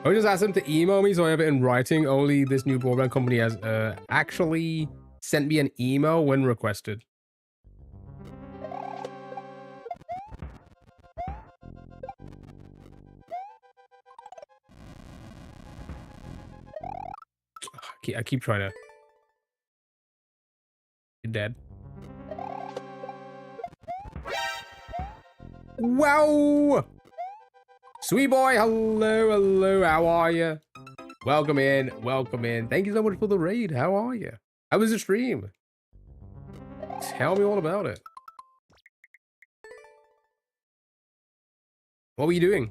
I just asked him to email me so I have it in writing. Only this new broadband company has actually sent me an email when requested. I keep trying to... You're dead. Wow! Sweet boy, hello, hello, how are you? Welcome in, welcome in. Thank you so much for the raid. How are you? How was the stream? Tell me all about it. What were you doing?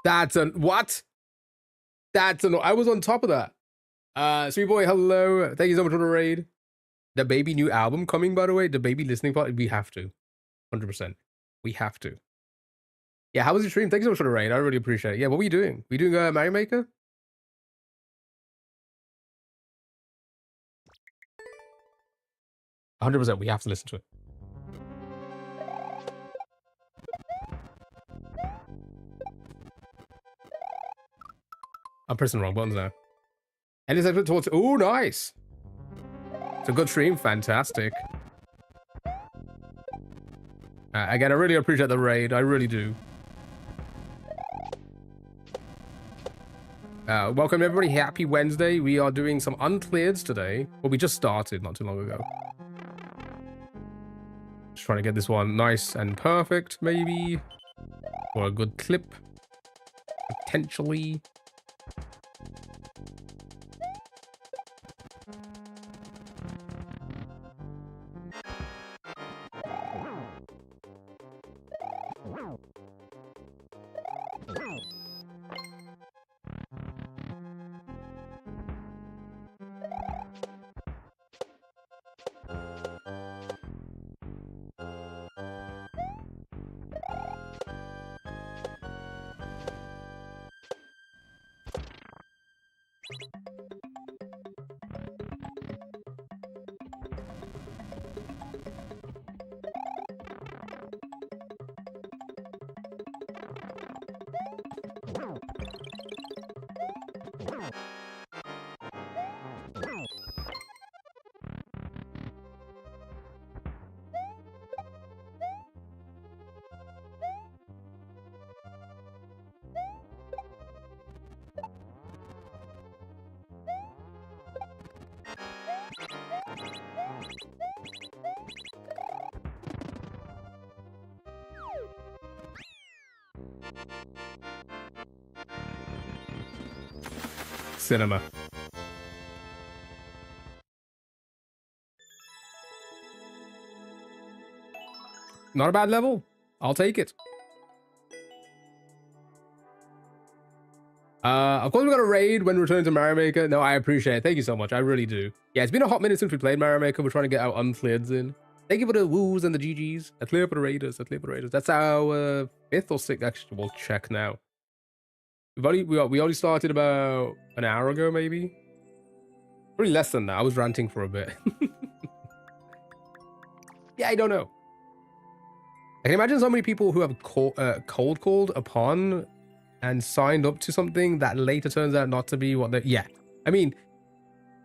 That's an what? That's an I was on top of that. Sweet boy, hello. Thank you so much for the raid. The baby new album coming, by the way. The baby listening part. We have to. 100%. We have to. Yeah, how was your stream? Thank you so much for the raid. I really appreciate it. Yeah, what were you doing? Were you doing Mario Maker? %. We have to listen to it. I'm pressing the wrong buttons now. And it's towards. Oh, nice. It's a good stream. Fantastic. Again, I really appreciate the raid. I really do. Welcome everybody. Happy Wednesday. We are doing some Uncleareds today. Well, we just started not too long ago. Just trying to get this one nice and perfect, maybe. Or a good clip. Potentially. Cinema. Not a bad level. I'll take it. Of course we got a raid when returning to Mario Maker. No, I appreciate it. Thank you so much. I really do. Yeah, it's been a hot minute since we played Mario Maker. We're trying to get our Uncleareds in. Thank you for the woos and the GGs. A clear for the raiders. A clear for the raiders. That's our 5th or 6th. Actually, we'll check now. We already started about an hour ago, maybe. Probably less than that. I was ranting for a bit. Yeah, I don't know. I can imagine so many people who have cold called upon and signed up to something that later turns out not to be what they... Yeah. I mean,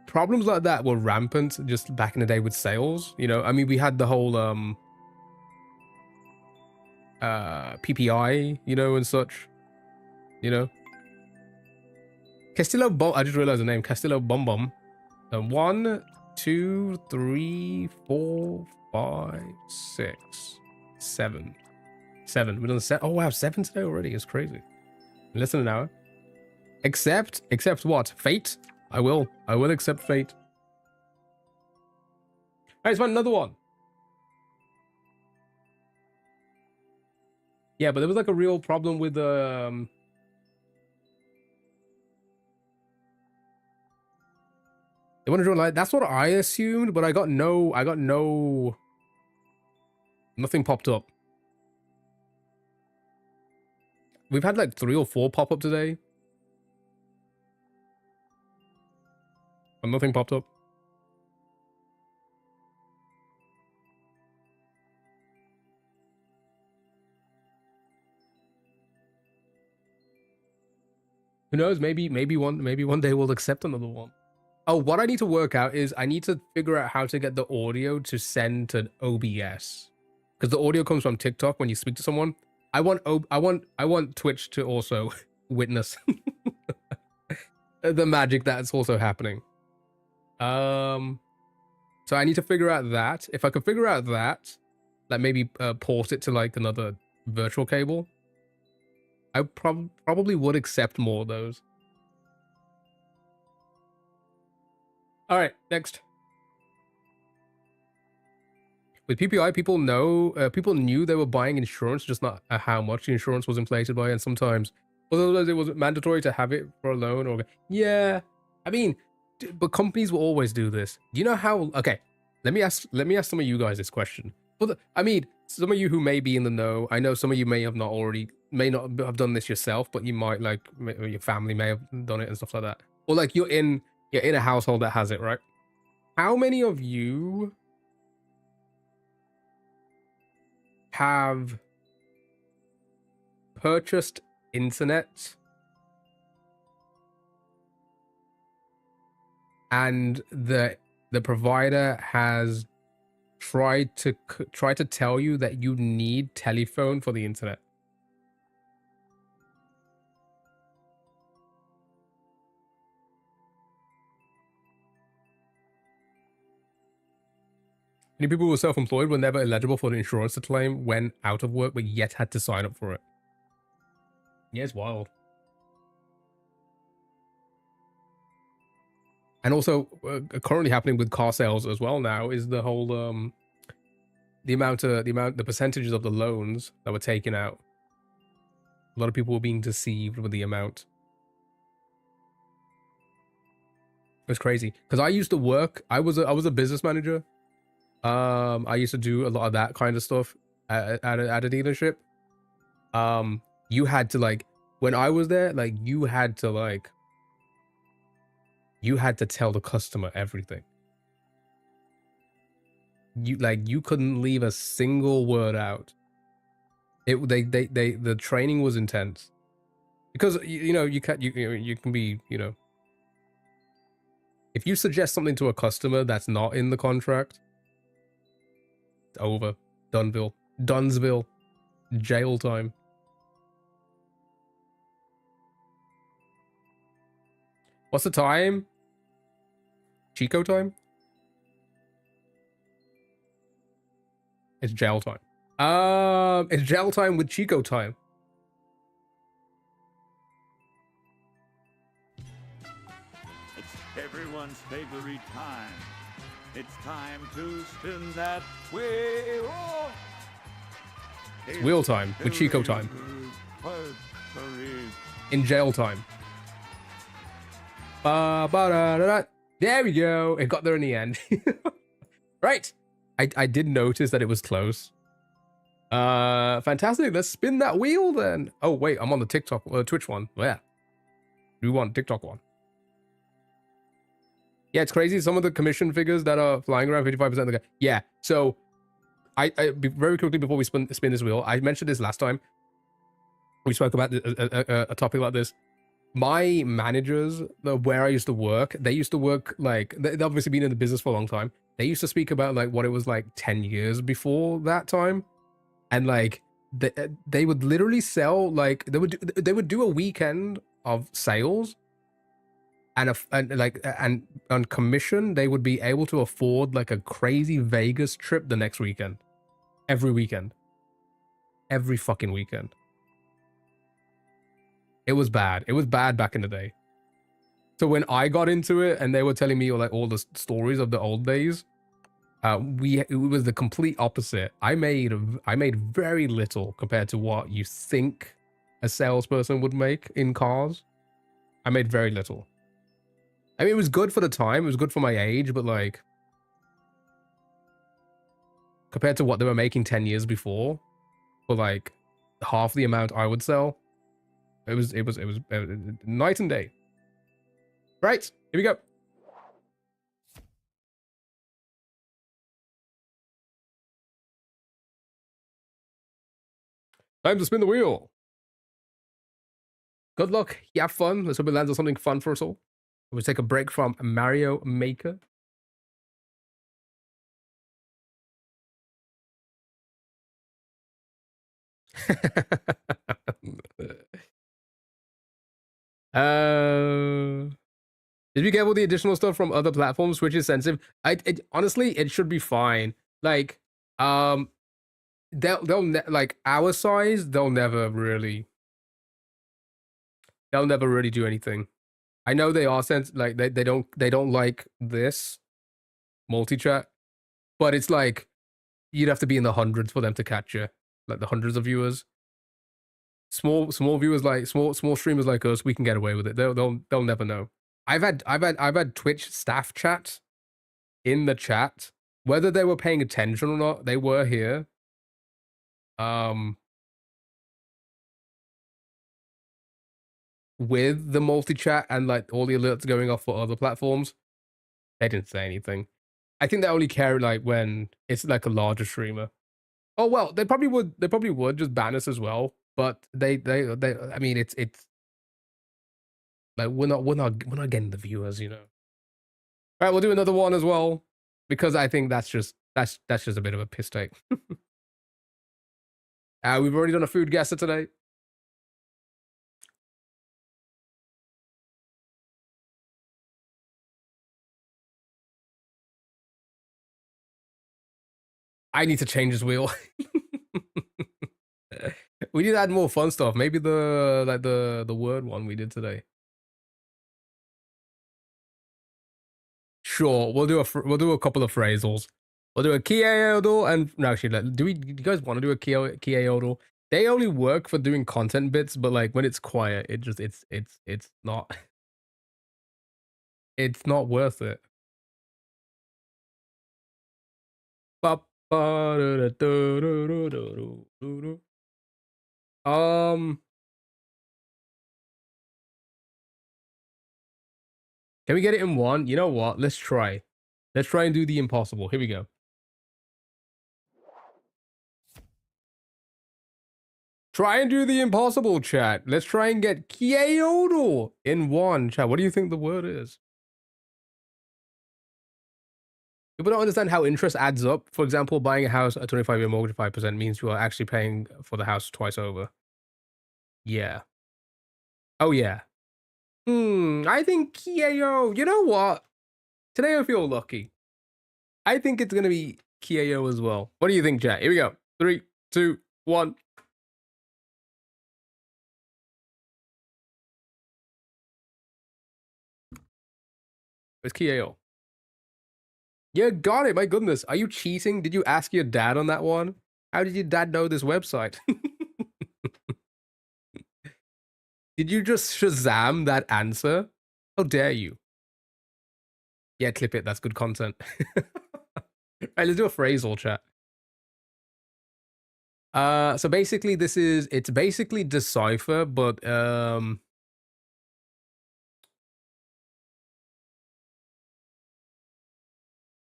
problems like that were rampant just back in the day with sales. You know, I mean, we had the whole PPI, you know, and such. You know. Castillo Bomb... I just realized the name. Castillo Bum Bum. 1, 2, 3, 4, 5, 6, 7. 7. We've done 7. Oh, wow. 7 today already. It's crazy. Less than an hour. Accept what? Fate? I will accept fate. All right, let's find another one. Yeah, but there was like a real problem with they want to draw like that's what I assumed, but I got nothing popped up. We've had like 3 or 4 pop up today. But nothing popped up. Who knows? Maybe one day we'll accept another one. Oh, what I need to work out is I need to figure out how to get the audio to send to OBS. Because the audio comes from TikTok when you speak to someone. I want Twitch to also witness the magic that's also happening. So I need to figure out that. If I can figure out that, like maybe port it to like another virtual cable, I probably would accept more of those. All right, next. With PPI, people knew they were buying insurance, just not how much the insurance was inflated by, and sometimes it was mandatory to have it for a loan. Or yeah, I mean, but companies will always do this. Do you know how? Okay, let me ask some of you guys this question. But I mean, some of you who may be in the know, I know some of you may not have done this yourself, but you might like your family may have done it and stuff like that. Or like you're in a household that has it, right? How many of you have purchased internet and the provider has tried to tell you that you need telephone for the internet? Many people who were self-employed were never eligible for the insurance to claim when out of work, but yet had to sign up for it. Yeah, it's wild. And also, currently happening with car sales as well now is the whole the percentages of the loans that were taken out. A lot of people were being deceived with the amount. It was crazy because I used to work. I was a business manager. I used to do a lot of that kind of stuff at a dealership. You had to like when I was there, like you had to tell the customer everything. You couldn't leave a single word out. The training was intense because you can be, if you suggest something to a customer that's not in the contract, it's over. Dunsville, jail time. What's the time? Chico time? It's jail time. It's jail time with Chico time. everyone's favorite time. It's time to spin that wheel. It's wheel time with Chico time. In jail time. There we go. It got there in the end. Right. I did notice that it was close. Fantastic. Let's spin that wheel then. Oh, wait. I'm on the TikTok, Twitch one. Yeah. We want TikTok one. Yeah, it's crazy. Some of the commission figures that are flying around 55% of the guy. Yeah. So very quickly before we spin this wheel, I mentioned this last time. We spoke about a topic like this. My managers, where I used to work, they used to work like, they've obviously been in the business for a long time. They used to speak about like what it was like 10 years before that time. And like, they would literally sell, like, they would do a weekend of sales. And on commission, they would be able to afford like a crazy Vegas trip the next weekend. Every weekend. Every fucking weekend. It was bad. It was bad back in the day. So when I got into it and they were telling me like all the stories of the old days, it was the complete opposite. I made very little compared to what you think a salesperson would make in cars. I made very little. I mean, it was good for the time. It was good for my age, but like, compared to what they were making 10 years before, for like half the amount I would sell, it was night and day. Right, here we go. Time to spin the wheel. Good luck. You have fun. Let's hope it lands on something fun for us all. We'll take a break from Mario Maker. Did you get all the additional stuff from other platforms? Switch is sensitive. Honestly, it should be fine. Like, they'll like our size. They'll never really do anything. I know they are like they don't like this multi-chat, but it's like you'd have to be in the hundreds for them to catch you, like the hundreds of viewers. Small viewers, like small streamers like us, we can get away with it. They'll never know. I've had Twitch staff chat in the chat, whether they were paying attention or not. They were here. With the multi-chat and like all the alerts going off for other platforms, they didn't say anything. I think they only care like when it's like a larger streamer. Oh well, they probably would just ban us as well. But they I mean it's like we're not getting the viewers, you know. All right, we'll do another one as well because I think that's just a bit of a piss take. We've already done a food guesser today. I need to change this wheel. We need to add more fun stuff. Maybe the word one we did today. Sure, we'll do a couple of phrasals. We'll do a Kia and no, actually, do you guys want to do a Kia? They only work for doing content bits, but like when it's quiet, it just it's not it's not worth it. Can we get it in one? You know what? Let's try. Let's try and do the impossible. Here we go. Try and do the impossible, chat. Let's try and get Kyoto in one, chat. What do you think the word is? People don't understand how interest adds up. For example, buying a house at 25-year mortgage 5% means you are actually paying for the house twice over. Yeah. Oh, yeah. I think Kyo. You know what? Today I feel lucky. I think it's going to be Kyo as well. What do you think, chat? Here we go. 3, 2, 1. It's Kale. Yeah, got it. My goodness. Are you cheating? Did you ask your dad on that one? How did your dad know this website? Did you just Shazam that answer? How dare you? Yeah, clip it. That's good content. Right, let's do a phrasal chat. So basically it's basically Decipher, but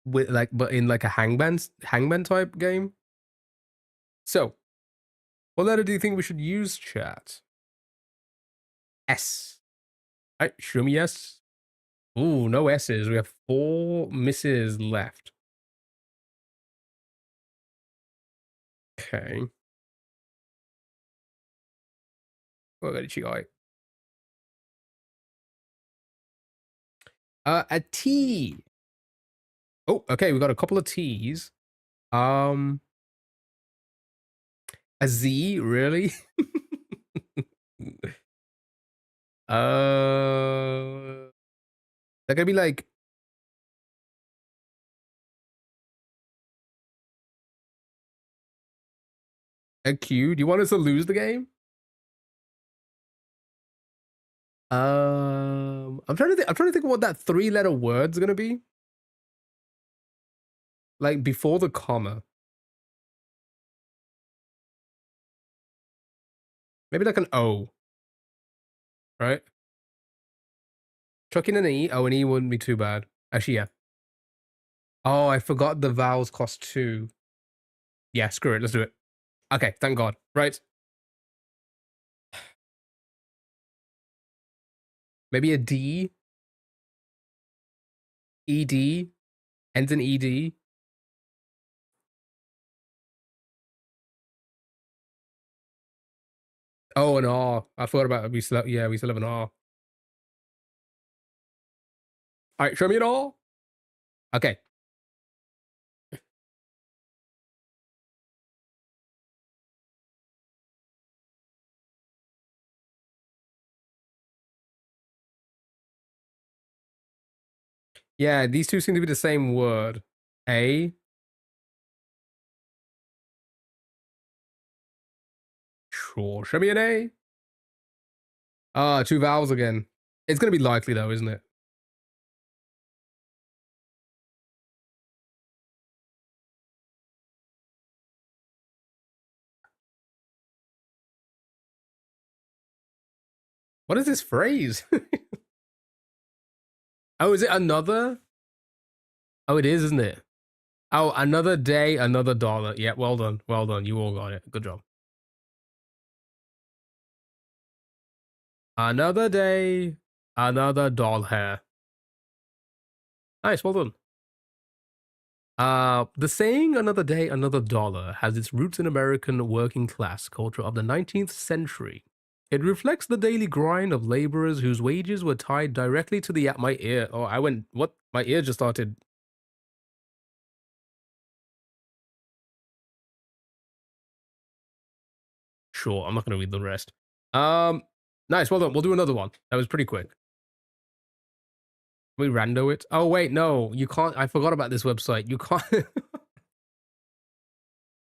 with like but in like a hangman type game. So, what letter do you think we should use, chat? S. Alright, show me S. Ooh, no S's. We have 4 misses left. Okay. What got it, guy? A T. Oh, okay, we got a couple of T's. A Z, really? They're gonna be like a Q. Do you want us to lose the game? I'm trying to think of what that 3-letter word's gonna be. Like before the comma. Maybe like an O. Right? Chuck in an E. Oh, an E wouldn't be too bad. Actually, yeah. Oh, I forgot the vowels cost 2. Yeah, screw it. Let's do it. Okay, thank God. Right. Maybe a D. ED. Ends in ED. Oh, an R. I forgot about it. We still have an R. Alright, show me an R. Okay. Yeah, these two seem to be the same word. A. Sure. Show me an A. Ah, 2 vowels again. It's gonna be likely though, isn't it? What is this phrase? Oh, is it another? Oh, it is, isn't it? Oh, another day, another dollar. Yeah, well done. Well done. You all got it. Good job. Another day, another dollar. Nice, well done. The saying another day, another dollar has its roots in American working class culture of the 19th century. It reflects the daily grind of laborers whose wages were tied directly to the my ear. Oh, I went what? My ear just started. Sure, I'm not gonna read the rest. Nice, well done. We'll do another one. That was pretty quick. We rando it. Oh wait, no, you can't. I forgot about this website. You can't.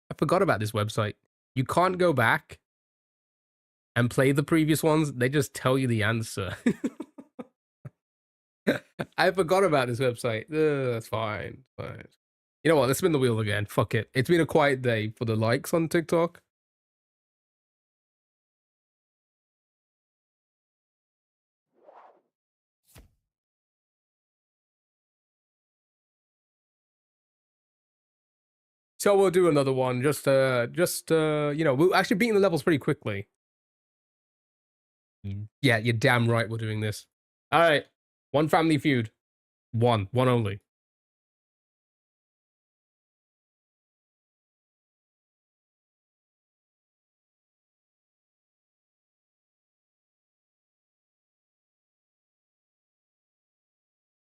I forgot about this website. You can't go back and play the previous ones. They just tell you the answer. I forgot about this website. That's fine. Fine. You know what? Let's spin the wheel again. Fuck it. It's been a quiet day for the likes on TikTok. So we'll do another one. You know, we're actually beating the levels pretty quickly. Yeah, you're damn right we're doing this. All right. One family feud. One only.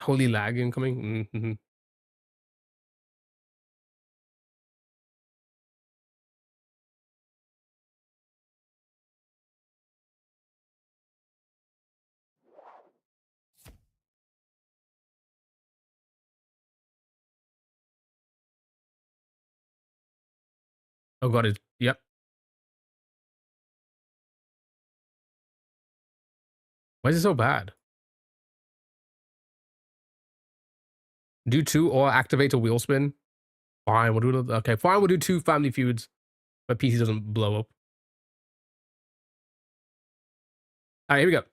Holy lag incoming. Mm-hmm. Oh god, it's yep. Why is it so bad? Do 2 or activate a wheel spin. Fine, we'll do okay. Fine, we'll do 2 Family Feuds. My PC doesn't blow up. All right, here we go.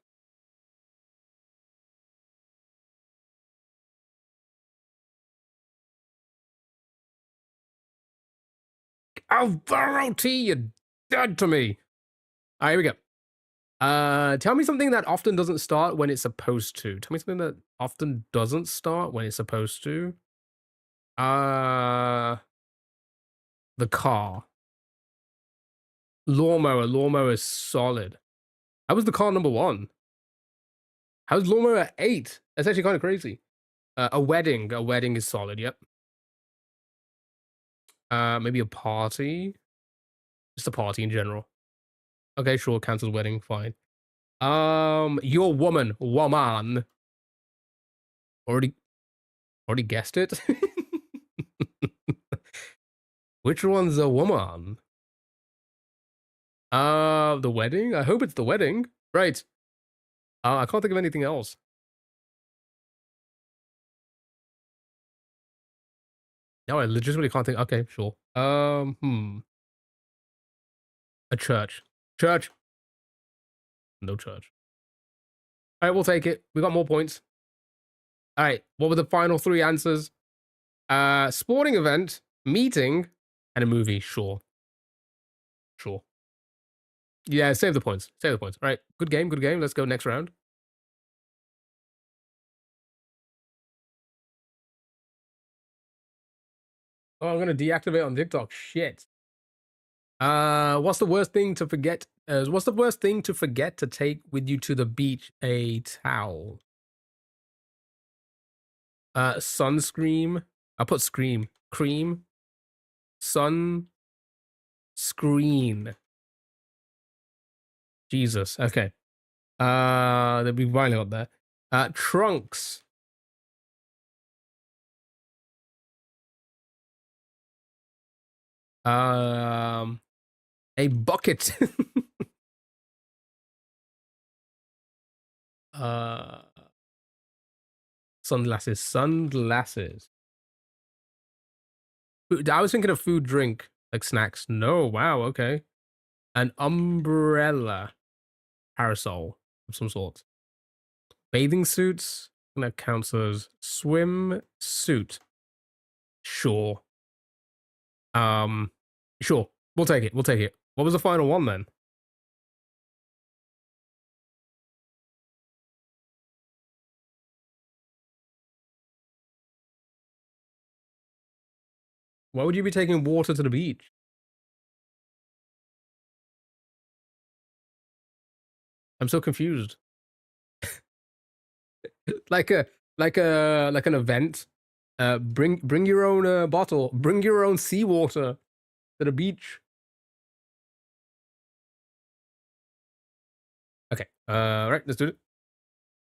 Alvaro T, you're dead to me. All right, here we go. Tell me something that often doesn't start when it's supposed to. Tell me something that often doesn't start when it's supposed to. Uh, the car. Lawnmower. Lawnmower is solid. How was the car number 1? How's lawnmower at 8? That's actually kind of crazy. A wedding. A wedding is solid. Yep. Maybe a party. Just a party in general. Okay, sure. Cancel wedding. Fine. Your woman. Woman. Already guessed it. Which one's a woman? The wedding? I hope it's the wedding. Right. I can't think of anything else. No, I legitimately can't think. Okay, sure. A church. Church. No church. All right, we'll take it. We got more points. All right, what were the final 3 answers? Sporting event, meeting, and a movie. Sure. Sure. Yeah, save the points. Save the points. All right, good game, good game. Let's go next round. Oh, I'm gonna deactivate on TikTok. Shit. What's the worst thing to forget? What's the worst thing to forget to take with you to the beach? A towel. Sunscreen. I'll put scream. Cream. Sun. Screen. Jesus. Okay. They'll be finally got there. Trunks. A bucket. Sunglasses. Sunglasses. I was thinking of food, drink, like snacks. No, wow, okay. An umbrella. Parasol of some sort. Bathing suits. That counts as swim suit. Sure. Sure. We'll take it. We'll take it. What was the final one then? Why would you be taking water to the beach? I'm so confused. like an event. Bring your own bottle. Bring your own seawater to the beach. Okay. Right. Let's do it.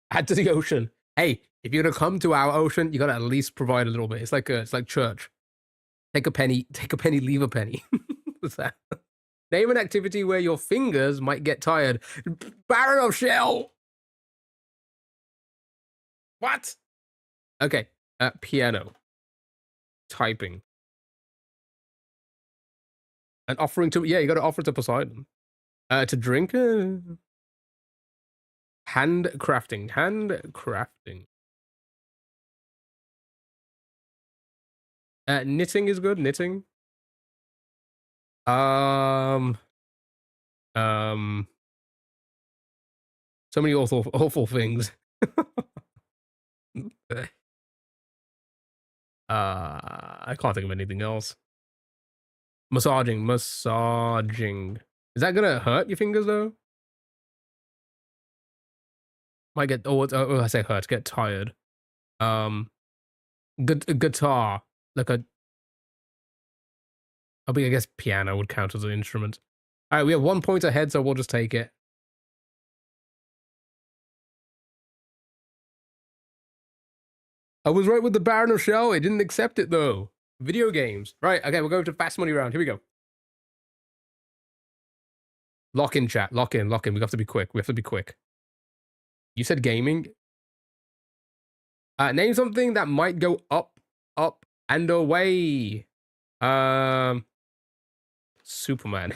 Add to the ocean. Hey, if you're gonna come to our ocean, you gotta at least provide a little bit. It's like church. Take a penny, leave a penny. What's that? Name an activity where your fingers might get tired. Barrel of shell. What? Okay. Piano. Typing. And offering to, yeah, you gotta offer to Poseidon. To drink. Handcrafting. Knitting is good. Knitting. So many awful things. I can't think of anything else. Massaging. Is that gonna hurt your fingers though? Might get I say hurt, get tired. Guitar. Like a I guess piano would count as an instrument. Alright, we have 1 point ahead, so we'll just take it. I was right with the Baron of Shell. It didn't accept it though. Video games. Right, okay, we're going to fast money round. Here we go. Lock in, chat. Lock in. Lock in. We have to be quick. We have to be quick. You said gaming. Name something that might go up, up, and away. Superman.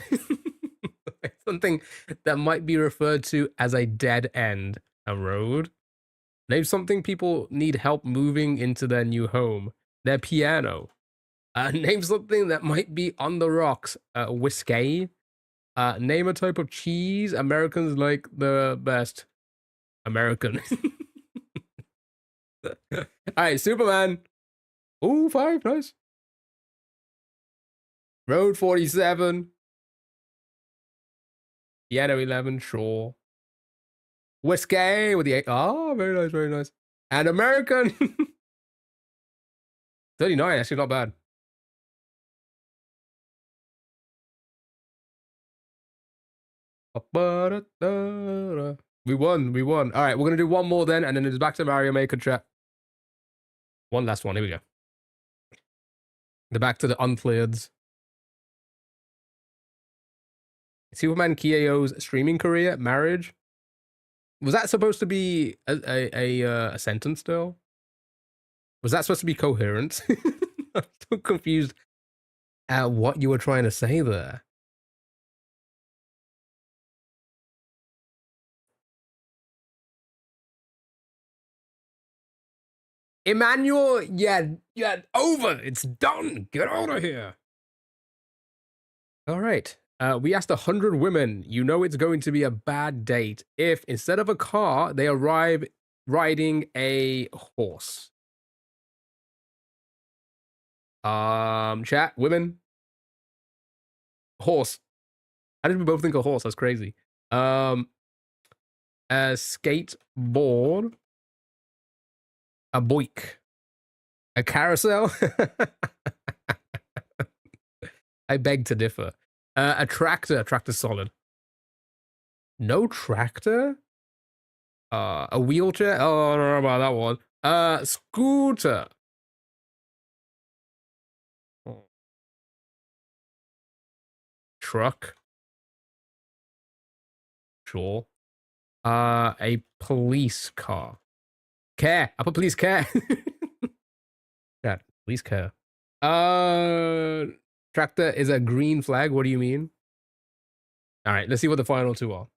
Something that might be referred to as a dead end. A road. Name something people need help moving into their new home. Their piano. Name something that might be on the rocks. Whiskey. Name a type of cheese Americans like the best. American. Alright, Superman. Ooh, 5, nice. Road 47. Piano 11, sure. Whiskey with the 8. Oh, very nice, very nice. And American. 39, actually not bad. We won, we won. All right, we're going to do one more then, and then it's back to Mario Maker chat. One last one, here we go. The back to the Uncleareds. Superman Keo's streaming career, marriage. Was that supposed to be a sentence still? Was that supposed to be coherent? I'm so confused at what you were trying to say there. Emmanuel, yeah, over. It's done. Get out of here. All right. We asked 100 women. You know it's going to be a bad date if instead of a car, they arrive riding a horse. Chat, women. Horse. How did we both think of horse? That's crazy. A skateboard. A boik. A carousel. I beg to differ. A tractor. Tractor's solid. No tractor? A wheelchair? Oh, I don't know about that one. Scooter. Truck. Sure. A police car. Care. I put police care. Yeah, police care. Tractor is a green flag. What do you mean? All right, let's see what the final two are.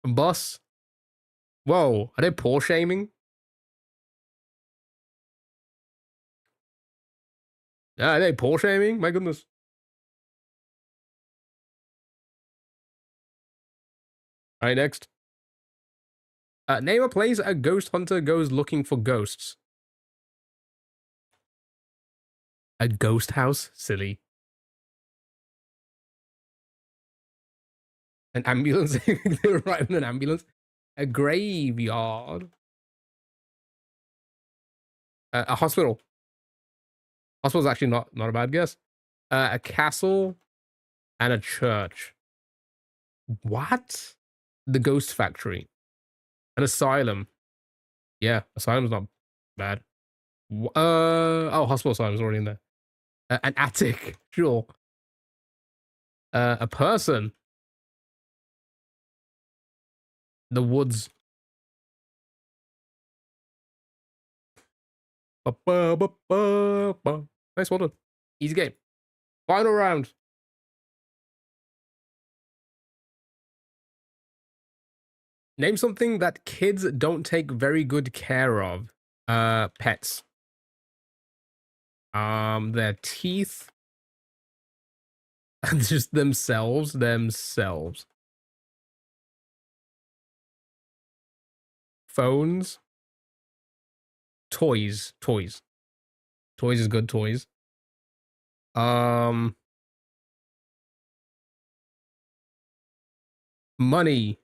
Bus. Whoa, are they poor shaming? Are they poor shaming? My goodness. All right, next. Name a place a ghost hunter goes looking for ghosts. A ghost house? Silly. An ambulance? They were right in an ambulance. A graveyard. A hospital. Hospital's actually not a bad guess. A castle and a church. What? The ghost factory. An asylum. Yeah, asylum's not bad. Oh, hospital asylum's already in there. An attic. Sure. A person. The woods. Nice, well done. Easy game. Final round. Name something that kids don't take very good care of. Pets. Their teeth. And just themselves. Phones. Toys. Toys is good, toys. Money.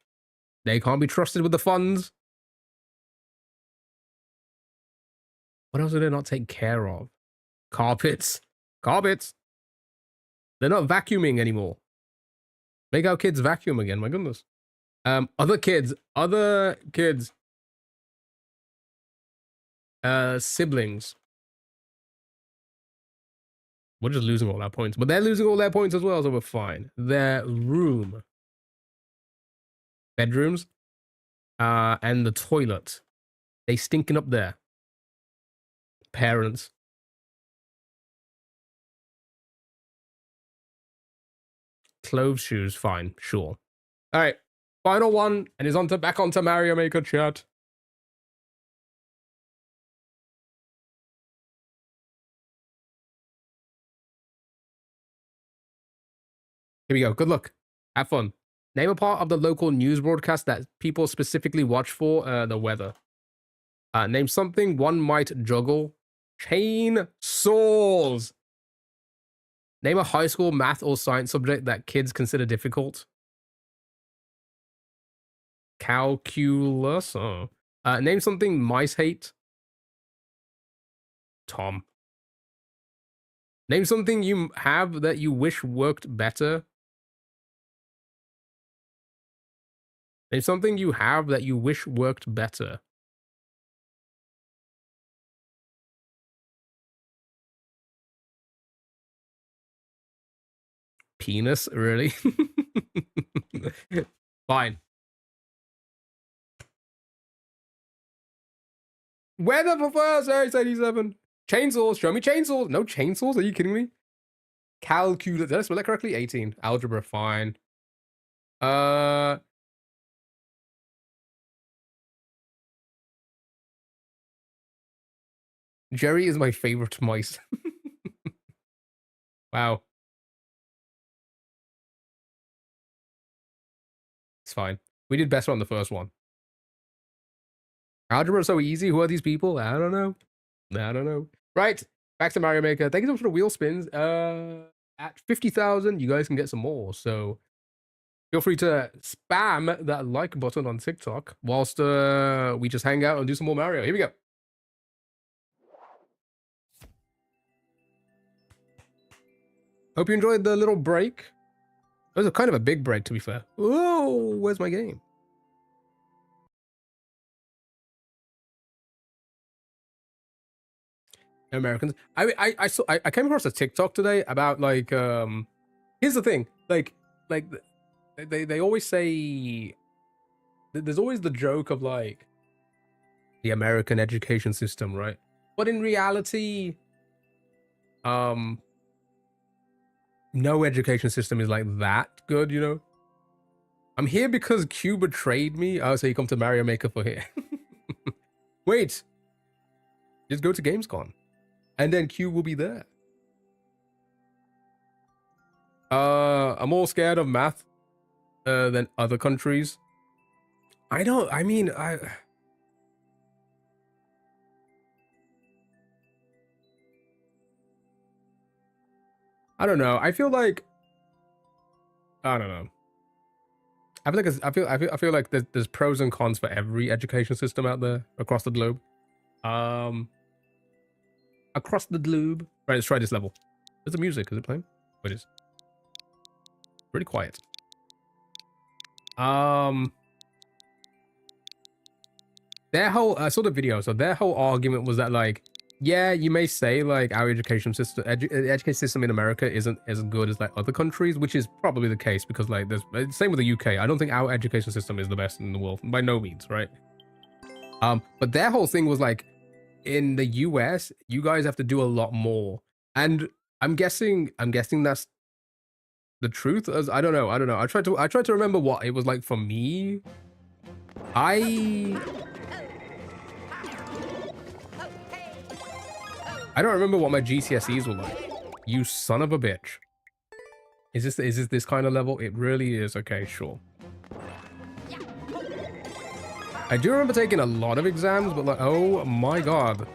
They can't be trusted with the funds. What else do they not take care of? Carpets. They're not vacuuming anymore. Make our kids vacuum again, my goodness. Other kids. Siblings. We're just losing all our points. But they're losing all their points as well, so we're fine. Their room. Bedrooms. And the toilet. They stinking up there. Parents. Clothes, shoes, fine, sure. All right, final one, and is back onto Mario Maker chat. Here we go. Good luck. Have fun. Name a part of the local news broadcast that people specifically watch for the weather. Name something one might juggle. Chainsaws. Name a high school math or science subject that kids consider difficult. Calculus. Oh. Name something mice hate. Tom. Name something you have that you wish worked better. Name something you have that you wish worked better. Penis, really? Fine. Weather prefers Aries 87. Chainsaws, show me chainsaws. No chainsaws, are you kidding me? Calculus, did I spell that correctly? 18. Algebra, fine. Jerry is my favorite mice. Wow. It's fine. We did better on the first one. Algebra is so easy. Who are these people? I don't know. I don't know. Right. Back to Mario Maker. Thank you so much for the wheel spins. At 50,000, you guys can get some more. So feel free to spam that like button on TikTok whilst we just hang out and do some more Mario. Here we go. Hope you enjoyed the little break. It was a kind of a big break, to be fair. Oh, where's my game? Americans. I came across a TikTok today about like here's the thing, like they always say there's always the joke of like the American education system, right? But in reality, no education system is like that good, you know. I'm here because Q betrayed me. Oh, so you come to Mario Maker for here. Wait, just go to Gamescom. And then Q will be there. I'm more scared of math than other countries. I don't know. I feel like I don't know. I feel like there's pros and cons for every education system out there across the globe. Across the globe. Right, let's try this level. Where's the music? Is it playing? Oh, it is. Pretty quiet. Their whole I saw the video, so their whole argument was that like, yeah, you may say like our education system in America isn't as good as like other countries, which is probably the case because like there's same with the UK. I don't think our education system is the best in the world by no means, right? But their whole thing was like, in the US, you guys have to do a lot more, and I'm guessing that's the truth. As I don't know. I tried to remember what it was like for me. I don't remember what my GCSEs were like. You son of a bitch. Is this kind of level? It really is. Okay, sure. I do remember taking a lot of exams, but like, oh my god.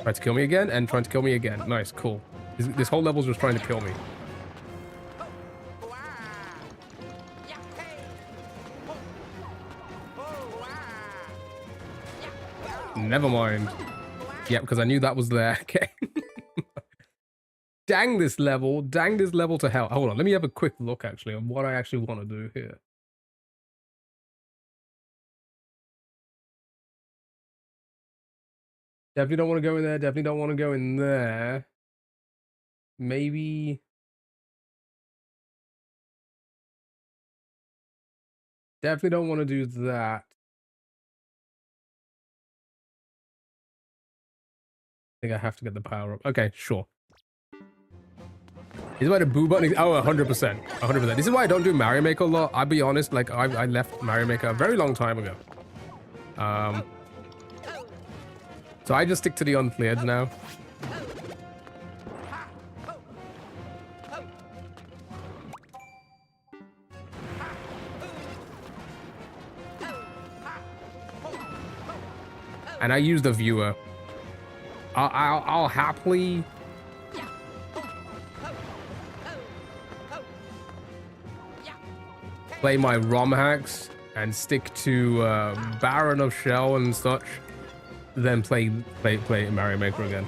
Trying to kill me again and trying to kill me again. Nice, cool. This whole level's just trying to kill me. Never mind. Yeah, because I knew that was there. Okay. Dang this level to hell. Hold on, let me have a quick look actually on what I actually want to do here. Definitely don't want to go in there. Definitely don't want to go in there. Maybe. Definitely don't want to do that. I think I have to get the power up. Okay, sure. Is why the boo button is, oh, 100%. 100%. This is why I don't do Mario Maker a lot. I'll be honest, like, I left Mario Maker a very long time ago. So I just stick to the Uncleared now. And I use the viewer. I'll happily play my ROM hacks and stick to Baron of Shell and such, then play Mario Maker again.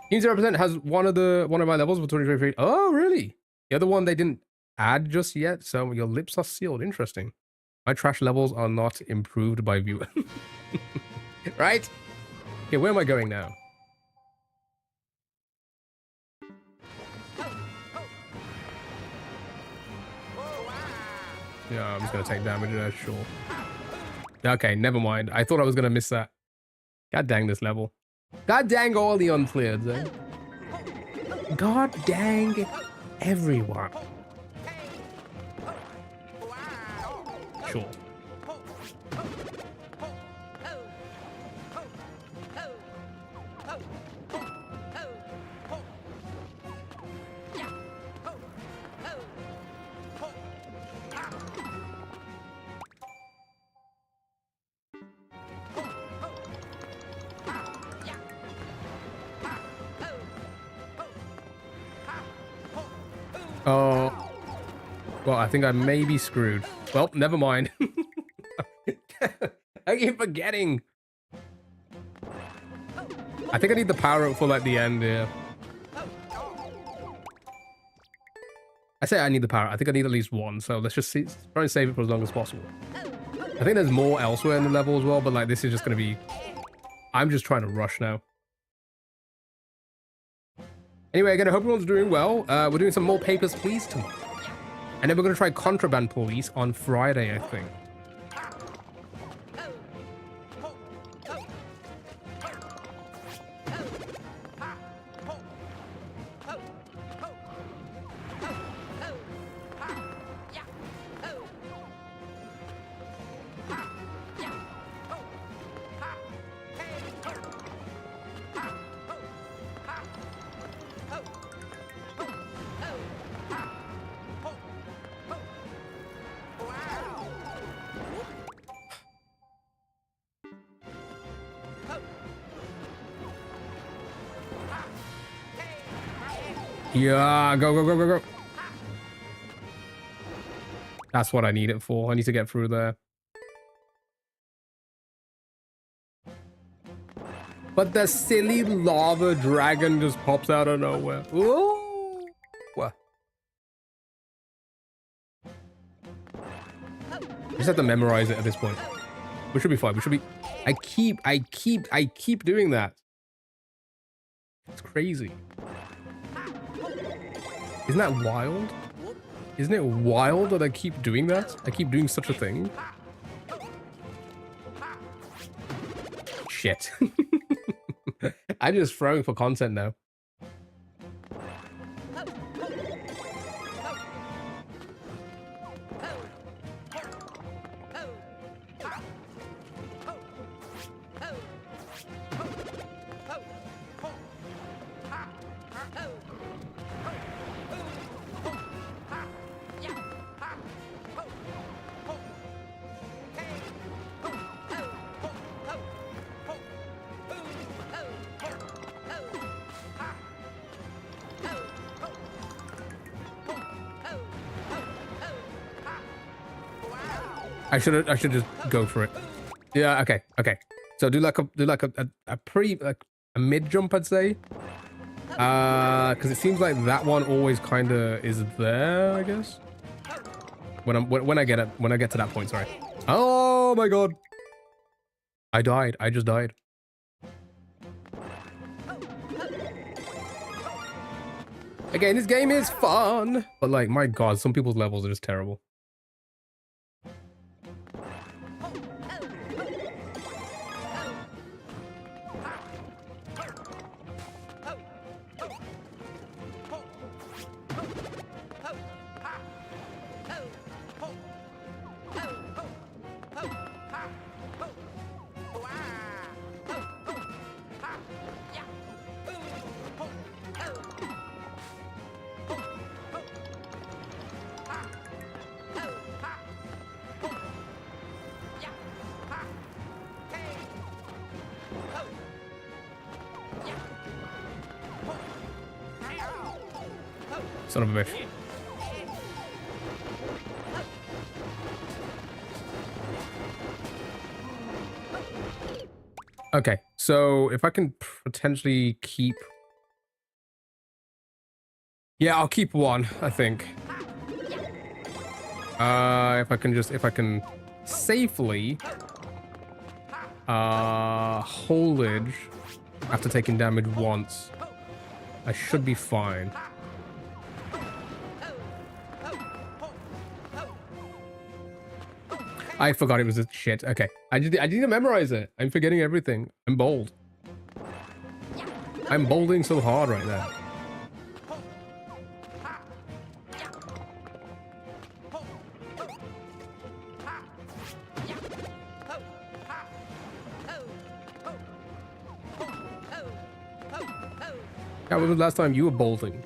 Team 0% has one of my levels for 2023. Oh, really? The other one they didn't add just yet, so your lips are sealed. Interesting. My trash levels are not improved by viewer. Right? Okay, where am I going now? Yeah, I'm just gonna take damage there, sure. Okay, never mind. I thought I was gonna miss that. God dang this level. God dang all the Uncleared, eh? God dang everyone. Sure. Oh, well, I think I may be screwed. Well, never mind. I keep forgetting. I think I need the power up for like the end here. I say I need the power. I think I need at least one. So let's just see, try and save it for as long as possible. I think there's more elsewhere in the level as well, but like this is just going to be... I'm just trying to rush now. Anyway, again, I hope everyone's doing well. We're doing some more Papers, Please tomorrow. And then we're going to try Contraband Police on Friday, I think. Yeah, go, go, go, go, go. That's what I need it for. I need to get through there. But the silly lava dragon just pops out of nowhere. Ooh. What? I just have to memorize it at this point. We should be fine. We should be... I keep doing that. It's crazy. Isn't that wild? Isn't it wild that I keep doing that? I keep doing such a thing. Shit. I'm just throwing for content now. I should just go for it. Yeah, okay. So do like a pretty like a mid jump, I'd say. Because it seems like that one always kind of is there, I guess. When I get to that point, sorry. Oh my god. I died. I just died. Again, this game is fun, but like, my god, some people's levels are just terrible. Son of a bitch. Okay, so if I can potentially keep... Yeah, I'll keep one, I think. If I can safely haulage after taking damage once, I should be fine. I forgot it was a shit. Okay, I didn't memorize it. I'm forgetting everything. I'm bold. I'm bolding so hard right now. Yeah, when was the last time you were bolding?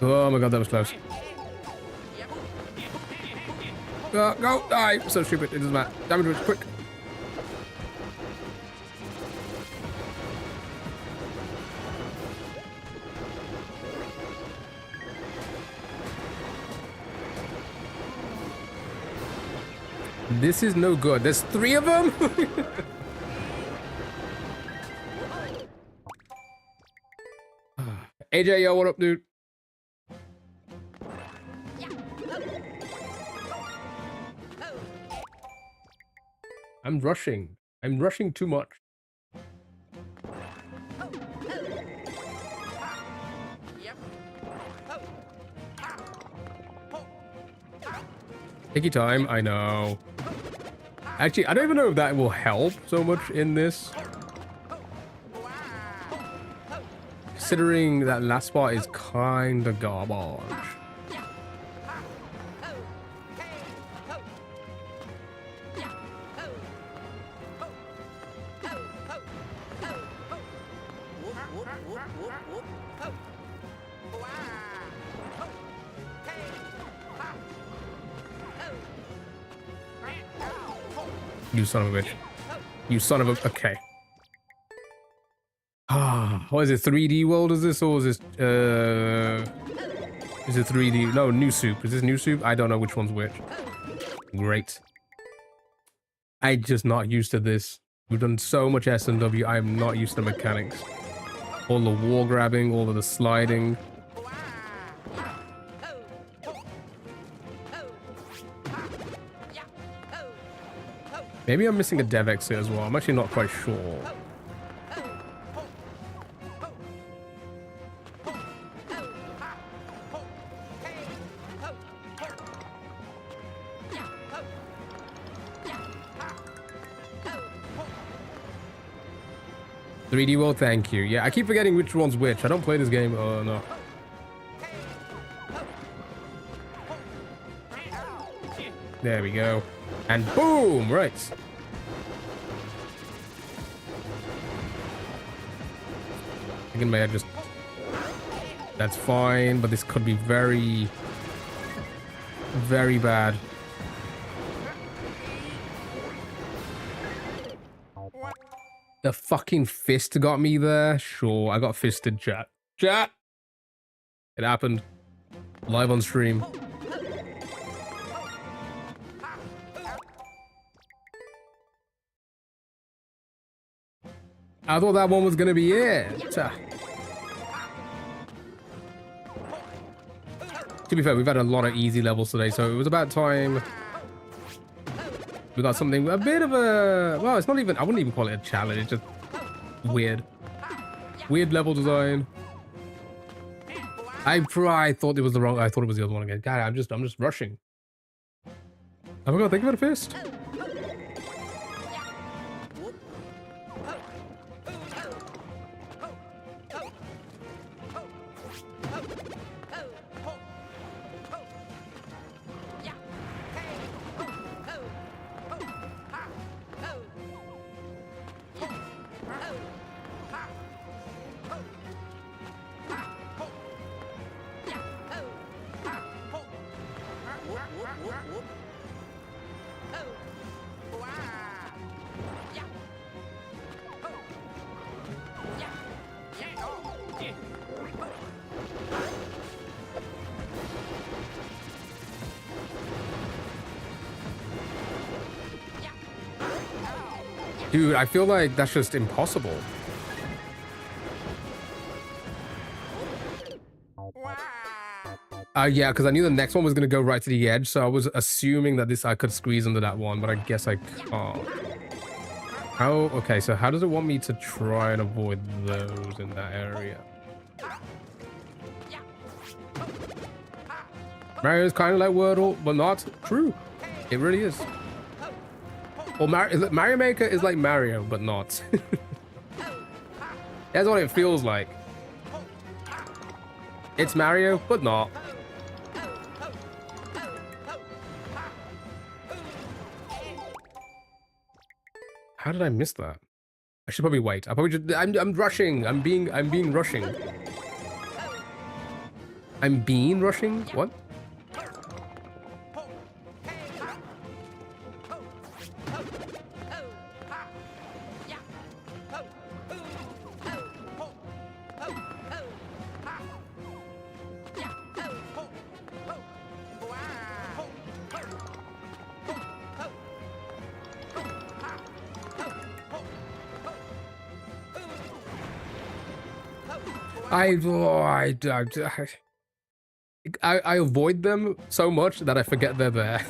Oh my god, that was close. Go, die! So stupid, it doesn't matter. Damage was quick. This is no good. There's 3 of them? AJ, yo, what up, dude? I'm rushing. I'm rushing too much. Take your time, I know. Actually, I don't even know if that will help so much in this. Considering that last part is kinda garbage. You son of a bitch. You son of a... Okay. Ah, what is it? 3D world is this? Or is this... Is it 3D? No, new soup. Is this new soup? I don't know which one's which. Great. I'm just not used to this. We've done so much S&W. I am not used to the mechanics. All the wall grabbing, all of the sliding. Maybe I'm missing a dev exit as well. I'm actually not quite sure. "3D world, thank you." Yeah, I keep forgetting which one's which. I don't play this game. Oh, no. There we go. And boom! Right. Again, may I just... That's fine, but this could be very... very bad. The fucking fist got me there? Sure, I got fisted, chat. Chat! It happened. Live on stream. I thought that one was gonna be it. To be fair, we've had a lot of easy levels today, so it was about time we got something a bit of a, well, it's not even, I wouldn't even call it a challenge, it's just weird. Weird level design. I thought it was the wrong, I thought it was the other one again. God, I'm just rushing. Oh my god, think about a fist. Dude, I feel like that's just impossible. Yeah, because I knew the next one was going to go right to the edge, so I was assuming that I could squeeze under that one, but I guess I can't. How? Okay, so how does it want me to try and avoid those in that area? Mario's kind of like Wordle, but not true. It really is. Well, Mario Maker is like Mario, but not. That's what it feels like. It's Mario, but not. How did I miss that? I should probably wait. I probably just, I'm rushing. I'm being rushing. I'm being rushing? What? I avoid them so much that I forget they're there.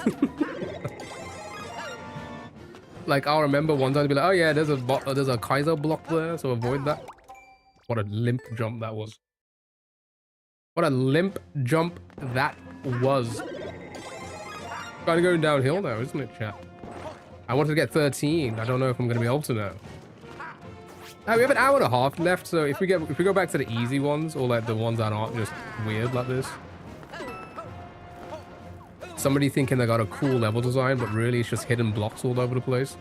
Like, I'll remember one time to be like, oh yeah, there's a Kaiser block there, so avoid that. What a limp jump that was. What a limp jump that was. Kind of going downhill now, isn't it, chat? I wanted to get 13. I don't know if I'm going to be able to now. We have an hour and a half left, so if we go back to the easy ones, or like the ones that aren't just weird like this. Somebody thinking they got a cool level design, but really it's just hidden blocks all over the place.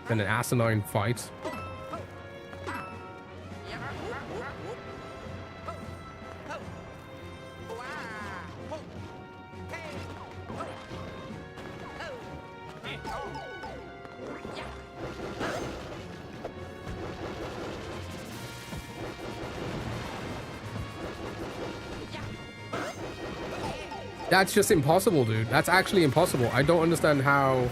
And an asinine fight. That's just impossible, dude. That's actually impossible. I don't understand how...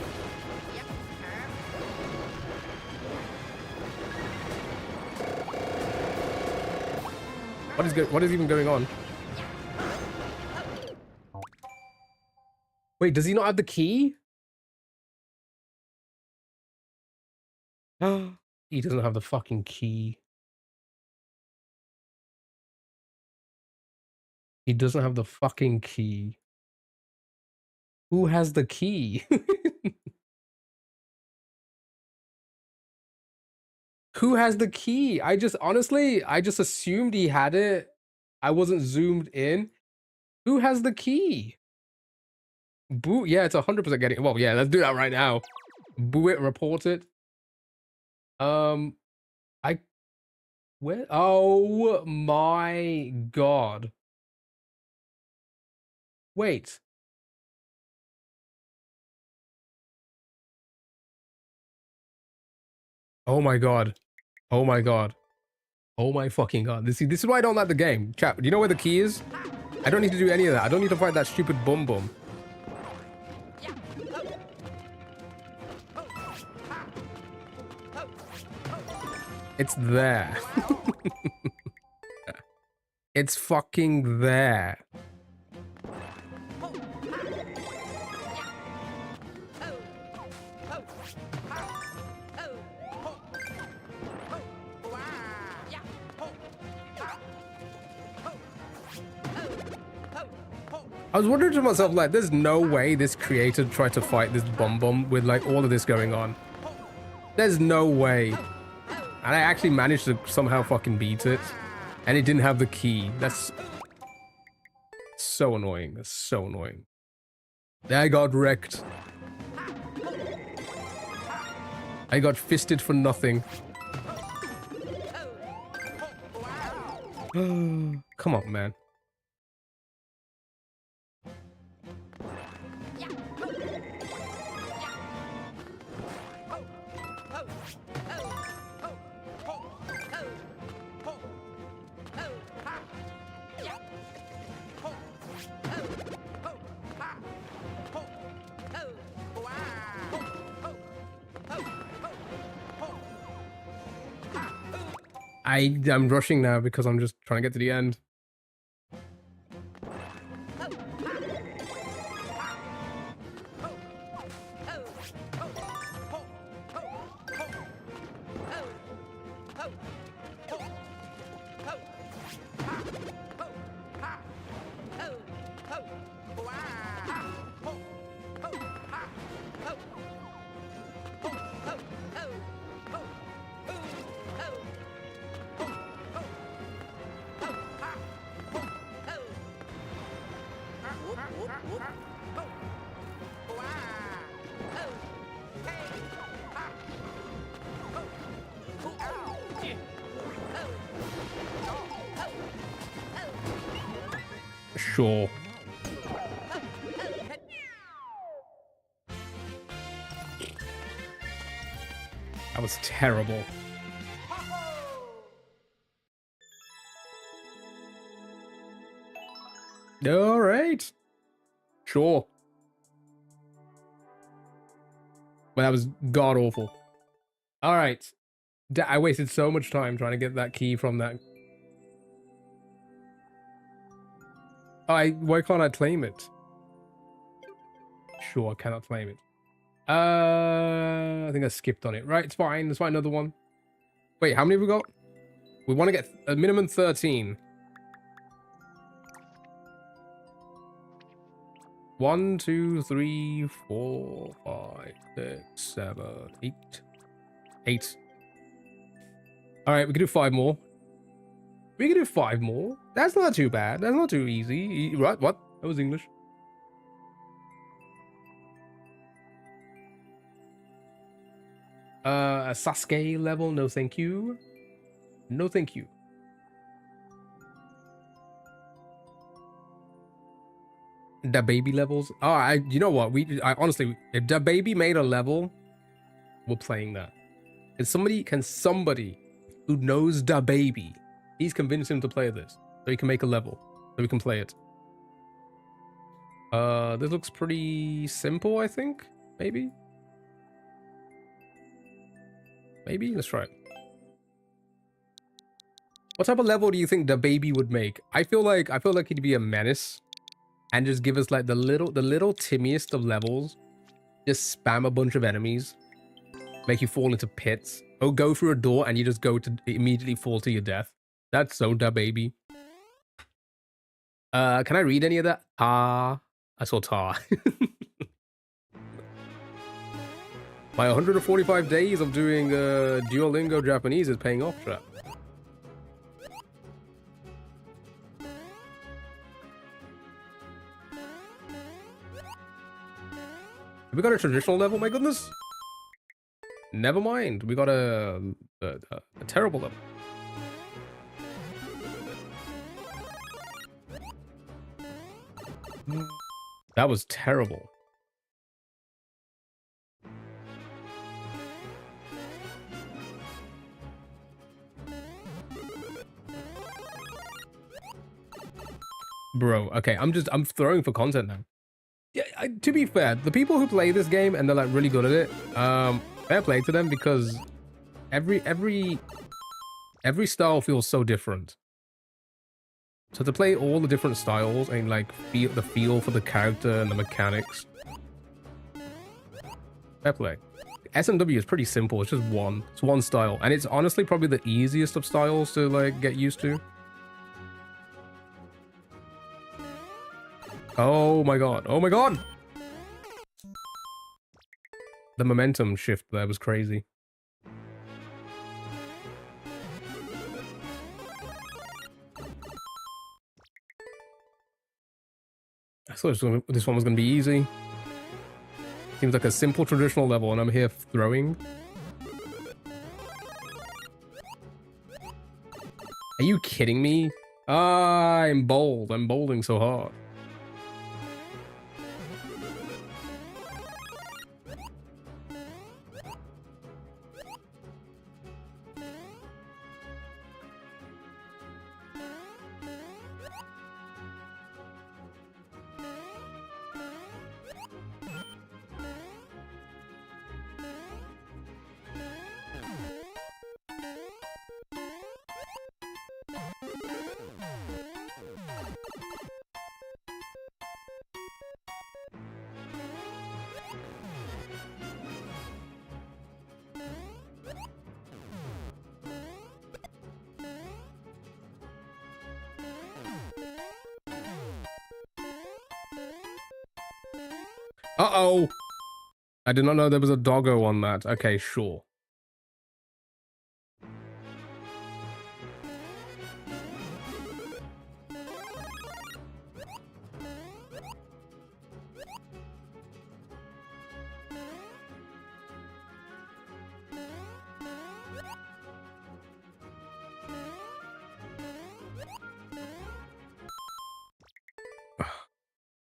What is even going on? Wait, does he not have the key? He doesn't have the fucking key. He doesn't have the fucking key. Who has the key? Who has the key? Honestly, I just assumed he had it. I wasn't zoomed in. Who has the key? Boo, yeah, it's 100% getting it. Well, yeah, let's do that right now. Boo it, report it. Where? Oh my god. Wait. Oh my god. Oh my god. Oh my fucking god. This is why I don't like the game. Chat, do you know where the key is? I don't need to do any of that. I don't need to fight that stupid bum bum. It's there. It's fucking there. I was wondering to myself, like, there's no way this creator tried to fight this bum with, like, all of this going on. There's no way. And I actually managed to somehow fucking beat it. And it didn't have the key. That's so annoying. That's so annoying. I got wrecked. I got fisted for nothing. Come on, man. I'm rushing now because I'm just trying to get to the end. Sure. That was terrible. All right. Sure. But that was god awful. All right. I wasted so much time trying to get that key from that. Why can't I claim it? Sure, I cannot claim it. I think I skipped on it. Right, it's fine. Let's find another one. Wait, how many have we got? We want to get a minimum 13. 1, 2, 3, 4, 5, 6, 7, 8. 8. All right, we can do 5 more. We can do 5 more. That's not too bad. That's not too easy. Right? What? That was English. A Sasuke level? No, thank you. No, thank you. The baby levels. Oh, you know what? I honestly, if the baby made a level, we're playing that. Can somebody who knows the baby, he's convinced him to play this, so he can make a level, so we can play it. This looks pretty simple, I think. Maybe. Let's try it. What type of level do you think the baby would make? I feel like he'd be a menace, and just give us like the little timmiest of levels. Just spam a bunch of enemies, make you fall into pits, or go through a door and you just go to immediately fall to your death. That's so da baby. Can I read any of that? I saw tar. My 145 days of doing Duolingo Japanese is paying off, chat. Have we got a traditional level? My goodness. Never mind. We got a terrible level. That was terrible. Bro, okay, I'm throwing for content now. Yeah, to be fair, the people who play this game and they're like really good at it, fair play to them, because every style feels so different. So to play all the different styles and like feel the feel for the character and the mechanics. Fair play. SMW is pretty simple. It's just one. It's one style, and it's honestly probably the easiest of styles to like get used to. Oh my god. Oh my god. The momentum shift there was crazy. I thought this one was going to be easy. Seems like a simple traditional level, and I'm here throwing. Are you kidding me? I'm bold. I'm bowling so hard. Uh-oh! I did not know there was a doggo on that. Okay, sure.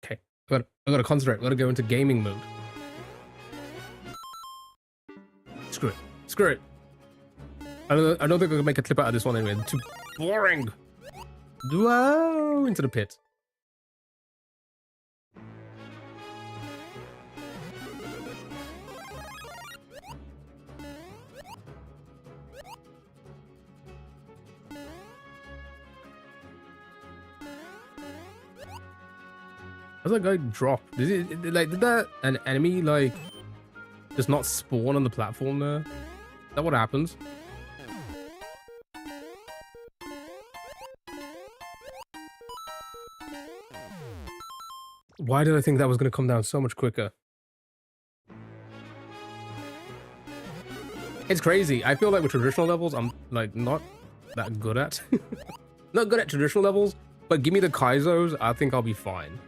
Okay, I gotta concentrate. I gotta go into gaming mode. Screw it. Screw it. I don't think I can make a clip out of this one anyway. It's too boring. Whoa, into the pit. How's that guy drop? Did that an enemy like just not spawn on the platform there? Is that what happens? Why did I think that was going to come down so much quicker? It's crazy. I feel like with traditional levels, I'm like not that good at. Not good at traditional levels, but give me the Kaizos, I think I'll be fine.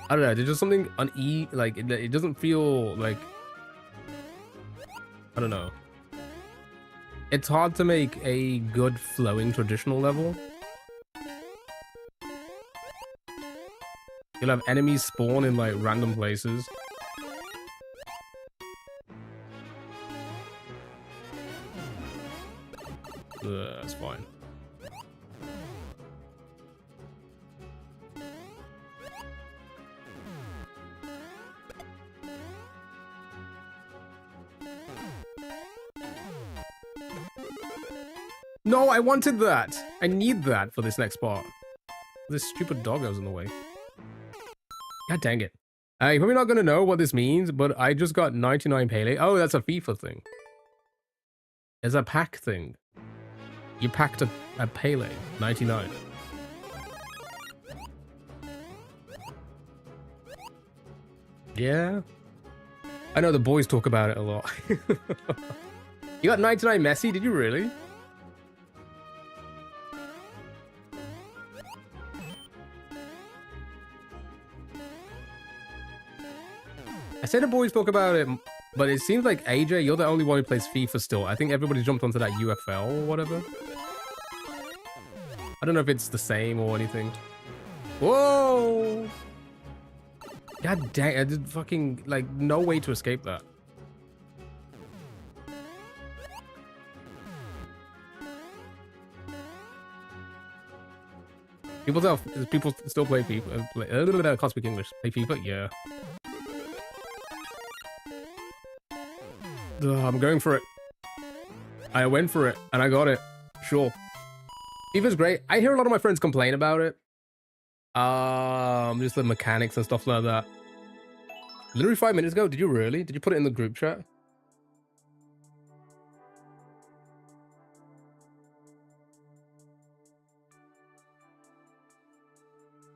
I don't know, there's just something like it doesn't feel like, I don't know. It's hard to make a good flowing traditional level. You'll have enemies spawn in like random places. That's fine. No, I wanted that. I need that for this next part. This stupid doggo's in the way. God dang it. You're probably not going to know what this means, but I just got 99 Pele. Oh, that's a FIFA thing. It's a pack thing. You packed a Pele, 99. Yeah. I know the boys talk about it a lot. You got 99 Messi? Did you really? I said the boys talk about it, but it seems like AJ, you're the only one who plays FIFA still. I think everybody jumped onto that UFL or whatever. I don't know if it's the same or anything. Whoa! God dang, I did fucking, like, no way to escape that. People still play FIFA. I can't speak English. Play FIFA? Yeah. I'm going for it. I went for it, and I got it. Sure. FIFA's great. I hear a lot of my friends complain about it. Just the mechanics and stuff like that. Literally 5 minutes ago. Did you really? Did you put it in the group chat?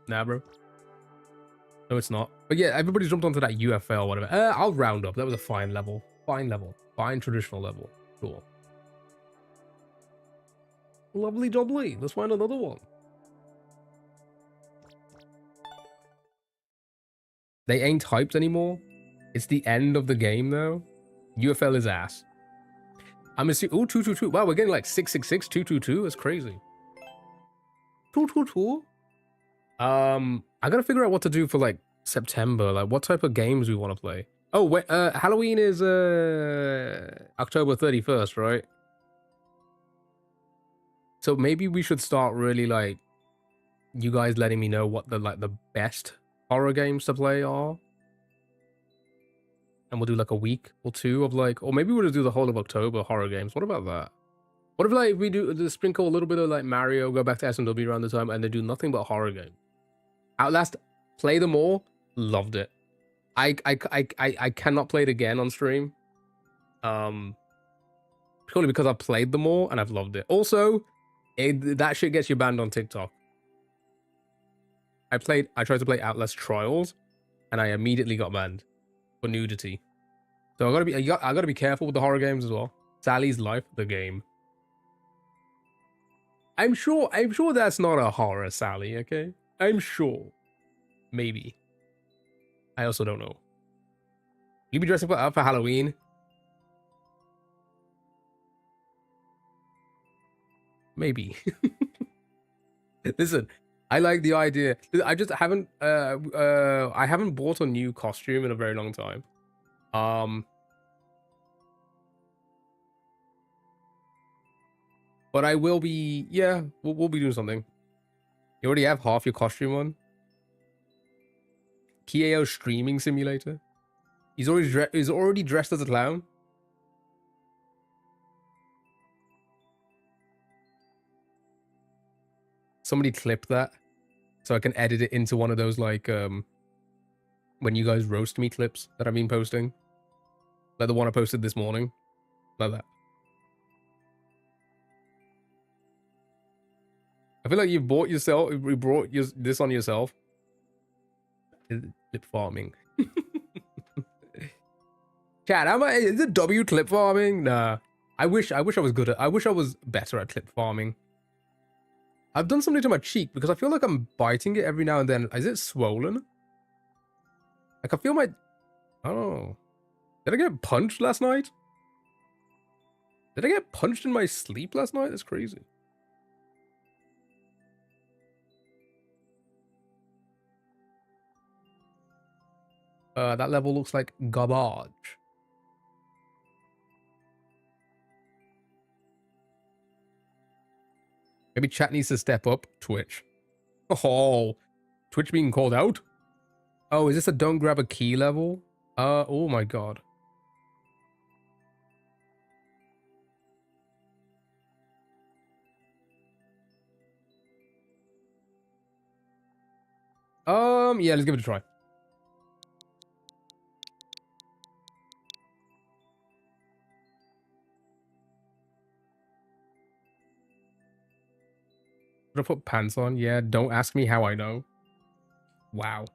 Nah, bro. No, it's not. But yeah, everybody jumped onto that UFL, whatever. I'll round up. That was a fine level. Fine level. Fine traditional level. Cool. Lovely jubbly. Let's find another one. They ain't hyped anymore. It's the end of the game, though. UFL is ass. I'm assuming... Ooh, 222. Wow, we're getting like 666, 222. That's crazy. 222. I gotta figure out what to do for like September, like what type of games we want to play. Oh, wait, Halloween is October 31st, right? So maybe we should start really like you guys letting me know what the best horror games to play are. And we'll do like a week or two of like, or maybe we'll just do the whole of October horror games. What about that? What if like we do the sprinkle a little bit of like Mario, go back to S&W around the time, and they do nothing but horror games? Outlast, play them all, loved it. I cannot play it again on stream. Purely because I've played them all and I've loved it. Also, that shit gets you banned on TikTok. I tried to play Outlast Trials, and I immediately got banned for nudity. So I gotta be careful with the horror games as well. Sally's Life, the game. I'm sure that's not a horror, Sally, okay? I'm sure. Maybe. I also don't know. You be dressing up for Halloween? Maybe. Listen, I like the idea. I just haven't I haven't bought a new costume in a very long time. But I will be, yeah, we'll be doing something. You already have half your costume on. Kieo streaming simulator. He's already dressed as a clown. Somebody clip that so I can edit it into one of those like when you guys roast me clips that I've been posting. Like the one I posted this morning. Like that. I feel like you brought this on yourself. Clip farming. Chat, is it W clip farming? Nah. I wish I was good at, I wish I was better at clip farming. I've done something to my cheek because I feel like I'm biting it every now and then. Is it swollen? Like I feel my, oh. Did I get punched last night? Did I get punched in my sleep last night? That's crazy. That level looks like garbage. Maybe chat needs to step up. Twitch. Oh, Twitch being called out? Oh, is this a don't grab a key level? Oh my god. Yeah, let's give it a try. Should I put pants on? Yeah, don't ask me how I know. Wow.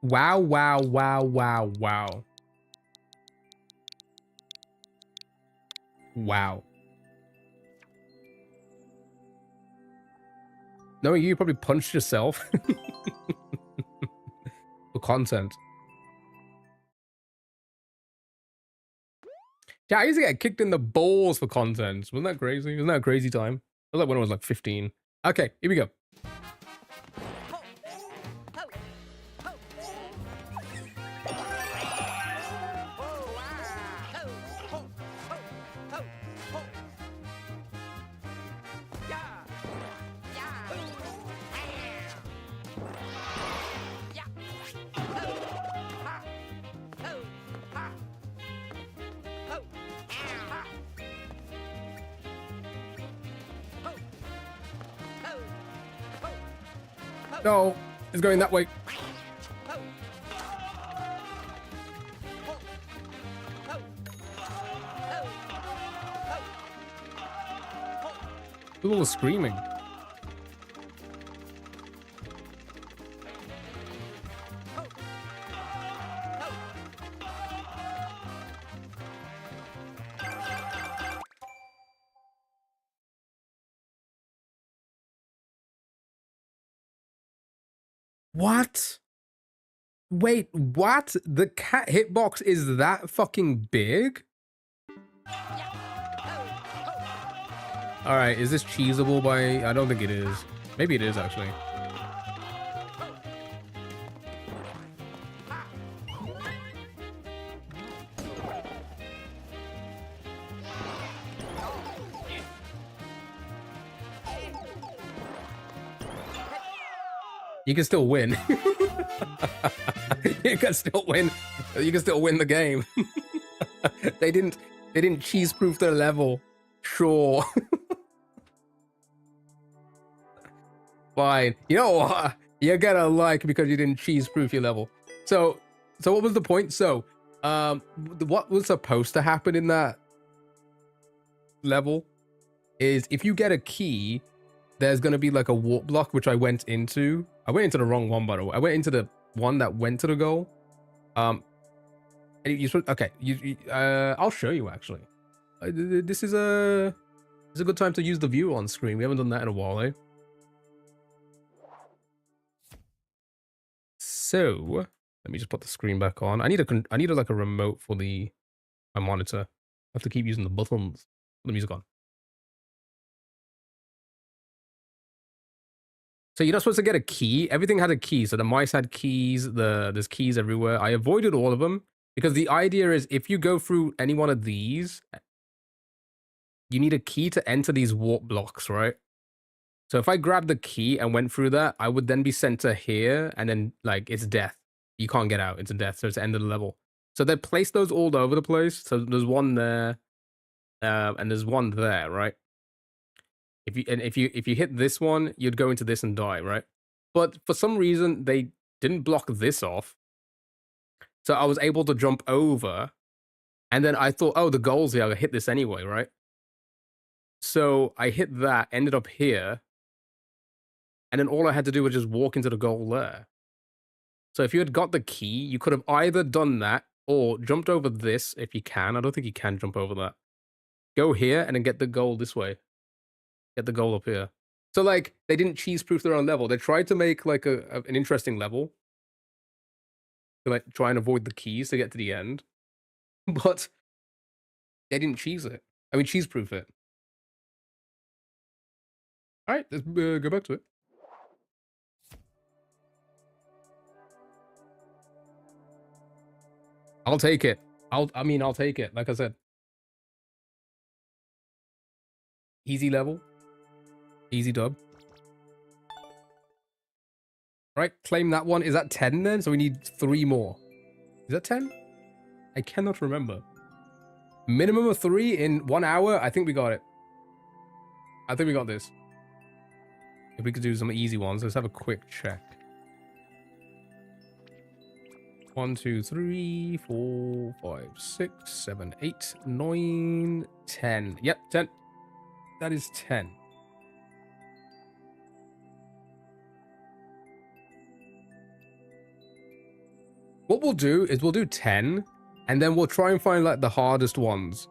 Wow, wow, wow, wow, wow. Wow. No, you probably punched yourself. For content. Yeah, I used to get kicked in the balls for content. Wasn't that crazy? Wasn't that a crazy time? It was like when I was like 15. Okay, here we go. No, it's going that way. People were screaming. What? Wait, what? The cat hitbox is that fucking big? Alright, is this cheesable by... I don't think it is. Maybe it is, actually. You can still win. You can still win. You can still win the game. They didn't cheese-proof their level. Sure. Fine. You know what? You're gonna like because you didn't cheese-proof your level. So what was the point? So, what was supposed to happen in that level is if you get a key, there's gonna be like a warp block, which I went into. I went into the wrong one, by the way. I went into the one that went to the goal. Okay. I'll show you actually. This is a good time to use the view on screen. We haven't done that in a while, eh? So let me just put the screen back on. I need like a remote for my monitor. I have to keep using the buttons. Put the music on. So you're not supposed to get a key. Everything had a key. So the mice had keys. There's keys everywhere. I avoided all of them because the idea is if you go through any one of these, you need a key to enter these warp blocks, right? So if I grabbed the key and went through that, I would then be sent to here, and then like it's death. You can't get out. It's a death. So it's the end of the level. So they placed those all over the place. So there's one there, and there's one there, right? If you hit this one, you'd go into this and die, right? But for some reason they didn't block this off, so I was able to jump over, and then I thought, oh, the goal's here. I'll hit this anyway, right? So I hit that, ended up here, and then all I had to do was just walk into the goal there. So if you had got the key, you could have either done that or jumped over this if you can. I don't think you can jump over that. Go here and then get the goal this way. Get the goal up here. So like they didn't cheese-proof their own level. They tried to make like an interesting level to like try and avoid the keys to get to the end, but they didn't cheese it. I mean, cheese-proof it. All right, let's go back to it. I'll take it. I'll take it. Like I said, easy level. Easy dub. Right, claim that one. Is that 10 then? So we need 3 more. Is that 10? I cannot remember. Minimum of 3 in 1 hour? I think we got it. I think we got this. If we could do some easy ones, let's have a quick check. 1, 2, 3, 4, 5, 6, 7, 8, 9, 10. Yep, 10. That is 10. What we'll do is we'll do 10, and then we'll try and find like the hardest ones,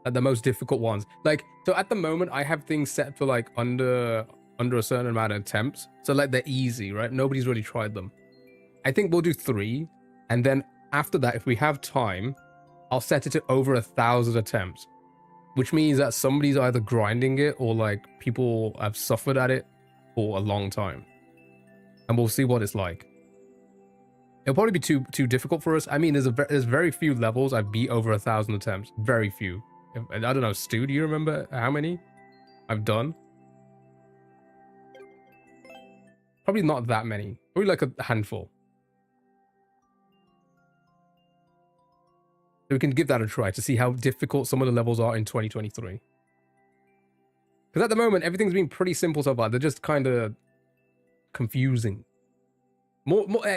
like the most difficult ones. Like, so at the moment I have things set for like under a certain amount of attempts. So like they're easy, right? Nobody's really tried them. I think we'll do 3, and then after that, if we have time, I'll set it to over 1,000 attempts, which means that somebody's either grinding it or like people have suffered at it for a long time, and we'll see what it's like. It'll probably be too difficult for us. I mean, there's very few levels I've beat over 1,000 attempts. Very few. I don't know, Stu, do you remember how many I've done? Probably not that many. Probably like a handful. So we can give that a try to see how difficult some of the levels are in 2023. Because at the moment, everything's been pretty simple so far. They're just kind of confusing.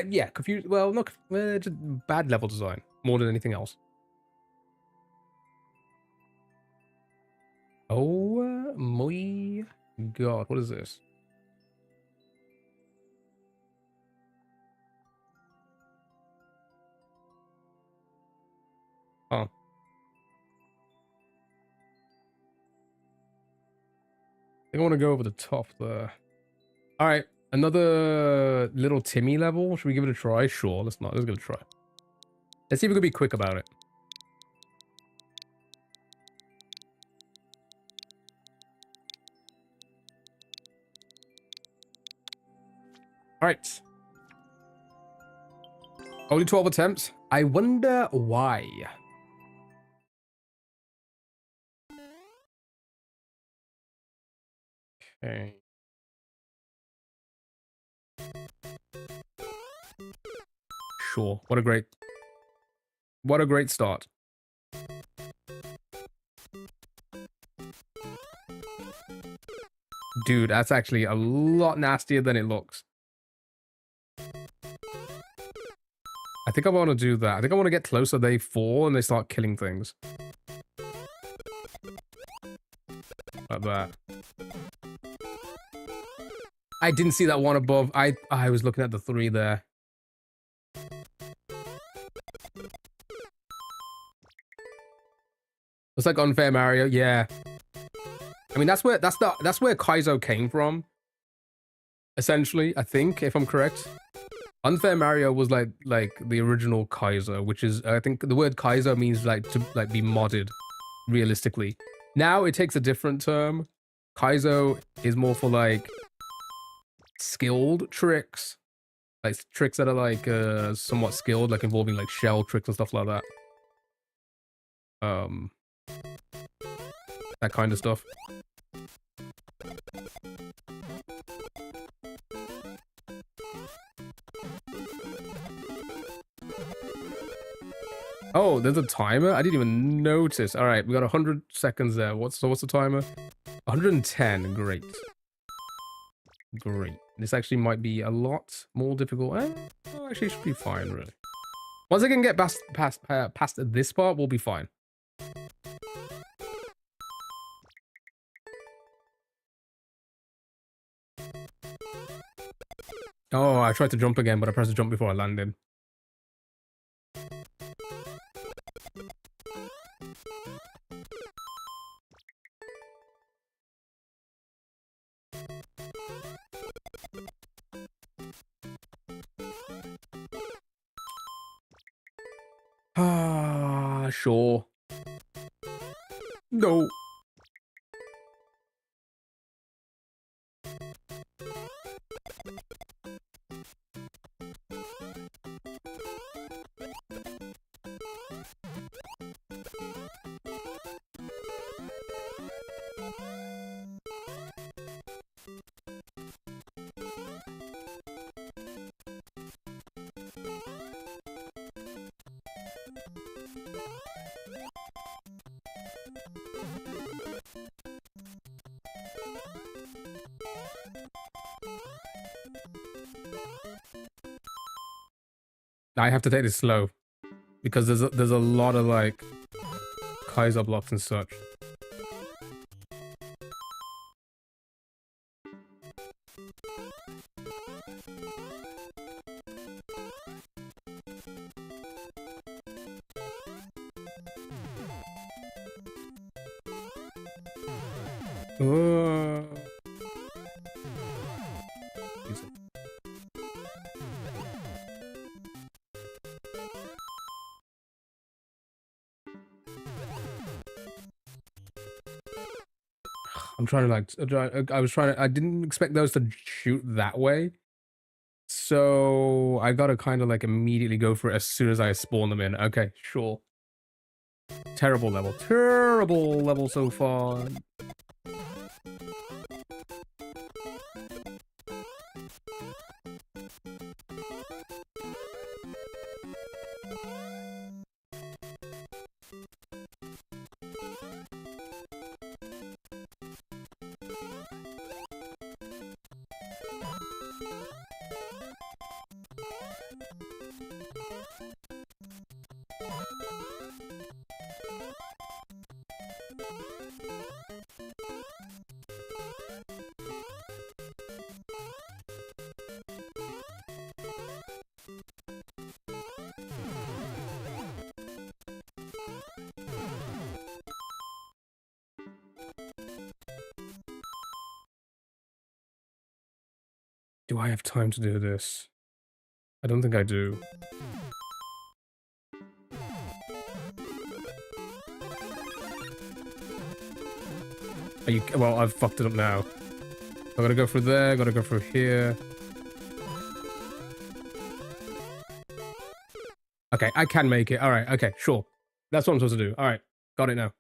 Yeah, confused. Well, not just bad level design more than anything else. Oh my god, what is this? Oh. I think I want to go over the top there. All right, another little Timmy level. Should we give it a try? Sure, let's give it a try. Let's see if we can be quick about it. All right. Only 12 attempts. I wonder why. Okay. Sure. What a great start. Dude, that's actually a lot nastier than it looks. I think I want to do that. I think I want to get closer. They fall and they start killing things. Like that. I didn't see that one above. I was looking at the 3 there. It's like Unfair Mario, yeah. I mean, that's where Kaizo came from. Essentially, I think, if I'm correct. Unfair Mario was like the original Kaizo, which is, I think the word Kaizo means like to be modded realistically. Now it takes a different term. Kaizo is more for like skilled tricks. Like tricks that are like somewhat skilled, like involving like shell tricks and stuff like that. That kind of stuff. Oh, there's a timer? I didn't even notice. All right, we got 100 seconds there. What's the timer? 110. Great. Great. This actually might be a lot more difficult. Oh, actually, it should be fine, really. Once I can get past this part, we'll be fine. Oh, I tried to jump again, but I pressed the jump before I landed. Ah, sure. No. I have to take this slow because there's a lot of like Kaiser blocks and such. I'm trying to like, I didn't expect those to shoot that way. So I gotta kind of like immediately go for it as soon as I spawn them in. Okay, sure. Terrible level so far. Do I have time to do this? I don't think I do. Are you, well, I've fucked it up now. I gotta go through there, gotta go through here. Okay, I can make it. Alright, okay, sure. That's what I'm supposed to do. Alright, got it now.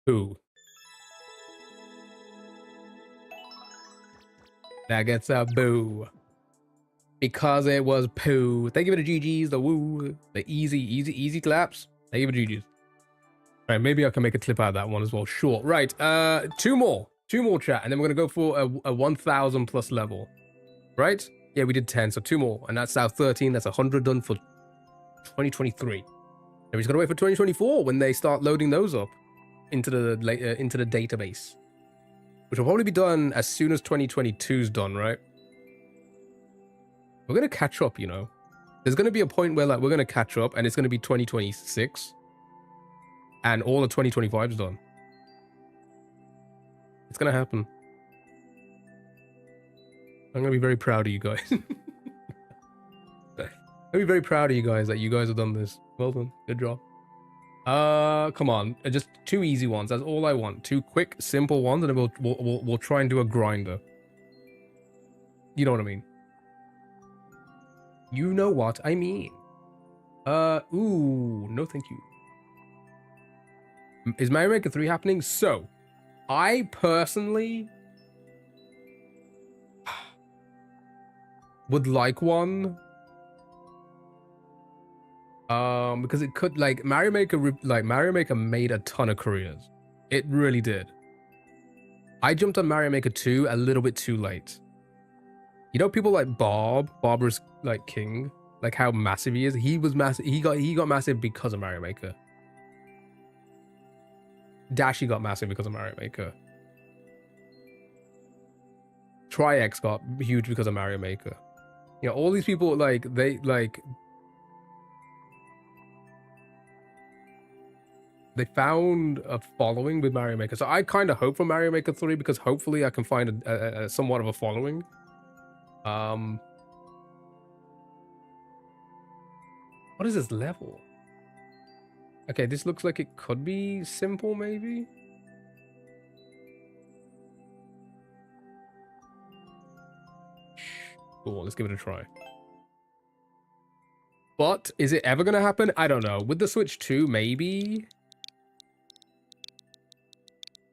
Poo. That gets a boo. Because it was poo. Thank you for the GGs, the woo, the easy claps. Thank you for GGs. All right, maybe I can make a clip out of that one as well. Sure. Right, two more chat, and then we're gonna go for a 1,000 plus level. Right? Yeah, we did 10, so 2 more, and that's our 13. That's 100 done for 2023. And we just gotta wait for 2024 when they start loading those up into the database, which will probably be done as soon as 2022's done, right? We're gonna catch up, you know. There's gonna be a point where like we're gonna catch up, and it's gonna be 2026, and all of 2025's done. It's gonna happen. I'm gonna be very proud of you guys. I'll be very proud of you guys that you guys have done this. Well done. Good job. Come on. Just 2 easy ones. That's all I want. 2 quick, simple ones, and then we'll try and do a grinder. You know what I mean? You know what I mean. Ooh, no thank you. Is Mario Maker 3 happening? So, I personally would like one. Because it could, like, Mario Maker made a ton of careers. It really did. I jumped on Mario Maker 2 a little bit too late. You know, people like Barbara's like king, like how massive he is. He was massive. He got massive because of Mario Maker. Dashi got massive because of Mario Maker. Tri-X got huge because of Mario Maker. You know, all these people, like, they found a following with Mario Maker. So I kind of hope for Mario Maker 3 because hopefully I can find a somewhat of a following. What is this level? Okay, this looks like it could be simple, maybe? Cool, let's give it a try. But is it ever going to happen? I don't know. With the Switch 2, maybe?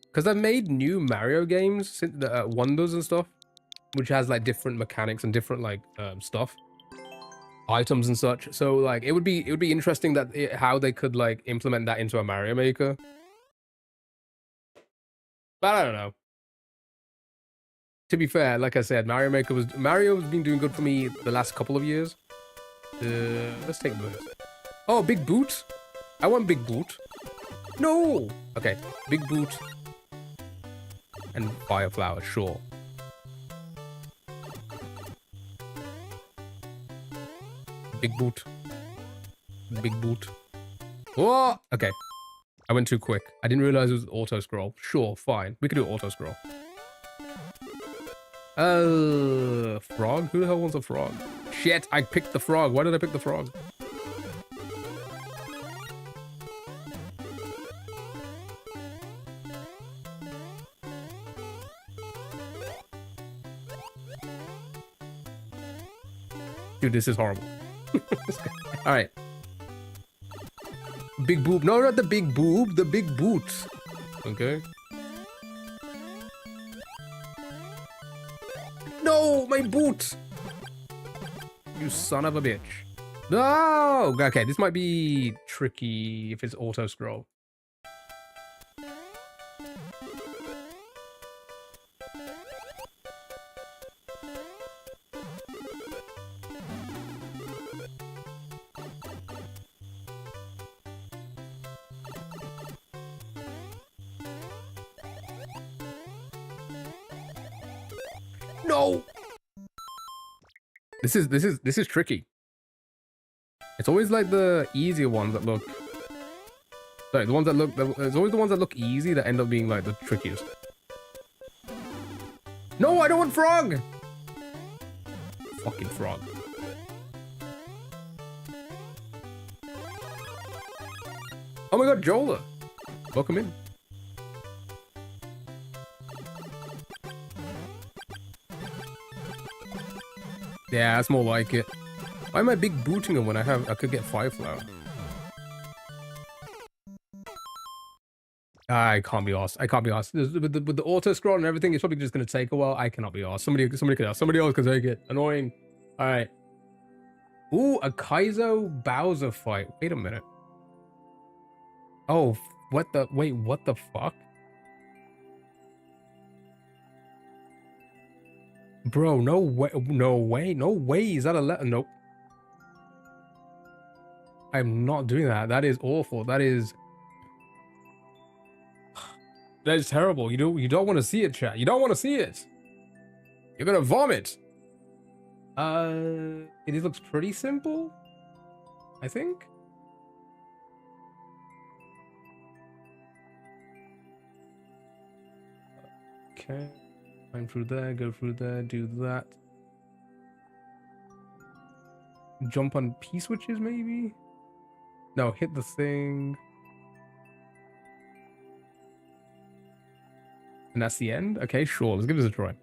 Because I've made new Mario games, Wonders and stuff, which has like different mechanics and different like stuff, items and such. So like it would be interesting that how they could like implement that into a Mario Maker. But I don't know. To be fair, like I said, Mario has been doing good for me the last couple of years. Let's take this. Oh, big boot. I want big boot. No. Okay, big boot. And fire flower, sure. Big boot. Big boot. Oh, okay. I went too quick. I didn't realize it was auto scroll. Sure, fine. We could do auto scroll. Frog? Who the hell wants a frog? Shit, I picked the frog. Why did I pick the frog? Dude, this is horrible. All right. Big boob. No, not the big boob. The big boots. Okay. No, my boots. You son of a bitch. No. Okay, this might be tricky if it's auto scroll. No. This is tricky. It's always like the easier ones that look. Sorry, the ones that look. It's always the ones that look easy that end up being like the trickiest. No, I don't want frog. Fucking frog. Oh my god, Jola. Welcome in. Yeah, that's more like it. Why am I big booting him when I could get fire flower? I can't be asked. I can't be asked. With the auto scroll and everything, it's probably just gonna take a while. I cannot be asked. Somebody could ask. Somebody else can take it. Annoying. All right. Ooh, a Kaizo Bowser fight. Wait a minute. Oh, what the? Wait, what the fuck? Bro, no way, no way, no way. Is that a letter? Nope. I'm not doing that. That is awful. That is terrible. You don't want to see it, chat. You don't want to see it. You're gonna vomit. It looks pretty simple, I think. Okay. Climb through there, go through there, do that. Jump on P-switches, maybe? No, hit the thing. And that's the end? Okay, sure. Let's give this a try.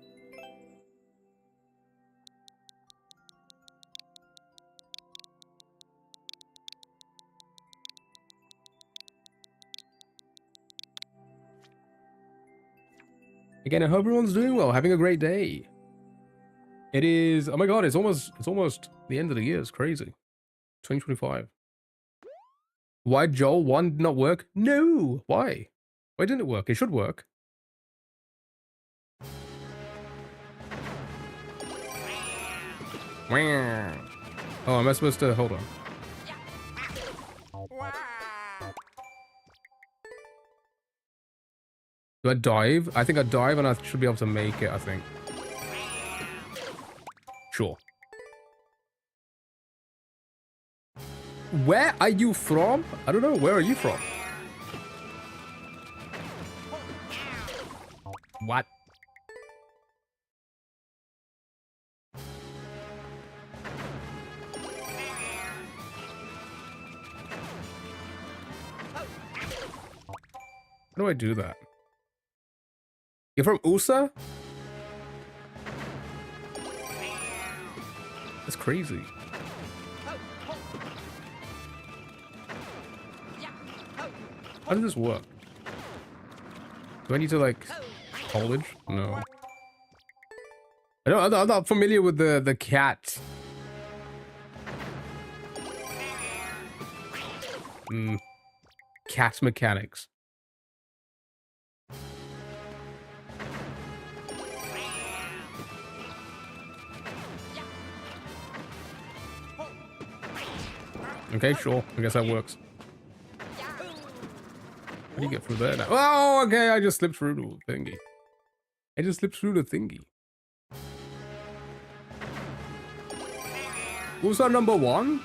Again, I hope everyone's doing well, having a great day. It is, oh my god, it's almost the end of the year. It's crazy. 2025. Why, Joel? One did not work? No! Why? Why didn't it work? It should work. Oh, am I supposed to, hold on. Do I dive? I think I dive and I should be able to make it, I think. Sure. Where are you from? I don't know. Where are you from? What? How do I do that? You're from USA? That's crazy. How does this work? Do I need to like college? No. I'm not familiar with the cat. Cat mechanics. Okay, sure. I guess that works. How do you get through there now? Oh, okay. I just slipped through the thingy. I just slipped through the thingy. Who's our number one?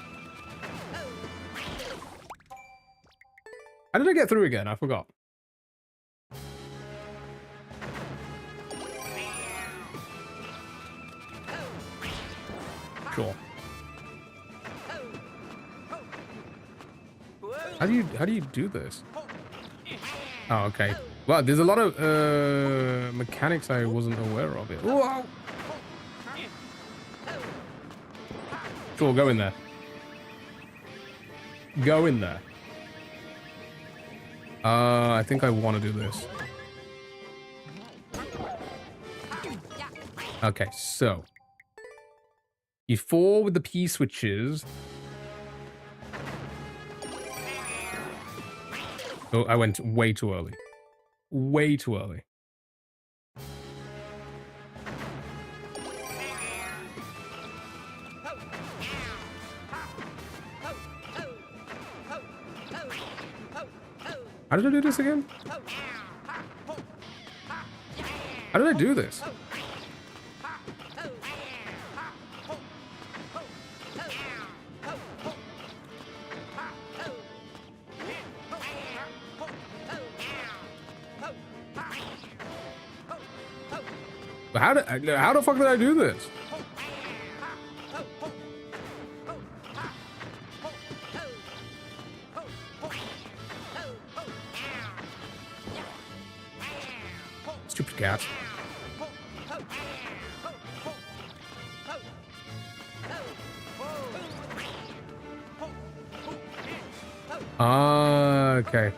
How did I get through again? I forgot. Sure. How do you do this? Oh, okay. Well, there's a lot of mechanics I wasn't aware of. It. Whoa! Sure, go in there. go in there. I think I want to do this. Okay, so you fall with the P switches. Oh, I went way too early. Way too early. How did I do this again? How did I do this? How the fuck did I do this? Stupid cat. Okay.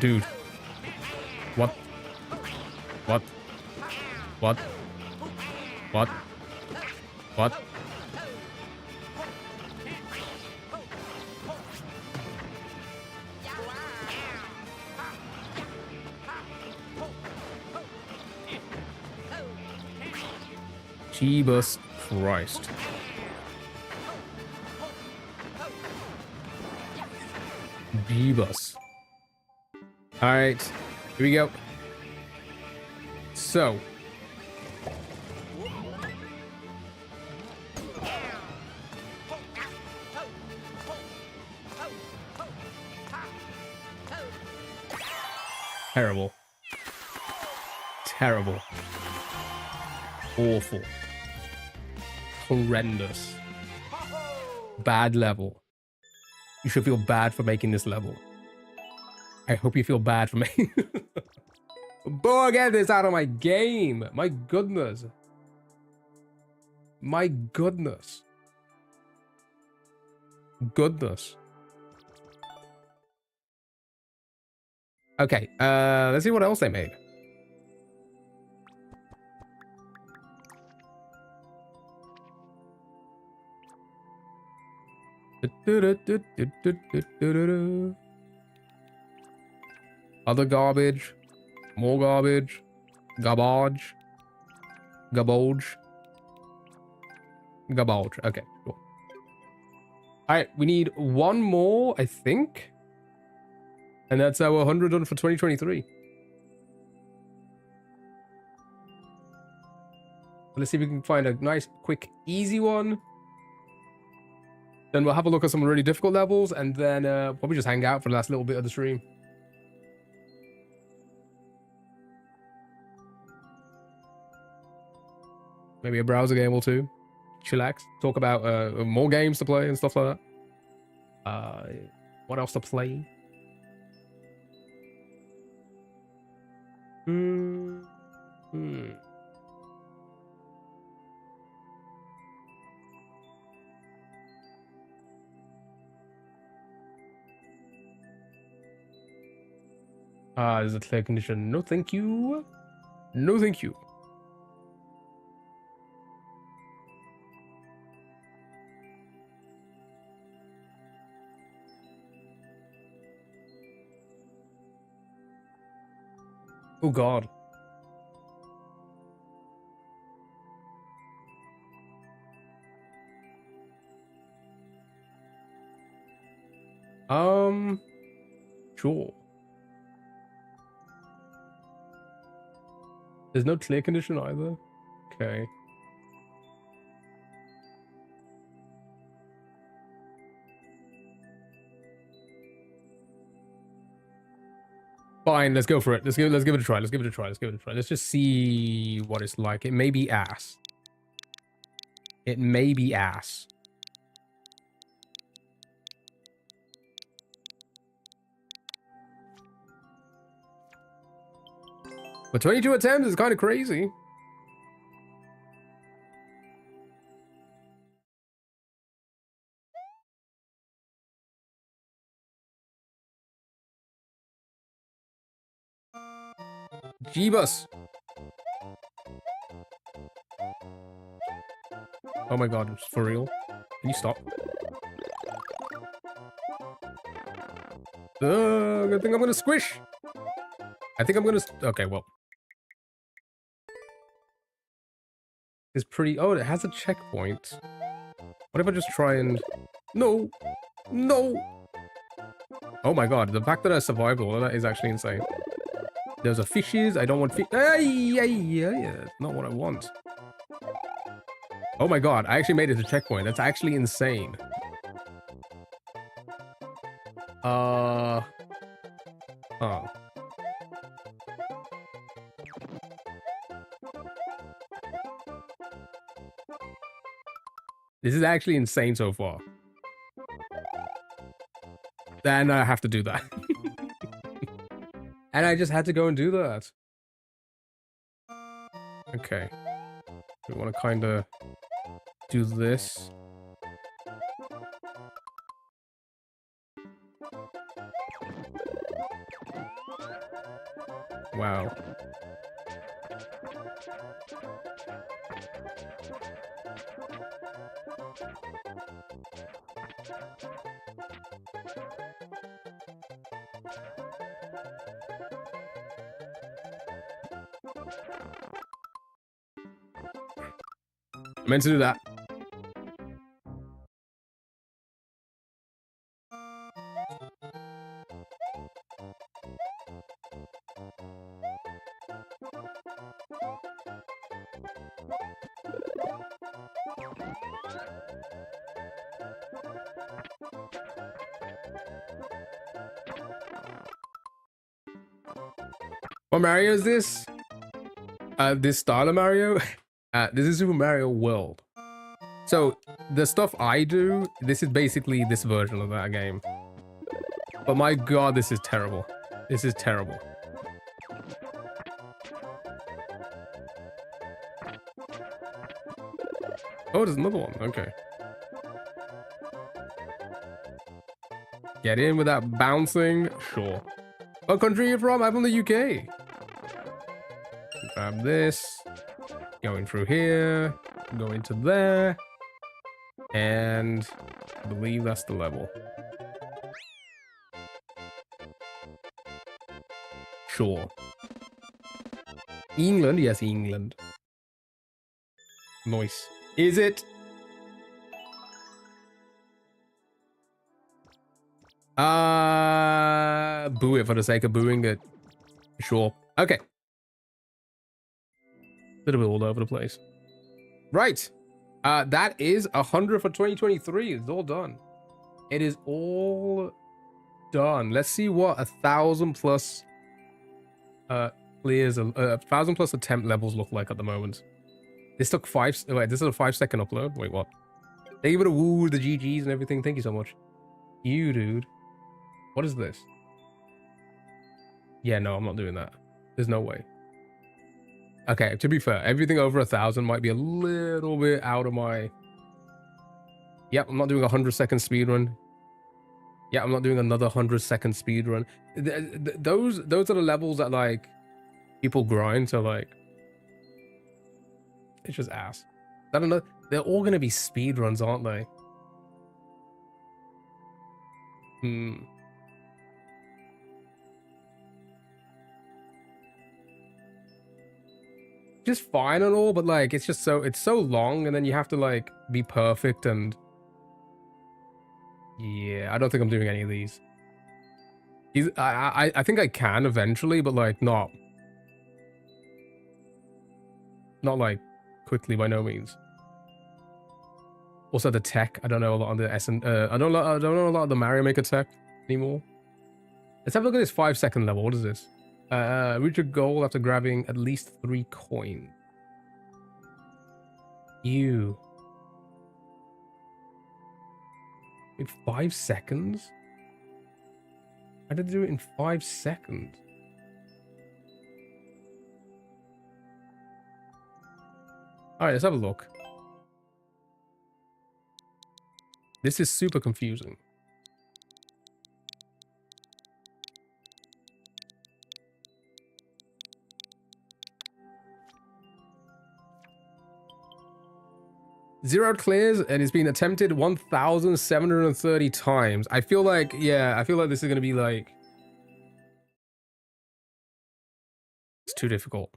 Dude. What? What? What? What? What? Jesus Christ. Jeebus. Alright, here we go. So. Terrible. Terrible. Awful. Horrendous. Bad level. You should feel bad for making this level. I hope you feel bad for me. Boy, get this out of my game. My goodness. My goodness. Goodness. Okay, let's see what else they made. Other garbage. More garbage. Garbage. Garbage. Garbage. Okay, cool. Alright, we need one more, I think. And that's our 100 done for 2023. Let's see if we can find a nice, quick, easy one. Then we'll have a look at some really difficult levels, and then probably just hang out for the last little bit of the stream. Maybe a browser game or two. Chillax. Talk about more games to play and stuff like that. What else to play? There's a clear condition. No, thank you. No, thank you. Oh, God. Sure. There's no clear condition either. Okay. Fine, let's go for it. Let's give it a try. Let's give it a try. Let's give it a try. Let's just see what it's like. It may be ass. It may be ass. But 22 attempts is kind of crazy. Jeebus. Oh my god, it's for real. Can you stop? I think I'm gonna squish. I think I'm gonna... Okay, well. It's pretty... Oh, it has a checkpoint. What if I just try and... No! No! Oh my god, the fact that I survived all of that is actually insane. There's a fishes. I don't want fish. That's not what I want. Oh my god, I actually made it to checkpoint. That's actually insane. Oh. This is actually insane so far. Then I have to do that. And I just had to go and do that. Okay. We want to kind of do this. Wow. I meant to do that. What Mario is this? This style of Mario? This is Super Mario World. So, the stuff I do, this is basically this version of that game. But my god, this is terrible. This is terrible. Oh, there's another one. Okay. Get in without bouncing? Sure. What country are you from? I'm from the UK. Grab this. Going through here. Go into there. And I believe that's the level. Sure. England? Yes, England. Nice. Is it? Boo it for the sake of booing it. Sure. Okay. Little bit all over the place. Right. That is 100 for 2023. It's all done. It is all done. Let's see what 1,000 plus clears, 1,000 plus attempt levels look like at the moment. This took 5. Wait, this is a 5-second upload. Wait, what? Thank you for the woo, the GGs and everything. Thank you so much. You, dude. What is this? Yeah, no, I'm not doing that. There's no way. Okay, to be fair, everything over 1,000 might be a little bit out of my... Yep, I'm not doing a 100-second speedrun. Yeah, I'm not doing another 100-second speedrun. Those are the levels that, like, people grind, so, like... It's just ass. I don't know. They're all going to be speedruns, aren't they? Just fine and all, but like it's so long, and then you have to like be perfect, and yeah, I don't think I'm doing any of these. I think I can eventually, but like not like quickly, by no means. Also the tech, I don't know a lot on the I don't know a lot of the Mario Maker tech anymore. Let's have a look at this 5-second level. What is this? Reach a goal after grabbing at least 3 coins. Ew. In 5 seconds? I did do it in 5 seconds. All right, let's have a look. This is super confusing. Zero clears and it's been attempted 1,730 times. I feel like, yeah, I feel like this is going to be like... It's too difficult.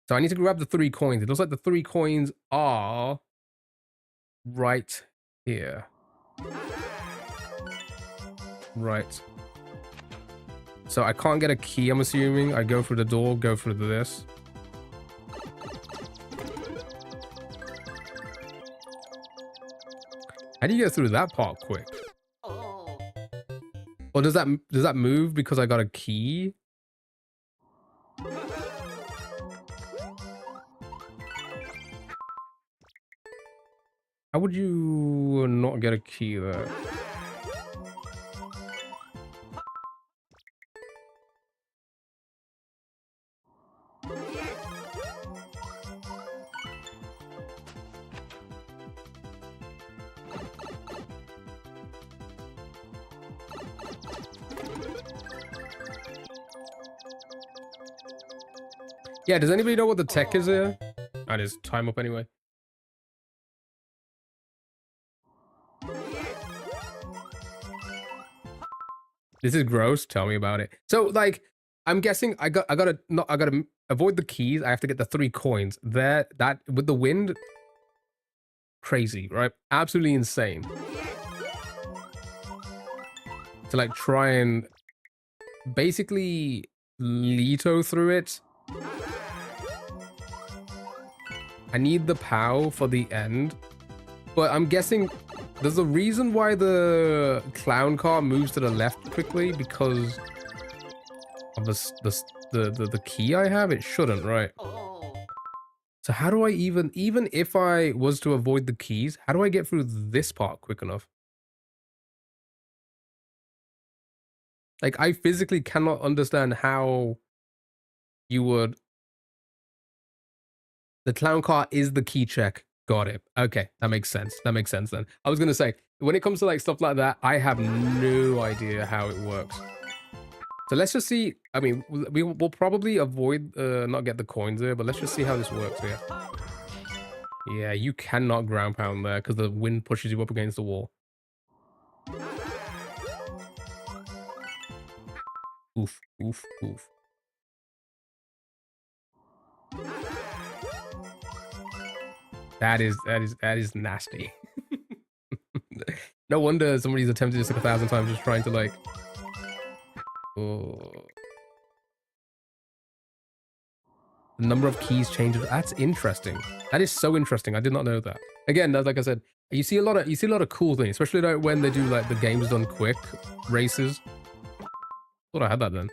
So I need to grab the 3 coins. It looks like the 3 coins are right here. Right. So I can't get a key, I'm assuming. I go through the door, go through this. How do you get through that part quick? Oh. Or does that move because I got a key? How would you not get a key there? Yeah, does anybody know what the tech is here? I just time up anyway. This is gross. Tell me about it. So, like, I'm guessing I gotta avoid the keys. I have to get the 3 coins. That with the wind, crazy, right? Absolutely insane. To like try and basically Leto through it. I need the POW for the end, but I'm guessing there's a reason why the clown car moves to the left quickly because of the key I have. It shouldn't, right? Oh. So how do I even if I was to avoid the keys, how do I get through this part quick enough? Like, I physically cannot understand how you would... The clown car is the key check. Got it. Okay, that makes sense. That makes sense then. I was gonna say, when it comes to like stuff like that, I have no idea how it works. So let's just see. I mean, we'll probably avoid not get the coins there, but let's just see how this works here. Yeah, you cannot ground pound there because the wind pushes you up against the wall. Oof, oof, oof. That is nasty. No wonder somebody's attempted this like 1,000 times, just trying to like... Oh. The number of keys changes. That's interesting. That is so interesting. I did not know that. Again, like I said, you see a lot of cool things, especially like when they do like the games done quick races. Thought I had that then.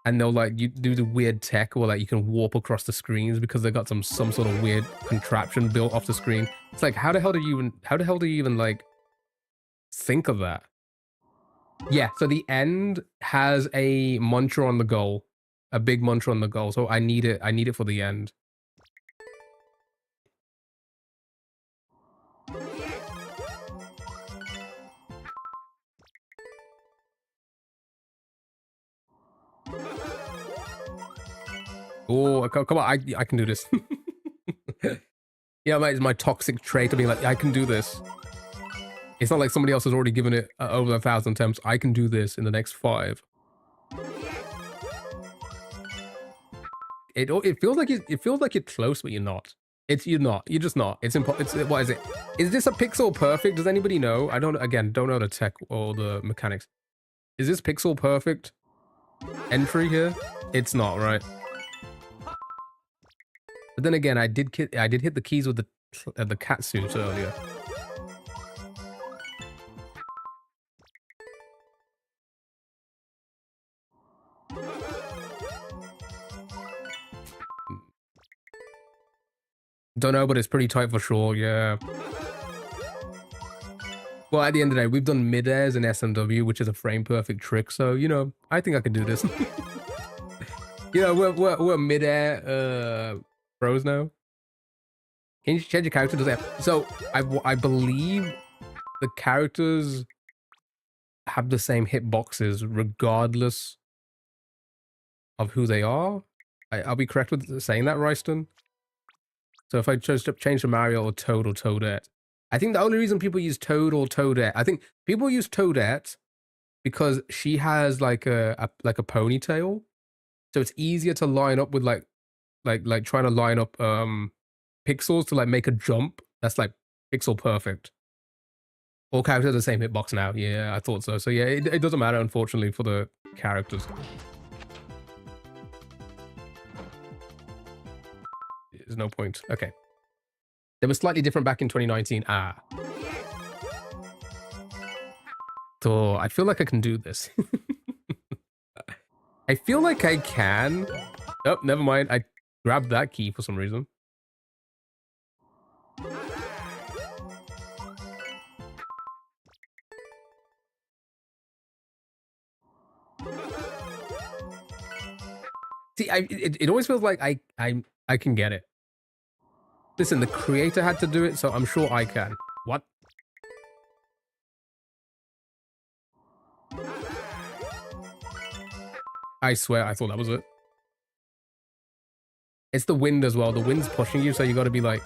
And they'll like you do the weird tech where like you can warp across the screens because they got some sort of weird contraption built off the screen. It's like, how the hell do you even like think of that? Yeah, so the end has a mantra on the goal, a big mantra on the goal. So I need it for the end. Oh, come on, I can do this. Yeah, it's my toxic trait to be like, I can do this. It's not like somebody else has already given it over 1,000 attempts. I can do this in the next 5. It feels like you're close, but you're not. You're not. You're just not. What is it? Is this a pixel perfect? Does anybody know? I don't know the tech or the mechanics. Is this pixel perfect entry here? It's not, right? But then again, I did hit the keys with the cat suit earlier. Don't know, but it's pretty tight for sure, yeah. Well, at the end of the day, we've done mid-airs in SMW, which is a frame-perfect trick. So, you know, I think I can do this. You know, we're mid-air pros now. Can you change your character? Does it have... So, I believe the characters have the same hitboxes regardless of who they are. I'll be correct with saying that, Royston? So if I chose to change to Mario or Toad or Toadette, I think the only reason people use Toad or Toadette, I think people use Toadette because she has like a ponytail, so it's easier to line up with like trying to line up pixels to like make a jump that's like pixel perfect. All characters have the same hitbox now. Yeah, I thought so. So yeah, it doesn't matter, unfortunately, for the characters. There's no point. Okay. They were slightly different back in 2019. Ah. So I feel like I can do this. I feel like I can. Oh, never mind. I grabbed that key for some reason. See, it always feels like I can get it. Listen, the creator had to do it, so I'm sure I can. What? I swear, I thought that was it. It's the wind as well. The wind's pushing you, so you gotta be like...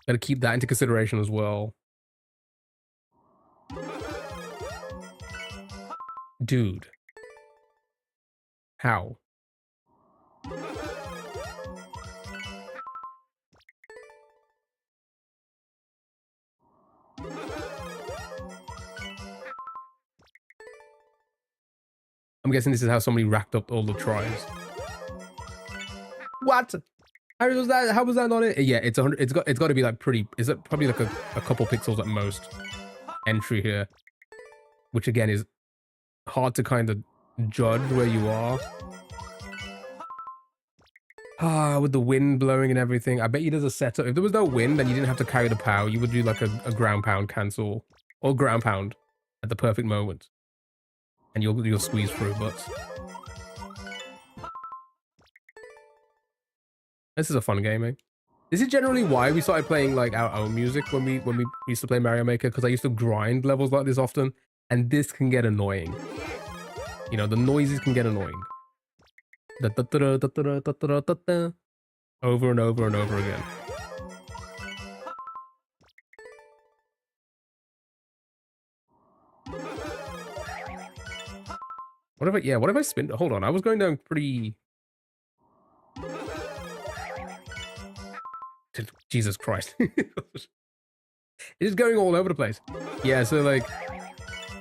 Gotta keep that into consideration as well. Dude. How? I'm guessing this is how somebody racked up all the tries. What? How was that? How was that not it? Yeah, it's 100. It's got to be like pretty. Is it probably like a couple pixels at most? Entry here, which again is hard to kind of judge where you are. Ah, with the wind blowing and everything. I bet you there's a setup. If there was no wind, then you didn't have to carry the power. You would do like a ground pound cancel or ground pound at the perfect moment, and you'll squeeze through. But this is a fun game, eh? This is generally why we started playing like our own music when we used to play Mario Maker, because I used to grind levels like this often, and this can get annoying. You know, the noises can get annoying. Over and over and over again. What if I spin? Hold on, I was going down pretty... Jesus Christ. It is going all over the place. Yeah, so like...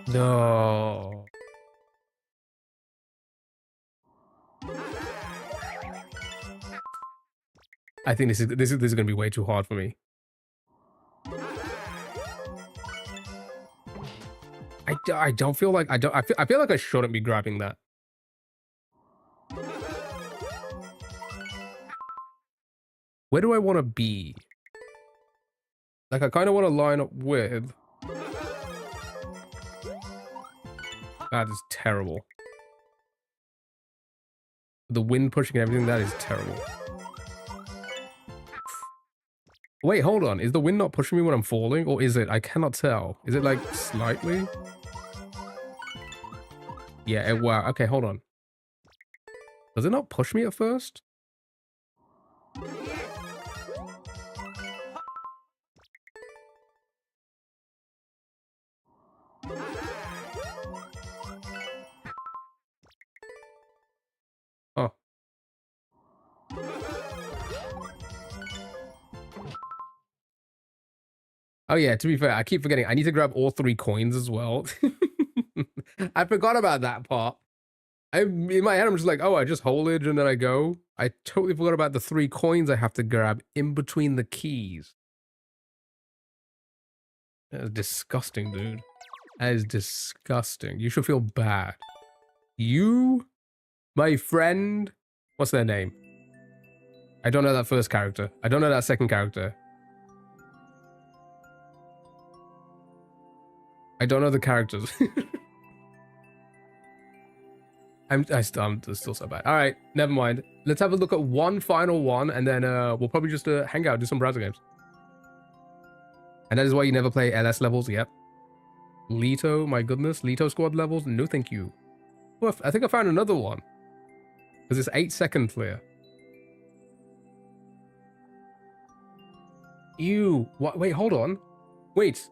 No... I think this is going to be way too hard for me. I don't feel like I feel like I shouldn't be grabbing that. Where do I want to be? Like I kind of want to line up with... That is terrible. The wind pushing everything, that is terrible. Wait, hold on. Is the wind not pushing me when I'm falling? Or is it? I cannot tell. Is it like slightly? Yeah, wow. Okay, hold on. Does it not push me at first? Oh. Oh yeah, to be fair, I keep forgetting. I need to grab all 3 coins as well. I forgot about that part. In my head, I'm just like, oh, I just hold it and then I go. I totally forgot about the 3 coins I have to grab in between the keys. That is disgusting, dude. That is disgusting. You should feel bad. You, my friend, what's their name? I don't know that first character. I don't know that second character. I don't know the characters. I'm still so bad. All right, never mind. Let's have a look at one final one, and then we'll probably just hang out, do some browser games. And that is why you never play LS levels. Yep. Leto, my goodness, Leto squad levels. No, thank you. Well, I think I found another one because it's 8-second clear. Ew. What? Wait, hold on. Wait.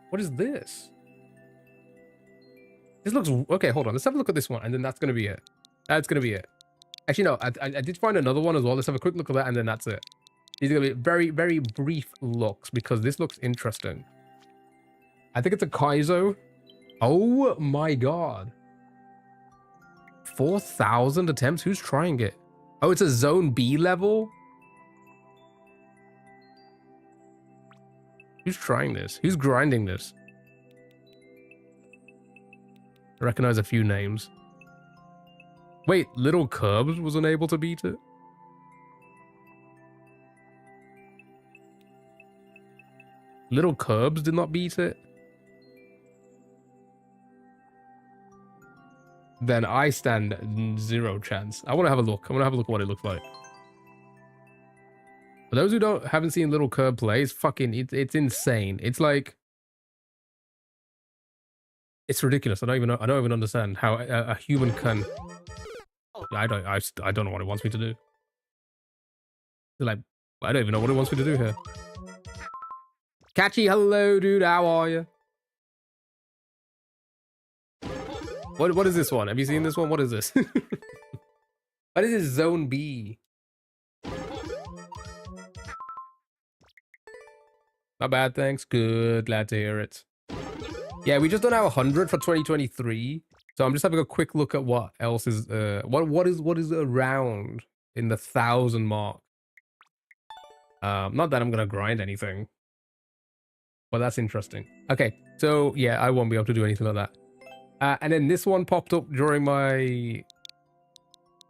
What is this? This looks... Okay, hold on. Let's have a look at this one, and then that's going to be it. That's going to be it. Actually, no. I did find another one as well. Let's have a quick look at that, and then that's it. These are going to be very, very brief looks, because this looks interesting. I think it's a Kaizo. Oh, my God. 4,000 attempts? Who's trying it? Oh, it's a Zone B level? Who's trying this? Who's grinding this? I recognize a few names. Wait, Little Curbs was unable to beat it? Little Curbs did not beat it? Then I stand zero chance. I want to have a look. I want to have a look at what it looks like. For those who haven't seen Little Curb play, it's fucking, it's insane. It's like, it's ridiculous. I don't even understand how a human can. I don't know what it wants me to do. Like, I don't even know what it wants me to do here. Catchy, hello, dude. How are you? What is this one? Have you seen this one? What is this? What is this Zone B? Not bad, thanks. Good, glad to hear it. Yeah, we just done our 100 for 2023. So I'm just having a quick look at what else is what is around in the 1,000 mark. Not that I'm gonna grind anything. Well, that's interesting. Okay, so yeah, I won't be able to do anything like that. And then this one popped up during my...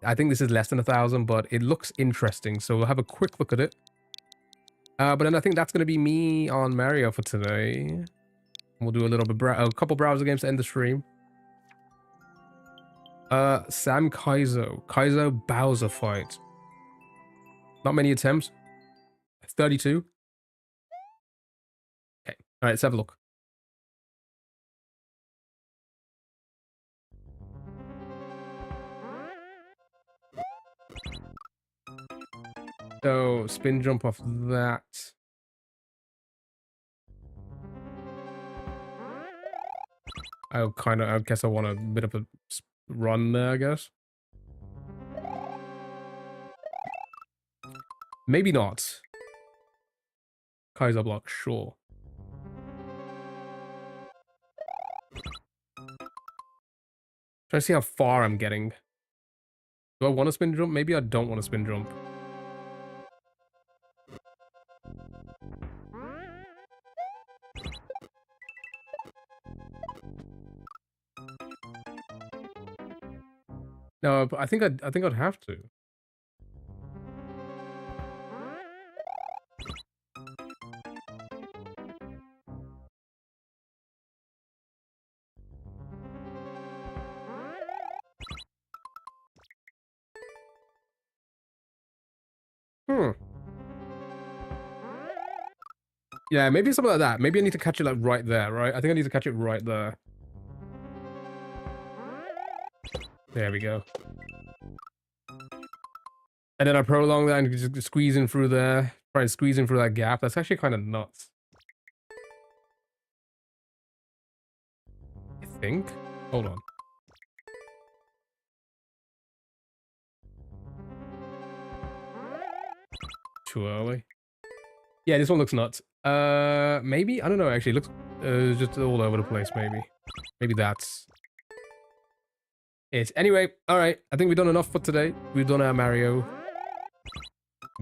I think this is less than 1,000, but it looks interesting. So we'll have a quick look at it. But then I think that's going to be me on Mario for today. We'll do a little bit, a couple browser games to end the stream. Sam Kaizo Bowser fight. Not many attempts. 32. Okay, all right, let's have a look. So, spin jump off that. I guess I want a bit of a run there, I guess. Maybe not. Kaiser block, sure. Trying to see how far I'm getting. Do I want to spin jump? Maybe I don't want to spin jump. No, but I think I'd have to. Yeah, maybe something like that. Maybe I need to catch it like right there, right? I think I need to catch it right there. There we go. And then I prolong that and just squeeze in through there. Try and squeeze in through that gap. That's actually kind of nuts. I think. Hold on. Too early. Yeah, this one looks nuts. Maybe? I don't know, actually. It looks just all over the place, maybe. Maybe that's it. Anyway, alright. I think we've done enough for today. We've done our Mario.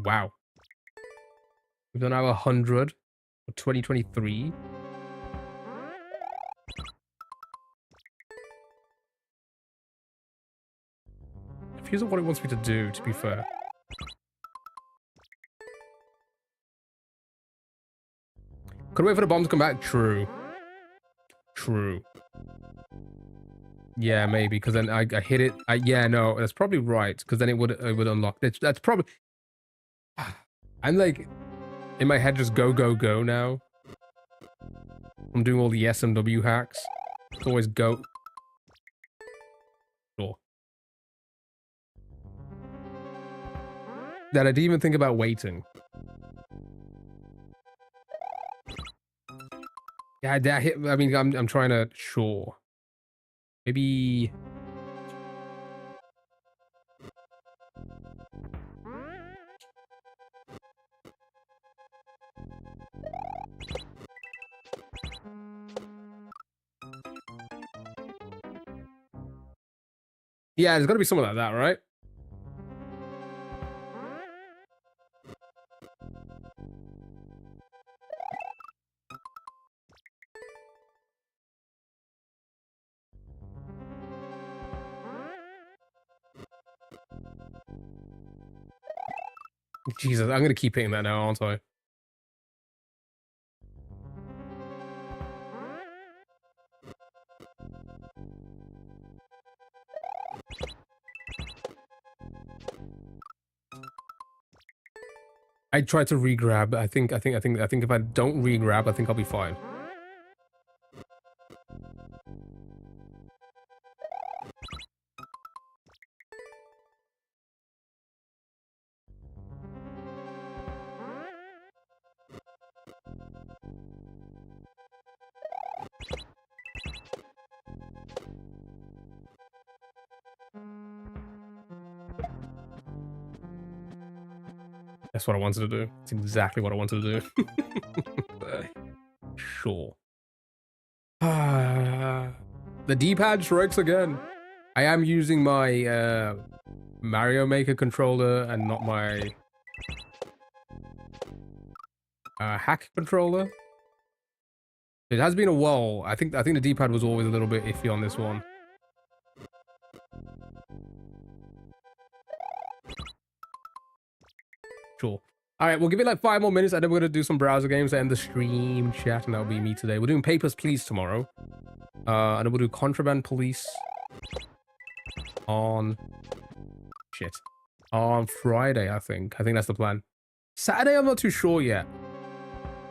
Wow. We've done our 100 for 2023. confused at what it wants me to do, to be fair. Could wait for the bomb to come back? True. True. Yeah, maybe, because then I hit it. Yeah, no, that's probably right, because then it would unlock. That's probably... I'm like, in my head, just go, go, go now. I'm doing all the SMW hacks. It's always go. Sure. That I didn't even think about waiting. Yeah, that hit. I mean, I'm trying to. Sure. Maybe. Yeah, there's got to be something like that, right? Jesus, I'm gonna keep hitting that now, aren't I? I tried to re-grab. I think if I don't re-grab, I think I'll be fine. That's what I wanted to do. It's exactly what I wanted to do. Sure. The D-pad strikes again. I am using my Mario Maker controller and not my hack controller. It has been a while. I think the D-pad was always a little bit iffy on this one. Sure. All right, we'll give it like 5 more minutes, and then we're gonna do some browser games to end the stream chat, and that'll be me today. We're doing Papers, Please tomorrow, and then we'll do Contraband Police on Friday. I think that's the plan. Saturday, I'm not too sure yet.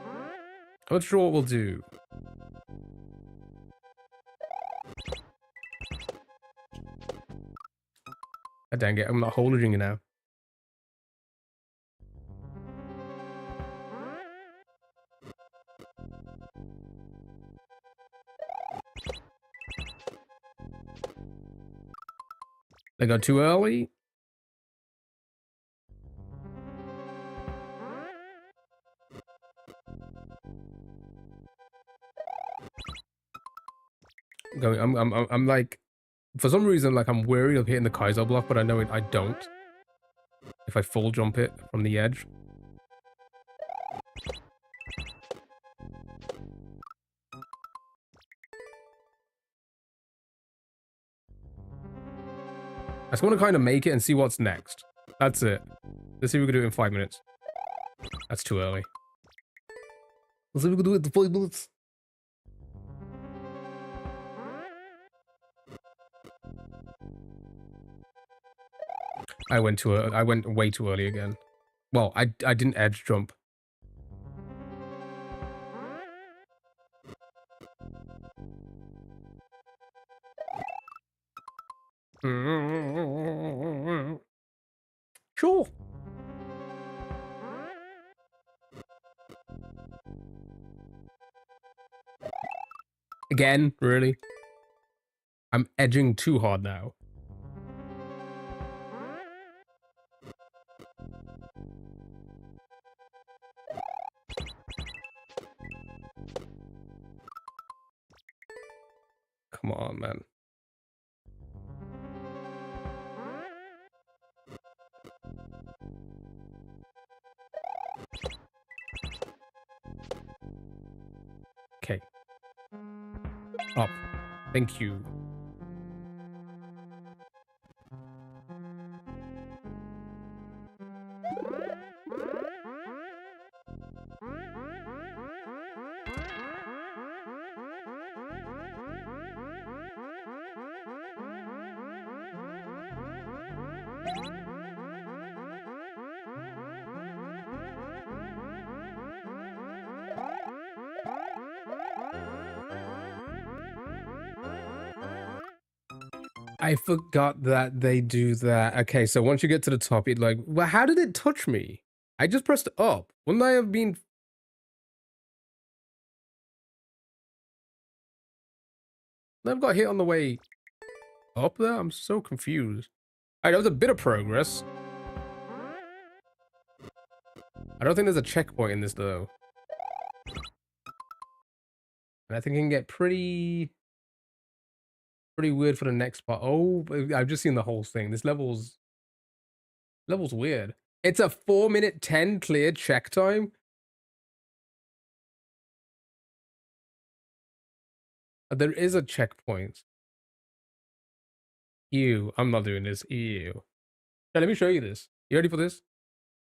I'm not sure what we'll do. Oh, dang it, I'm not holding you now. They got too early. I'm like, for some reason, like I'm wary of hitting the Kaiser block, but I know I don't. If I full jump it from the edge. I just want to kind of make it and see what's next. That's it. Let's see if we can do it in 5 minutes. That's too early. Let's see if we can do it in 5 minutes. I went way too early again. Well, I didn't edge jump. Sure. Again, really? I'm edging too hard now. Come on, man. Okay. Up. Thank you. I forgot that they do that. Okay, so once you get to the top, it like, well, how did it touch me? I just pressed up. Wouldn't I have been? I've got hit on the way up there. I'm so confused. All right, that was a bit of progress. I don't think there's a checkpoint in this though, and I think it can get pretty weird for the next part. Oh, I've just seen the whole thing. This level's weird. It's a 4:10 cleared check time. There is a checkpoint. Ew, I'm not doing this. Ew. Now, let me show you this. You ready for this?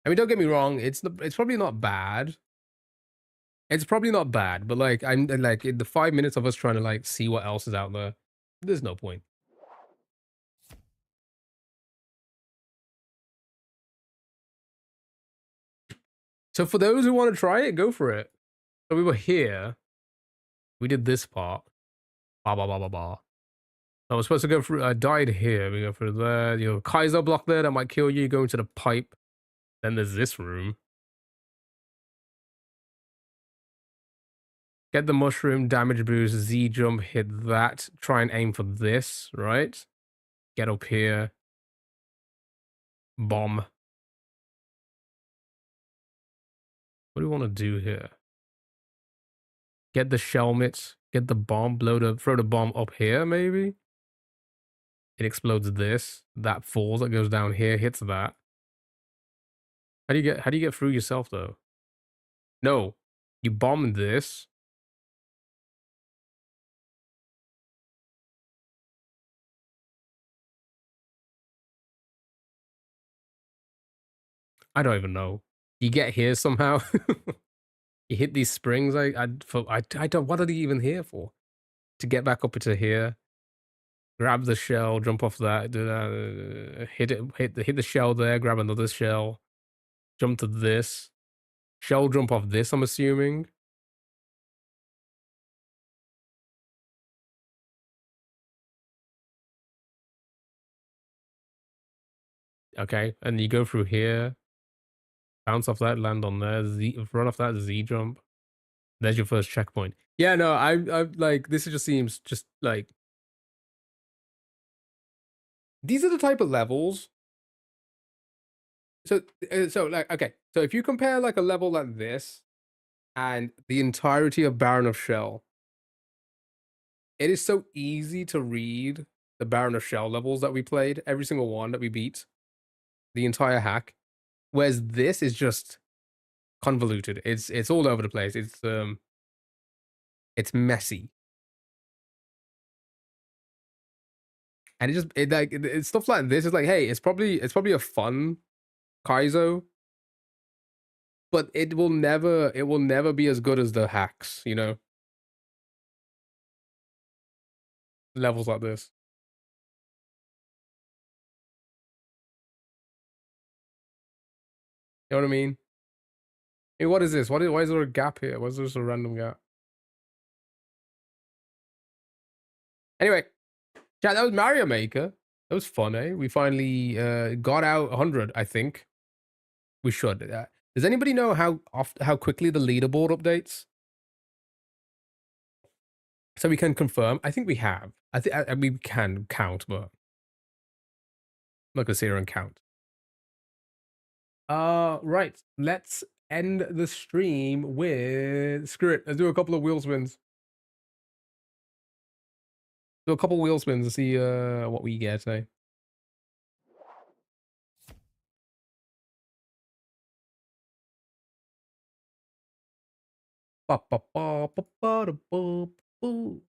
I mean, don't get me wrong. It's probably not bad. It's probably not bad, but like I'm like in the 5 minutes of us trying to like see what else is out there, there's no point. So for those who want to try it, go for it. So we were here. We did this part. Ba ba ba ba ba. I was supposed to go through. I died here. We go through there. You know, Kaiser block there that might kill you. You go into the pipe. Then there's this room. Get the mushroom, damage boost, Z jump, hit that. Try and aim for this, right? Get up here. Bomb. What do we want to do here? Get the shelmet. Get the bomb. Throw the bomb up here, maybe? It explodes this. That falls. That goes down here. Hits that. How do you get through yourself though? No. You bomb this. I don't even know. You get here somehow. You hit these springs. I don't. What are they even here for? To get back up into here. Grab the shell. Jump off that. Do that. Hit it. Hit the shell there. Grab another shell. Jump to this. Shell jump off this. I'm assuming. Okay, and you go through here. Bounce off that. Land on there. Run off that Z jump. There's your first checkpoint. Yeah, no, I like this. Just seems just like these are the type of levels. So like okay, so if you compare like a level like this and the entirety of Baron of Shell, it is so easy to read the Baron of Shell levels that we played, every single one that we beat, the entire hack. Whereas this is just convoluted. It's all over the place. It's messy. And it's stuff like this is like, hey, it's probably a fun Kaizo, but it will never be as good as the hacks, you know? Levels like this. You know what I mean? Hey, what is this? Why is there a gap here? Why is there just a random gap? Anyway, chat, that was Mario Maker. That was fun, eh? We finally got out 100, I think. We should. Does anybody know how quickly the leaderboard updates? So we can confirm. I think we have. I think we can count, but I'm not gonna sit here and count. Right. Let's end the stream with screw it. Let's do a couple of wheel spins. Do a couple wheel spins to see what we get, eh? Ba, ba, ba, ba, ba, da, ba, boo.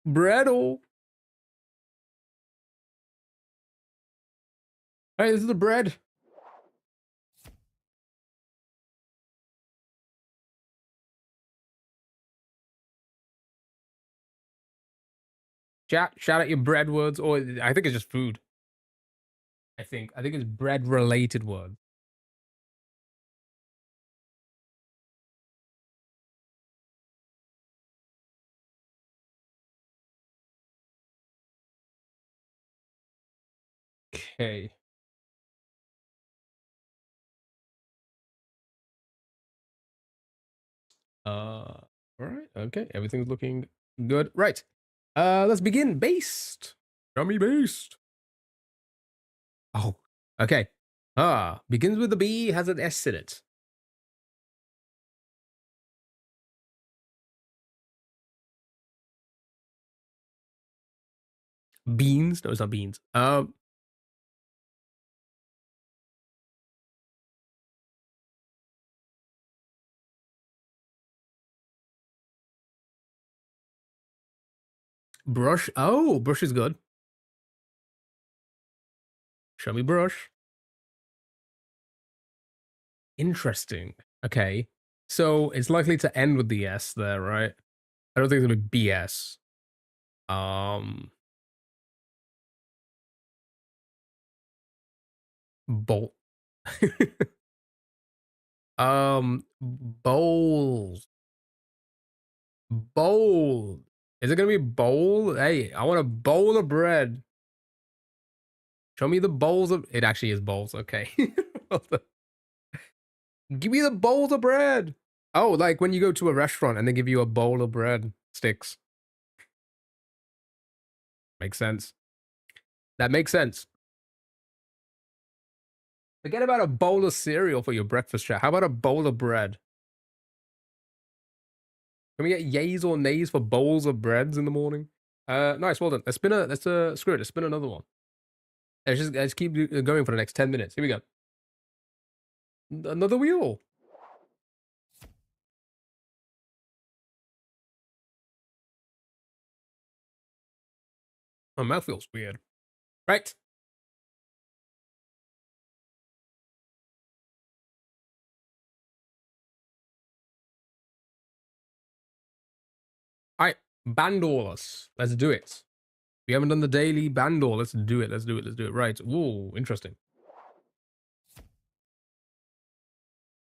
Breadle. Hey, this is the bread. Chat, shout out your bread words, or I think it's just food. I think it's bread related words. Okay. All right. Okay. Everything's looking good. Right. Let's begin. Based. Show me based. Oh. Okay. Begins with a B, has an S in it. Beans. No, it's not beans. Brush. Oh, brush is good. Show me brush. Interesting. Okay. So it's likely to end with the S there, right? I don't think it's gonna be BS. Bolt. Bowls. Bowl. Is it gonna be bowl? Hey, I want a bowl of bread. Show me the bowls of. It actually is bowls. Okay. Give me the bowls of bread. Oh, like when you go to a restaurant and they give you a bowl of bread sticks. Makes sense. That makes sense. Forget about a bowl of cereal for your breakfast chat. How about a bowl of bread? Can we get yays or nays for bowls of breads in the morning? Nice, well done. Let's spin screw it, let's spin another one. Let's keep going for the next 10 minutes. Here we go. Another wheel. My mouth feels weird. Right. All right. Bandorless. Let's do it. We haven't done the daily Bandor. Let's do it. Let's do it. Let's do it. Right. Ooh, interesting.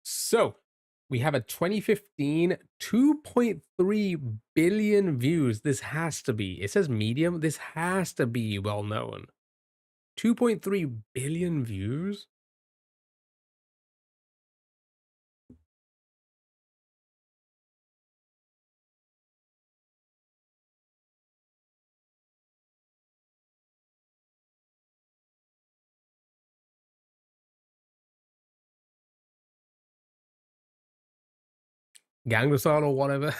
So we have a 2015 2.3 billion views. This has to be. It says medium. This has to be well known. 2.3 billion views? Gangnam Style or whatever.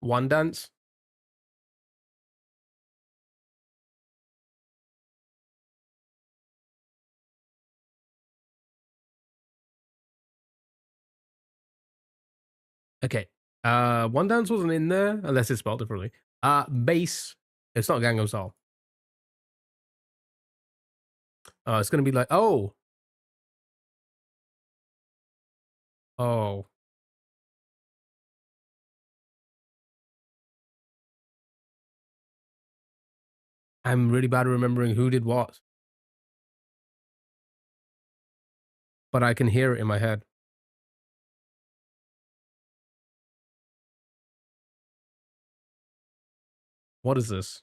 One Dance. Okay. One Dance wasn't in there unless it's spelled differently. Bass. It's not Gangnam Style. It's gonna be like oh. Oh. I'm really bad at remembering who did what. But I can hear it in my head. What is this?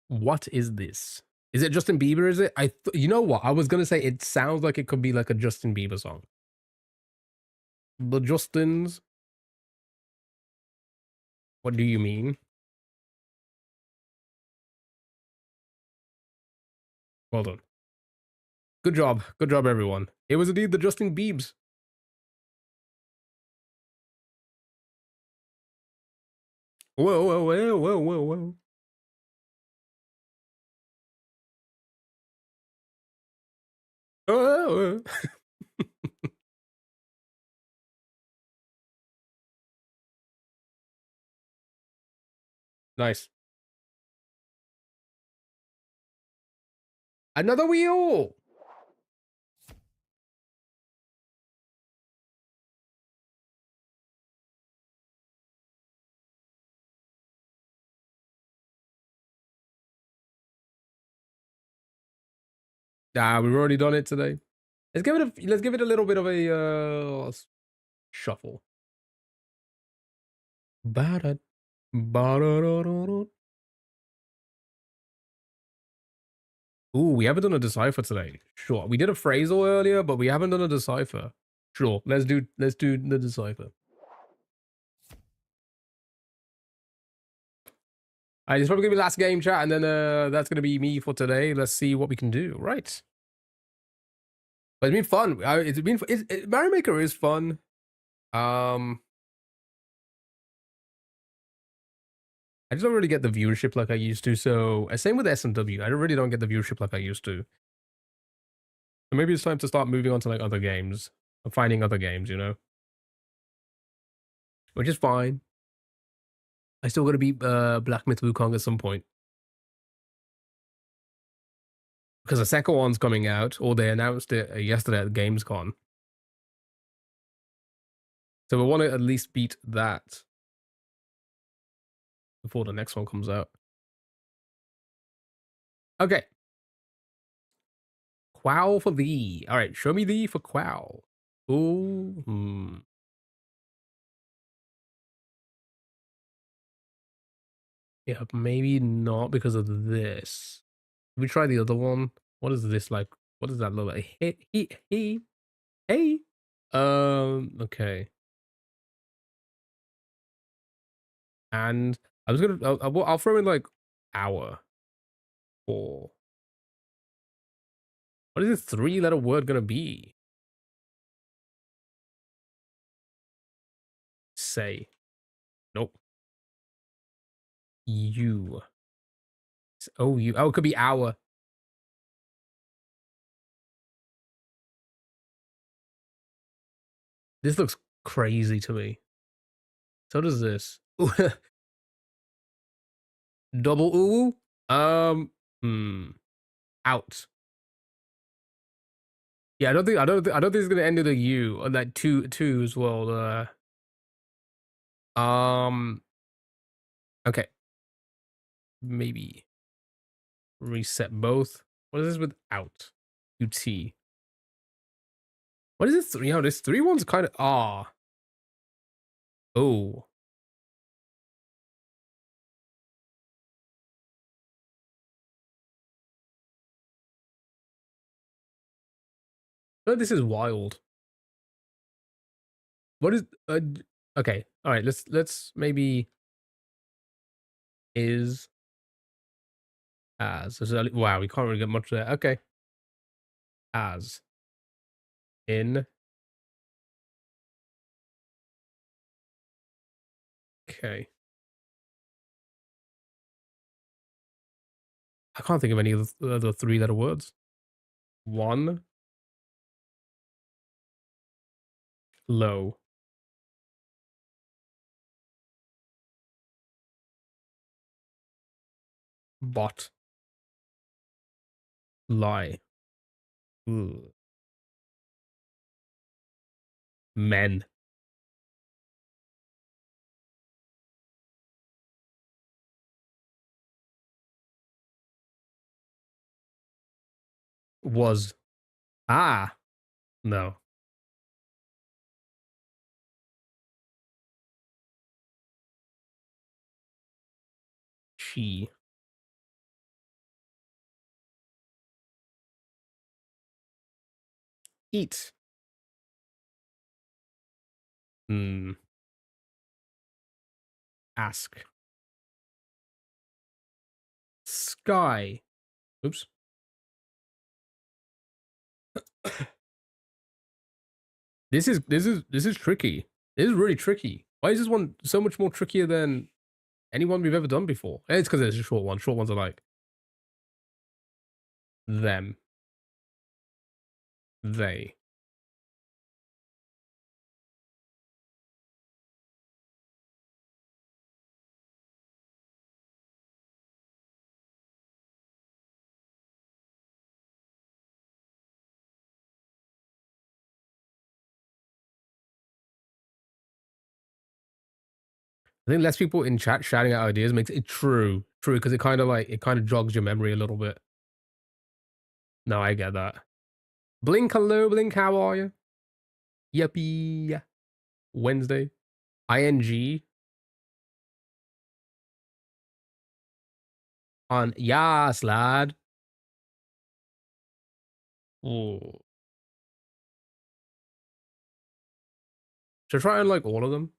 What is this? Is it Justin Bieber? Is it? You know what? I was gonna say it sounds like it could be like a Justin Bieber song. The Justins. What do you mean? Well done. Good job. Good job, everyone. It was indeed the Justin Biebs. Whoa, whoa, whoa, whoa, whoa, whoa. Oh. Nice. Another wheel. Nah, we've already done it today. Let's give it a little bit of a shuffle. Ba-da, ba-da-da-da-da. Ooh, we haven't done a decipher today. Sure. We did a phrasal earlier, but we haven't done a decipher. Sure. Let's do the decipher. Alright, it's probably gonna be last game chat, and then that's gonna be me for today. Let's see what we can do. Right. But it's been fun. Mario Maker is fun. I just don't really get the viewership like I used to. So same with SMW. I really don't get the viewership like I used to. So maybe it's time to start moving on to like other games, or finding other games, you know, which is fine. I still got to beat Black Myth Wukong at some point because the second one's coming out, or they announced it yesterday at Gamescom. So we want to at least beat that before the next one comes out. Okay. Quow for thee. All right, show me thee for Quow. Ooh. Yeah, maybe not because of this. We try the other one. What is this like? What does that look like? Hey. Okay. And I was gonna, I'll throw in like hour or what is this 3-letter word gonna be? Say. Nope. You. Oh, you. Oh, it could be hour. This looks crazy to me. So does this. Double ooh. Out. Yeah, I don't think it's gonna end with a U or like two as well. Okay, maybe reset both. What is this with out? UT. What is this three? Oh, this 3-1's kind of Oh. No, this is wild. What is okay, all right, let's maybe is as wow, we can't really get much there. Okay. As in okay. I can't think of any of the other 3-letter words. One low. Bot. Lie. Ooh. Men. Was. Ah. No. She. Eat. Hmm. Ask. Sky. Oops. This is tricky. This is really tricky. Why is this one so much more trickier than anyone we've ever done before? It's because it's a short one. Short ones are like them. They. I think less people in chat shouting out ideas makes it true, because it kind of jogs your memory a little bit. No, I get that. Blink, hello, Blink, how are you? Yuppie. Wednesday. ING. On Yas, lad. Ooh. Should I try and like all of them?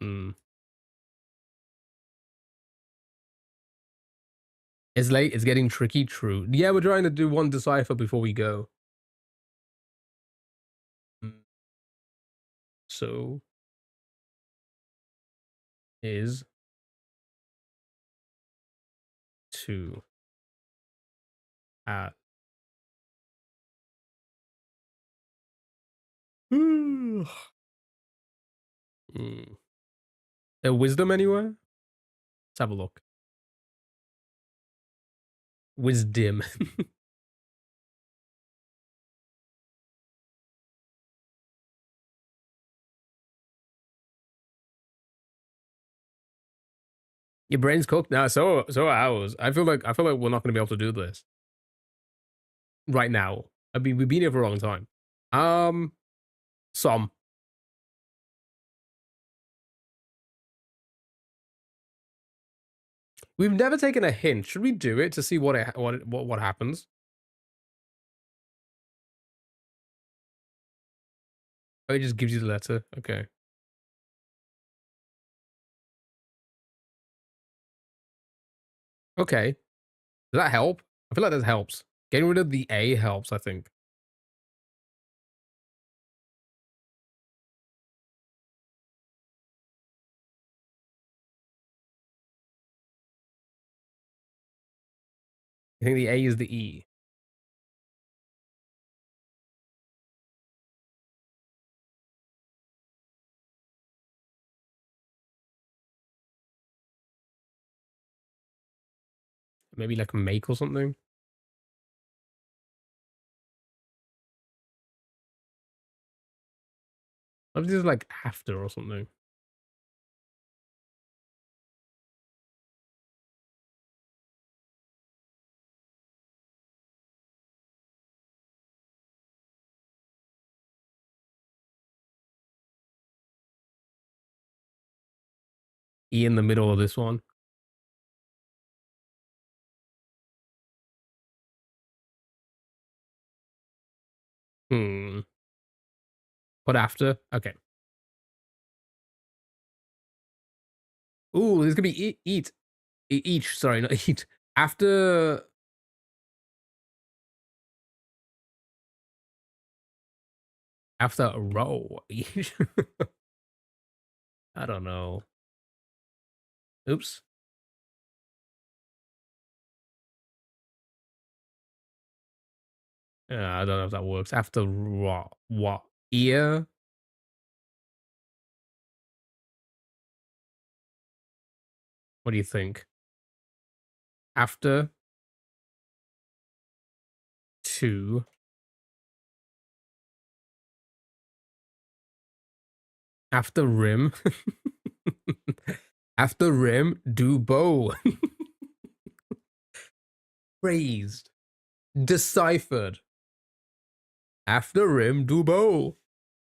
Hmm. It's late, it's getting tricky, true. Yeah, we're trying to do one decipher before we go. So is to add. Hmm. A wisdom anywhere? Let's have a look. Wisdom. Your brain's cooked now. So are ours. I feel like we're not gonna be able to do this right now. I mean, we've been here for a long time. Some. We've never taken a hint. Should we do it to see what happens? Oh, it just gives you the letter. Okay. Okay. Does that help? I feel like that helps. Getting rid of the A helps, I think. I think the A is the E. Maybe like make or something. What if this is like after or something? E in the middle of this one. Hmm. Put after. Okay. Ooh, this could be eat. Each. Sorry, not eat. After. After a row. I don't know. Oops. Yeah, I don't know if that works. After raw. What? Ear? What do you think? After two. After rim. After rim, do bow. Phrased. Deciphered. After rim, do bow.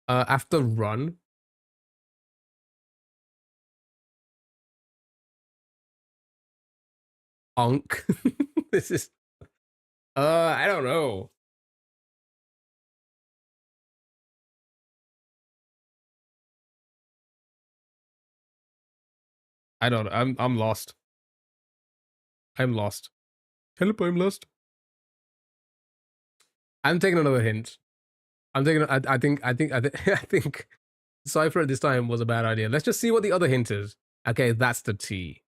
After run. Unk. This is. I don't know. I don't. I'm lost. I'm lost. Help! I'm lost. I'm taking another hint. I'm taking. I think. I think. Cipher at this time was a bad idea. Let's just see what the other hint is. Okay, that's the T.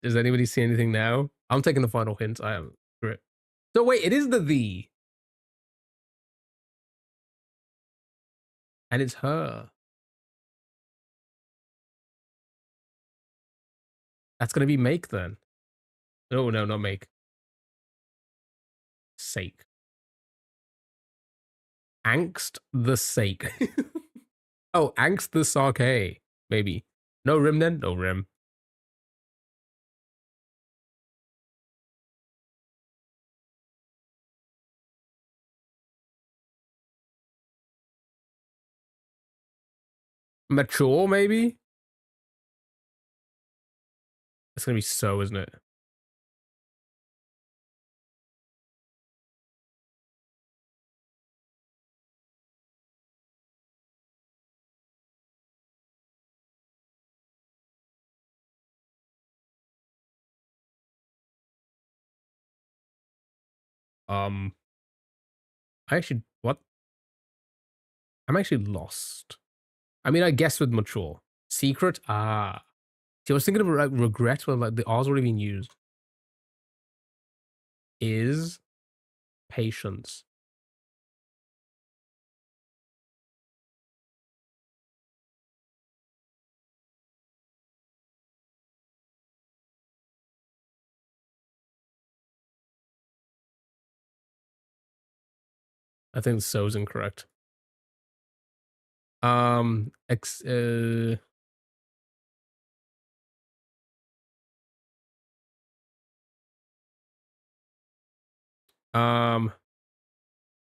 Does anybody see anything now? I'm taking the final hint. I am. Great. So wait, it is the. And it's her. That's gonna be make then. No, no, not make. Sake. Angst the sake. Oh, angst the sake. Maybe. No rim then? No rim. Mature, maybe? It's gonna be so, isn't it? I actually what? I'm actually lost. I mean, I guess with mature. Secret? Ah. See, I was thinking of like regret when like the R's already been used. Is patience. I think so is incorrect. Ex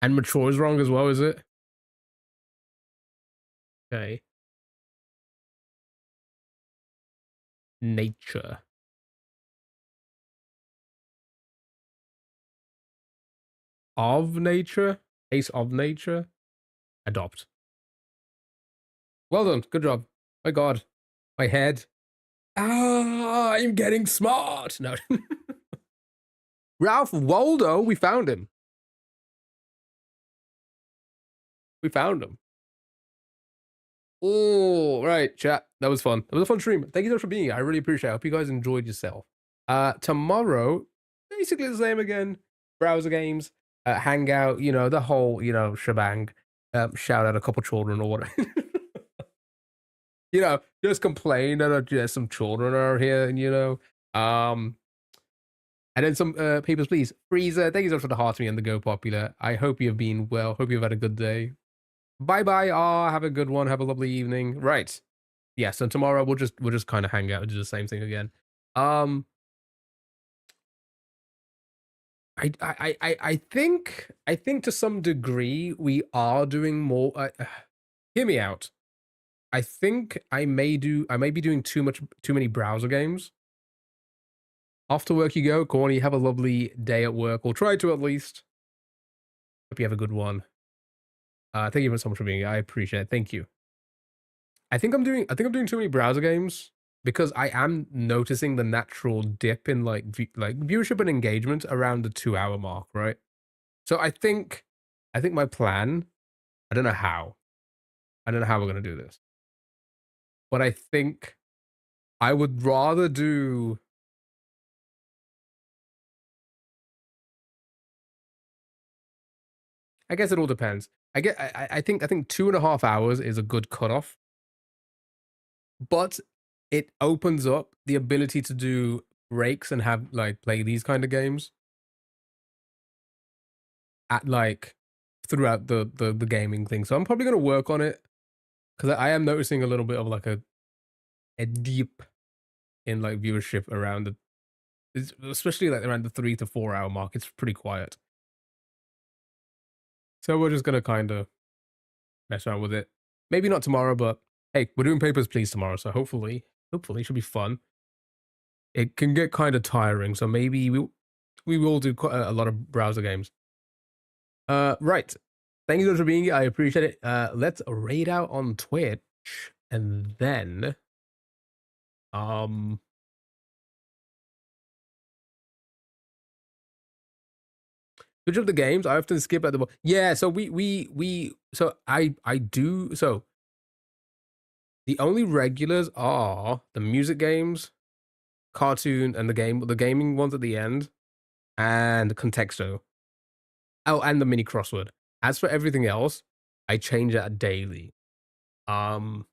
and mature is wrong as well, is it? Okay. Nature. Of nature? Ace of nature? Adopt. Well done. Good job. My god. My head. Ah, I'm getting smart. No. Ralph Waldo, we found him. We found him. Oh, right, chat. That was fun. That was a fun stream. Thank you so much for being here. I really appreciate it. I hope you guys enjoyed yourself. Tomorrow, basically the same again. Browser games, hangout, you know, the whole, you know, shebang. Shout out a couple children or whatever. You know, just complain that some children are here, and you know. And then some papers, please. Freezer, thank you so much for the heart to me and the Go Popular. I hope you've been well. Hope you've had a good day. Bye-bye. Have a good one. Have a lovely evening. Right. Yeah, so tomorrow we'll just kind of hang out and do the same thing again. I think to some degree we are doing more. Hear me out. I think I may be doing too many browser games. Off to work you go, Corny. Have a lovely day at work, or try to at least. Hope you have a good one. Thank you so much for being here. I appreciate it. Thank you. I think I'm doing too many browser games because I am noticing the natural dip in like viewership and engagement around the 2 hour mark, right? So I think my plan, I don't know how. I don't know how we're gonna do this. But I think I would rather do I guess it all depends. I think 2.5 hours is a good cutoff. But it opens up the ability to do breaks and have like play these kind of games at like throughout the gaming thing. So I'm probably gonna work on it because I am noticing a little bit of like a dip in like viewership around especially like around the 3 to 4 hour mark. It's pretty quiet. So we're just gonna kind of mess around with it. Maybe not tomorrow, but hey, we're doing papers please tomorrow, so hopefully it should be fun. It can get kind of tiring, so maybe we will do quite a lot of browser games. Right. Thank you so much for being here. I appreciate it. Let's raid out on Twitch, and then which of the games I often skip at the yeah. So so I do so. The only regulars are the music games, cartoon, and the gaming ones at the end, and Contexto. Oh, and the mini crossword. As for everything else, I change that daily. Some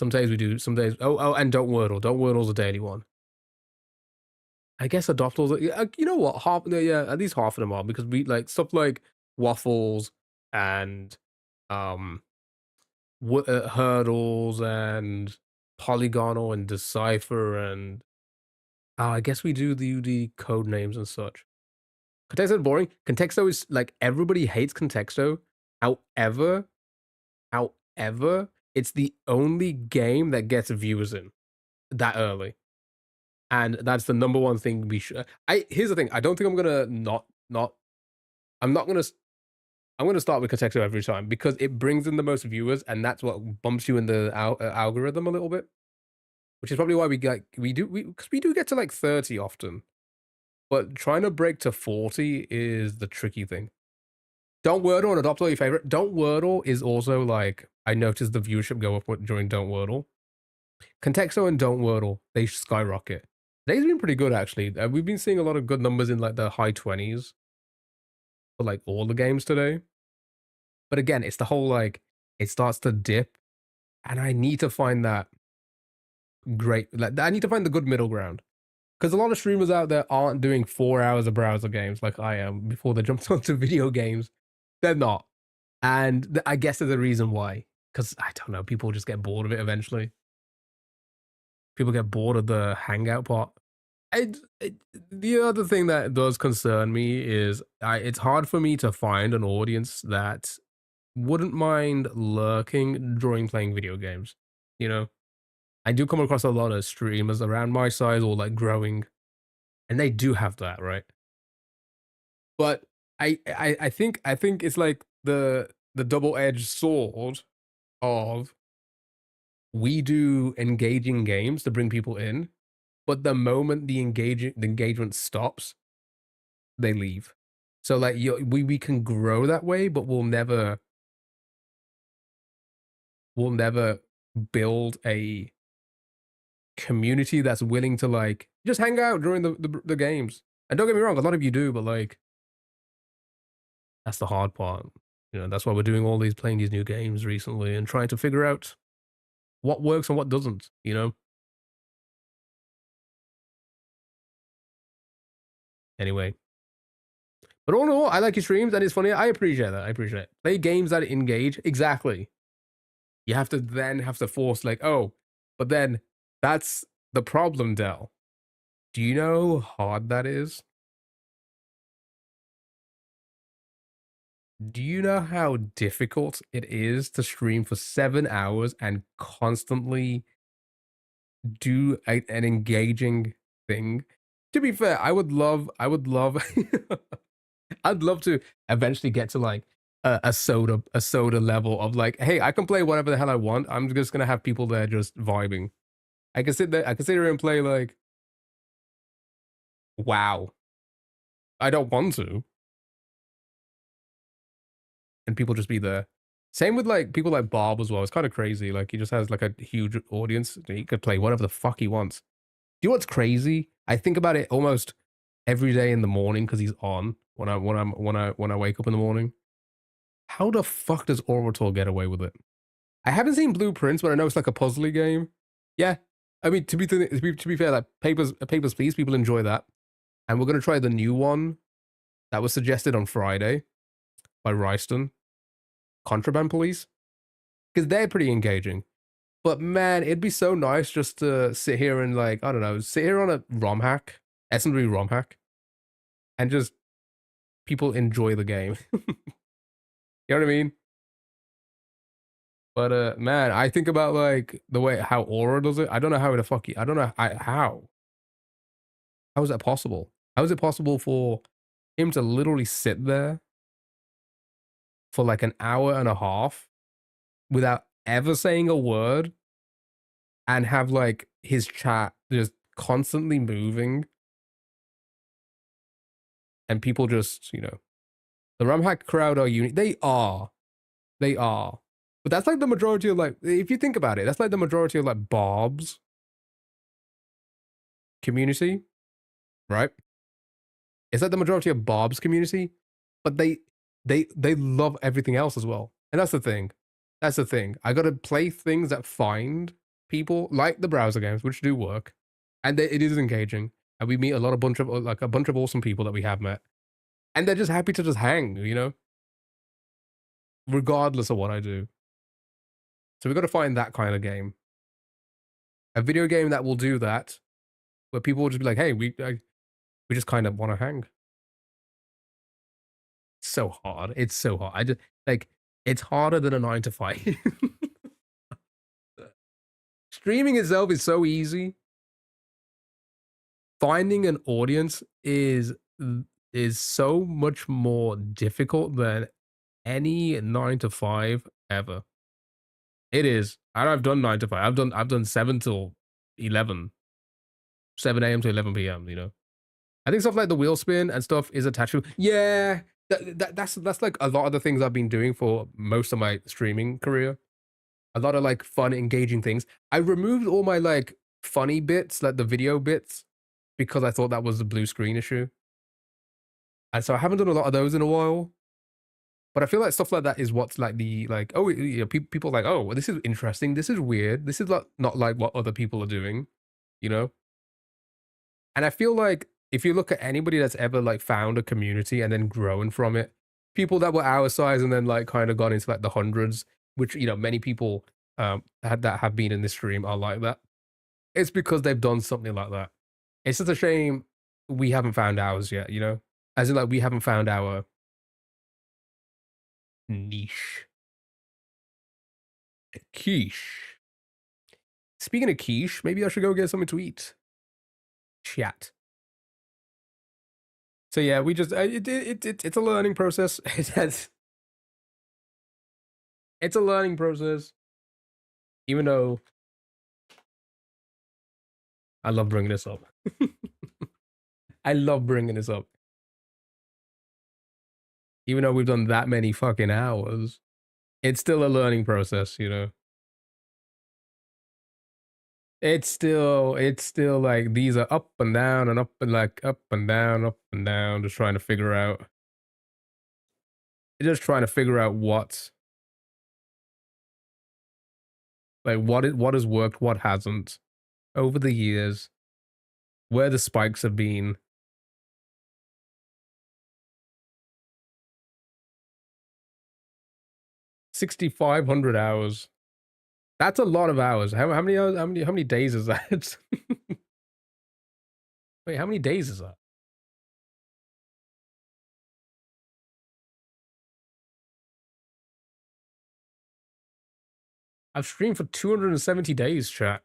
days we do, some days. Oh, and Don't Wordle. Don't Wordle's a daily one. I guess adopt all the you know what? Half yeah, at least half of them are because we like stuff like waffles and um hurdles and polygonal and decipher and I guess we do the code names and such. Contexto is boring. Contexto is like everybody hates Contexto. However, however, it's the only game that gets viewers in that early. And that's the number one thing we should. Here's the thing. I don't think I'm gonna not. I'm not gonna. I'm gonna start with Contexto every time because it brings in the most viewers, and that's what bumps you in the algorithm a little bit. Which is probably why because we do get to like 30 often, but trying to break to 40 is the tricky thing. Don't Wordle and Adopt All your favorite. Don't Wordle is also like I noticed the viewership go up during Don't Wordle. Contexto and Don't Wordle, they skyrocket. Today's been pretty good actually. We've been seeing a lot of good numbers in like the high 20s for like all the games today. But again, it's the whole like it starts to dip, and I need to find that great. Like I need to find the good middle ground because a lot of streamers out there aren't doing 4 hours of browser games like I am before they jumped onto video games. They're not, and I guess there's a reason why. Because I don't know, people just get bored of it eventually. People get bored of the hangout part. The other thing that does concern me is it's hard for me to find an audience that wouldn't mind lurking during playing video games. You know, I do come across a lot of streamers around my size or like growing, and they do have that, right? But I think it's like the double-edged sword of we do engaging games to bring people in, but the moment the engagement stops, they leave. So like we can grow that way, but we'll never build a community that's willing to like just hang out during the games. And don't get me wrong, a lot of you do, but like that's the hard part. You know, that's why we're doing all these playing these new games recently and trying to figure out what works and what doesn't, you know? Anyway. But all in all, I like your streams and it's funny. I appreciate that. I appreciate it. Play games that engage. Exactly. You have to then have to force like, oh, but then that's the problem, Dell. Do you know how hard that is? Do you know how difficult it is to stream for 7 hours and constantly do an engaging thing? To be fair, I would love I'd love to eventually get to like a soda level of like, hey, I can play whatever the hell I want. I'm just gonna have people there just vibing. I can sit here and play like, wow. I don't want to, and people just be there. Same with like people like Bob as well. It's kind of crazy. Like he just has like a huge audience. He could play whatever the fuck he wants. Do you know what's crazy? I think about it almost every day in the morning because he's on when I wake up in the morning. How the fuck does Orbital get away with it? I haven't seen Blueprints, but I know it's like a puzzly game. Yeah, I mean to be fair, like Papers Please, people enjoy that, and we're gonna try the new one that was suggested on Friday by Ryston, Contraband Police, because they're pretty engaging. But man, it'd be so nice just to sit here and like I don't know, sit here on a ROM hack, SMB ROM hack, and just people enjoy the game. You know what I mean? But man, I think about like the way how Aura does it. I don't know how the fuck I don't know how. How is that possible? How is it possible for him to literally sit there for like an hour and a half without ever saying a word and have like his chat just constantly moving and people just, you know, the ROM hack crowd are unique. They are. But that's like the majority of like, if you think about it, that's like the majority of like Bob's community, right? It's like the majority of Bob's community, but they love everything else as well. And that's the thing. That's the thing. I got to play things that find people like the browser games, which do work, and it is engaging. and we meet a bunch of awesome people that we have met, and they're just happy to just hang, you know, regardless of what I do. So we got to find that kind of game, a video game that will do that, where people will just be like, "Hey, we just kind of want to hang." It's so hard. It's so hard. I just like it's harder than a 9 to 5. Streaming itself is so easy. Finding an audience is so much more difficult than any 9 to 5 ever. It is. And I've done 9 to 5. I've done 7 till 11, 7 a.m. to 11 p.m. You know, I think stuff like the wheel spin and stuff is attached to. Yeah, that's like a lot of the things I've been doing for most of my streaming career. A lot of like fun, engaging things. I removed all my like funny bits, like the video bits, because I thought that was the blue screen issue. And so I haven't done a lot of those in a while. But I feel like stuff like that is what's like the like, oh, you know, people like, oh, well, this is interesting. This is weird. This is not like what other people are doing, you know? And I feel like if you look at anybody that's ever like found a community and then grown from it, people that were our size and then like kind of gone into like the hundreds, which, you know, many people that have been in this stream are like that. It's because they've done something like that. It's just a shame we haven't found ours yet, you know? As in like we haven't found our niche. Quiche. Speaking of quiche, maybe I should go get something to eat. Chat. So yeah, we just it's a learning process. It's a learning process. Even though I love bringing this up. I love bringing this up. Even though we've done that many fucking hours, it's still a learning process, you know. It's still like these are up and down and up and like up and down, just trying to figure out what like what has worked, what hasn't over the years, where the spikes have been. 6,500 hours. That's a lot of hours. How many hours? How many days is that? Wait, how many days is that? I've streamed for 270 days, chat.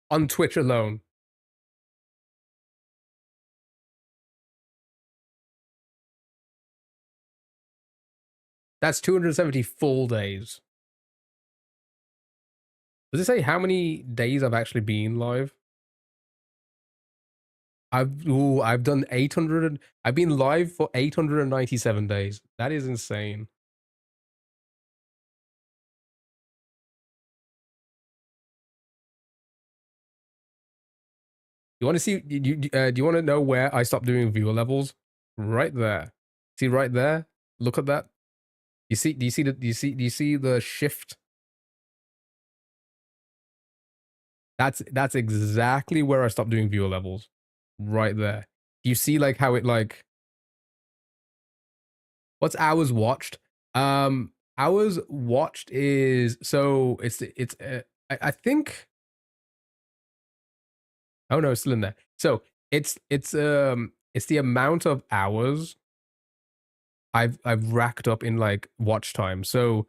On Twitch alone. That's 270 full days. Does it say how many days I've actually been live? I've done 800. I've been live for 897 days. That is insane. You want to see? Do you want to know where I stopped doing viewer levels? Right there. See right there. Look at that. You see? Do you see the shift? That's exactly where I stopped doing viewer levels. Right there. Do you see like how it like? What's hours watched? Hours watched is so I think. Oh no, it's still in there. So it's the amount of hours I've racked up in like watch time. So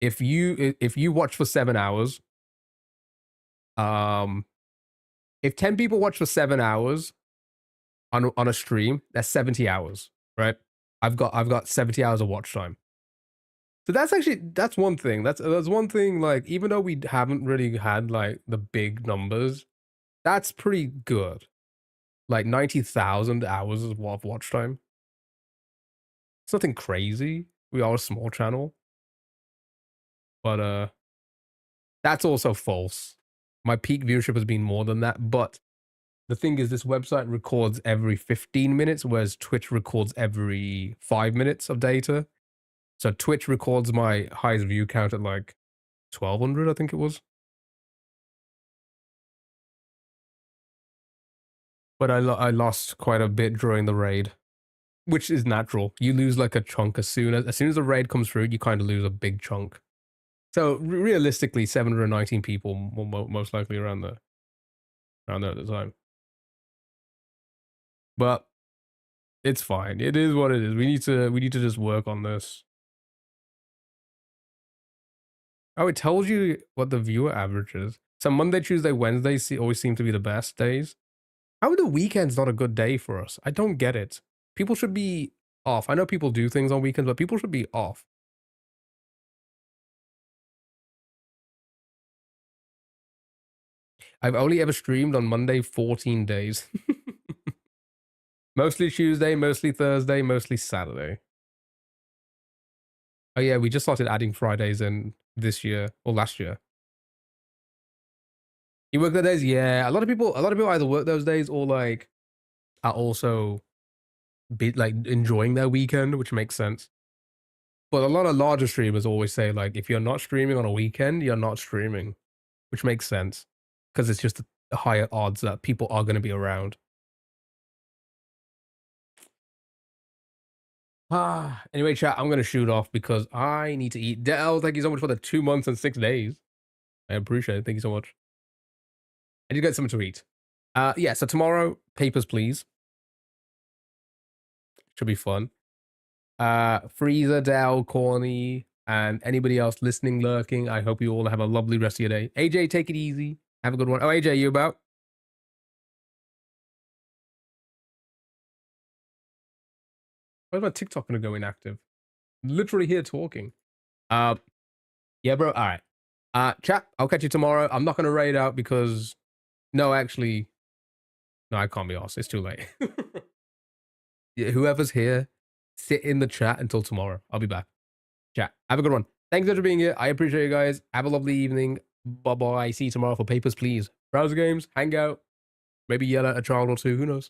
if you watch for 7 hours, if 10 people watch for 7 hours on a stream, that's 70 hours, right? I've got 70 hours of watch time. So that's one thing. That's one thing. Like even though we haven't really had like the big numbers, that's pretty good. Like 90,000 hours of watch time. It's nothing crazy. We are a small channel. But that's also false. My peak viewership has been more than that, but The thing is, this website records every 15 minutes, whereas Twitch records every 5 minutes of data. So Twitch records my highest view count at like 1200, I think it was. But I lost quite a bit during the raid, which is natural. You lose like a chunk as soon as the raid comes through, you kind of lose a big chunk. So realistically, 719 people most likely around there at the time. But it's fine. It is what it is. We need to just work on this. Oh, it tells you what the viewer average is. So Monday, Tuesday, Wednesday always seem to be the best days. How are the weekends not a good day for us? I don't get it. People should be off. I know people do things on weekends, but people should be off. I've only ever streamed on Monday 14 days. Mostly Tuesday, mostly Thursday, mostly Saturday. Oh yeah, we just started adding Fridays in this year or last year. You work those days? Yeah. A lot of people either work those days or like are also like enjoying their weekend, which makes sense. But a lot of larger streamers always say like, if you're not streaming on a weekend, you're not streaming, which makes sense because it's just a higher odds that people are going to be around. Anyway, chat, I'm going to shoot off because I need to eat. Dell, thank you so much for the 2 months and 6 days. I appreciate it. Thank you so much. I need to get something to eat. Yeah, so tomorrow, papers, please. Should be fun. Freezer, Dell, Corny, and anybody else listening, lurking, I hope you all have a lovely rest of your day. AJ, take it easy. Have a good one. Oh, AJ, you about? Why is my TikTok going to go inactive? I'm literally here talking. Yeah, bro. All right. Chat, I'll catch you tomorrow. I'm not going to raid out because... No, actually... No, I can't be arsed. It's too late. Yeah, whoever's here, sit in the chat until tomorrow. I'll be back. Chat. Have a good one. Thanks for being here. I appreciate you guys. Have a lovely evening. Bye-bye. See you tomorrow for papers, please. Browser games, hang out. Maybe yell at a child or two. Who knows?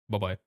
Bye-bye.